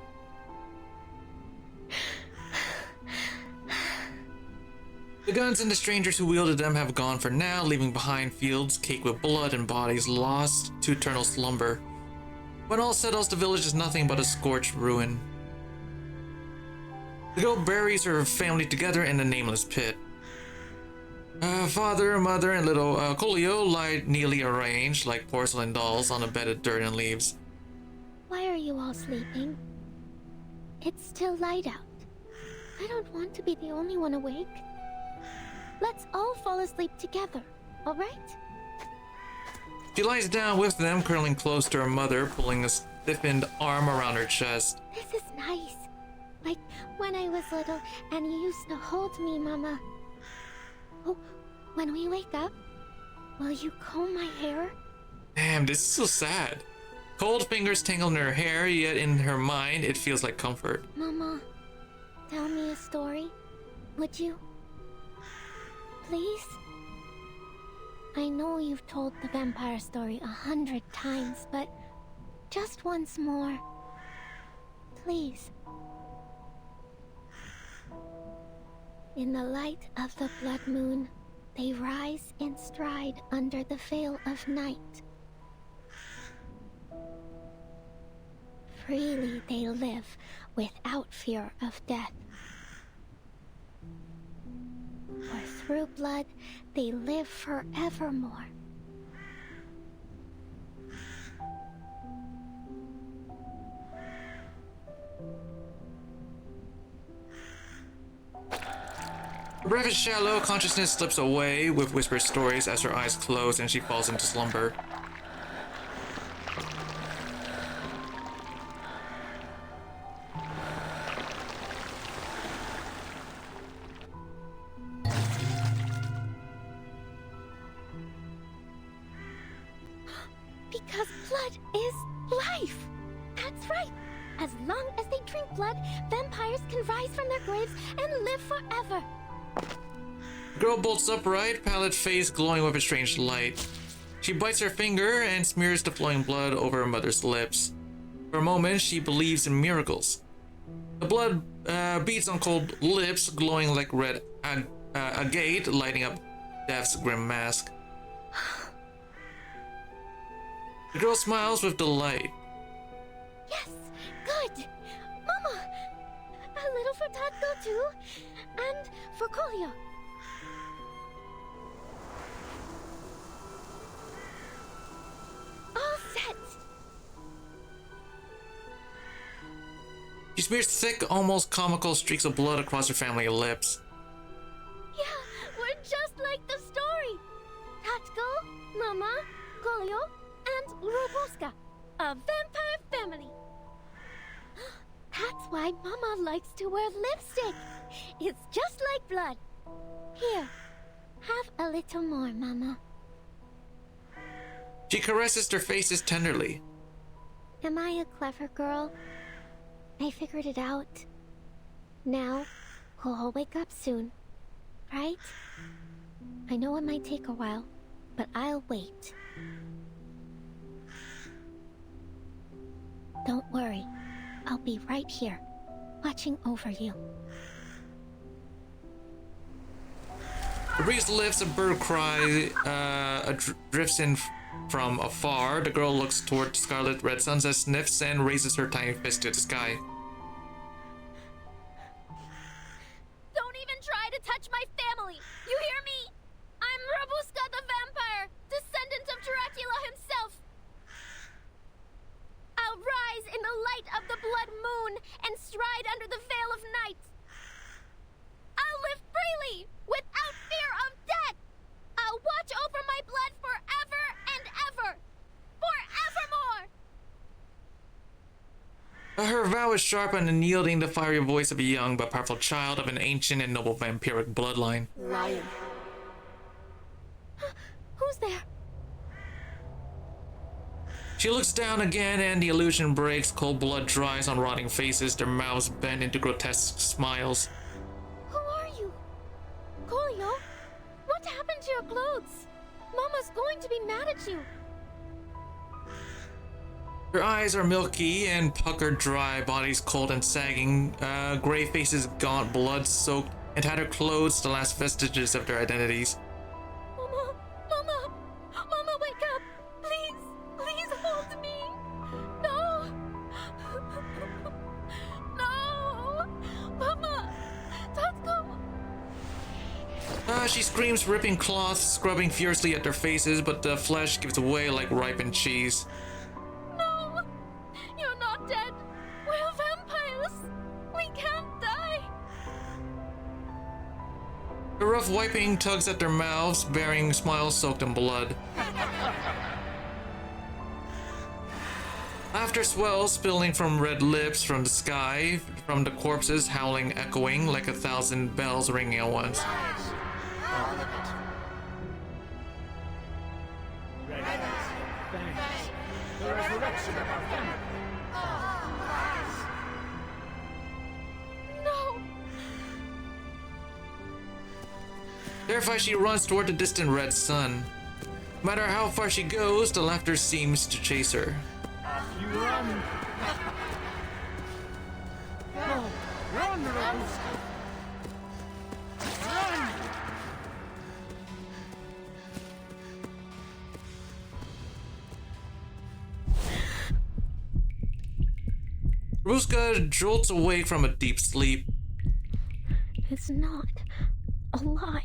[SPEAKER 13] The guns and the strangers who wielded them have gone for now, leaving behind fields caked with blood and bodies lost to eternal slumber. When all settles, the village is nothing but a scorched ruin. The girl buries her family together in a nameless pit. Father, mother, and little Kolya lie neatly arranged like porcelain dolls on a bed of dirt and leaves.
[SPEAKER 2] Why are you all sleeping? It's still light out. I don't want to be the only one awake. Let's all fall asleep together, all right?
[SPEAKER 13] She lies down with them, curling close to her mother, pulling a stiffened arm around her chest.
[SPEAKER 2] This is nice. Like when I was little and you used to hold me, Mama. Oh, when we wake up, will you comb my hair?
[SPEAKER 13] Damn, this is so sad. Cold fingers tangle in her hair, yet in her mind, it feels like comfort.
[SPEAKER 2] Mama, tell me a story, would you? Please? I know you've told the vampire story 100 times, but just once more. Please. In the light of the blood moon, they rise in stride under the veil of night. Freely they live without fear of death. For through blood, they live forevermore.
[SPEAKER 13] Her breath is shallow, consciousness slips away with whispered stories as her eyes close and she falls into slumber.
[SPEAKER 2] Because blood is life! That's right! As long as they drink blood, vampires can rise from their graves and live forever!
[SPEAKER 13] The girl bolts upright, pallid face glowing with a strange light. She bites her finger and smears the flowing blood over her mother's lips. For a moment, she believes in miracles. The blood beats on cold lips, glowing like red agate, lighting up death's grim mask. The girl smiles with delight.
[SPEAKER 2] Yes! Good! Mama! A little for Tatko too, and for Kolya.
[SPEAKER 13] smears thick, almost comical streaks of blood across her family lips.
[SPEAKER 3] Yeah, we're just like the story. Tatko, Mama, Kolio, and Robuska, a vampire family. That's why Mama likes to wear lipstick. It's just like blood. Here, have a little more, Mama.
[SPEAKER 13] She caresses their faces tenderly.
[SPEAKER 3] Am I a clever girl? I figured it out. Now, we'll all wake up soon, right? I know it might take a while, but I'll wait. Don't worry. I'll be right here, watching over you.
[SPEAKER 13] The breeze lifts, a bird cry drifts in from afar. The girl looks toward scarlet red sunset, sniffs, and raises her tiny fist to the sky.
[SPEAKER 3] Don't even try to touch my family! You hear me? I'm Robuska the vampire, descendant of Dracula himself! I'll rise in the light of the blood moon and stride under the veil of night. I'll live freely, without fear of death! I'll watch over my blood forever and ever! Forevermore!
[SPEAKER 13] Her vow is sharp and unyielding, the fiery voice of a young but powerful child of an ancient and noble vampiric bloodline.
[SPEAKER 3] Lion. Who's there?
[SPEAKER 13] She looks down again and the illusion breaks. Cold blood dries on rotting faces, their mouths bend into grotesque smiles.
[SPEAKER 3] Who are you? Kolio? What happened to your clothes? Mama's going to be mad at you.
[SPEAKER 13] Her eyes are milky and puckered dry, bodies cold and sagging, gray faces gaunt, blood-soaked, and tattered clothes, the last vestiges of their identities.
[SPEAKER 3] Mama! Mama! Mama, wake up! Please! Please hold me! No! No! Mama! Tatko!
[SPEAKER 13] She screams, ripping cloths, scrubbing furiously at their faces, but the flesh gives way like ripened cheese.
[SPEAKER 3] No! You're not dead! We're vampires! We can't die!
[SPEAKER 13] The rough wiping tugs at their mouths, bearing smiles soaked in blood. Laughter swells, spilling from red lips, from the sky, from the corpses, howling, echoing like 1,000 bells ringing at once.
[SPEAKER 21] All of it. Thanks. The resurrection of our family.
[SPEAKER 3] No!
[SPEAKER 13] Terrified, she runs toward the distant red sun. No matter how far she goes, the laughter seems to chase her.
[SPEAKER 21] Off you run! No! Run, Robuska! Run!
[SPEAKER 13] Robuska jolts awake from a deep sleep.
[SPEAKER 3] It's not a lie.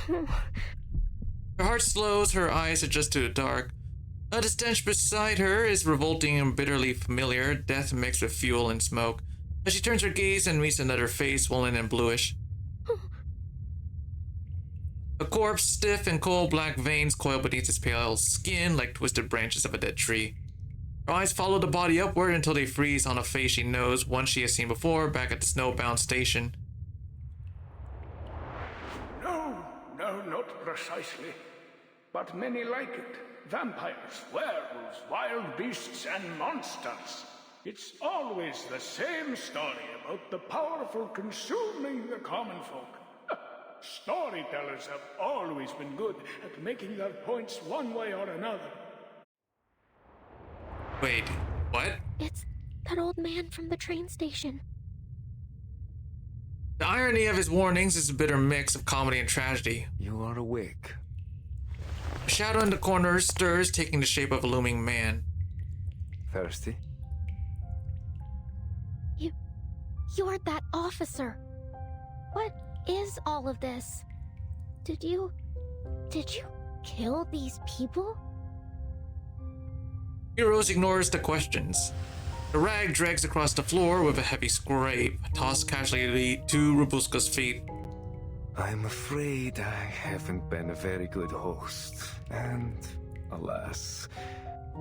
[SPEAKER 13] Her heart slows, her eyes adjust to the dark. The stench beside her is revolting and bitterly familiar, death mixed with fuel and smoke. As she turns her gaze and meets another face, swollen and bluish. A corpse, stiff and cold black veins coil beneath its pale skin like twisted branches of a dead tree. Her eyes follow the body upward until they freeze on a face she knows, one she has seen before back at the snowbound station.
[SPEAKER 21] No, not precisely. But many like it. Vampires, werewolves, wild beasts, and monsters. It's always the same story about the powerful consuming the common folk. Storytellers have always been good at making their points one way or another.
[SPEAKER 13] Wait, what?
[SPEAKER 3] It's that old man from the train station.
[SPEAKER 13] The irony of his warnings is a bitter mix of comedy and tragedy.
[SPEAKER 17] You are awake.
[SPEAKER 13] A shadow in the corner stirs, taking the shape of a looming man.
[SPEAKER 17] Thirsty?
[SPEAKER 3] You're that officer. What is all of this? Did you kill these people?
[SPEAKER 13] Heroes ignores the questions. The rag drags across the floor with a heavy scrape, tossed casually to Robuska's feet.
[SPEAKER 17] I'm afraid I haven't been a very good host, and alas,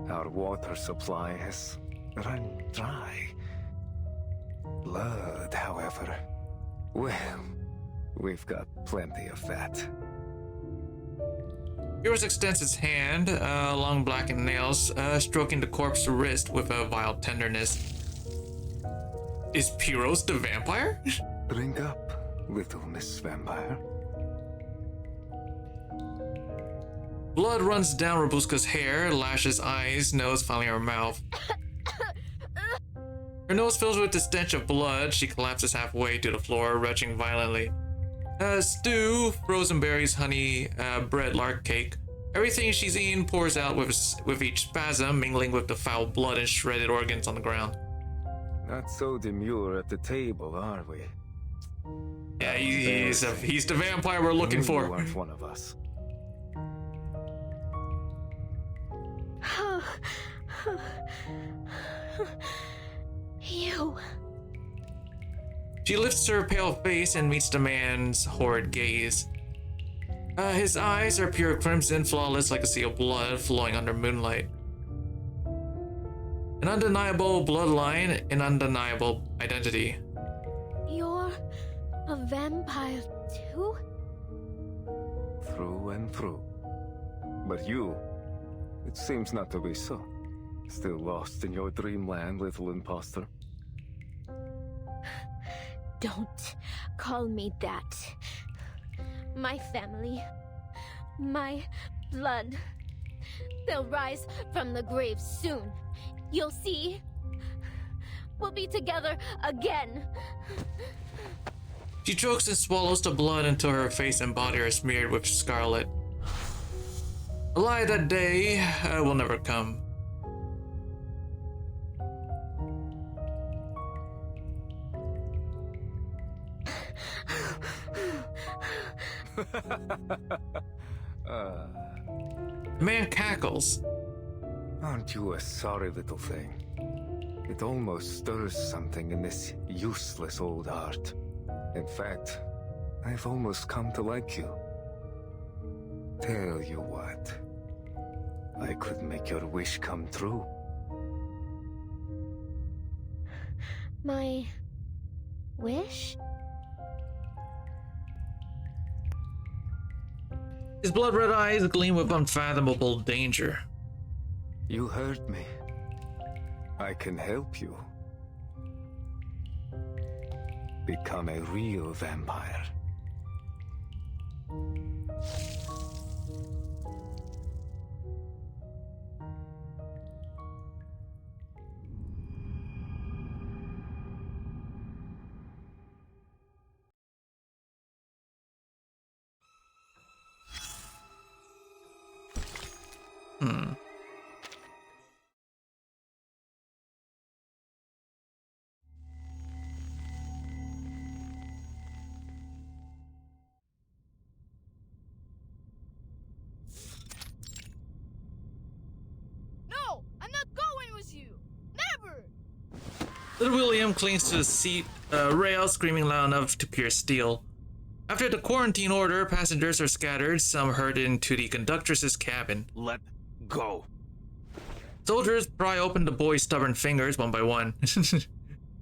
[SPEAKER 17] our water supply has run dry. Blood, however, well, we've got plenty of that.
[SPEAKER 13] Heroes extends his hand, long blackened nails, stroking the corpse's wrist with a vile tenderness. Is Pyros the vampire?
[SPEAKER 17] Drink up, little Miss Vampire.
[SPEAKER 13] Blood runs down Robuska's hair, lashes eyes, nose, finally her mouth. Her nose fills with the stench of blood. She collapses halfway to the floor, retching violently. Stew, frozen berries, honey, bread, lark cake. Everything she's eaten pours out with each spasm, mingling with the foul blood and shredded organs on the ground.
[SPEAKER 17] Not so demure at the table, are we?
[SPEAKER 13] Yeah, he's the vampire we're looking for.
[SPEAKER 17] You aren't one of us.
[SPEAKER 2] You.
[SPEAKER 13] She lifts her pale face and meets the man's horrid gaze. His eyes are pure crimson, flawless like a sea of blood flowing under moonlight. An undeniable bloodline, an undeniable identity.
[SPEAKER 2] You're a vampire too?
[SPEAKER 17] Through and through. But you, it seems not to be so. Still lost in your dreamland, little imposter.
[SPEAKER 2] Don't call me that. My family, my blood, they'll rise from the grave soon. You'll see. We'll be together again.
[SPEAKER 13] She chokes and swallows the blood until her face and body are smeared with scarlet. A lie that day will never come. The man cackles.
[SPEAKER 17] Aren't you a sorry little thing? It almost stirs something in this useless old heart. In fact, I've almost come to like you. Tell you what, I could make your wish come true.
[SPEAKER 2] My wish?
[SPEAKER 13] His blood-red eyes gleam with unfathomable danger.
[SPEAKER 17] You heard me. I can help you. Become a real vampire.
[SPEAKER 7] No, I'm not going with you. Never.
[SPEAKER 13] Little William clings to the seat rail, screaming loud enough to pierce steel. After the quarantine order, passengers are scattered, some herded into the conductress's cabin.
[SPEAKER 5] Let go.
[SPEAKER 13] Soldiers pry open the boy's stubborn fingers one by one.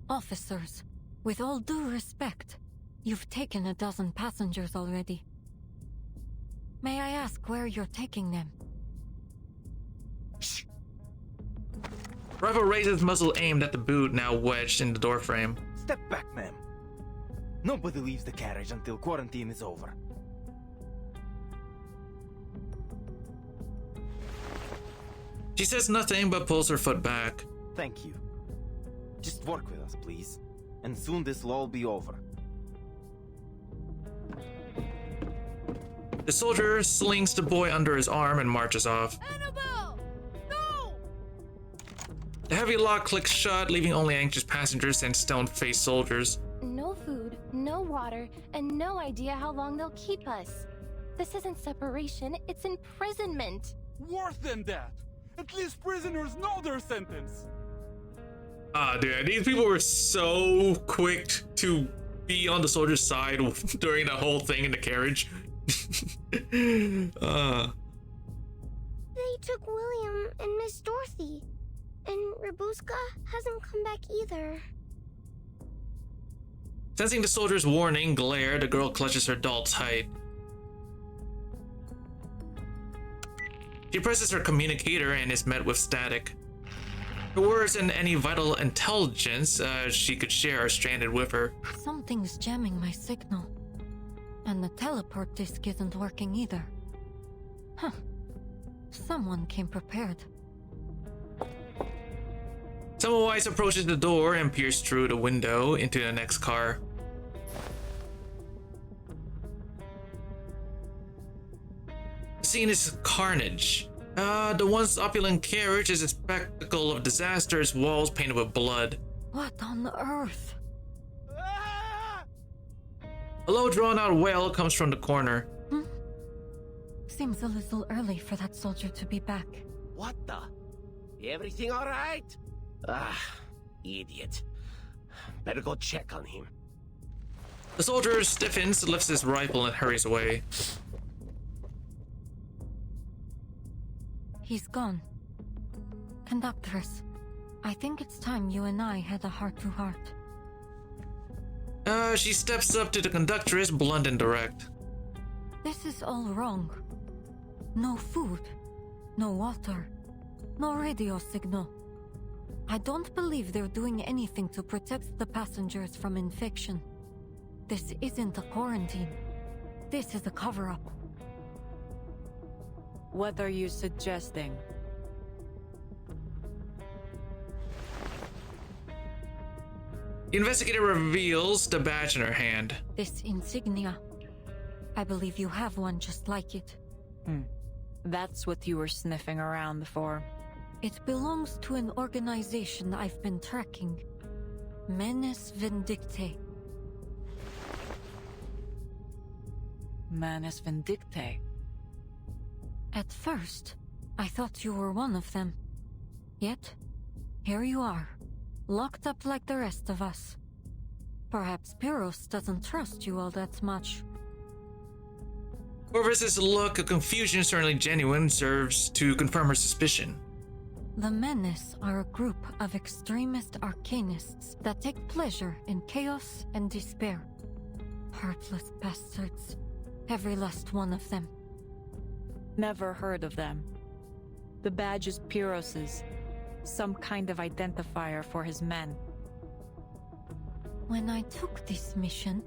[SPEAKER 4] Officers, with all due respect, you've taken 12 passengers already. May I ask where you're taking them?
[SPEAKER 13] Shh. Rifle raises muzzle aimed at the boot now wedged in the doorframe.
[SPEAKER 5] Step back, ma'am. Nobody leaves the carriage until quarantine is over.
[SPEAKER 13] She says nothing but pulls her foot back.
[SPEAKER 5] Thank you. Just work with us, please. And soon this will all be over.
[SPEAKER 13] The soldier slings the boy under his arm and marches off.
[SPEAKER 7] Annabelle! No!
[SPEAKER 13] The heavy lock clicks shut, leaving only anxious passengers and stone-faced soldiers.
[SPEAKER 2] No food, no water, and no idea how long they'll keep us. This isn't separation, it's imprisonment.
[SPEAKER 19] Worse than that! At least prisoners know their sentence!
[SPEAKER 13] Ah, dude, these people were so quick to be on the soldier's side during that whole thing in the carriage.
[SPEAKER 16] They took William and Miss Dorothy. And Rabuska hasn't come back either.
[SPEAKER 13] Sensing the soldier's warning glare, the girl clutches her doll tight. She presses her communicator and is met with static. Her words and any vital intelligence she could share are stranded with her.
[SPEAKER 4] Something's jamming my signal. And the teleport disc isn't working either. Huh. Someone came prepared.
[SPEAKER 13] Samwise approaches the door and peers through the window into the next car. The scene is carnage. The once opulent carriage is a spectacle of disaster, its walls painted with blood.
[SPEAKER 4] What on earth?
[SPEAKER 13] A low drawn-out wail comes from the corner.
[SPEAKER 4] Seems a little early for that soldier to be back.
[SPEAKER 19] What the? Everything all right? Ah, idiot. Better go check on him.
[SPEAKER 13] The soldier stiffens, lifts his rifle, and hurries away.
[SPEAKER 4] He's gone. Conductress, I think it's time you and I had a heart-to-heart.
[SPEAKER 13] She steps up to the conductress, blunt and direct.
[SPEAKER 4] This is all wrong. No food, no water, no radio signal. I don't believe they're doing anything to protect the passengers from infection. This isn't a quarantine. This is a cover-up.
[SPEAKER 6] What are you suggesting?
[SPEAKER 13] The investigator reveals the badge in her hand.
[SPEAKER 4] This insignia. I believe you have one just like it.
[SPEAKER 6] That's what you were sniffing around for.
[SPEAKER 4] It belongs to an organization I've been tracking. Manus Vindictae.
[SPEAKER 6] Manus Vindictae?
[SPEAKER 4] At first, I thought you were one of them. Yet, here you are, locked up like the rest of us. Perhaps Pyros doesn't trust you all that much.
[SPEAKER 13] Corvus's look of confusion, certainly genuine, serves to confirm her suspicion.
[SPEAKER 4] The Menace are a group of extremist arcanists that take pleasure in chaos and despair. Heartless bastards. Every last one of them.
[SPEAKER 6] Never heard of them. The badge is Pyros's. Some kind of identifier for his men.
[SPEAKER 4] When I took this mission,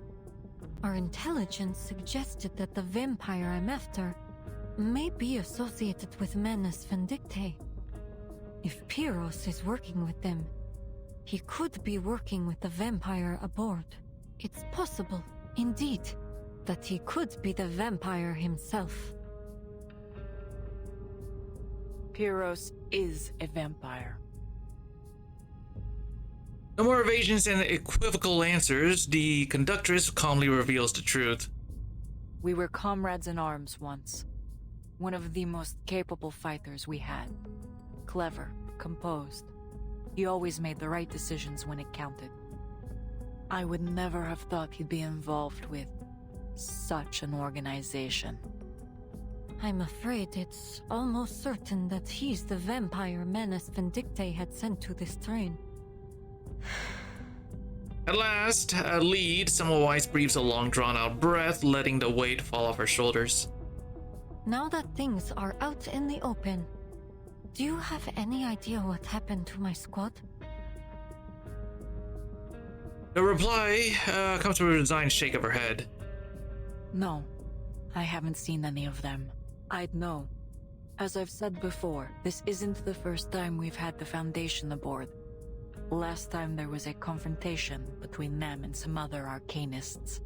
[SPEAKER 4] our intelligence suggested that the vampire I'm after may be associated with Manus Vindictae. If Pyros is working with them, he could be working with the vampire aboard. It's possible, indeed, that he could be the vampire himself.
[SPEAKER 6] Pyros is a vampire.
[SPEAKER 13] No more evasions and equivocal answers. The conductress calmly reveals the truth.
[SPEAKER 6] We were comrades in arms once. One of the most capable fighters we had. Clever, composed. He always made the right decisions when it counted. I would never have thought he'd be involved with such an organization.
[SPEAKER 4] I'm afraid it's almost certain that he's the vampire Manus Vindictae had sent to this train.
[SPEAKER 13] At last, a lead, Samwise breathes a long drawn-out breath, letting the weight fall off her shoulders.
[SPEAKER 4] Now that things are out in the open, do you have any idea what happened to my squad?
[SPEAKER 13] The reply comes from a resigned shake of her head.
[SPEAKER 6] No, I haven't seen any of them. I'd know. As I've said before, this isn't the first time we've had the Foundation aboard. Last time there was a confrontation between them and some other arcanists.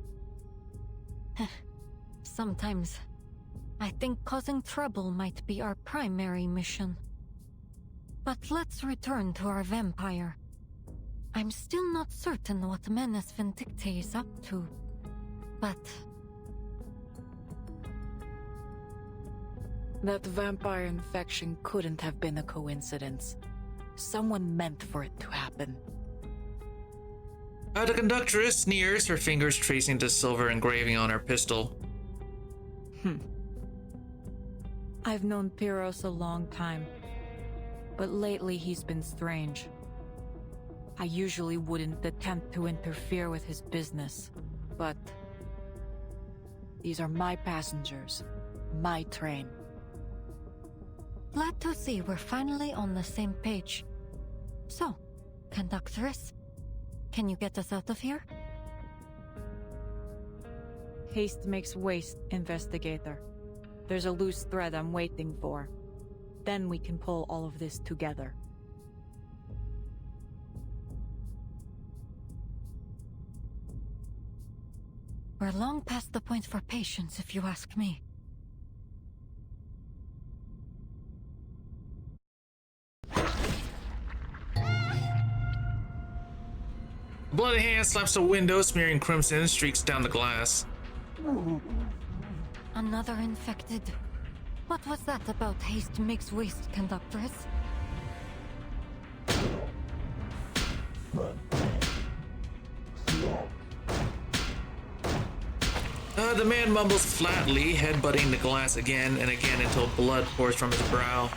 [SPEAKER 4] Sometimes, I think causing trouble might be our primary mission. But let's return to our vampire. I'm still not certain what Manus Vindictae is up to, but...
[SPEAKER 6] That vampire infection couldn't have been a coincidence. Someone meant for it to happen.
[SPEAKER 13] The conductress sneers, her fingers tracing the silver engraving on her pistol.
[SPEAKER 6] I've known Pyros a long time, but lately he's been strange. I usually wouldn't attempt to interfere with his business, but these are my passengers, my train.
[SPEAKER 4] Glad to see we're finally on the same page. So, conductress, can you get us out of here?
[SPEAKER 6] Haste makes waste, investigator. There's a loose thread I'm waiting for. Then we can pull all of this together.
[SPEAKER 4] We're long past the point for patience, if you ask me.
[SPEAKER 13] A bloody hand slaps the window, smearing crimson streaks down the glass.
[SPEAKER 4] Another infected. What was that about haste makes waste, conductress?
[SPEAKER 13] The man mumbles flatly, headbutting the glass again and again until blood pours from his brow.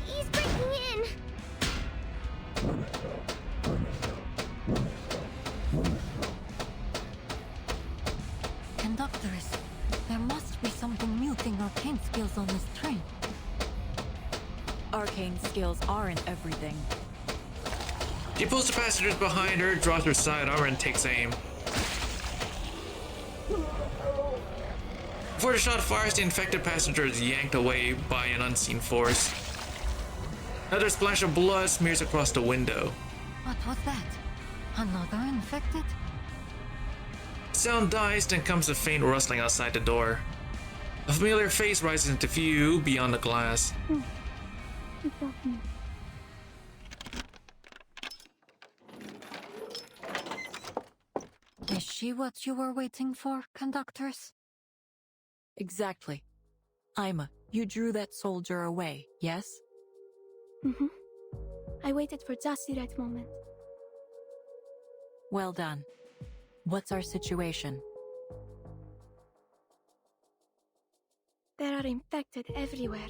[SPEAKER 16] He's breaking in.
[SPEAKER 4] Conductress, there must be something muting arcane skills on this train.
[SPEAKER 6] Arcane skills aren't everything.
[SPEAKER 13] She pulls the passengers behind her, draws her sidearm, and takes aim. Before the shot fires, the infected passenger is yanked away by an unseen force. Another splash of blood smears across the window.
[SPEAKER 4] What was that? Another infected?
[SPEAKER 13] Sound dies, then comes a faint rustling outside the door. A familiar face rises into view beyond the glass.
[SPEAKER 4] Is she what you were waiting for, conductress?
[SPEAKER 6] Exactly. Ima, you drew that soldier away, yes?
[SPEAKER 12] Mm-hmm. I waited for just the right moment.
[SPEAKER 6] Well done. What's our situation?
[SPEAKER 12] There are infected everywhere.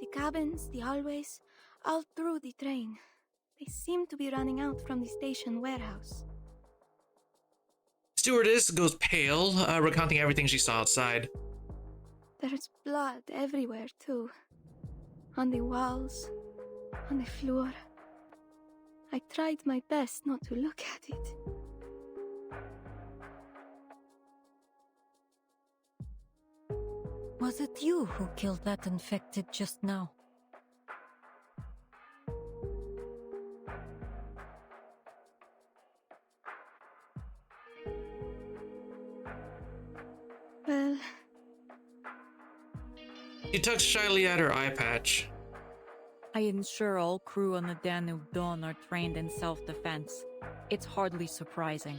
[SPEAKER 12] The cabins, the hallways, all through the train. They seem to be running out from the station warehouse.
[SPEAKER 13] Stewardess goes pale, recounting everything she saw outside.
[SPEAKER 12] There's blood everywhere, too. On the walls, on the floor. I tried my best not to look at it.
[SPEAKER 4] Was it you who killed that infected just now?
[SPEAKER 12] Well...
[SPEAKER 13] She tugs shyly at her eye patch.
[SPEAKER 6] I ensure all crew on the Danube Dawn are trained in self-defense. It's hardly surprising.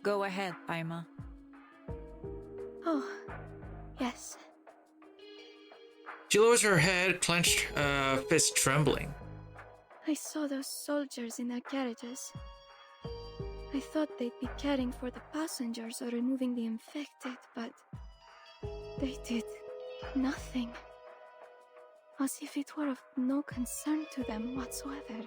[SPEAKER 6] Go ahead, Ima.
[SPEAKER 12] Oh, yes.
[SPEAKER 13] She lowers her head, clenched fist trembling.
[SPEAKER 12] I saw those soldiers in their carriages. I thought they'd be caring for the passengers or removing the infected, but they did nothing. As if it were of no concern to them whatsoever.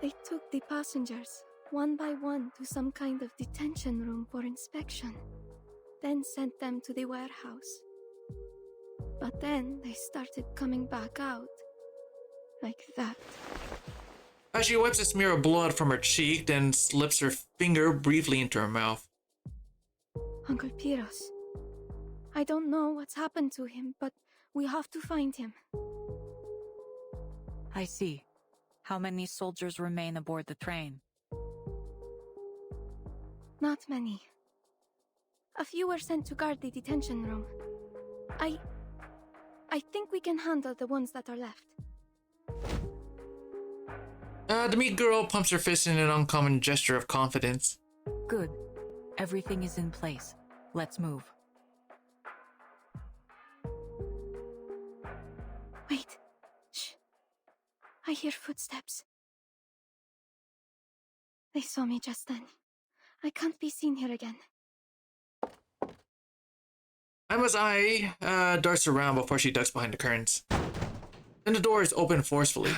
[SPEAKER 12] They took the passengers, one by one, to some kind of detention room for inspection, then sent them to the warehouse. But then they started coming back out, like that.
[SPEAKER 13] As she wipes a smear of blood from her cheek, then slips her finger briefly into her mouth.
[SPEAKER 12] Uncle Pyros, I don't know what's happened to him, but we have to find him.
[SPEAKER 6] I see. How many soldiers remain aboard the train?
[SPEAKER 12] Not many. A few were sent to guard the detention room. I think we can handle the ones that are left.
[SPEAKER 13] The meat girl pumps her fist in an uncommon gesture of confidence.
[SPEAKER 6] Good. Everything is in place. Let's move.
[SPEAKER 12] Wait. Shh. I hear footsteps. They saw me just then. I can't be seen here again.
[SPEAKER 13] Emma's eye darts around before she ducks behind the curtains. Then the door is opened forcefully.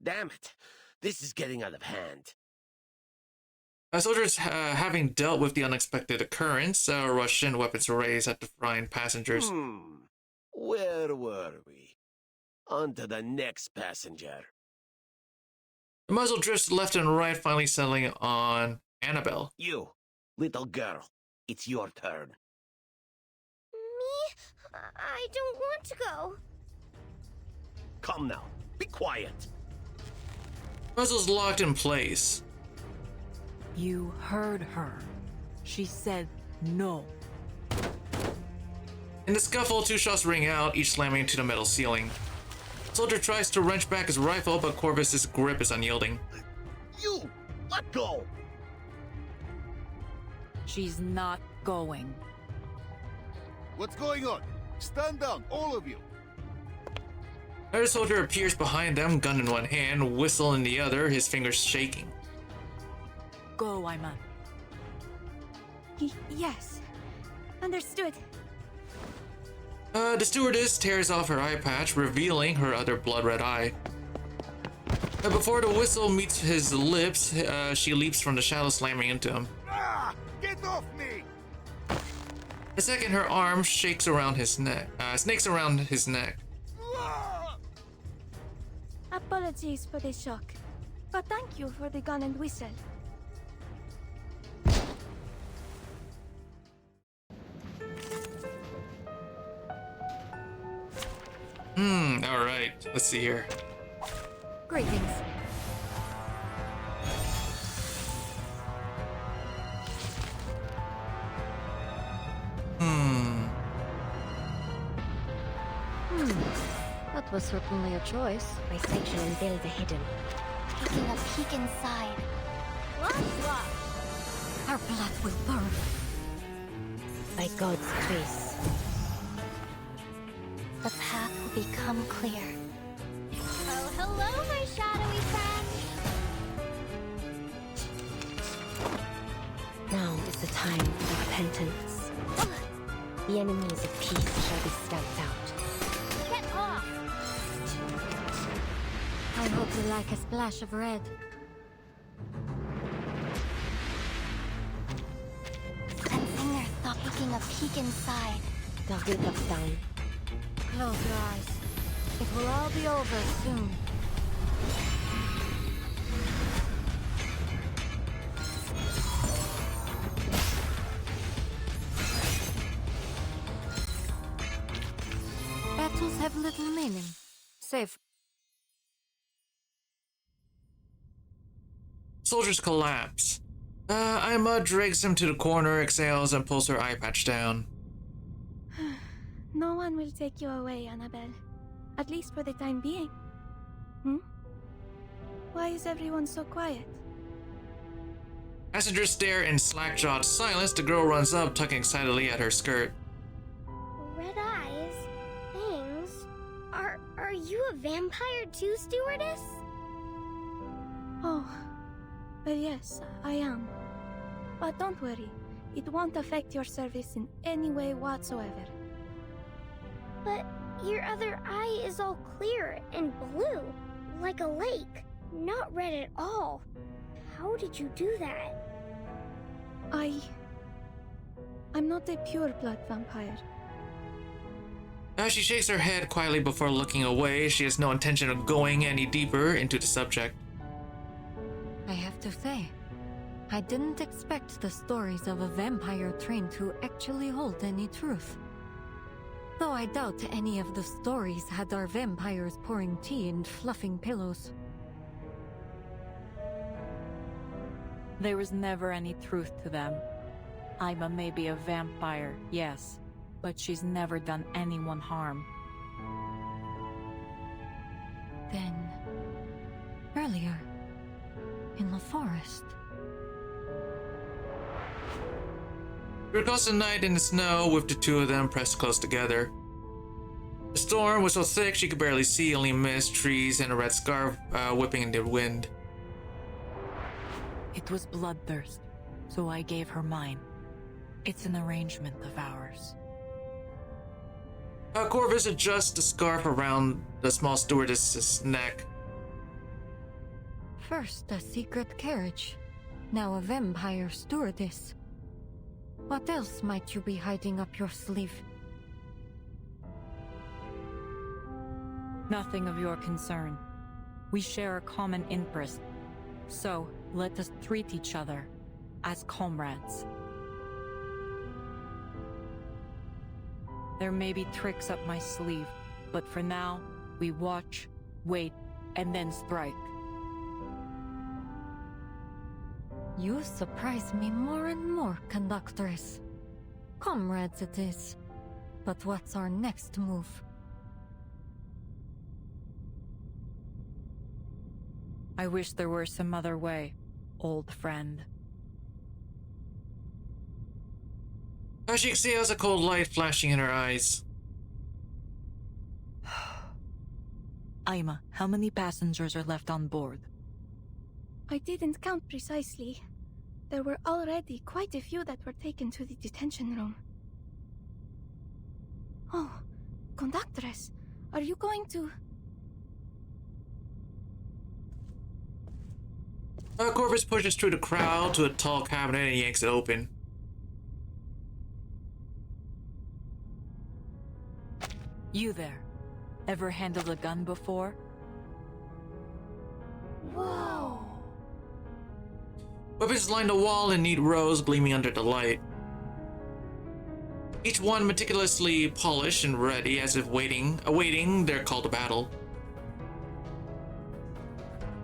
[SPEAKER 19] Damn it. This is getting out of hand.
[SPEAKER 13] Soldiers, having dealt with the unexpected occurrence, rush in, weapons raised at the flying passengers.
[SPEAKER 19] Where were we? On to the next passenger.
[SPEAKER 13] The muzzle drifts left and right, finally settling on Annabelle.
[SPEAKER 19] You, little girl, it's your turn.
[SPEAKER 16] Me? I don't want to go.
[SPEAKER 19] Come now, be quiet.
[SPEAKER 13] Muzzle's locked in place.
[SPEAKER 6] You heard her. She said no.
[SPEAKER 13] In the scuffle, 2 shots ring out, each slamming into the metal ceiling. Soldier tries to wrench back his rifle, but Corvus's grip is unyielding.
[SPEAKER 19] You! Let go!
[SPEAKER 6] She's not going.
[SPEAKER 20] What's going on? Stand down, all of you!
[SPEAKER 13] Another soldier appears behind them, gun in one hand, whistle in the other, his fingers shaking.
[SPEAKER 6] Go, Ima.
[SPEAKER 12] Yes. Understood.
[SPEAKER 13] The stewardess tears off her eye patch, revealing her other blood-red eye. Before the whistle meets his lips, she leaps from the shadow, slamming into him.
[SPEAKER 20] Ah! Get off me!
[SPEAKER 13] The second, her arm shakes around his neck, snakes around his neck.
[SPEAKER 12] Apologies for the shock, but thank you for the gun and whistle.
[SPEAKER 13] Alright, let's see here.
[SPEAKER 4] Greetings.
[SPEAKER 2] That was certainly a choice.
[SPEAKER 11] My section and build a hidden.
[SPEAKER 16] Taking a peek inside.
[SPEAKER 4] Our blood will burn.
[SPEAKER 11] By God's grace.
[SPEAKER 16] The path will become clear. Oh, hello, my shadowy friend!
[SPEAKER 11] Now is the time for repentance. The enemies of peace shall be stamped out.
[SPEAKER 16] Get off!
[SPEAKER 4] I hope you like a splash of red.
[SPEAKER 16] Sensing their thought, taking a peek inside.
[SPEAKER 11] Target up down.
[SPEAKER 4] Close your eyes. It will all be over soon. Battles have little meaning. Save.
[SPEAKER 13] Soldiers collapse. Ima drags him to the corner, exhales, and pulls her eye patch down.
[SPEAKER 12] No one will take you away, Annabelle. At least for the time being. Why is everyone so quiet?
[SPEAKER 13] Passengers stare in slack-jawed silence. The girl runs up, tugging excitedly at her skirt.
[SPEAKER 16] Red eyes? Fangs? Are you a vampire too, stewardess?
[SPEAKER 12] Oh, well, yes, I am. But don't worry, it won't affect your service in any way whatsoever.
[SPEAKER 16] But your other eye is all clear and blue, like a lake, not red at all. How did you do that?
[SPEAKER 12] I'm not a pure-blood vampire.
[SPEAKER 13] As she shakes her head quietly before looking away, she has no intention of going any deeper into the subject.
[SPEAKER 4] I have to say, I didn't expect the stories of a vampire train to actually hold any truth. Though I doubt any of the stories had our vampires pouring tea and fluffing pillows.
[SPEAKER 6] There was never any truth to them. Ima may be a vampire, yes, but she's never done anyone harm.
[SPEAKER 4] Then, earlier, in the forest.
[SPEAKER 13] We were across the night in the snow with the two of them pressed close together. The storm was so thick she could barely see, only mist, trees, and a red scarf whipping in the wind.
[SPEAKER 6] It was bloodthirst, so I gave her mine. It's an arrangement of ours.
[SPEAKER 13] Corvus adjusts the scarf around the small stewardess's neck.
[SPEAKER 4] First a secret carriage, now a vampire stewardess. What else might you be hiding up your sleeve?
[SPEAKER 6] Nothing of your concern. We share a common interest, so let us treat each other as comrades. There may be tricks up my sleeve, but for now, we watch, wait, and then strike.
[SPEAKER 4] You surprise me more and more, Conductress. Comrades it is. But what's our next move?
[SPEAKER 6] I wish there were some other way, old friend.
[SPEAKER 13] She exhales a cold light flashing in her eyes.
[SPEAKER 6] Aima, how many passengers are left on board?
[SPEAKER 12] I didn't count precisely. There were already quite a few that were taken to the detention room. Oh, Conductress, are you going to...
[SPEAKER 13] Corvus pushes through the crowd to a tall cabinet and yanks it open.
[SPEAKER 6] You there. Ever handled a gun before?
[SPEAKER 12] Whoa!
[SPEAKER 13] Weapons line the wall in neat rows gleaming under the light. Each one meticulously polished and ready as if awaiting their call to battle.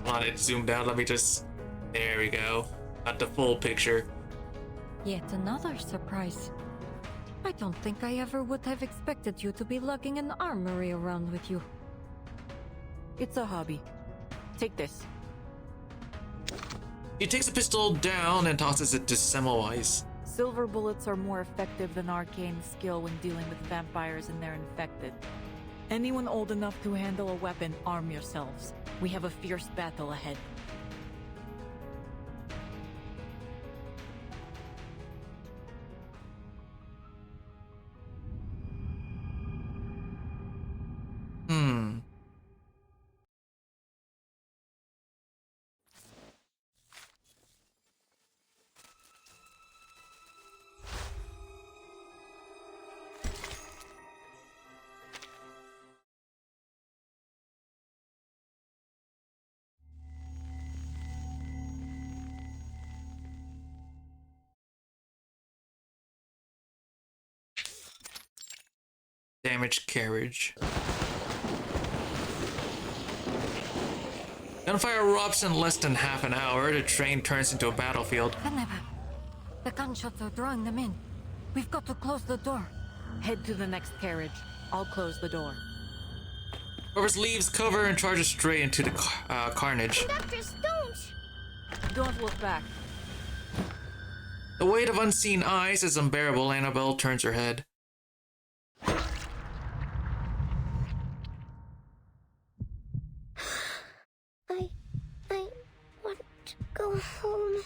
[SPEAKER 13] Come on, it zoomed out. Let me just... There we go. Got the full picture.
[SPEAKER 4] Yet another surprise. I don't think I ever would have expected you to be lugging an armory around with you.
[SPEAKER 6] It's a hobby. Take this.
[SPEAKER 13] He takes a pistol down and tosses it to Semmelweis.
[SPEAKER 6] Silver bullets are more effective than arcane skill when dealing with vampires and their infected. Anyone old enough to handle a weapon, arm yourselves. We have a fierce battle ahead.
[SPEAKER 13] Damaged carriage. Gunfire erupts in less than half an hour. The train turns into a battlefield.
[SPEAKER 4] Veneba, the gunshots are drawing them in. We've got to close the door.
[SPEAKER 6] Head to the next carriage. I'll close the door.
[SPEAKER 13] Corvus leaves cover and charges straight into the carnage.
[SPEAKER 16] Conductress, don't!
[SPEAKER 6] Don't look back.
[SPEAKER 13] The weight of unseen eyes is unbearable. Annabelle turns her head.
[SPEAKER 16] I want to go home.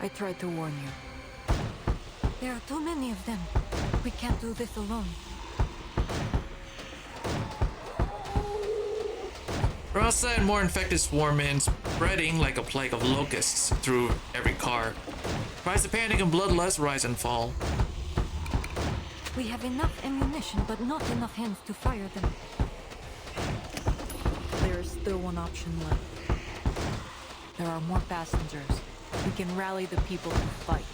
[SPEAKER 6] I tried to warn you.
[SPEAKER 4] There are too many of them. We can't do this alone.
[SPEAKER 13] From outside, more infected swarm in, spreading like a plague of locusts through every car. Cries of panic and bloodlust rise and fall.
[SPEAKER 4] We have enough ammunition, but not enough hands to fire them.
[SPEAKER 6] There is still one option left. There are more passengers. We can rally the people to fight.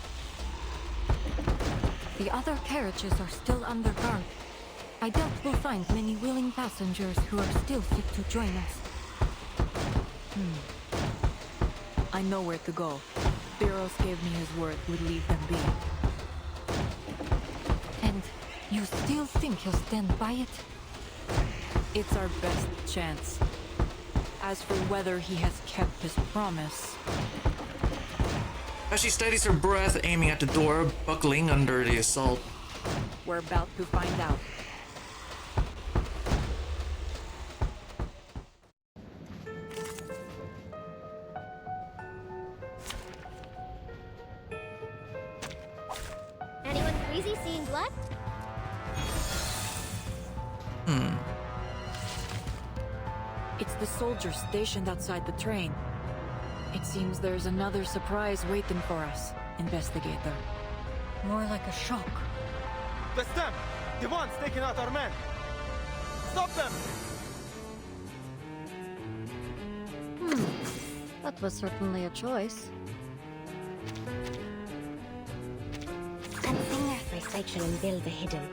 [SPEAKER 4] The other carriages are still under guard. I doubt we'll find many willing passengers who are still fit to join us.
[SPEAKER 6] I know where to go. Theros gave me his word we'd leave them be.
[SPEAKER 4] And you still think he'll stand by it?
[SPEAKER 6] It's our best chance. As for whether he has kept his promise...
[SPEAKER 13] As she steadies her breath, aiming at the door, buckling under the assault.
[SPEAKER 6] We're about to find out.
[SPEAKER 16] Anyone crazy seeing blood?
[SPEAKER 6] It's the soldiers stationed outside the train. It seems there's another surprise waiting for us, Investigator.
[SPEAKER 4] More like a shock.
[SPEAKER 5] That's them! The ones taking out our men! Stop them!
[SPEAKER 4] That was certainly a choice.
[SPEAKER 11] Sensing their frustration and build the hidden.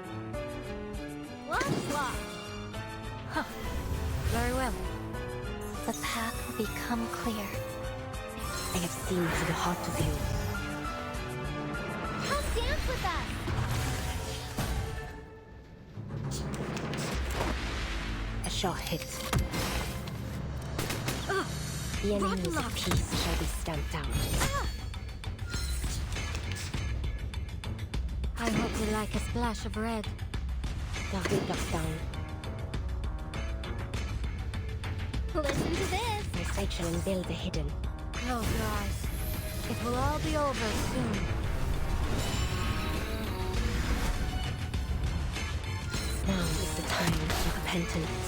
[SPEAKER 4] Huh. Very well.
[SPEAKER 11] The path will become clear. I have seen through the heart of you.
[SPEAKER 16] Come dance with us!
[SPEAKER 11] A shot hit. The enemies of peace shall be stamped out.
[SPEAKER 4] I hope you like a splash of red.
[SPEAKER 11] Target locked down.
[SPEAKER 16] Listen to this!
[SPEAKER 11] Resection and build the hidden.
[SPEAKER 4] Close your eyes. It will all be over soon.
[SPEAKER 11] Now is the time of repentance.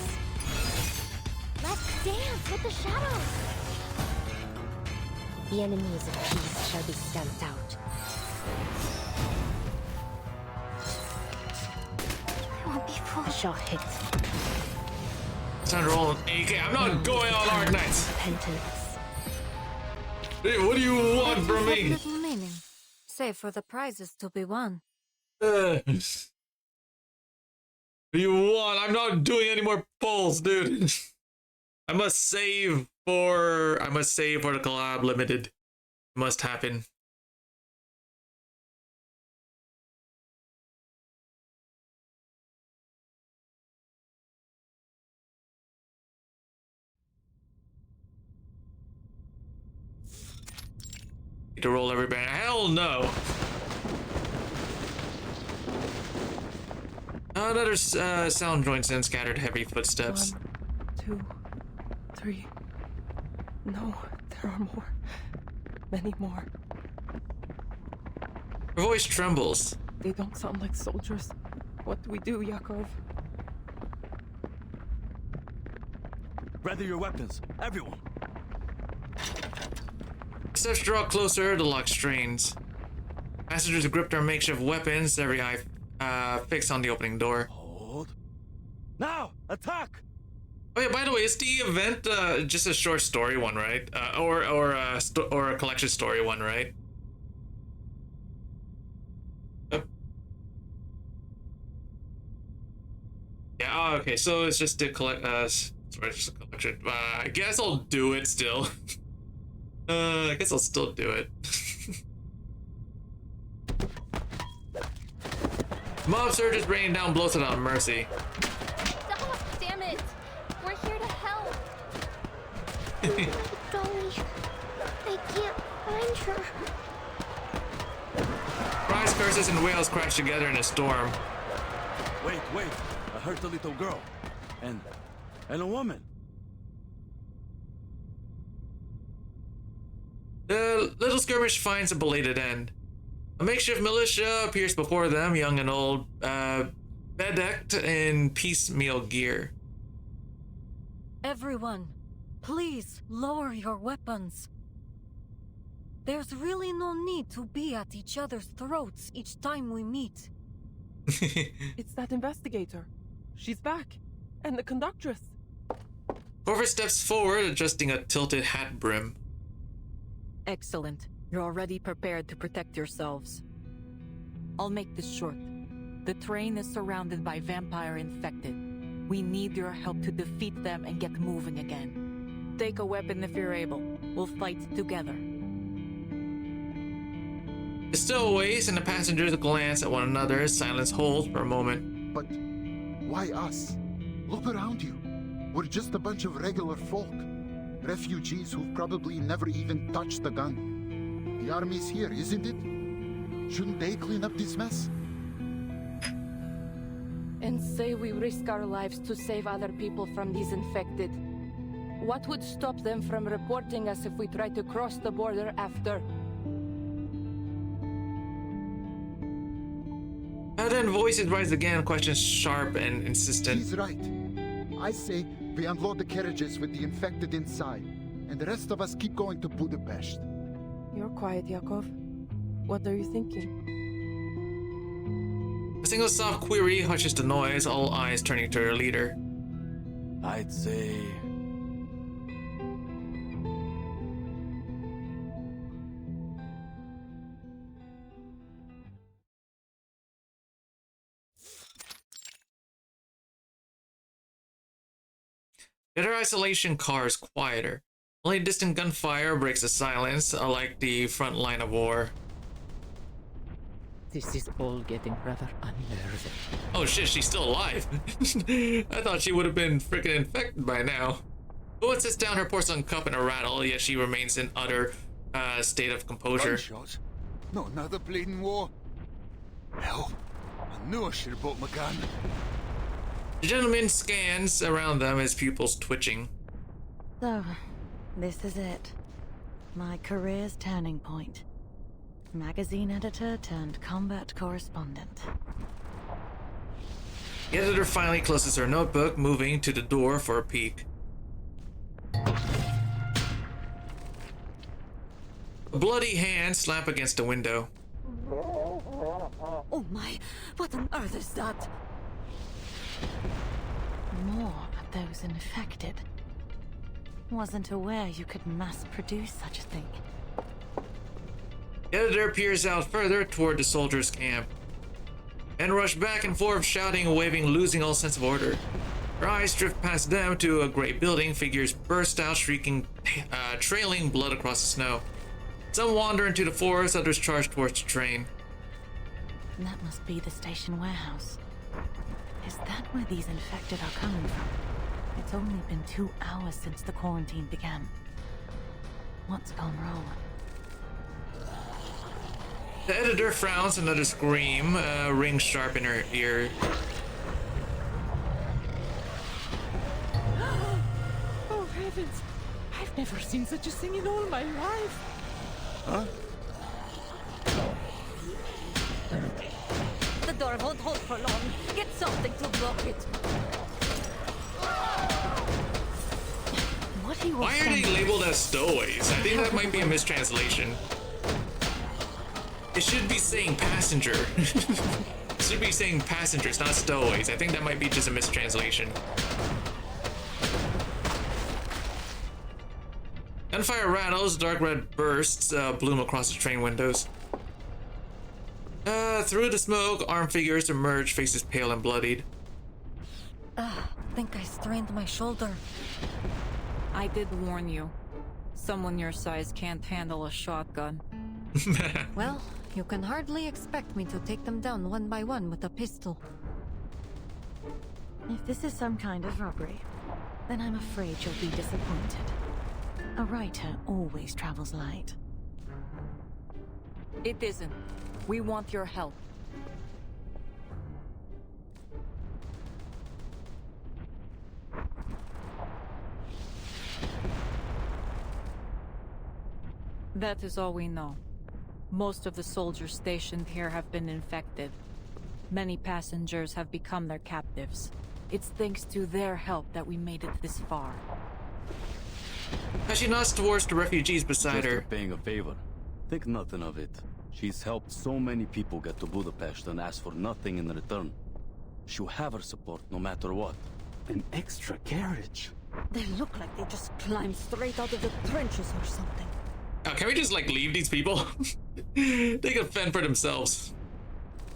[SPEAKER 16] Let's dance with the shadows!
[SPEAKER 11] The enemies of peace shall be stamped out.
[SPEAKER 16] I won't be fooled.
[SPEAKER 11] A shot hit.
[SPEAKER 13] It's time to roll an AK. I'm not going all Dark Knights.
[SPEAKER 11] Repentance.
[SPEAKER 13] Hey, what do you want from
[SPEAKER 4] Has
[SPEAKER 13] me?
[SPEAKER 4] little meaning, save for the prizes to be won.
[SPEAKER 13] What do you want? I'm not doing any more pulls, dude. I must save for the collab limited. It must happen. Need to roll every band. Hell no. Another sound joins in scattered heavy footsteps.
[SPEAKER 1] 1, 2, 3. No, there are more. Many more.
[SPEAKER 13] Her voice trembles.
[SPEAKER 1] They don't sound like soldiers. What do we do, Yakov?
[SPEAKER 14] Ready your weapons, everyone.
[SPEAKER 13] Steps draw closer, the lock strains. Passengers grip their makeshift weapons, every eye fixed on the opening door.
[SPEAKER 14] Hold. Now, attack!
[SPEAKER 13] Oh yeah, by the way, is the event just a short story one, right? Or a collection story one, right? Yeah. Oh, okay. So it's just a just a collection. I guess I'll do it still. I guess I'll still do it. Mob surges raining down blows without mercy.
[SPEAKER 16] Stop! Damn it! We're here to help! Dolly, I can't find her.
[SPEAKER 13] Cries, curses, and wails crash together in a storm.
[SPEAKER 14] Wait, I heard a little girl. And a woman.
[SPEAKER 13] The little skirmish finds a belated end. A makeshift militia appears before them, young and old, bedecked in piecemeal gear.
[SPEAKER 4] Everyone, please lower your weapons. There's really no need to be at each other's throats each time we meet.
[SPEAKER 1] It's that investigator. She's back. And the conductress.
[SPEAKER 13] Corvus steps forward, adjusting a tilted hat brim.
[SPEAKER 6] Excellent. You're already prepared to protect yourselves. I'll make this short. The train is surrounded by vampire infected. We need your help to defeat them and get moving again. Take a weapon if you're able. We'll fight together.
[SPEAKER 13] The stowaways and the passengers glance at one another. Silence holds for a moment.
[SPEAKER 20] But why us? Look around you. We're just a bunch of regular folk. Refugees who've probably never even touched a gun. The army's here, isn't it? Shouldn't they clean up this mess?
[SPEAKER 1] And say we risk our lives to save other people from these infected. What would stop them from reporting us if we try to cross the border after?
[SPEAKER 13] And then voices rise again, questions sharp and insistent.
[SPEAKER 20] He's right. I say we unload the carriages with the infected inside, and the rest of us keep going to Budapest.
[SPEAKER 1] You're quiet, Yakov. What are you thinking?
[SPEAKER 13] A single soft query hushes the noise, all eyes turning to their leader.
[SPEAKER 14] I'd say...
[SPEAKER 13] The other isolation car is quieter. Only distant gunfire breaks the silence, like the front line of war.
[SPEAKER 10] This is all getting rather unnerving.
[SPEAKER 13] Oh shit, she's still alive. I thought she would have been freaking infected by now. Owen sits down her porcelain cup in a rattle, yet she remains in utter state of composure.
[SPEAKER 20] Gunshots? Not another bleeding war. Hell, I knew I should have bought my gun.
[SPEAKER 13] The gentleman scans around them, his pupils twitching.
[SPEAKER 8] So, this is it. My career's turning point. Magazine editor turned combat correspondent.
[SPEAKER 13] The editor finally closes her notebook, moving to the door for a peek. A bloody hand slap against the window.
[SPEAKER 18] Oh my, what on earth is that?
[SPEAKER 8] More of those infected. Wasn't aware you could mass produce such a thing.
[SPEAKER 13] The editor peers out further toward the soldiers' camp. Men rush back and forth, shouting, waving, losing all sense of order. Her eyes drift past them to a gray building. Figures burst out, shrieking, trailing blood across the snow. Some wander into the forest, others charge towards the train.
[SPEAKER 8] That must be the station warehouse. Is that where these infected are coming from? It's only been 2 hours since the quarantine began. What's gone wrong?
[SPEAKER 13] The editor frowns, another scream rings sharp in her ear.
[SPEAKER 10] Oh heavens! I've never seen such a thing in all my life!
[SPEAKER 20] Huh?
[SPEAKER 4] The door won't hold for long. Get something to block it.
[SPEAKER 13] Why are they labeled as stowaways? I think that might be a mistranslation. It should be saying passenger. It should be saying passengers, not stowaways. I think that might be just a mistranslation. Gunfire rattles, dark red bursts bloom across the train windows. Through the smoke, armed figures emerge, faces pale and bloodied.
[SPEAKER 4] Think I strained my shoulder.
[SPEAKER 6] I did warn you. Someone your size can't handle a shotgun.
[SPEAKER 4] Well, you can hardly expect me to take them down one by one with a pistol.
[SPEAKER 8] If this is some kind of robbery, then I'm afraid you'll be disappointed. A writer always travels light.
[SPEAKER 6] It isn't. We want your help. That is all we know. Most of the soldiers stationed here have been infected. Many passengers have become their captives. It's thanks to their help that we made it this far.
[SPEAKER 13] As she nods towards the refugees beside her.
[SPEAKER 14] Just paying a favor. Think nothing of it. She's helped so many people get to Budapest and asked for nothing in return. She'll have her support no matter what.
[SPEAKER 19] An extra carriage.
[SPEAKER 18] They look like they just climbed straight out of the trenches or something.
[SPEAKER 13] Can we just like leave these people? They can fend for themselves.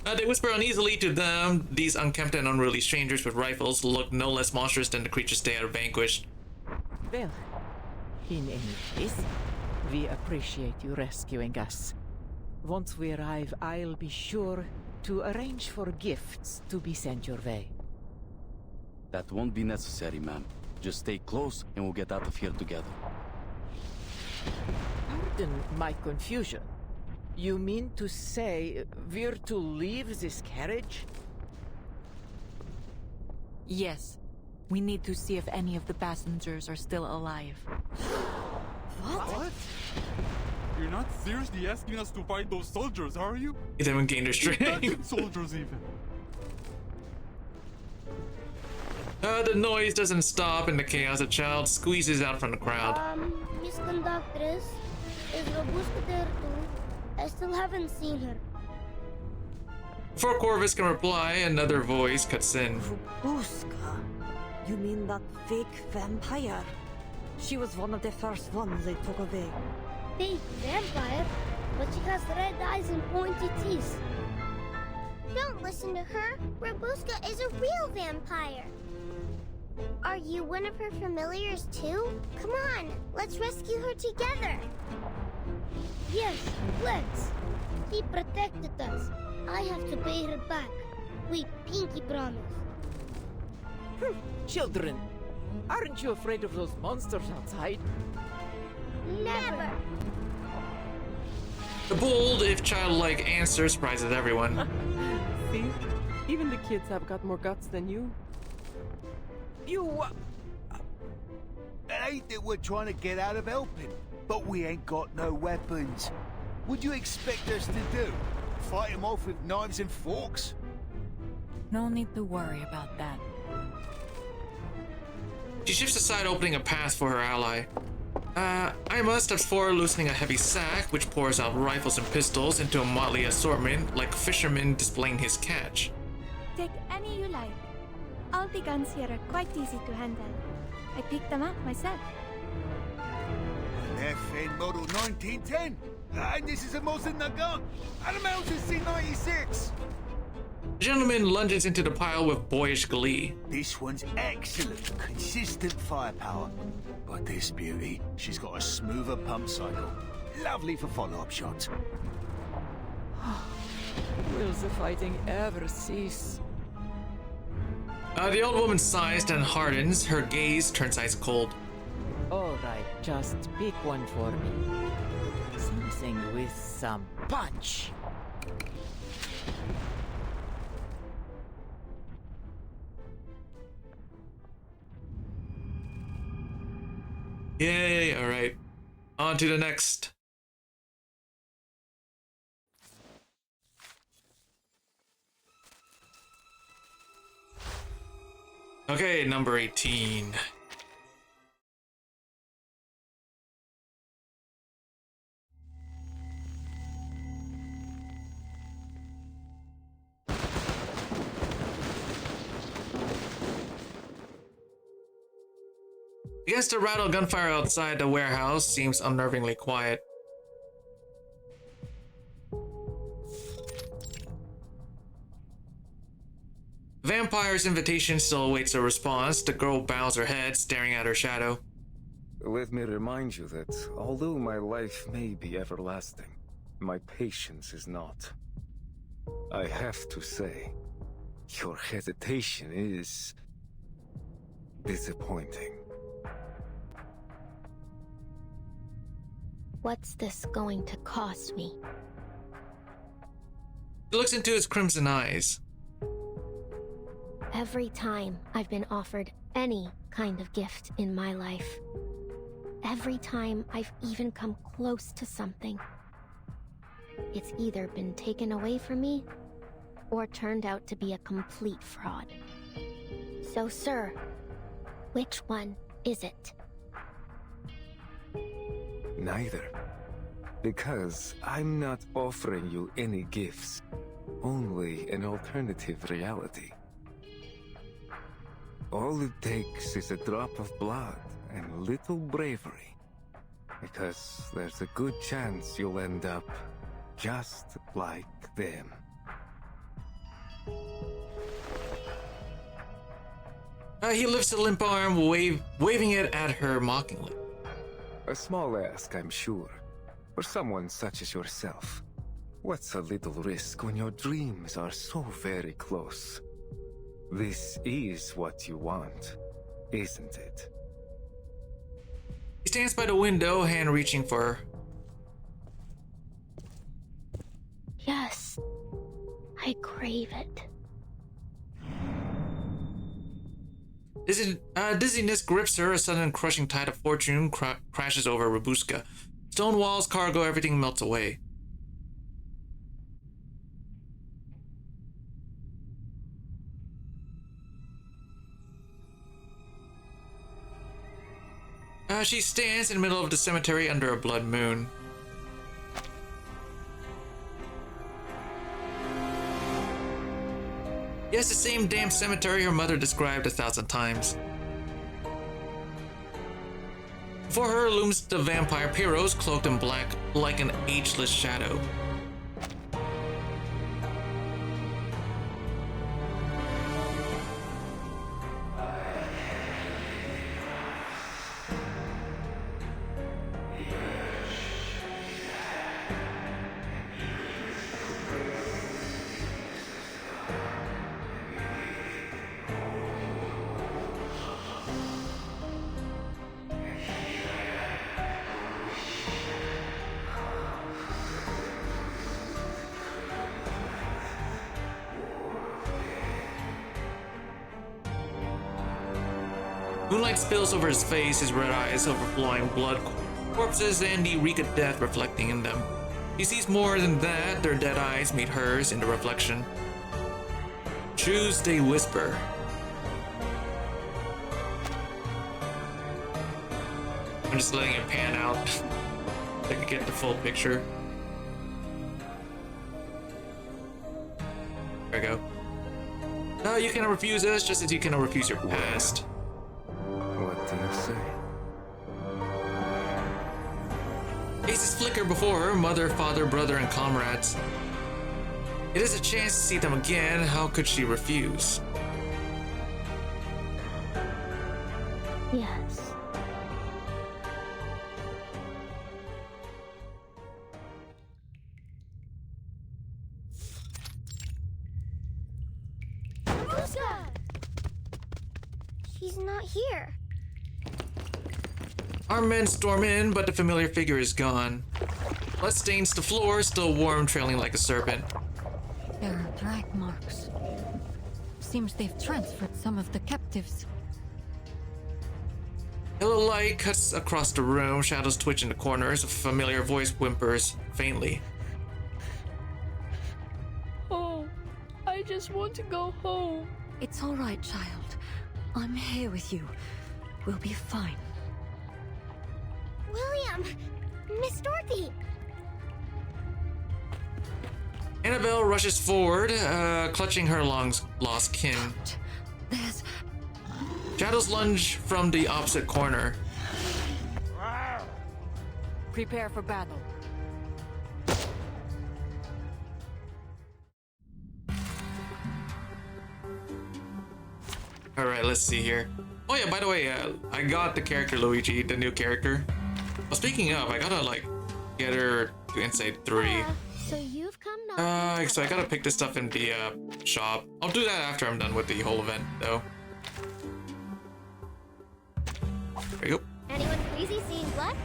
[SPEAKER 13] They whisper uneasily to them. These unkempt and unruly strangers with rifles look no less monstrous than the creatures they had vanquished.
[SPEAKER 10] Well, in any case, we appreciate you rescuing us. Once we arrive, I'll be sure to arrange for gifts to be sent your way.
[SPEAKER 14] That won't be necessary, ma'am. Just stay close and we'll get out of here together.
[SPEAKER 10] Pardon my confusion. You mean to say we're to leave this carriage?
[SPEAKER 6] Yes. We need to see if any of the passengers are still alive.
[SPEAKER 9] What? You're not seriously asking us to find those soldiers, are you?
[SPEAKER 13] They haven't gained their strength.
[SPEAKER 9] Soldiers even.
[SPEAKER 13] The noise doesn't stop in the chaos. A child squeezes out from the crowd.
[SPEAKER 16] Miss Conductress, is Robusta there too? I still haven't seen her.
[SPEAKER 13] Before Corvus can reply, another voice cuts in.
[SPEAKER 18] Robuska? You mean that fake vampire? She was one of the first ones they took away.
[SPEAKER 16] Fake vampire? But she has red eyes and pointy teeth. Don't listen to her. Robuska is a real vampire. Are you one of her familiars too? Come on, let's rescue her together. Yes, let's. She protected us. I have to pay her back. We pinky promise.
[SPEAKER 10] Children, aren't you afraid of those monsters outside?
[SPEAKER 16] Never.
[SPEAKER 13] The bold, if childlike, answer surprises everyone.
[SPEAKER 1] See? Even the kids have got more guts than you.
[SPEAKER 22] You, it ain't that we're trying to get out of helping, but we ain't got no weapons. What do you expect us to do? Fight them off with knives and forks?
[SPEAKER 6] No need to worry about that.
[SPEAKER 13] She shifts aside, opening a path for her ally. I must have for loosening a heavy sack, which pours out rifles and pistols into a motley assortment, like a fisherman displaying his catch.
[SPEAKER 12] Take any you like. All the guns here are quite easy to handle. I picked them up myself.
[SPEAKER 22] An FN model 1910, and this is a Mosin Nagant, and a Mountain C96.
[SPEAKER 13] The gentleman lunges into the pile with boyish glee.
[SPEAKER 22] This one's excellent, consistent firepower. But this beauty, she's got a smoother pump cycle. Lovely for follow-up shots.
[SPEAKER 10] Will the fighting ever cease?
[SPEAKER 13] The old woman sighs and hardens. Her gaze turns ice cold.
[SPEAKER 10] All right, just pick one for me. Something with some punch.
[SPEAKER 13] Yay, alright. On to the next. Okay, number 18. Against the rattle, gunfire outside the warehouse seems unnervingly quiet. Vampire's invitation still awaits a response. The girl bows her head, staring at her shadow.
[SPEAKER 17] Let me remind you that although my life may be everlasting, my patience is not. I have to say, your hesitation is disappointing.
[SPEAKER 2] What's this going to cost me?
[SPEAKER 13] He looks into his crimson eyes.
[SPEAKER 2] Every time I've been offered any kind of gift in my life, every time I've even come close to something, it's either been taken away from me or turned out to be a complete fraud. So, sir, which one is it?
[SPEAKER 17] Neither. Because I'm not offering you any gifts, only an alternative reality. All it takes is a drop of blood and little bravery. Because there's a good chance you'll end up just like them.
[SPEAKER 13] He lifts a limp arm, waving it at her mockingly.
[SPEAKER 17] A small ask, I'm sure, for someone such as yourself. What's a little risk when your dreams are so very close? This is what you want, isn't it?
[SPEAKER 13] He stands by the window, hand reaching for
[SPEAKER 16] Yes. I crave it.
[SPEAKER 13] Dizziness grips her. A sudden crushing tide of fortune crashes over Rabuska. Stone walls, cargo, everything melts away. She stands in the middle of the cemetery under a blood moon. Yes, the same damn cemetery her mother described 1,000 times. Before her looms the vampire Pyros, cloaked in black like an ageless shadow. Moonlight spills over his face, his red eyes overflowing blood, corpses and the reek of death reflecting in them. He sees more than that, their dead eyes meet hers in the reflection. Choose, they whisper. I'm just letting it pan out so I can get the full picture. There we go. No, you cannot refuse us, just as you cannot refuse your past.
[SPEAKER 17] What do you say?
[SPEAKER 13] Faces flicker before her, mother, father, brother, and comrades. It is a chance to see them again. How could she refuse?
[SPEAKER 16] Yes. Rosa! She's not here.
[SPEAKER 13] Our men storm in, but the familiar figure is gone. Blood stains the floor, still warm, trailing like a serpent.
[SPEAKER 4] There are drag marks. Seems they've transferred some of the captives.
[SPEAKER 13] Yellow light cuts across the room, shadows twitch in the corners, a familiar voice whimpers faintly.
[SPEAKER 7] Oh, I just want to go home.
[SPEAKER 4] It's all right, child. I'm here with you. We'll be fine.
[SPEAKER 16] William! Miss Dorothy!
[SPEAKER 13] Annabelle rushes forward, clutching her lost kin.
[SPEAKER 4] There's...
[SPEAKER 13] Shadows lunge from the opposite corner.
[SPEAKER 4] Prepare for battle.
[SPEAKER 13] Alright, let's see here. Oh yeah, by the way, I got the character Luigi, the new character. Well, speaking of, I gotta, like, get her to Inside 3.
[SPEAKER 16] So you've come
[SPEAKER 13] So I gotta pick this stuff in the, shop. I'll do that after I'm done with the whole event, though. There you go.
[SPEAKER 16] Anyone crazy seeing blood?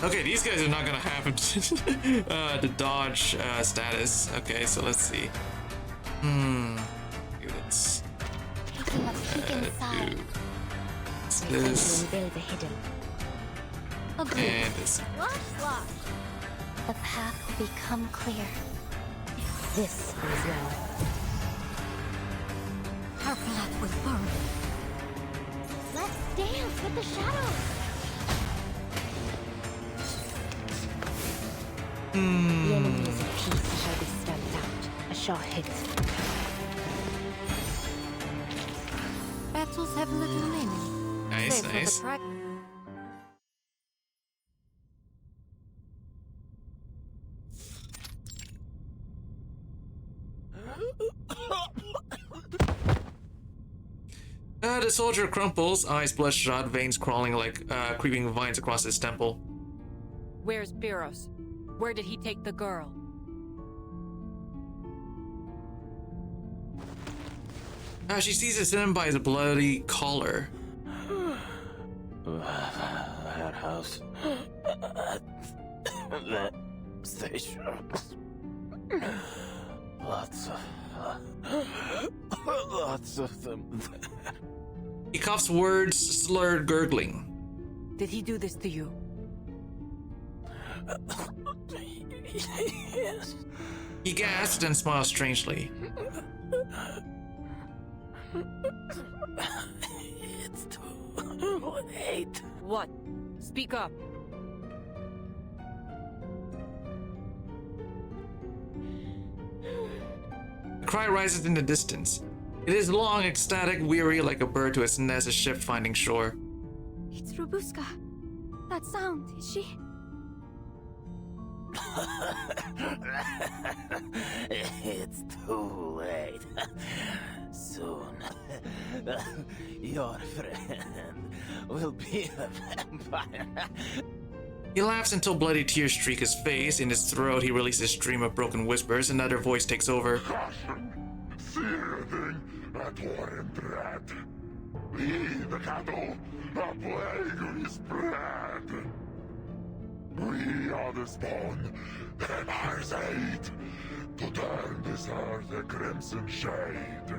[SPEAKER 13] Okay, these guys are not gonna have the dodge status. Okay, so let's see. Let's do this. And this.
[SPEAKER 2] The path will become clear. This is well.
[SPEAKER 4] Our blood will burn.
[SPEAKER 16] Let's dance with the shadows.
[SPEAKER 11] The enemies of peace shall be stamped out. A shot hit.
[SPEAKER 4] Battles have little meaning.
[SPEAKER 13] Nice,
[SPEAKER 4] Save
[SPEAKER 13] nice.
[SPEAKER 4] for the
[SPEAKER 13] The soldier crumples, eyes bloodshot, veins crawling like creeping vines across his temple.
[SPEAKER 15] Where's Pyros? Where did he take the girl?
[SPEAKER 13] She seizes him by his bloody collar.
[SPEAKER 19] That house.
[SPEAKER 5] conversations. Lots of them.
[SPEAKER 13] He coughs words, slurred, gurgling.
[SPEAKER 15] Did he do this to you?
[SPEAKER 5] Yes.
[SPEAKER 13] He gasps and smiles strangely.
[SPEAKER 5] It's too late.
[SPEAKER 15] What? Speak up.
[SPEAKER 13] A cry rises in the distance. It is long, ecstatic, weary, like a bird to its nest, a ship finding shore.
[SPEAKER 12] It's Robuska. That sound, is she?
[SPEAKER 5] It's too late. Soon, your friend will be a vampire.
[SPEAKER 13] He laughs until bloody tears streak his face. In his throat, he releases a stream of broken whispers. Another voice takes over.
[SPEAKER 3] Seething at war and dread. We, the cattle, a plague we spread. We are the spawn, Empire's aid, to turn this earth a crimson shade.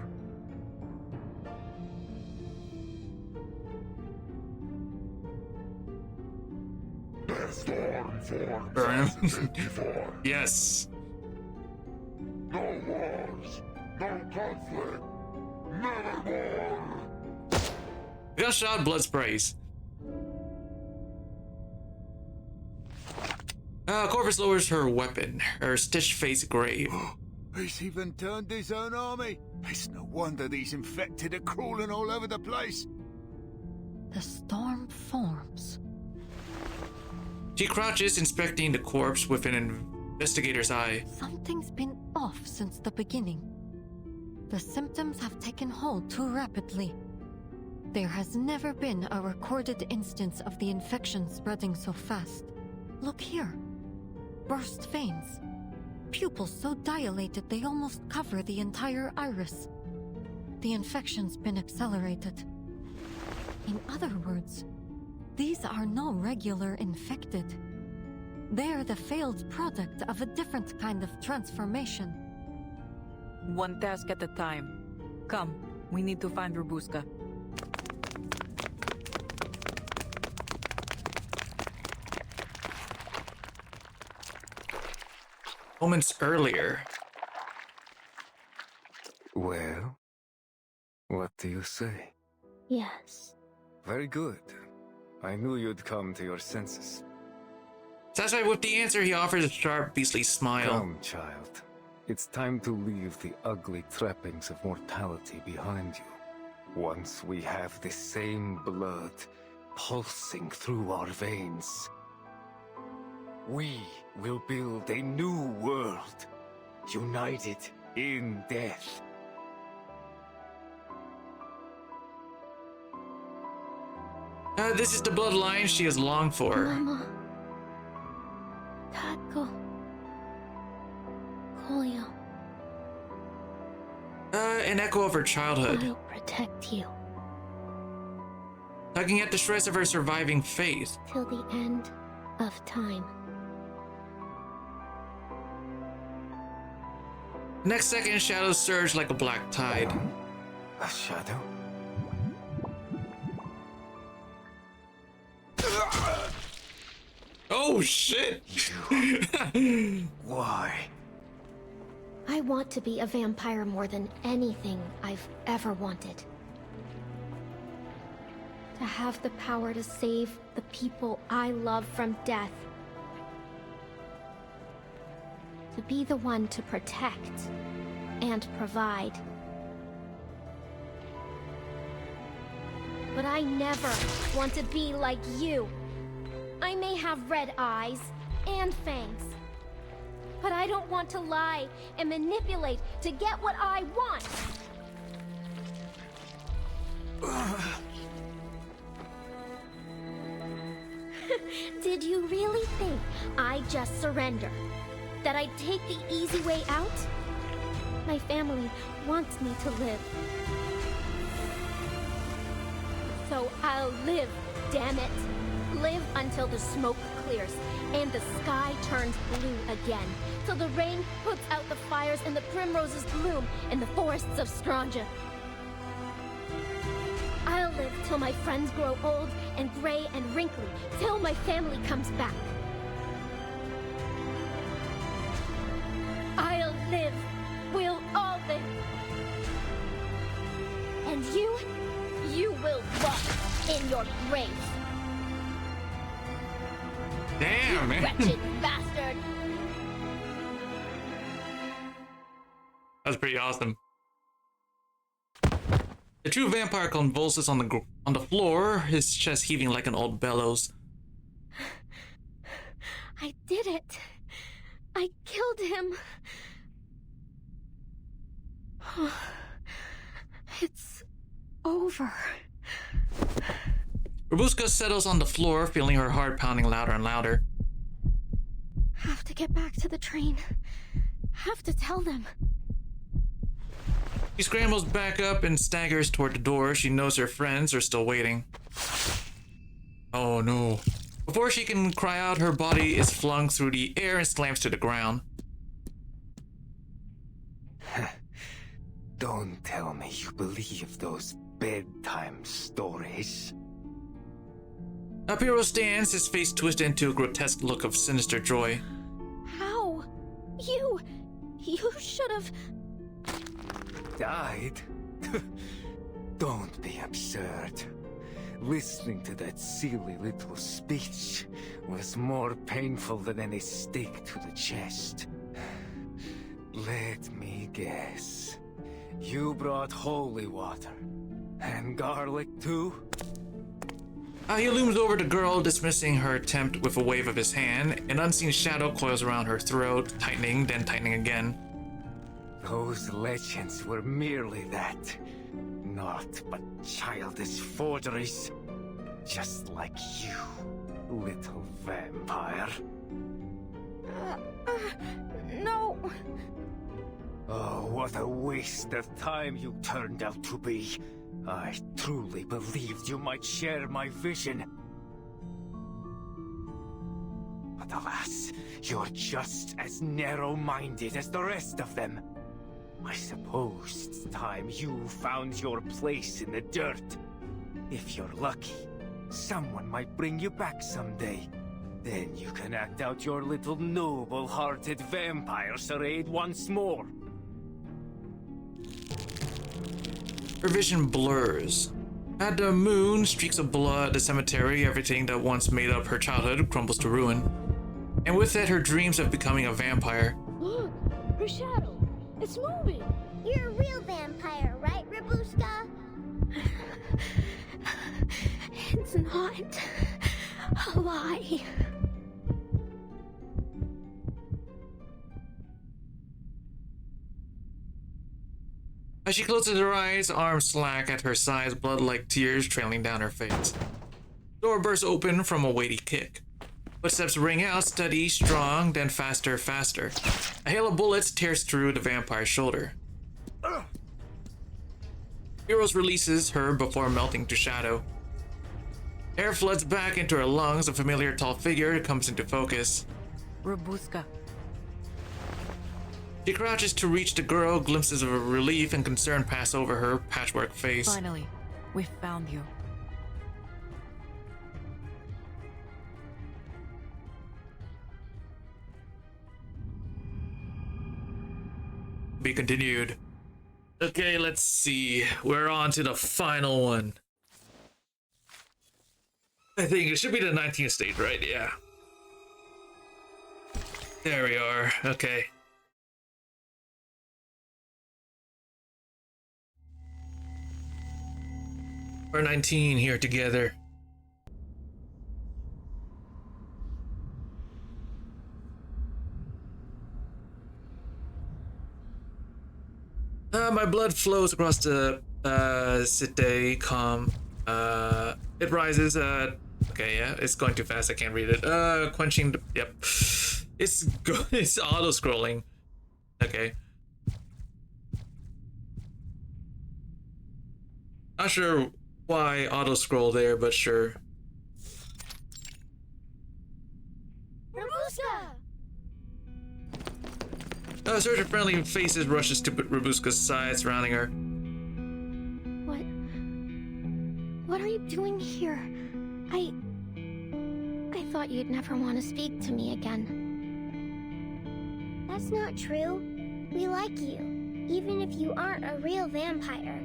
[SPEAKER 3] The storm forms
[SPEAKER 13] Burn him.
[SPEAKER 3] as it did before.
[SPEAKER 13] Yes.
[SPEAKER 3] No wars, no conflict, nevermore.
[SPEAKER 13] Gunshot, blood sprays. Corvus lowers her weapon, her stitched face grave.
[SPEAKER 22] He's even turned his own army. It's no wonder these infected are crawling all over the place.
[SPEAKER 6] The storm forms.
[SPEAKER 13] She crouches, inspecting the corpse with an investigator's eye.
[SPEAKER 4] Something's been off since the beginning. The symptoms have taken hold too rapidly. There has never been a recorded instance of the infection spreading so fast. Look here. Burst veins. Pupils so dilated they almost cover the entire iris. The infection's been accelerated. In other words, these are no regular infected. They're the failed product of a different kind of transformation.
[SPEAKER 15] One task at a time. Come, we need to find Robuska.
[SPEAKER 13] Moments earlier.
[SPEAKER 17] Well, what do you say?
[SPEAKER 16] Yes.
[SPEAKER 17] Very good. I knew you'd come to your senses.
[SPEAKER 13] Satisfied with the answer, he offers a sharp, beastly smile.
[SPEAKER 17] Come, child. It's time to leave the ugly trappings of mortality behind you. Once we have the same blood pulsing through our veins, we will build a new world, united in death.
[SPEAKER 13] This is the bloodline she has longed for.
[SPEAKER 16] Mama. Tatko. Kolio.
[SPEAKER 13] An echo of her childhood.
[SPEAKER 16] I'll protect you.
[SPEAKER 13] Tugging at the shreds of her surviving faith.
[SPEAKER 16] Till the end of time.
[SPEAKER 13] Next second, shadows surge like a black tide.
[SPEAKER 17] A shadow?
[SPEAKER 13] Oh shit!
[SPEAKER 17] Why?
[SPEAKER 2] I want to be a vampire more than anything I've ever wanted. To have the power to save the people I love from death. To be the one to protect and provide. But I never want to be like you. I may have red eyes and fangs, but I don't want to lie and manipulate to get what I want. Did you really think I'd just surrender? That I'd take the easy way out? My family wants me to live. So I'll live, damn it. Live until the smoke clears and the sky turns blue again. Till the rain puts out the fires and the primroses bloom in the forests of Stranja. I'll live till my friends grow old and gray and wrinkly, till my family comes back. I'll live. We'll all live. And you will rot in your grave.
[SPEAKER 13] Damn, man.
[SPEAKER 2] Wretched bastard.
[SPEAKER 13] That's pretty awesome. The true vampire convulses on the floor, his chest heaving like an old bellows.
[SPEAKER 2] I did it. I killed him. It's over.
[SPEAKER 13] Robuska settles on the floor, feeling her heart pounding louder and louder.
[SPEAKER 2] Have to get back to the train. Have to tell them.
[SPEAKER 13] She scrambles back up and staggers toward the door. She knows her friends are still waiting. Oh no. Before she can cry out, her body is flung through the air and slams to the ground.
[SPEAKER 17] Don't tell me you believe those bedtime stories.
[SPEAKER 13] Apiro stands, his face twisted into a grotesque look of sinister joy.
[SPEAKER 2] How? You should have...
[SPEAKER 17] Died? Don't be absurd. Listening to that silly little speech was more painful than any stake to the chest. Let me guess. You brought holy water. And garlic too?
[SPEAKER 13] He looms over the girl, dismissing her attempt with a wave of his hand. An unseen shadow coils around her throat, tightening, then tightening again.
[SPEAKER 17] Those legends were merely that. Naught but childish forgeries. Just like you, little vampire.
[SPEAKER 2] No.
[SPEAKER 17] Oh, what a waste of time you turned out to be. I truly believed you might share my vision. But alas, you're just as narrow-minded as the rest of them. I suppose it's time you found your place in the dirt. If you're lucky, someone might bring you back someday. Then you can act out your little noble-hearted vampire charade once more.
[SPEAKER 13] Her vision blurs. At the moon, streaks of blood, the cemetery, everything that once made up her childhood crumbles to ruin. And with it, her dreams of becoming a vampire.
[SPEAKER 2] Look, her shadow. It's moving.
[SPEAKER 16] You're a real vampire, right, Rabuska?
[SPEAKER 2] It's not a lie.
[SPEAKER 13] As she closes her eyes, arms slack at her sides, blood-like tears trailing down her face. Door bursts open from a weighty kick. Footsteps ring out, steady, strong, then faster, faster. A hail of bullets tears through the vampire's shoulder. Heroes releases her before melting to shadow. Air floods back into her lungs, a familiar tall figure comes into focus.
[SPEAKER 6] Robuska.
[SPEAKER 13] She crouches to reach the girl, glimpses of relief and concern pass over her patchwork face.
[SPEAKER 6] Finally, we found you.
[SPEAKER 13] Be continued. Okay, let's see. We're on to the final one. I think it should be the 19th stage, right? Yeah. There we are. Okay. We're 19 here together. My blood flows across the Cité Calm. It rises. Okay, yeah, it's going too fast. I can't read it. Quenching the. Yep. It's auto scrolling. Okay. Not sure why auto scroll there, but sure. A surge of friendly faces rushes to Rabuska's side, surrounding her.
[SPEAKER 2] What are you doing here? I thought you'd never want to speak to me again.
[SPEAKER 16] That's not true. We like you, even if you aren't a real vampire.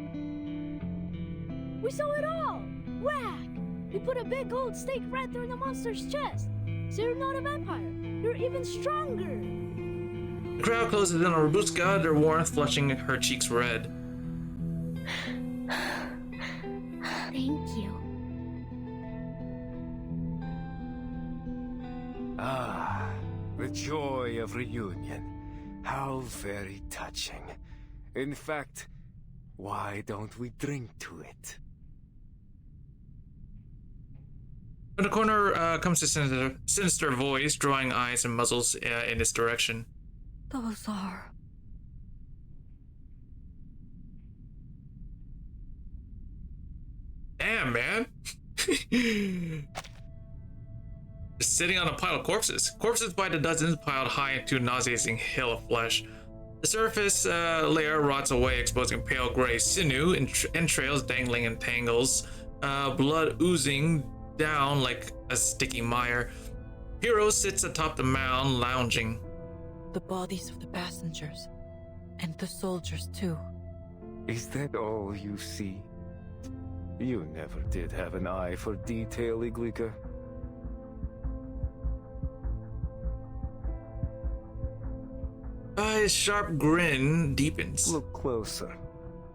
[SPEAKER 7] We saw it all! Whack! We put a big gold stake right through the monster's chest. So you're not a vampire. You're even stronger.
[SPEAKER 13] The crowd closes in on Rabuska, their warmth flushing her cheeks red.
[SPEAKER 2] Thank you.
[SPEAKER 17] Ah, the joy of reunion. How very touching. In fact, why don't we drink to it?
[SPEAKER 13] From the corner comes a sinister voice, drawing eyes and muzzles in this direction.
[SPEAKER 4] Those are...
[SPEAKER 13] Damn, man. Just sitting on a pile of corpses. Corpses by the dozens piled high into a nauseating hill of flesh. The surface layer rots away, exposing pale gray sinew, entrails dangling in tangles, blood oozing down like a sticky mire. Hero sits atop the mound, lounging.
[SPEAKER 15] The bodies of the passengers. And the soldiers, too.
[SPEAKER 17] Is that all you see? You never did have an eye for detail, Iglika.
[SPEAKER 13] His sharp grin deepens.
[SPEAKER 17] Look closer.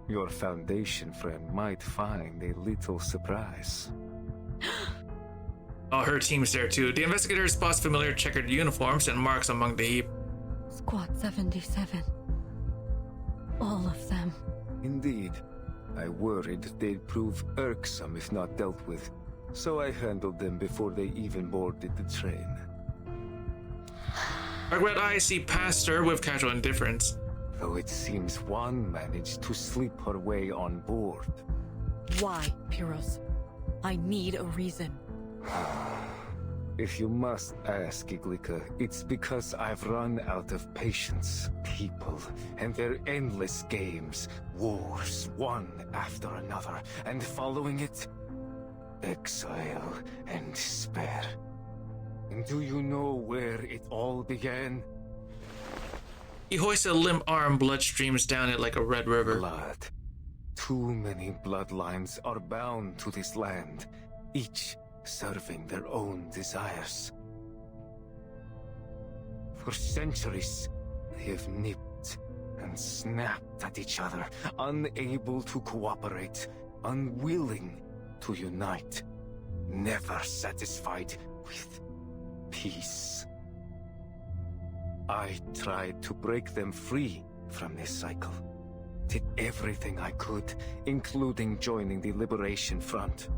[SPEAKER 17] Your Foundation friend might find a little surprise.
[SPEAKER 13] Oh, her team's there too. The investigator spots familiar checkered uniforms and marks among the heap.
[SPEAKER 4] Squad 77. All of them.
[SPEAKER 17] Indeed. I worried they'd prove irksome if not dealt with, so I handled them before they even boarded the train.
[SPEAKER 13] Our red eyes see past her with casual indifference.
[SPEAKER 17] Though it seems one managed to slip her way on board.
[SPEAKER 15] Why, Pyros? I need a reason.
[SPEAKER 17] If you must ask, Iglika, it's because I've run out of patience. People and their endless games, wars, one after another, and following it, exile and despair. And do you know where it all began?
[SPEAKER 13] He hoists a limp arm, blood streams down it like a red river.
[SPEAKER 17] Blood. Too many bloodlines are bound to this land, each serving their own desires. For centuries, they have nipped and snapped at each other, unable to cooperate, unwilling to unite, never satisfied with peace. I tried to break them free from this cycle. Did everything I could, including joining the Liberation Front.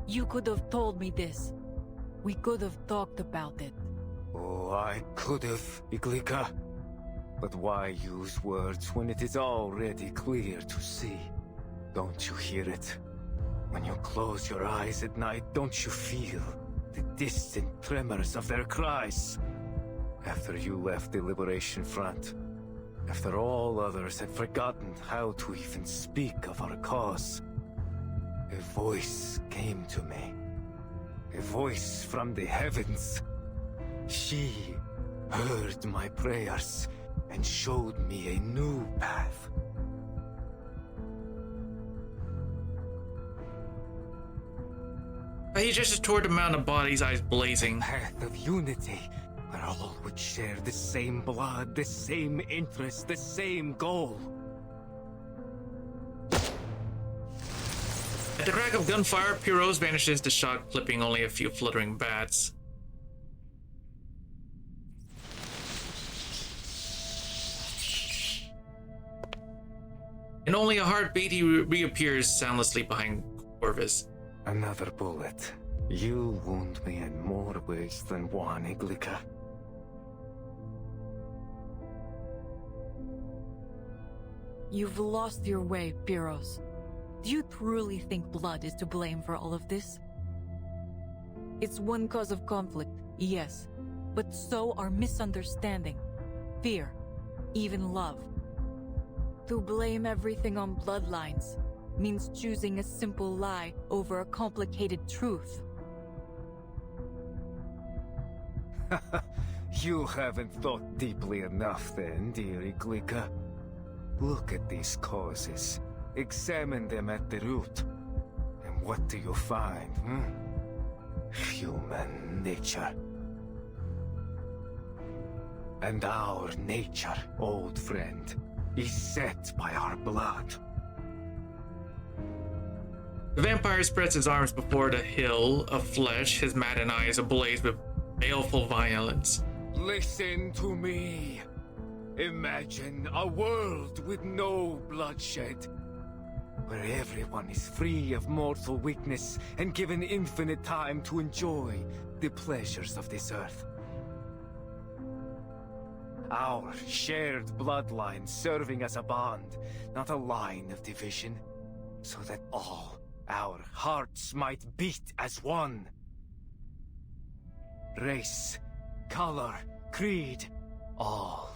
[SPEAKER 15] You could have told me this. We could have talked about it.
[SPEAKER 17] Oh, I could have, Iglika. But why use words when it is already clear to see? Don't you hear it? When you close your eyes at night, don't you feel the distant tremors of their cries? After you left the Liberation Front, after all others had forgotten how to even speak of our cause, a voice came to me. A voice from the heavens. She heard my prayers and showed me a new path.
[SPEAKER 13] He gestures toward the mound of bodies, eyes blazing.
[SPEAKER 17] A path of unity, where all would share the same blood, the same interest, the same goal.
[SPEAKER 13] At the crack of gunfire, Pyros vanishes, the shot clipping only a few fluttering bats. In only a heartbeat, he reappears soundlessly behind Corvus.
[SPEAKER 17] Another bullet. You wound me in more ways than one, Iglika.
[SPEAKER 15] You've lost your way, Pyros. Do you truly think blood is to blame for all of this? It's one cause of conflict, yes, but so are misunderstanding, fear, even love. To blame everything on bloodlines means choosing a simple lie over a complicated truth.
[SPEAKER 17] You haven't thought deeply enough then, dear Iglika. Look at these causes. Examine them at the root. And what do you find, Human nature. And our nature, old friend, is set by our blood.
[SPEAKER 13] The vampire spreads his arms before the hill of flesh, his maddened eyes ablaze with baleful violence.
[SPEAKER 17] Listen to me. Imagine a world with no bloodshed, where everyone is free of mortal weakness and given infinite time to enjoy the pleasures of this earth. Our shared bloodline serving as a bond, not a line of division, so that all our hearts might beat as one. Race, color, creed, all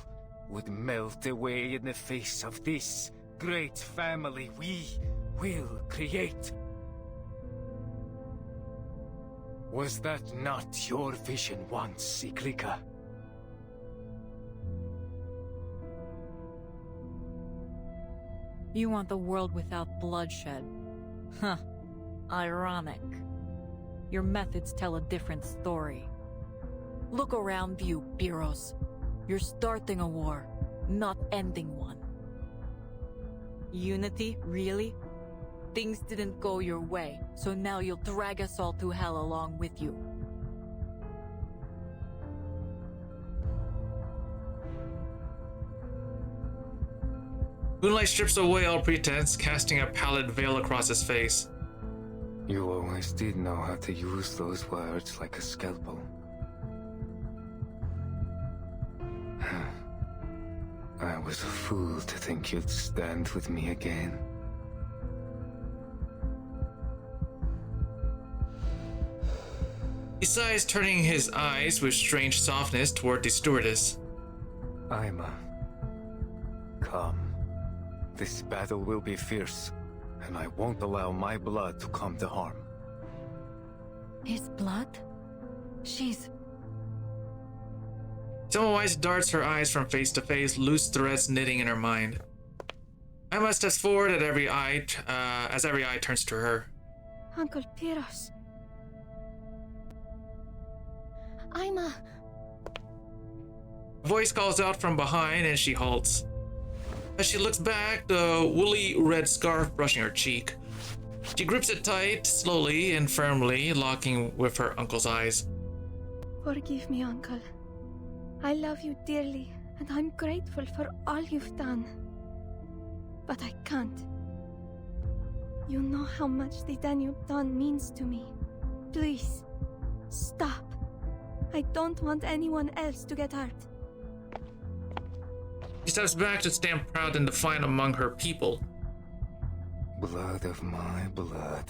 [SPEAKER 17] would melt away in the face of this great family we will create. Was that not your vision once, Iglika?
[SPEAKER 15] You want the world without bloodshed. Huh. Ironic. Your methods tell a different story. Look around you, Piros. You're starting a war, not ending one. Unity, really? Things didn't go your way, so now you'll drag us all to hell along with you.
[SPEAKER 13] Moonlight strips away all pretense, casting a pallid veil across his face.
[SPEAKER 17] You always did know how to use those words like a scalpel. I was a fool to think you'd stand with me again.
[SPEAKER 13] He sighs, turning his eyes with strange softness toward the stewardess.
[SPEAKER 17] Aima, come. This battle will be fierce, and I won't allow my blood to come to harm.
[SPEAKER 4] His blood? She's...
[SPEAKER 13] Semmelweis darts her eyes from face to face, loose threads knitting in her mind. Aima steps forward at every eye, as every eye turns to her.
[SPEAKER 12] Uncle Piros.
[SPEAKER 2] Aima.
[SPEAKER 13] A voice calls out from behind and she halts. As she looks back, the woolly red scarf brushing her cheek. She grips it tight, slowly and firmly, locking with her uncle's eyes.
[SPEAKER 12] Forgive me, Uncle. I love you dearly, and I'm grateful for all you've done. But I can't. You know how much the Danube Dawn means to me. Please, stop. I don't want anyone else to get hurt.
[SPEAKER 13] She steps back to stand proud and defiant among her people.
[SPEAKER 17] Blood of my blood.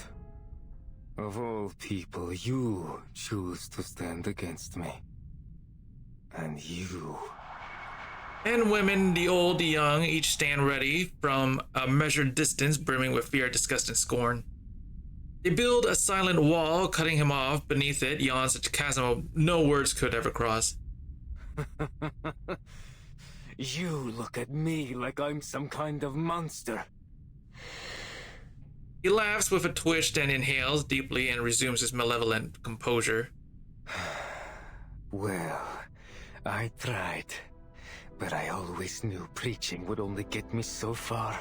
[SPEAKER 17] Of all people, you choose to stand against me. And you...
[SPEAKER 13] And women, the old, the young, each stand ready from a measured distance, brimming with fear, disgust, and scorn. They build a silent wall, cutting him off. Beneath it yawns a chasm no words could ever cross.
[SPEAKER 17] You look at me like I'm some kind of monster.
[SPEAKER 13] He laughs with a twitch, then inhales deeply and resumes his malevolent composure.
[SPEAKER 17] Well, I tried, but I always knew preaching would only get me so far.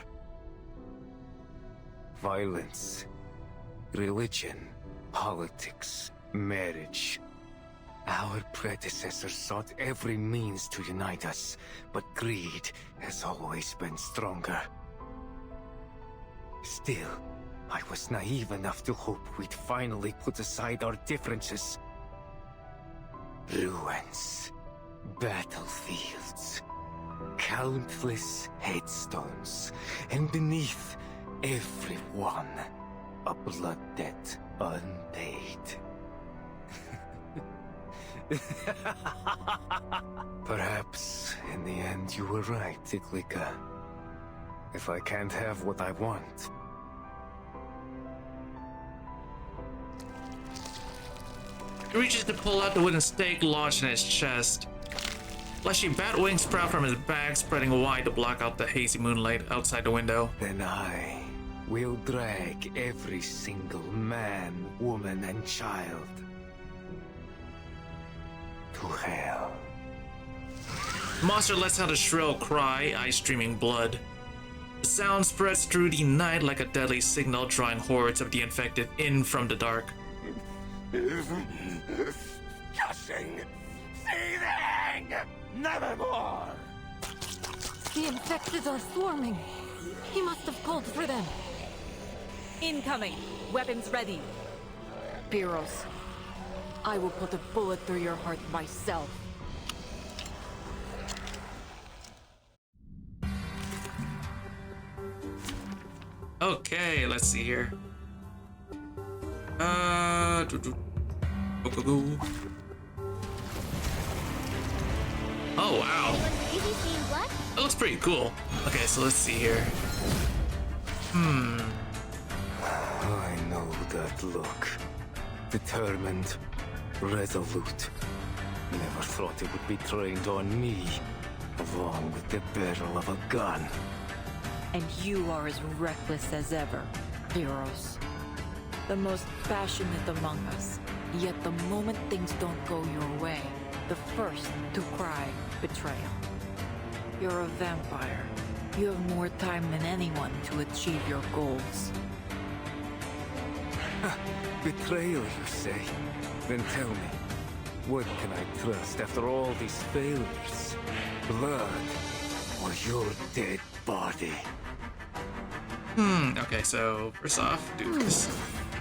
[SPEAKER 17] Violence, religion, politics, marriage. Our predecessors sought every means to unite us, but greed has always been stronger. Still, I was naive enough to hope we'd finally put aside our differences. Ruins, battlefields, countless headstones, and beneath every one, a blood debt unpaid. Perhaps, in the end, you were right, Iklika. If I can't have what I want...
[SPEAKER 13] He reaches to pull out the wooden stake lodged in his chest. Fleshy bat wings sprout from his back, spreading wide to block out the hazy moonlight outside the window.
[SPEAKER 17] Then I will drag every single man, woman, and child to hell.
[SPEAKER 13] The monster lets out a shrill cry, eyes streaming blood. The sound spreads through the night like a deadly signal, drawing hordes of the infected in from the dark.
[SPEAKER 3] Disgusting! Seething! Nevermore!
[SPEAKER 4] The infected are swarming. He must have called for them.
[SPEAKER 15] Incoming! Weapons ready! Piros, I will put a bullet through your heart myself.
[SPEAKER 13] Okay, let's see here. Oh wow. That looks pretty cool. Okay, so let's see here.
[SPEAKER 17] I know that look. Determined, resolute. Never thought it would be trained on me, along with the barrel of a gun.
[SPEAKER 15] And you are as reckless as ever, Piros. The most passionate among us, yet the moment things don't go your way, the first to cry betrayal. You're a vampire. You have more time than anyone to achieve your goals.
[SPEAKER 17] Betrayal, you say? Then tell me, what can I trust after all these failures? Blood, or your dead body?
[SPEAKER 13] Okay, so first off, do this.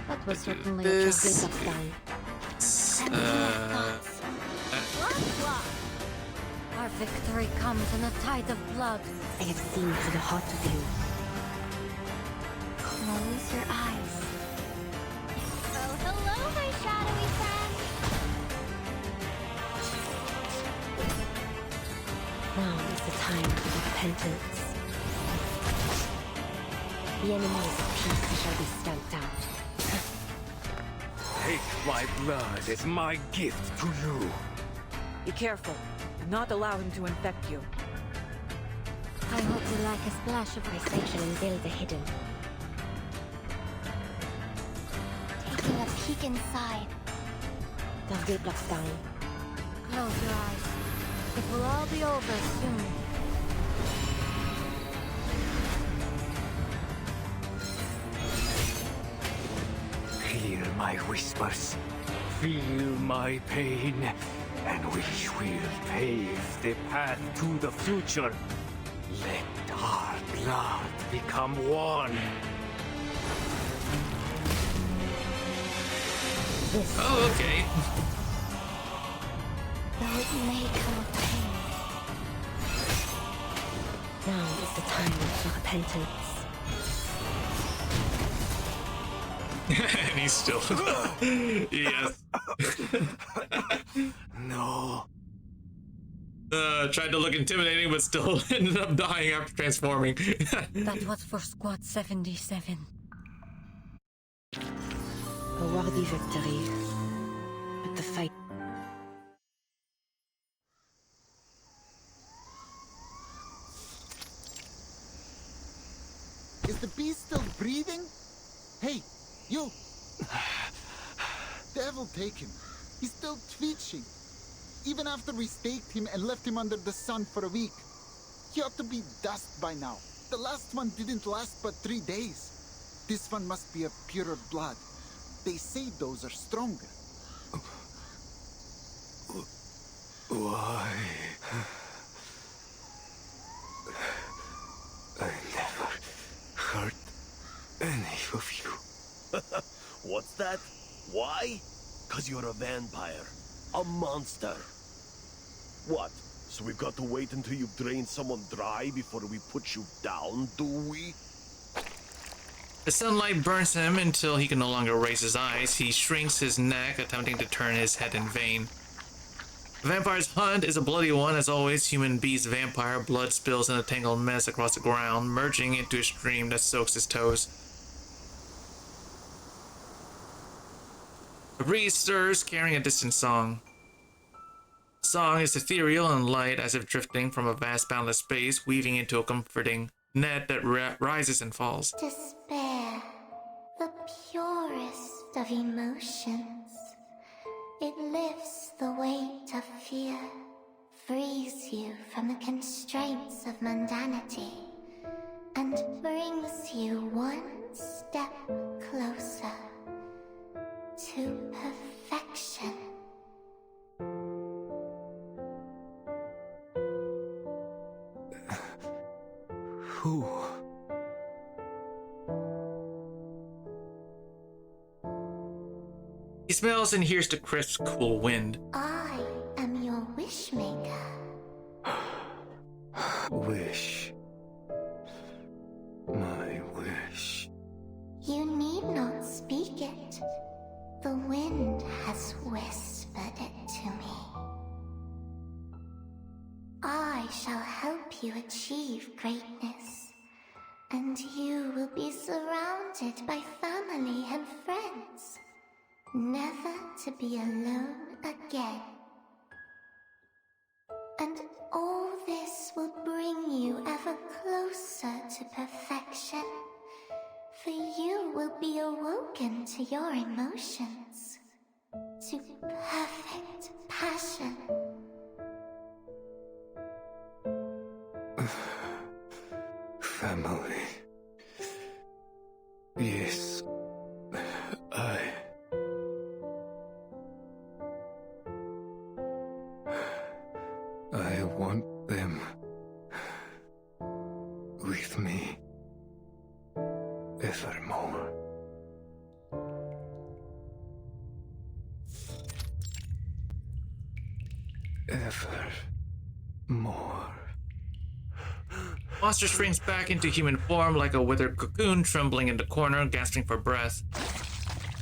[SPEAKER 11] That was
[SPEAKER 13] Do
[SPEAKER 11] certainly
[SPEAKER 13] this.
[SPEAKER 11] a chocolate
[SPEAKER 4] Our victory comes in a tide of blood.
[SPEAKER 11] I have seen through the heart of you.
[SPEAKER 16] Close your eyes. Oh, hello, my shadowy friend.
[SPEAKER 11] Now is the time for repentance. The enemies of peace shall be stamped out.
[SPEAKER 17] Take my blood as my gift to you.
[SPEAKER 15] Be careful. Do not allow him to infect you.
[SPEAKER 11] I hope you like a splash of resection and build the hidden.
[SPEAKER 16] Taking a peek inside.
[SPEAKER 11] Darf wir Blackstein.
[SPEAKER 4] Close your eyes. It will all be over soon.
[SPEAKER 17] Hear my whispers, feel my pain, and we will pave the path to the future. Let our blood become one.
[SPEAKER 13] Oh, okay.
[SPEAKER 16] Though it may come with pain.
[SPEAKER 11] Now is the time for repentance.
[SPEAKER 13] And he's still. Yes.
[SPEAKER 17] No.
[SPEAKER 13] Tried to look intimidating, but still ended up dying after transforming.
[SPEAKER 4] That was for Squad 77.
[SPEAKER 11] A worthy victory. But the fight...
[SPEAKER 20] Is the beast still breathing? Hey, you! Devil take him. He's still twitching. Even after we staked him and left him under the sun for a week. He ought to be dust by now. The last one didn't last but 3 days. This one must be of purer blood. They say those are stronger.
[SPEAKER 17] Why? I never hurt any of you.
[SPEAKER 19] What's that? Why? 'Cause you're a vampire. A monster. What? So we've got to wait until you've drained someone dry before we put you down, do we?
[SPEAKER 13] The sunlight burns him until he can no longer raise his eyes. He shrinks his neck, attempting to turn his head in vain. The vampire's hunt is a bloody one, as always. Human, beast, vampire. Blood spills in a tangled mess across the ground, merging into a stream that soaks his toes. A breeze stirs, carrying a distant song. The song is ethereal and light, as if drifting from a vast boundless space, weaving into a comforting net that rises and falls.
[SPEAKER 16] Despair, the purest of emotions. It lifts the weight of fear, frees you from the constraints of mundanity, and brings you one step closer to perfection.
[SPEAKER 17] Who?
[SPEAKER 13] He smells and hears the crisp, cool wind.
[SPEAKER 16] I am your wishmaker.
[SPEAKER 17] Wish. My wish.
[SPEAKER 16] You need not speak it. The wind has whispered it to me. I shall help you achieve greatness, and you will be surrounded by family and friends, never to be alone again. And all this will bring you ever closer to perfection, for you will be awoken to your emotions, to perfect passion.
[SPEAKER 17] Family. Yes, I want them with me evermore. Evermore.
[SPEAKER 13] Monster springs back into human form like a withered cocoon, trembling in the corner, gasping for breath.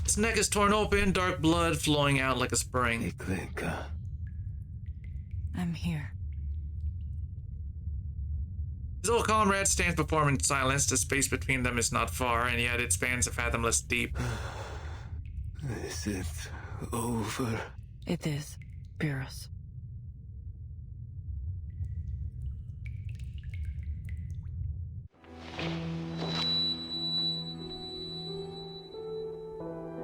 [SPEAKER 13] Its neck is torn open, dark blood flowing out like a spring.
[SPEAKER 6] I'm here.
[SPEAKER 13] His old comrade stands before him in silence. The space between them is not far, and yet it spans a fathomless deep.
[SPEAKER 17] Is it over?
[SPEAKER 6] It is, Pyrrhus.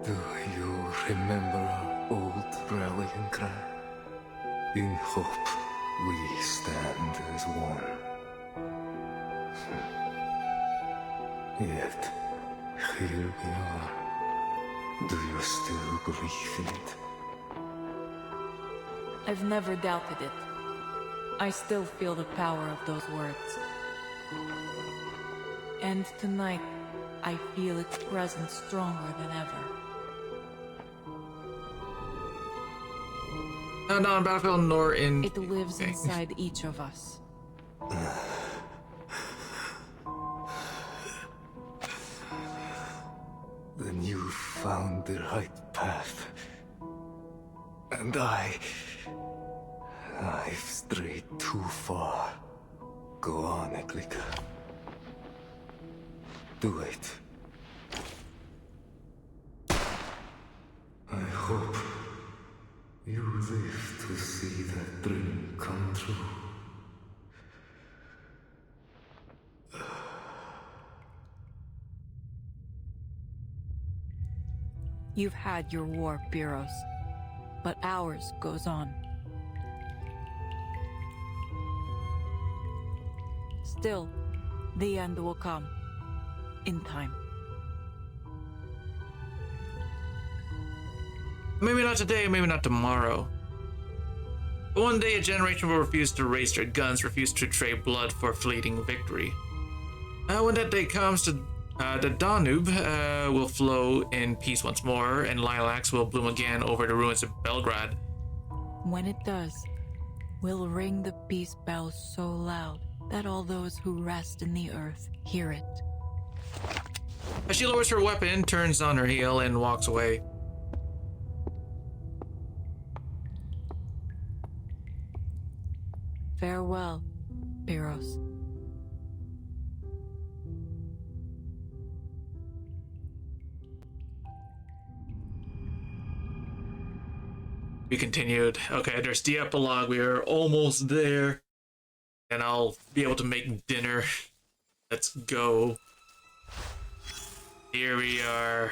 [SPEAKER 17] Do you remember our old rallying cry? In hope, we stand as one. Yet, here we are. Do you still believe in it?
[SPEAKER 15] I've never doubted it. I still feel the power of those words. And tonight, I feel its presence stronger than ever.
[SPEAKER 13] Not on battlefield nor in...
[SPEAKER 15] It lives inside each of us.
[SPEAKER 17] Then you found the right path. And I've strayed too far. Go on, Eklika. Do it. I hope you live to see that dream come true.
[SPEAKER 15] You've had your war, Pyrrhus, but ours goes on. Still, the end will come. In time.
[SPEAKER 13] Maybe not today, maybe not tomorrow. But one day a generation will refuse to raise their guns, refuse to trade blood for fleeting victory. When that day comes, the Danube will flow in peace once more, and lilacs will bloom again over the ruins of Belgrade.
[SPEAKER 15] When it does, we'll ring the peace bells so loud that all those who rest in the earth hear it.
[SPEAKER 13] As she lowers her weapon, turns on her heel, and walks away.
[SPEAKER 15] Farewell, Pyros.
[SPEAKER 13] We continued. Okay, there's the epilogue. We are almost there. And I'll be able to make dinner. Let's go. Here we are.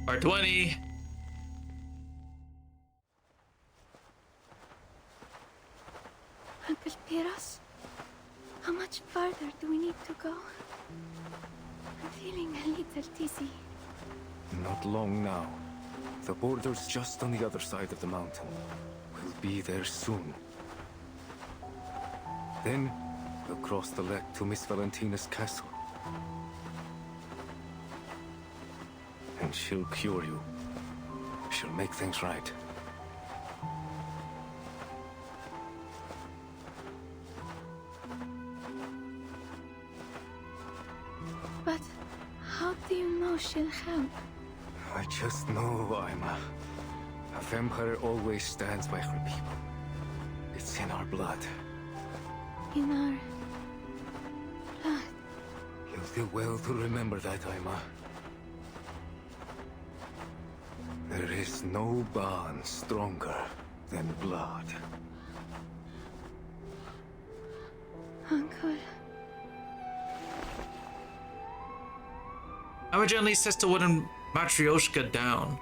[SPEAKER 13] Part 20.
[SPEAKER 12] Uncle Pyros, how much farther do we need to go? I'm feeling a little dizzy.
[SPEAKER 17] Not long now. The border's just on the other side of the mountain. We'll be there soon. Then, we'll cross the lake to Miss Valentina's castle. And she'll cure you. She'll make things right.
[SPEAKER 12] But how do you know she'll help?
[SPEAKER 17] I just know, Aima. A vampire always stands by her people. It's in our blood.
[SPEAKER 12] In our blood.
[SPEAKER 17] You'll do well to remember that, Aima. There is no bond stronger than blood.
[SPEAKER 12] Uncle.
[SPEAKER 13] Aima gently sets the wooden Matryoshka down.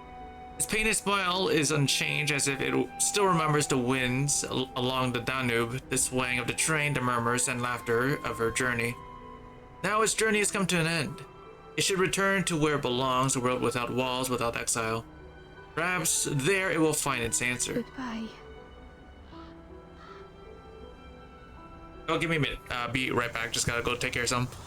[SPEAKER 13] His painted smile is unchanged, as if it still remembers the winds along the Danube, the swaying of the train, the murmurs and laughter of her journey. Now its journey has come to an end. It should return to where it belongs, a world without walls, without exile. Perhaps there it will find its answer.
[SPEAKER 12] Goodbye.
[SPEAKER 13] Oh, give me a minute. Be right back. Just gotta go take care of something.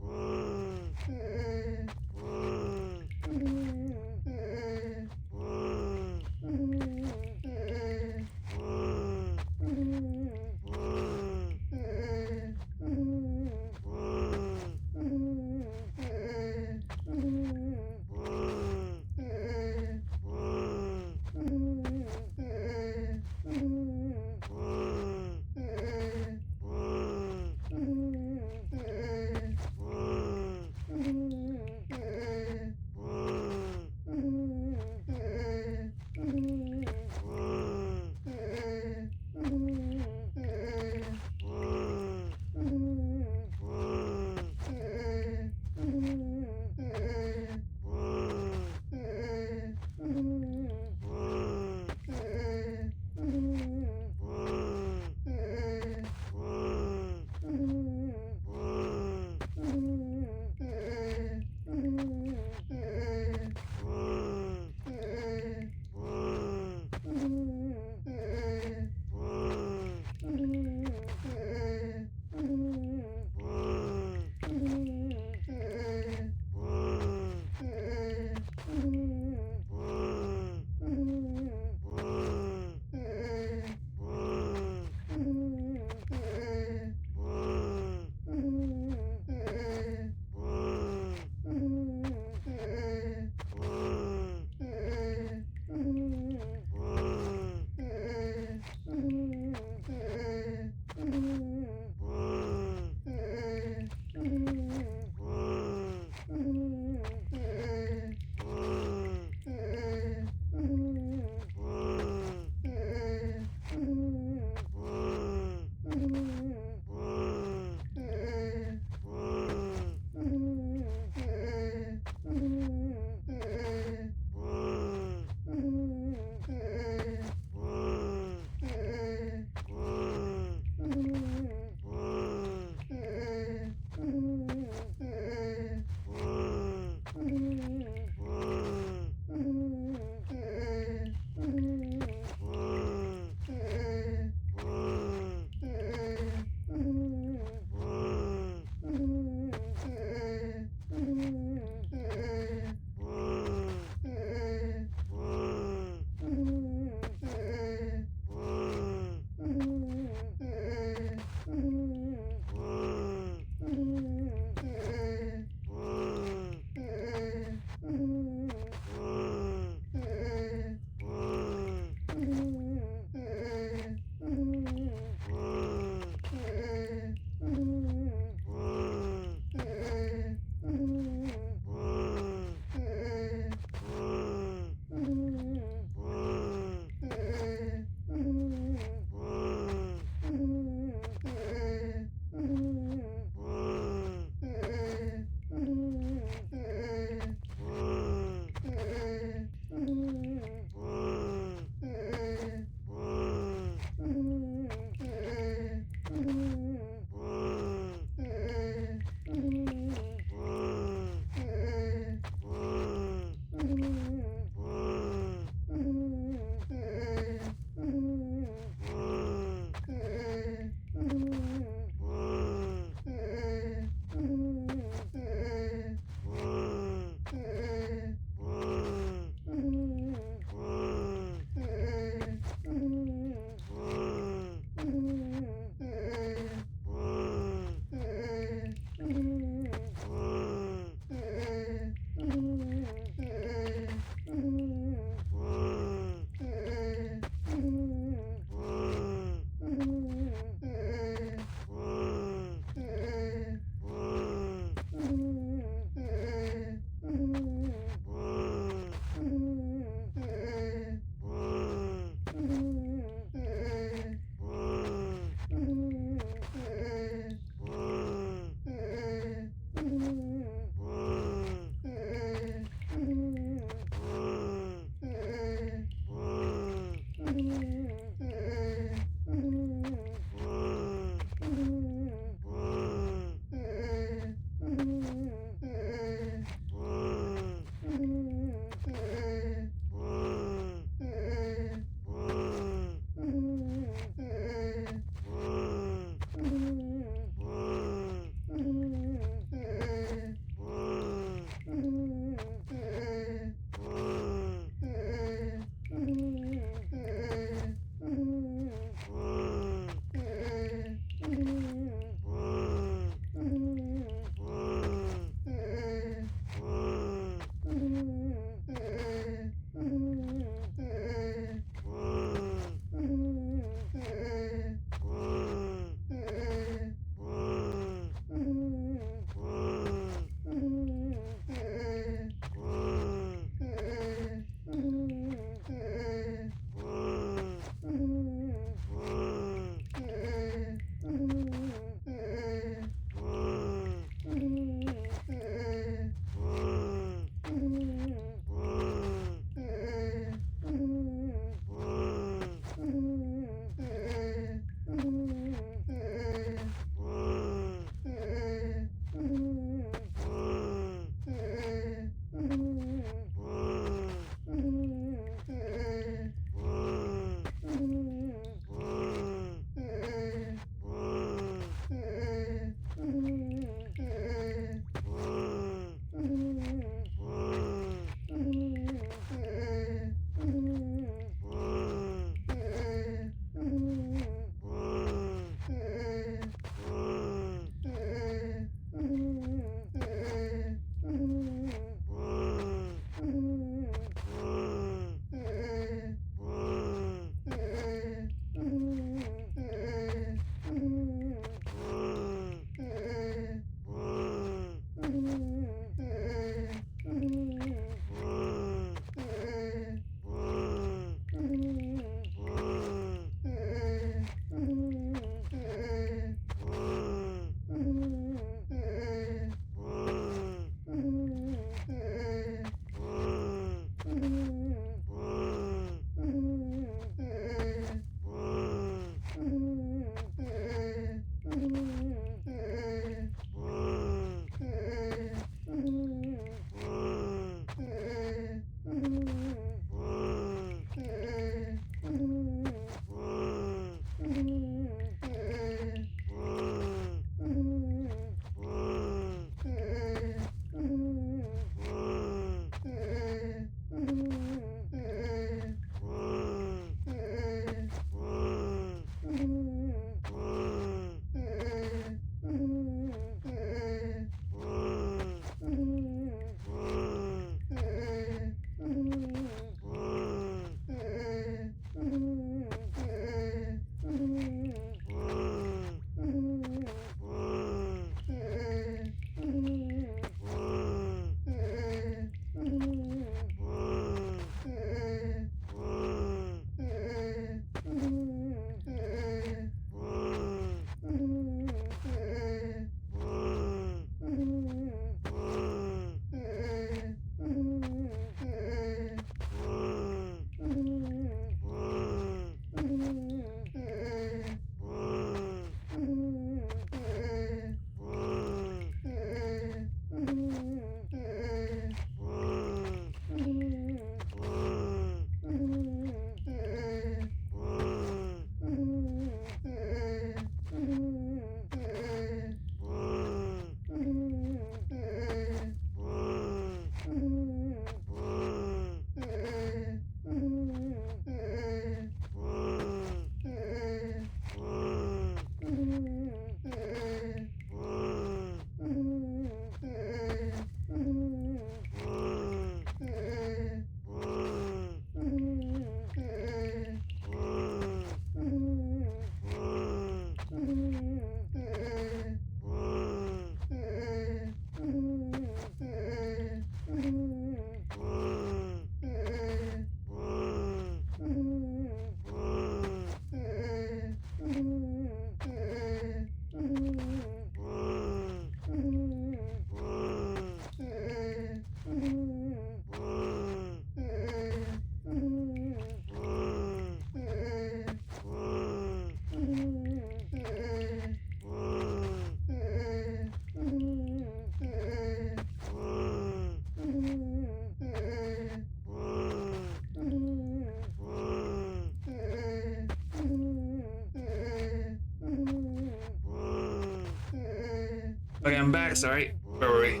[SPEAKER 13] Okay, I'm back, sorry. Where were we?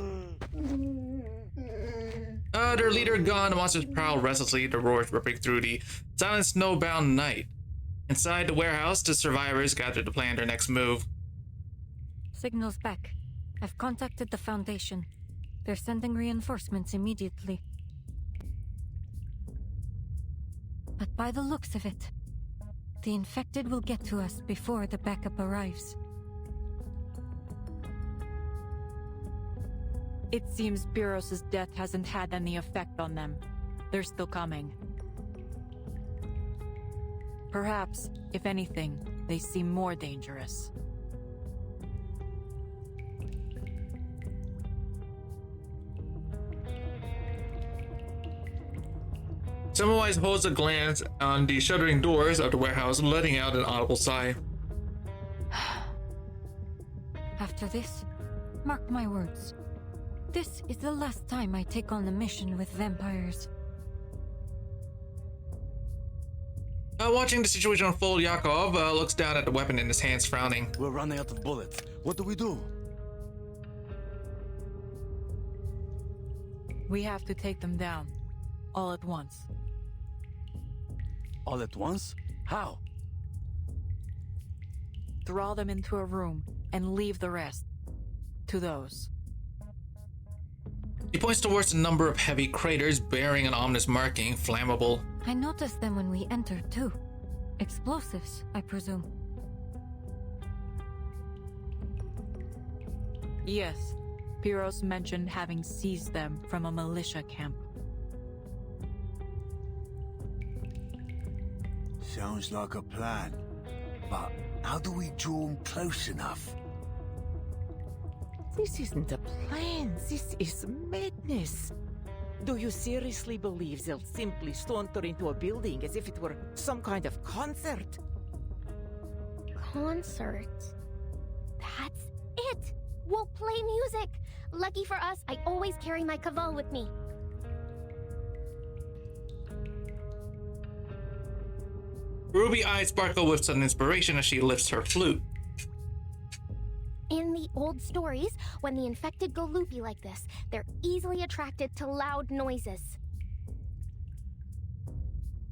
[SPEAKER 13] Their leader gone, the monsters prowl restlessly, the roars ripping through the silent snowbound night. Inside the warehouse, the survivors gather to plan their next move.
[SPEAKER 4] Signal's back. I've contacted the Foundation. They're sending reinforcements immediately. But by the looks of it, the infected will get to us before the backup arrives.
[SPEAKER 15] It seems Biros' death hasn't had any effect on them. They're still coming. Perhaps, if anything, they seem more dangerous.
[SPEAKER 13] Samwise holds a glance on the shuttering doors of the warehouse, letting out an audible sigh.
[SPEAKER 4] After this, mark my words. This is the last time I take on a mission with vampires.
[SPEAKER 13] Watching the situation unfold, Yakov looks down at the weapon in his hands, frowning.
[SPEAKER 14] We're running out of bullets. What do we do?
[SPEAKER 15] We have to take them down. All at once.
[SPEAKER 14] All at once? How?
[SPEAKER 15] Draw them into a room and leave the rest to those.
[SPEAKER 13] He points towards a number of heavy craters bearing an ominous marking, flammable.
[SPEAKER 4] I noticed them when we entered, too. Explosives, I presume.
[SPEAKER 15] Yes. Biros mentioned having seized them from a militia camp.
[SPEAKER 22] Sounds like a plan. But how do we draw them close enough?
[SPEAKER 10] This isn't a plan. This is madness. Do you seriously believe they'll simply saunter into a building as if it were some kind of concert?
[SPEAKER 16] Concert? That's it! We'll play music! Lucky for us, I always carry my kaval with me.
[SPEAKER 13] Ruby eyes sparkle with sudden inspiration as she lifts her flute.
[SPEAKER 16] In the old stories, when the infected go loopy like this, they're easily attracted to loud noises.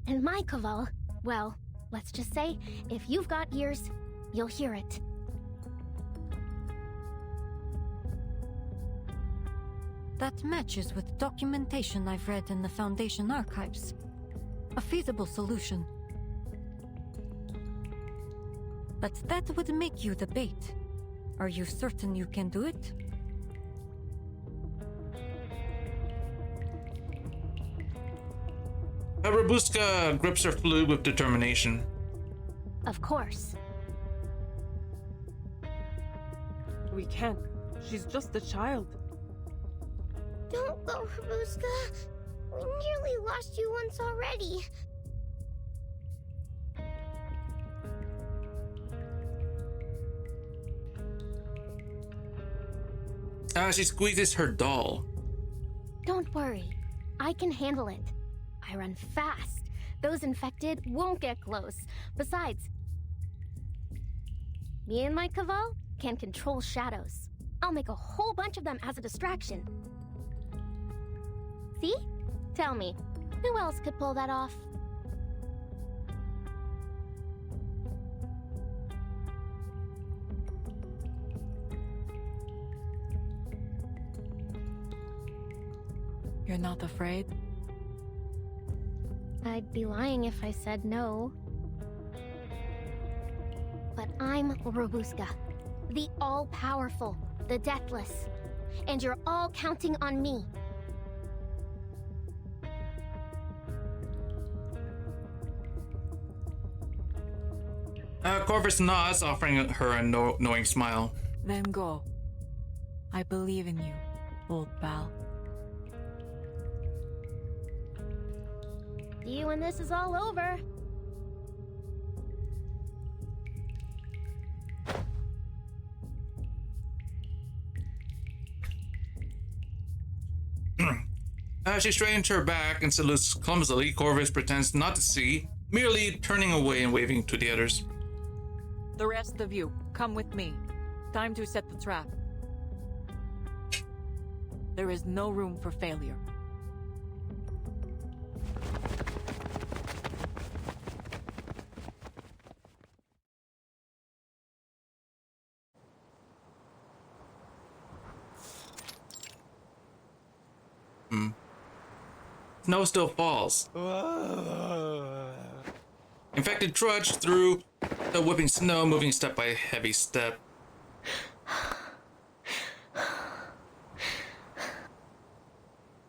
[SPEAKER 16] And my kaval, well, let's just say, if you've got ears, you'll hear it.
[SPEAKER 4] That matches with documentation I've read in the Foundation archives. A feasible solution. But that would make you the bait. Are you certain you can do it?
[SPEAKER 13] Rabuska grips her flute with determination.
[SPEAKER 16] Of course.
[SPEAKER 1] We can't. She's just a child.
[SPEAKER 16] Don't go, Rabuska. We nearly lost you once already.
[SPEAKER 13] She squeezes her doll.
[SPEAKER 16] Don't worry. I can handle it. I run fast. Those infected won't get close. Besides, me and my kaval can control shadows. I'll make a whole bunch of them as a distraction. See? Tell me, who else could pull that off?
[SPEAKER 15] You're not afraid?
[SPEAKER 16] I'd be lying if I said no. But I'm Rabuska, the all-powerful, the deathless. And you're all counting on me.
[SPEAKER 13] Corvus nods, offering her a knowing smile.
[SPEAKER 15] Then go. I believe in you, old pal.
[SPEAKER 16] See you when this is all over.
[SPEAKER 13] As she straightens her back and salutes clumsily, Corvus pretends not to see, merely turning away and waving to the others.
[SPEAKER 15] The rest of you, come with me. Time to set the trap. There is no room for failure.
[SPEAKER 13] Snow still falls. Infected trudge through the whipping snow, moving step by heavy step.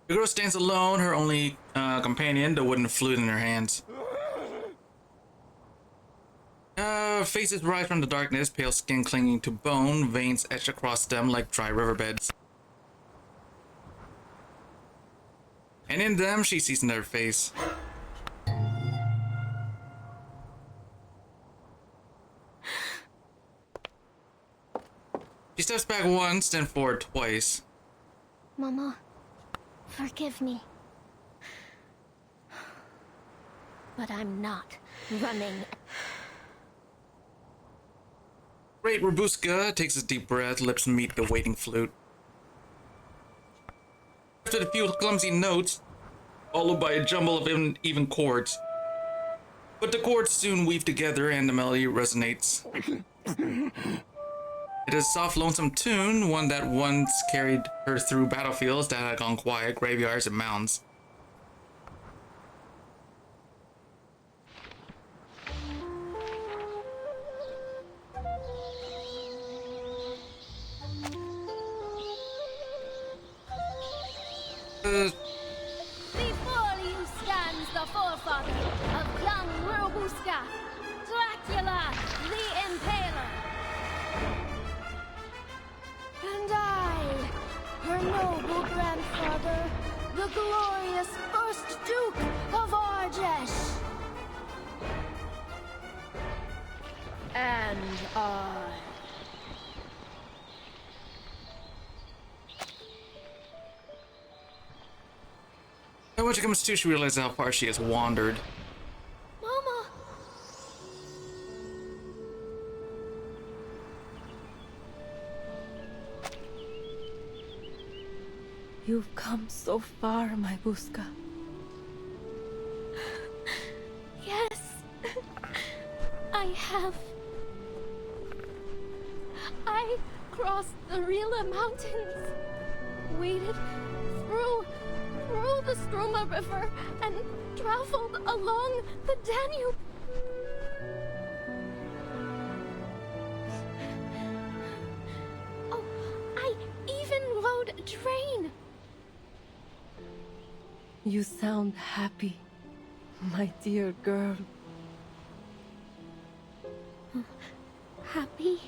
[SPEAKER 13] The girl stands alone, her only companion, the wooden flute in her hands. Faces rise from the darkness, pale skin clinging to bone, veins etched across them like dry riverbeds. And in them, she sees another face. She steps back once, then forward twice.
[SPEAKER 16] Mama, forgive me. But I'm not running.
[SPEAKER 13] Great Robuska takes a deep breath, lips meet the waiting flute. After a few clumsy notes, followed by a jumble of uneven chords. But the chords soon weave together and the melody resonates. It is a soft, lonesome tune, one that once carried her through battlefields that had gone quiet, graveyards, and mounds.
[SPEAKER 7] Before you stands the forefather of young Robuska, Dracula the Impaler. And I, her noble grandfather, the glorious first Duke of Arjesh. And I.
[SPEAKER 13] And when she comes to, she realizes how far she has wandered.
[SPEAKER 7] Mama!
[SPEAKER 1] You've come so far, my Buska.
[SPEAKER 7] Yes, I have. I crossed the Rila Mountains, waded through the Struma River, and traveled along the Danube. Oh, I even rode a train.
[SPEAKER 1] You sound happy, my dear girl.
[SPEAKER 7] Happy?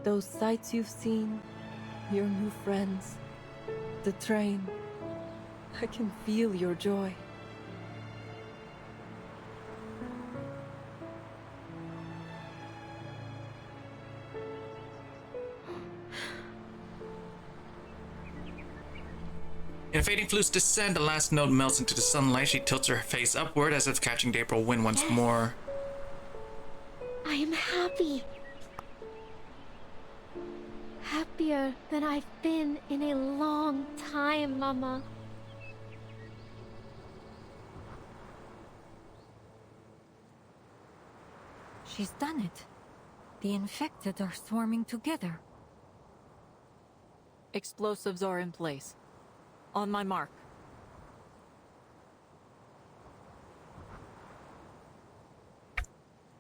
[SPEAKER 1] Those sights you've seen, your new friends, the train. I can feel your joy.
[SPEAKER 13] In fading flute's descent, the last note melts into the sunlight. She tilts her face upward as if catching the April wind once more.
[SPEAKER 7] I am happy. Happier than I've been in a long time, Mama.
[SPEAKER 4] She's done it. The infected are swarming together.
[SPEAKER 15] Explosives are in place. On my mark.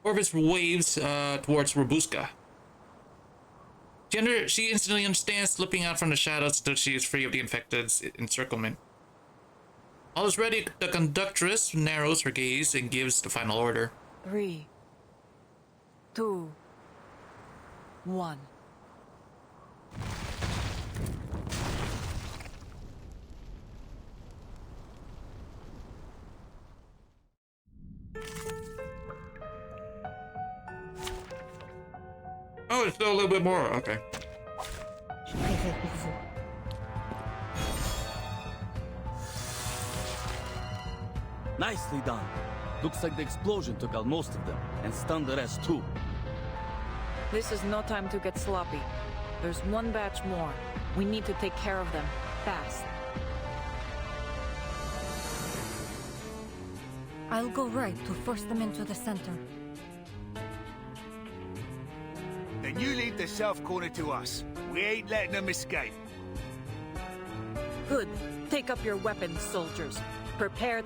[SPEAKER 13] Orvis waves towards Robuska. She instantly understands, slipping out from the shadows until she is free of the infected's encirclement. All is ready. The conductress narrows her gaze and gives the final order.
[SPEAKER 15] 3, 2, 1.
[SPEAKER 13] Oh, it's still a little bit more. Okay.
[SPEAKER 5] Nicely done.
[SPEAKER 14] Looks like the explosion took out most of them, and stunned the rest too.
[SPEAKER 15] This is no time to get sloppy. There's one batch more. We need to take care of them, fast.
[SPEAKER 4] I'll go right to force them into the center.
[SPEAKER 22] Then you leave the south corner to us. We ain't letting them escape.
[SPEAKER 15] Good. Take up your weapons, soldiers. Prepared.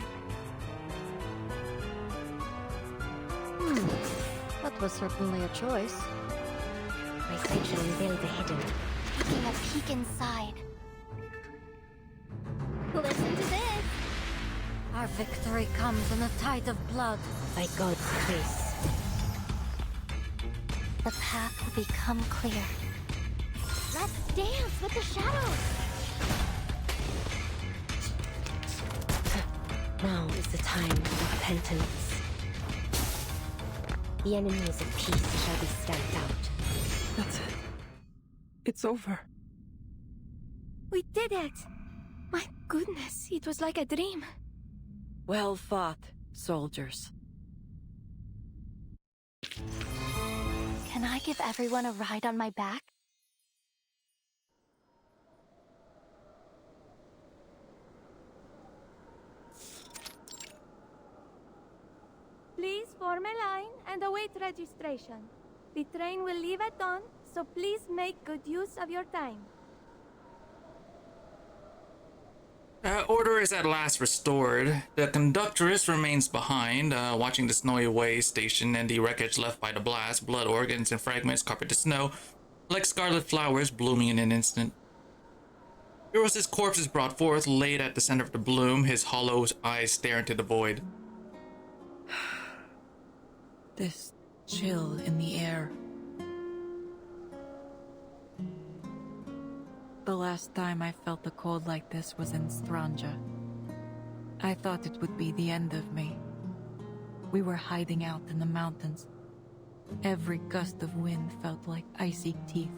[SPEAKER 2] That was certainly a choice.
[SPEAKER 11] My sight should unveil the hidden.
[SPEAKER 16] Taking a peek inside. Listen to this.
[SPEAKER 4] Our victory comes in a tide of blood.
[SPEAKER 11] By God's grace.
[SPEAKER 16] The path will become clear. Let's dance with the shadows.
[SPEAKER 11] Now is the time of repentance. The enemies of peace shall be stamped out.
[SPEAKER 1] That's it. It's over.
[SPEAKER 12] We did it! My goodness, it was like a dream.
[SPEAKER 15] Well fought, soldiers.
[SPEAKER 16] Can I give everyone a ride on my back?
[SPEAKER 12] Please form a line and await registration. The train will leave at dawn, so please make good use of your time.
[SPEAKER 13] Order is at last restored. The conductress remains behind, watching the snowy way station and the wreckage left by the blast. Blood, organs, and fragments carpet the snow, like scarlet flowers blooming in an instant. Euros' corpse is brought forth, laid at the center of the bloom, his hollow eyes stare into the void.
[SPEAKER 15] This chill in the air. The last time I felt a cold like this was in Stranja. I thought it would be the end of me. We were hiding out in the mountains. Every gust of wind felt like icy teeth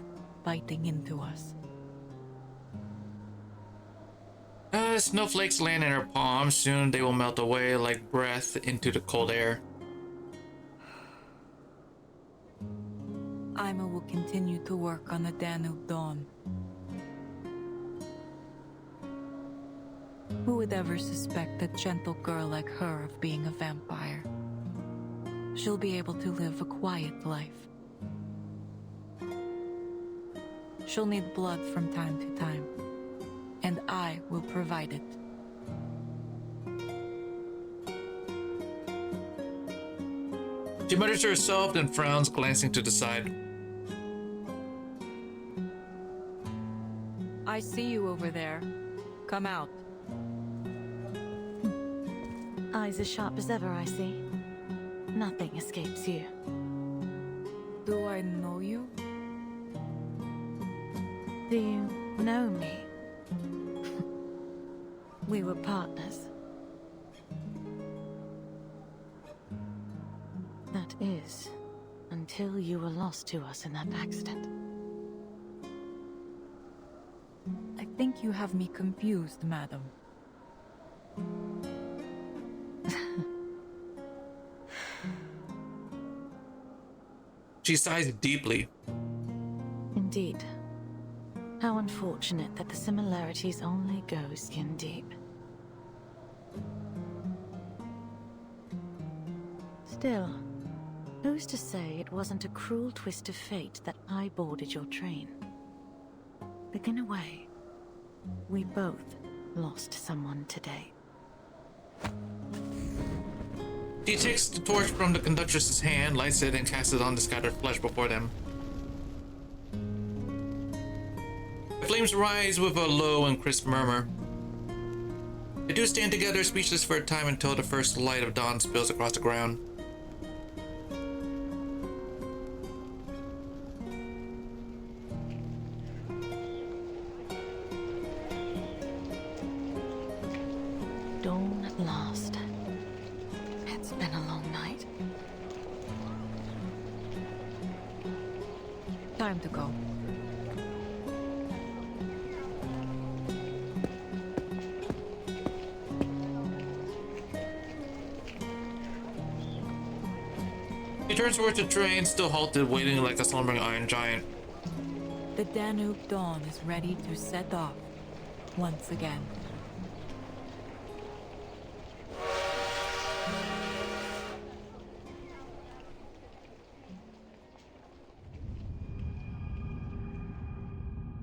[SPEAKER 15] biting into us.
[SPEAKER 13] Snowflakes land in her palms. Soon they will melt away like breath into the cold air.
[SPEAKER 15] Ima will continue to work on the Danube Dawn. Who would ever suspect a gentle girl like her of being a vampire? She'll be able to live a quiet life. She'll need blood from time to time, and I will provide it.
[SPEAKER 13] She mutters to herself, then frowns, glancing to the side.
[SPEAKER 15] I see you over there. Come out.
[SPEAKER 8] Eyes as sharp as ever, I see. Nothing escapes you.
[SPEAKER 15] Do I know you?
[SPEAKER 8] Do you know me? We were partners. That is, until you were lost to us in that accident.
[SPEAKER 15] I think you have me confused, madam.
[SPEAKER 13] She sighs deeply.
[SPEAKER 8] Indeed. How unfortunate that the similarities only go skin deep. Still, who's to say it wasn't a cruel twist of fate that I boarded your train? But in a way, we both lost someone today.
[SPEAKER 13] She takes the torch from the conductress's hand, lights it, and casts it on the scattered flesh before them. The flames rise with a low and crisp murmur. They do stand together, speechless for a time until the first light of dawn spills across the ground.
[SPEAKER 8] Dawn at last. It's been a long night.
[SPEAKER 15] Time to go.
[SPEAKER 13] turns towards the train, still halted, waiting like a slumbering iron giant.
[SPEAKER 15] The Danube Dawn is ready to set off once again.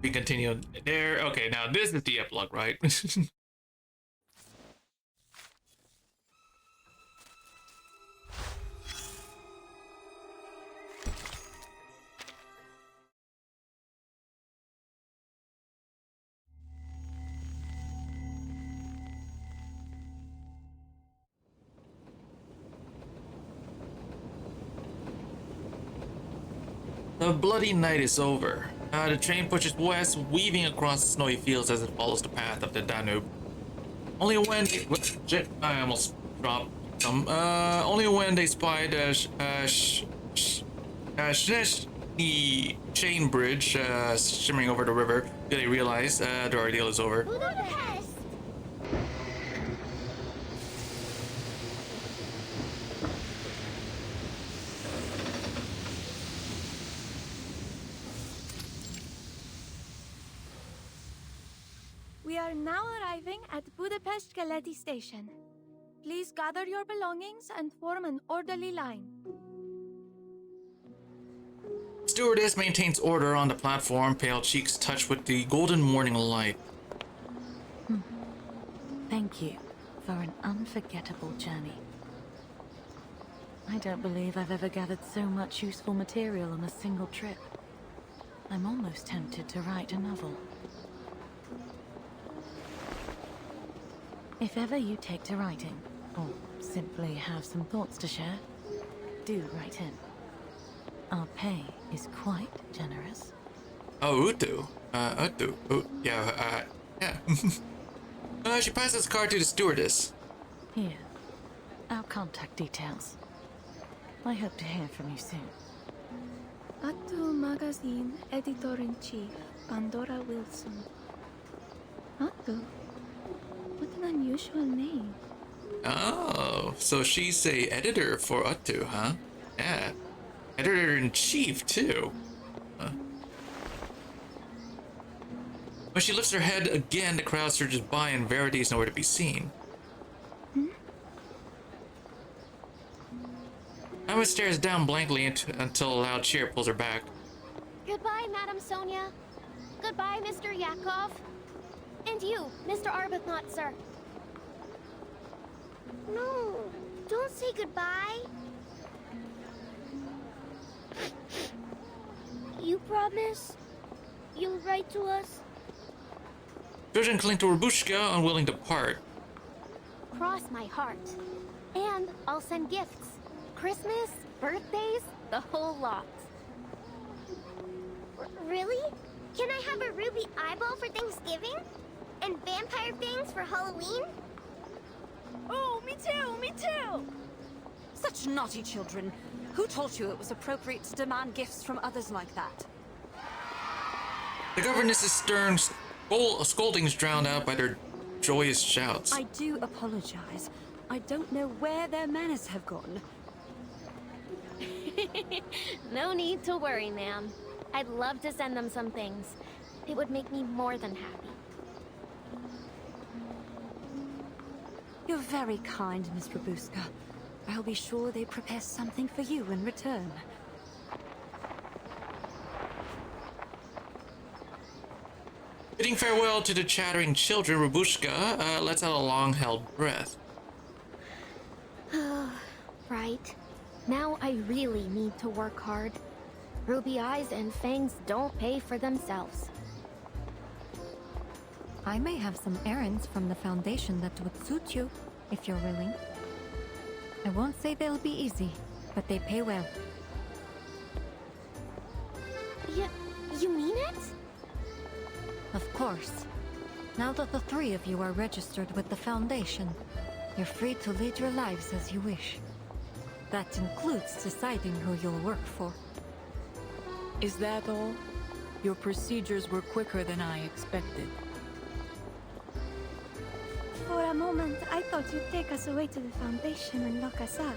[SPEAKER 13] We continue there. Okay, now this is the epilogue, right? The bloody night is over. The train pushes west, weaving across the snowy fields as it follows the path of the Danube. Only when I almost dropped some. Only when they spy the chain bridge shimmering over the river do they realize their ordeal is over.
[SPEAKER 16] Budapest!
[SPEAKER 12] We are now arriving at Budapest Keleti Station. Please gather your belongings and form an orderly line.
[SPEAKER 13] Stewardess maintains order on the platform, pale cheeks touched with the golden morning light.
[SPEAKER 8] Thank you for an unforgettable journey. I don't believe I've ever gathered so much useful material on a single trip. I'm almost tempted to write a novel. If ever you take to writing, or simply have some thoughts to share, do write in. Our pay is quite generous.
[SPEAKER 13] Oh, Utu. Yeah. She passes the card to the stewardess.
[SPEAKER 8] Here, our contact details. I hope to hear from you soon.
[SPEAKER 12] Atu Magazine Editor-in-Chief, Pandora Wilson. Atu? What an unusual name.
[SPEAKER 13] Oh, so she's a editor for Utu, huh? Yeah. Editor-in-chief, too. Huh. When she lifts her head again, the crowd surges by and Verity is nowhere to be seen. Emma stares down blankly until a loud cheer pulls her back.
[SPEAKER 16] Goodbye, Madame Sonia. Goodbye, Mr. Yakov. And you, Mr. Arbuthnot, sir. No, don't say goodbye. You promise you'll write to us?
[SPEAKER 13] Georgian cling to Rabushka, unwilling to part.
[SPEAKER 16] Cross my heart. And I'll send gifts. Christmas, birthdays, the whole lot. Really? Can I have a ruby eyeball for Thanksgiving? And vampire fangs for Halloween?
[SPEAKER 7] Oh, me too, me too! Such naughty children. Who told you it was appropriate to demand gifts from others like that?
[SPEAKER 13] The governess's stern scoldings drowned out by their joyous shouts.
[SPEAKER 7] I do apologize. I don't know where their manners have gone.
[SPEAKER 16] No need to worry, ma'am. I'd love to send them some things. It would make me more than happy.
[SPEAKER 7] You're very kind, Miss Rabuska. I'll be sure they prepare something for you in return.
[SPEAKER 13] Bidding farewell to the chattering children, Rabushka lets out a long-held breath.
[SPEAKER 16] Right. Now I really need to work hard. Ruby eyes and fangs don't pay for themselves.
[SPEAKER 4] I may have some errands from the Foundation that would suit you, if you're willing. I won't say they'll be easy, but they pay well.
[SPEAKER 16] You mean it?
[SPEAKER 4] Of course. Now that the three of you are registered with the Foundation, you're free to lead your lives as you wish. That includes deciding who you'll work for.
[SPEAKER 15] Is that all? Your procedures were quicker than I expected.
[SPEAKER 12] For a moment, I thought you'd take us away to the Foundation and lock us up.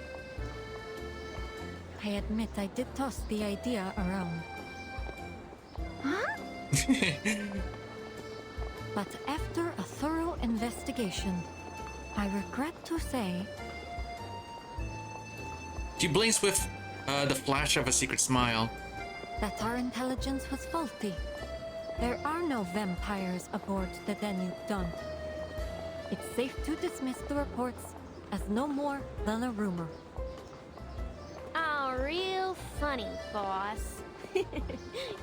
[SPEAKER 4] I admit I did toss the idea around.
[SPEAKER 12] Huh?
[SPEAKER 4] But after a thorough investigation, I regret to say...
[SPEAKER 13] She blinks with the flash of a secret smile.
[SPEAKER 4] That our intelligence was faulty. There are no vampires aboard the Danube Dawn. It's safe to dismiss the reports as no more than a rumor.
[SPEAKER 2] Oh, real funny, boss.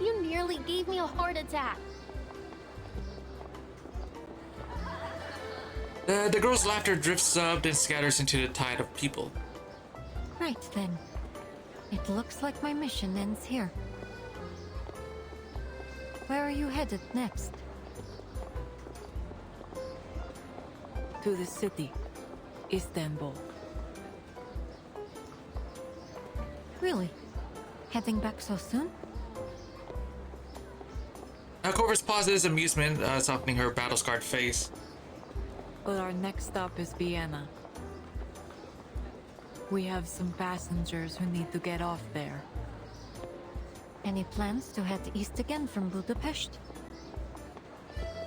[SPEAKER 2] You nearly gave me a heart attack.
[SPEAKER 13] The girl's laughter drifts up and scatters into the tide of people.
[SPEAKER 4] Right then. It looks like my mission ends here. Where are you headed next?
[SPEAKER 6] To the city, Istanbul.
[SPEAKER 4] Really? Heading back so soon?
[SPEAKER 13] Corvus pauses, amusement softening her battle-scarred face.
[SPEAKER 6] But our next stop is Vienna. We have some passengers who need to get off there.
[SPEAKER 4] Any plans to head east again from Budapest?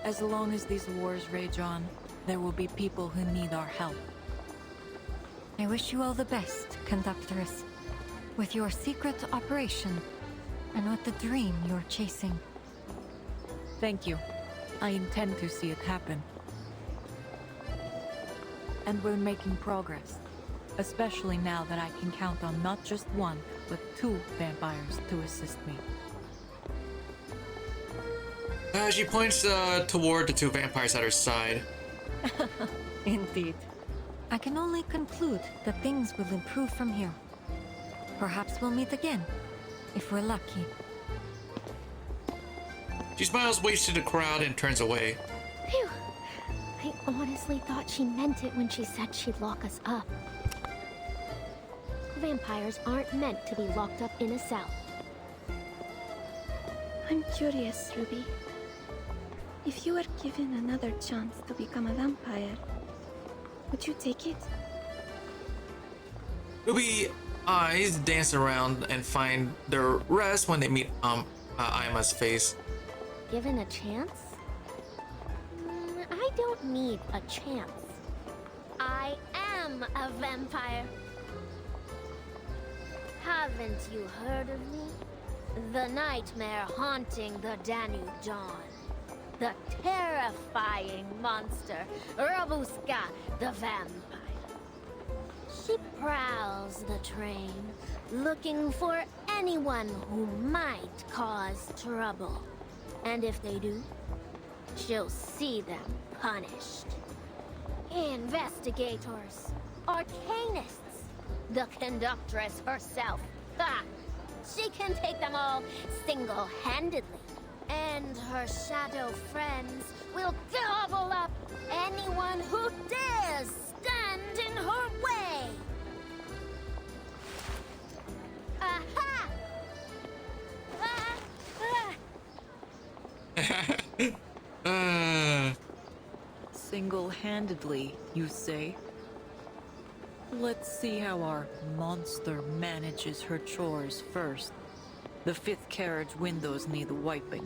[SPEAKER 6] As long as these wars rage on, there will be people who need our help.
[SPEAKER 4] I wish you all the best, Conductress. With your secret operation, and with the dream you're chasing.
[SPEAKER 6] Thank you. I intend to see it happen. And we're making progress. Especially now that I can count on not just one, but 2 vampires to assist me.
[SPEAKER 13] She points toward the 2 vampires at her side.
[SPEAKER 4] Indeed. I can only conclude that things will improve from here. Perhaps we'll meet again, if we're lucky.
[SPEAKER 13] She smiles, waves to the crowd, and turns away.
[SPEAKER 2] Phew. I honestly thought she meant it when she said she'd lock us up. Vampires aren't meant to be locked up in a cell.
[SPEAKER 12] I'm curious, Ruby. If you were given another chance to become a vampire, would you take it?
[SPEAKER 13] Ruby's eyes dance around and find their rest when they meet Aima's face.
[SPEAKER 2] Given a chance? I don't need a chance. I am a vampire. Haven't you heard of me? The nightmare haunting the Danube Dawn. The terrifying monster, Robuska the vampire. She prowls the train, looking for anyone who might cause trouble. And if they do, she'll see them punished. Investigators, arcanists, the conductress herself. Ha! She can take them all single-handedly. And her shadow friends will gobble up anyone who dares stand in her way. Aha!
[SPEAKER 6] Single-handedly, you say? Let's see how our monster manages her chores first. The 5th carriage windows need wiping.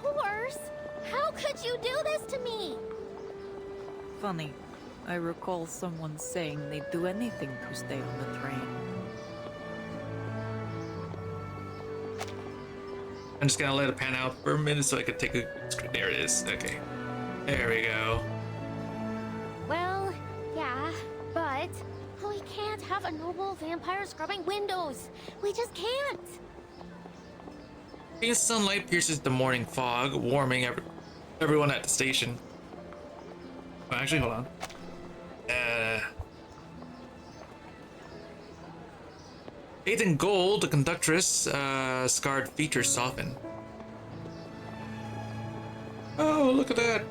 [SPEAKER 2] Chores? How could you do this to me?
[SPEAKER 6] Funny. I recall someone saying they'd do anything to stay on the train.
[SPEAKER 13] I'm just gonna let it pan out for a minute so I can take a screen. There it is. Okay. There we go.
[SPEAKER 2] Well, yeah, but we can't have a noble vampire scrubbing windows. We just can't.
[SPEAKER 13] Green sunlight pierces the morning fog, warming everyone at the station. Oh, actually, hold on. Bathed in gold, the conductress' scarred features soften. Oh, look at that!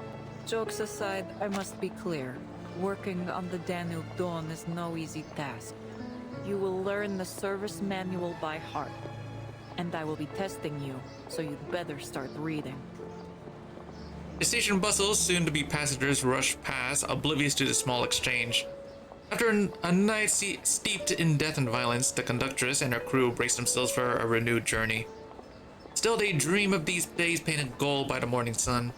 [SPEAKER 6] Jokes aside, I must be clear. Working on the Danube Dawn is no easy task. You will learn the service manual by heart. And I will be testing you, so you'd better start reading.
[SPEAKER 13] The station bustles, soon-to-be passengers rush past, oblivious to the small exchange. After a night steeped in death and violence, the conductress and her crew brace themselves for a renewed journey. Still, they dream of these days painted gold by the morning sun.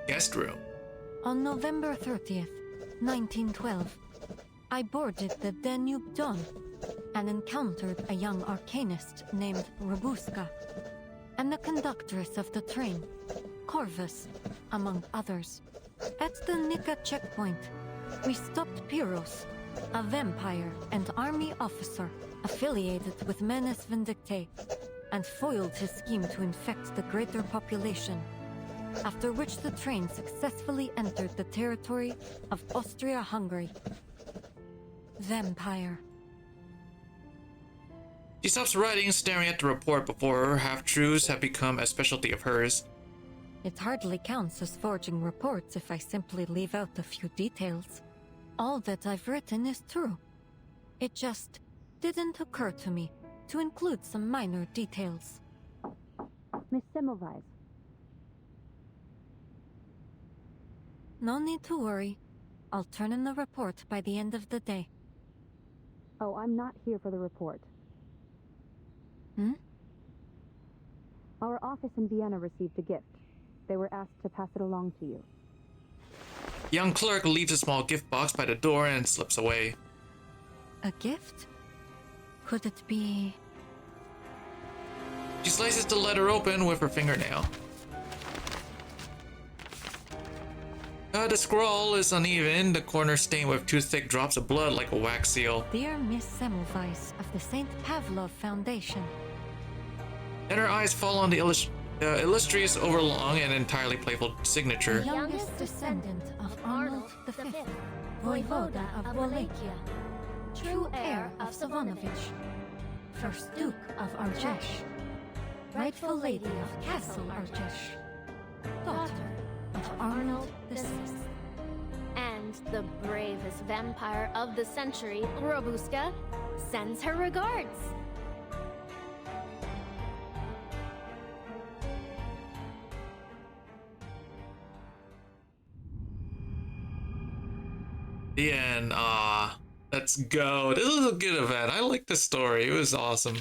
[SPEAKER 13] Guest room.
[SPEAKER 4] On November 30th, 1912, I boarded the Danube Dawn and encountered a young arcanist named Rabuska, and the conductress of the train, Corvus, among others. At the Nika checkpoint, we stopped Pyros, a vampire and army officer affiliated with Menace Vindictae, and foiled his scheme to infect the greater population, after which the train successfully entered the territory of Austria-Hungary. Vampire.
[SPEAKER 13] She stops writing, staring at the report before her. Half-truths have become a specialty of hers.
[SPEAKER 4] It hardly counts as forging reports if I simply leave out a few details. All that I've written is true. It just didn't occur to me to include some minor details.
[SPEAKER 2] Miss Semmelweis.
[SPEAKER 4] No need to worry. I'll turn in the report by the end of the day.
[SPEAKER 2] Oh, I'm not here for the report.
[SPEAKER 4] Hmm?
[SPEAKER 2] Our office in Vienna received a gift. They were asked to pass it along to you.
[SPEAKER 13] Young clerk leaves a small gift box by the door and slips away.
[SPEAKER 4] A gift? Could it be...
[SPEAKER 13] She slices the letter open with her fingernail. The scroll is uneven, the corner stained with two thick drops of blood like a wax seal.
[SPEAKER 4] Dear Miss Semmelweis of the St. Pavlov Foundation.
[SPEAKER 13] Then her eyes fall on the illustrious, overlong, and entirely playful signature.
[SPEAKER 4] The youngest descendant of Arnold V, Voivoda of Wallachia, true heir of Savonovich, first Duke of Argesh, rightful lady of Castle Argesh, daughter of Arnold VI.
[SPEAKER 2] And the bravest vampire of the century, Rabuska, sends her regards.
[SPEAKER 13] The end. Let's go. This was a good event. I liked the story. It was awesome.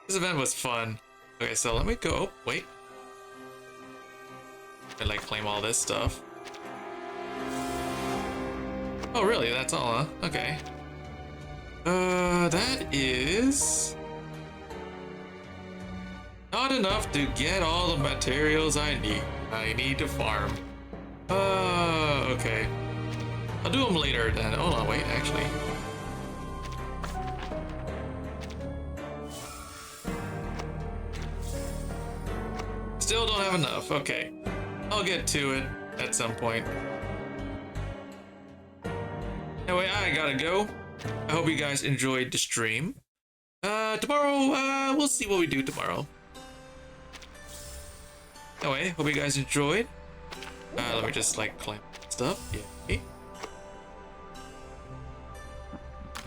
[SPEAKER 13] This event was fun. Okay, so let me go. Oh, wait. I like claim all this stuff. Oh, really? That's all, huh? Okay. That is not enough to get all the materials I need. I need to farm. Okay. I'll do them later then. Hold on, wait, actually. Still don't have enough. Okay. I'll get to it at some point. Anyway, I gotta go. I hope you guys enjoyed the stream. Tomorrow, we'll see what we do tomorrow. Anyway, hope you guys enjoyed. Let me just like climb stuff. Yeah.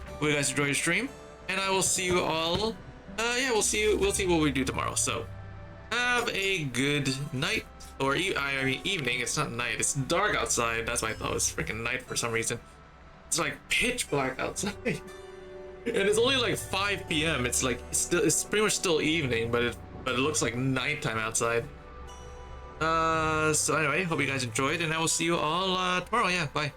[SPEAKER 13] Hope you guys enjoyed the stream, and I will see you all. Yeah, we'll see what we do tomorrow. So, have a good night or I mean evening. It's not night. It's dark outside. That's why I thought it was freaking night for some reason. It's like pitch black outside, and it's only like 5 p.m. It's like it's pretty much still evening, but it looks like nighttime outside. So anyway, hope you guys enjoyed, and I will see you all tomorrow. Yeah, bye.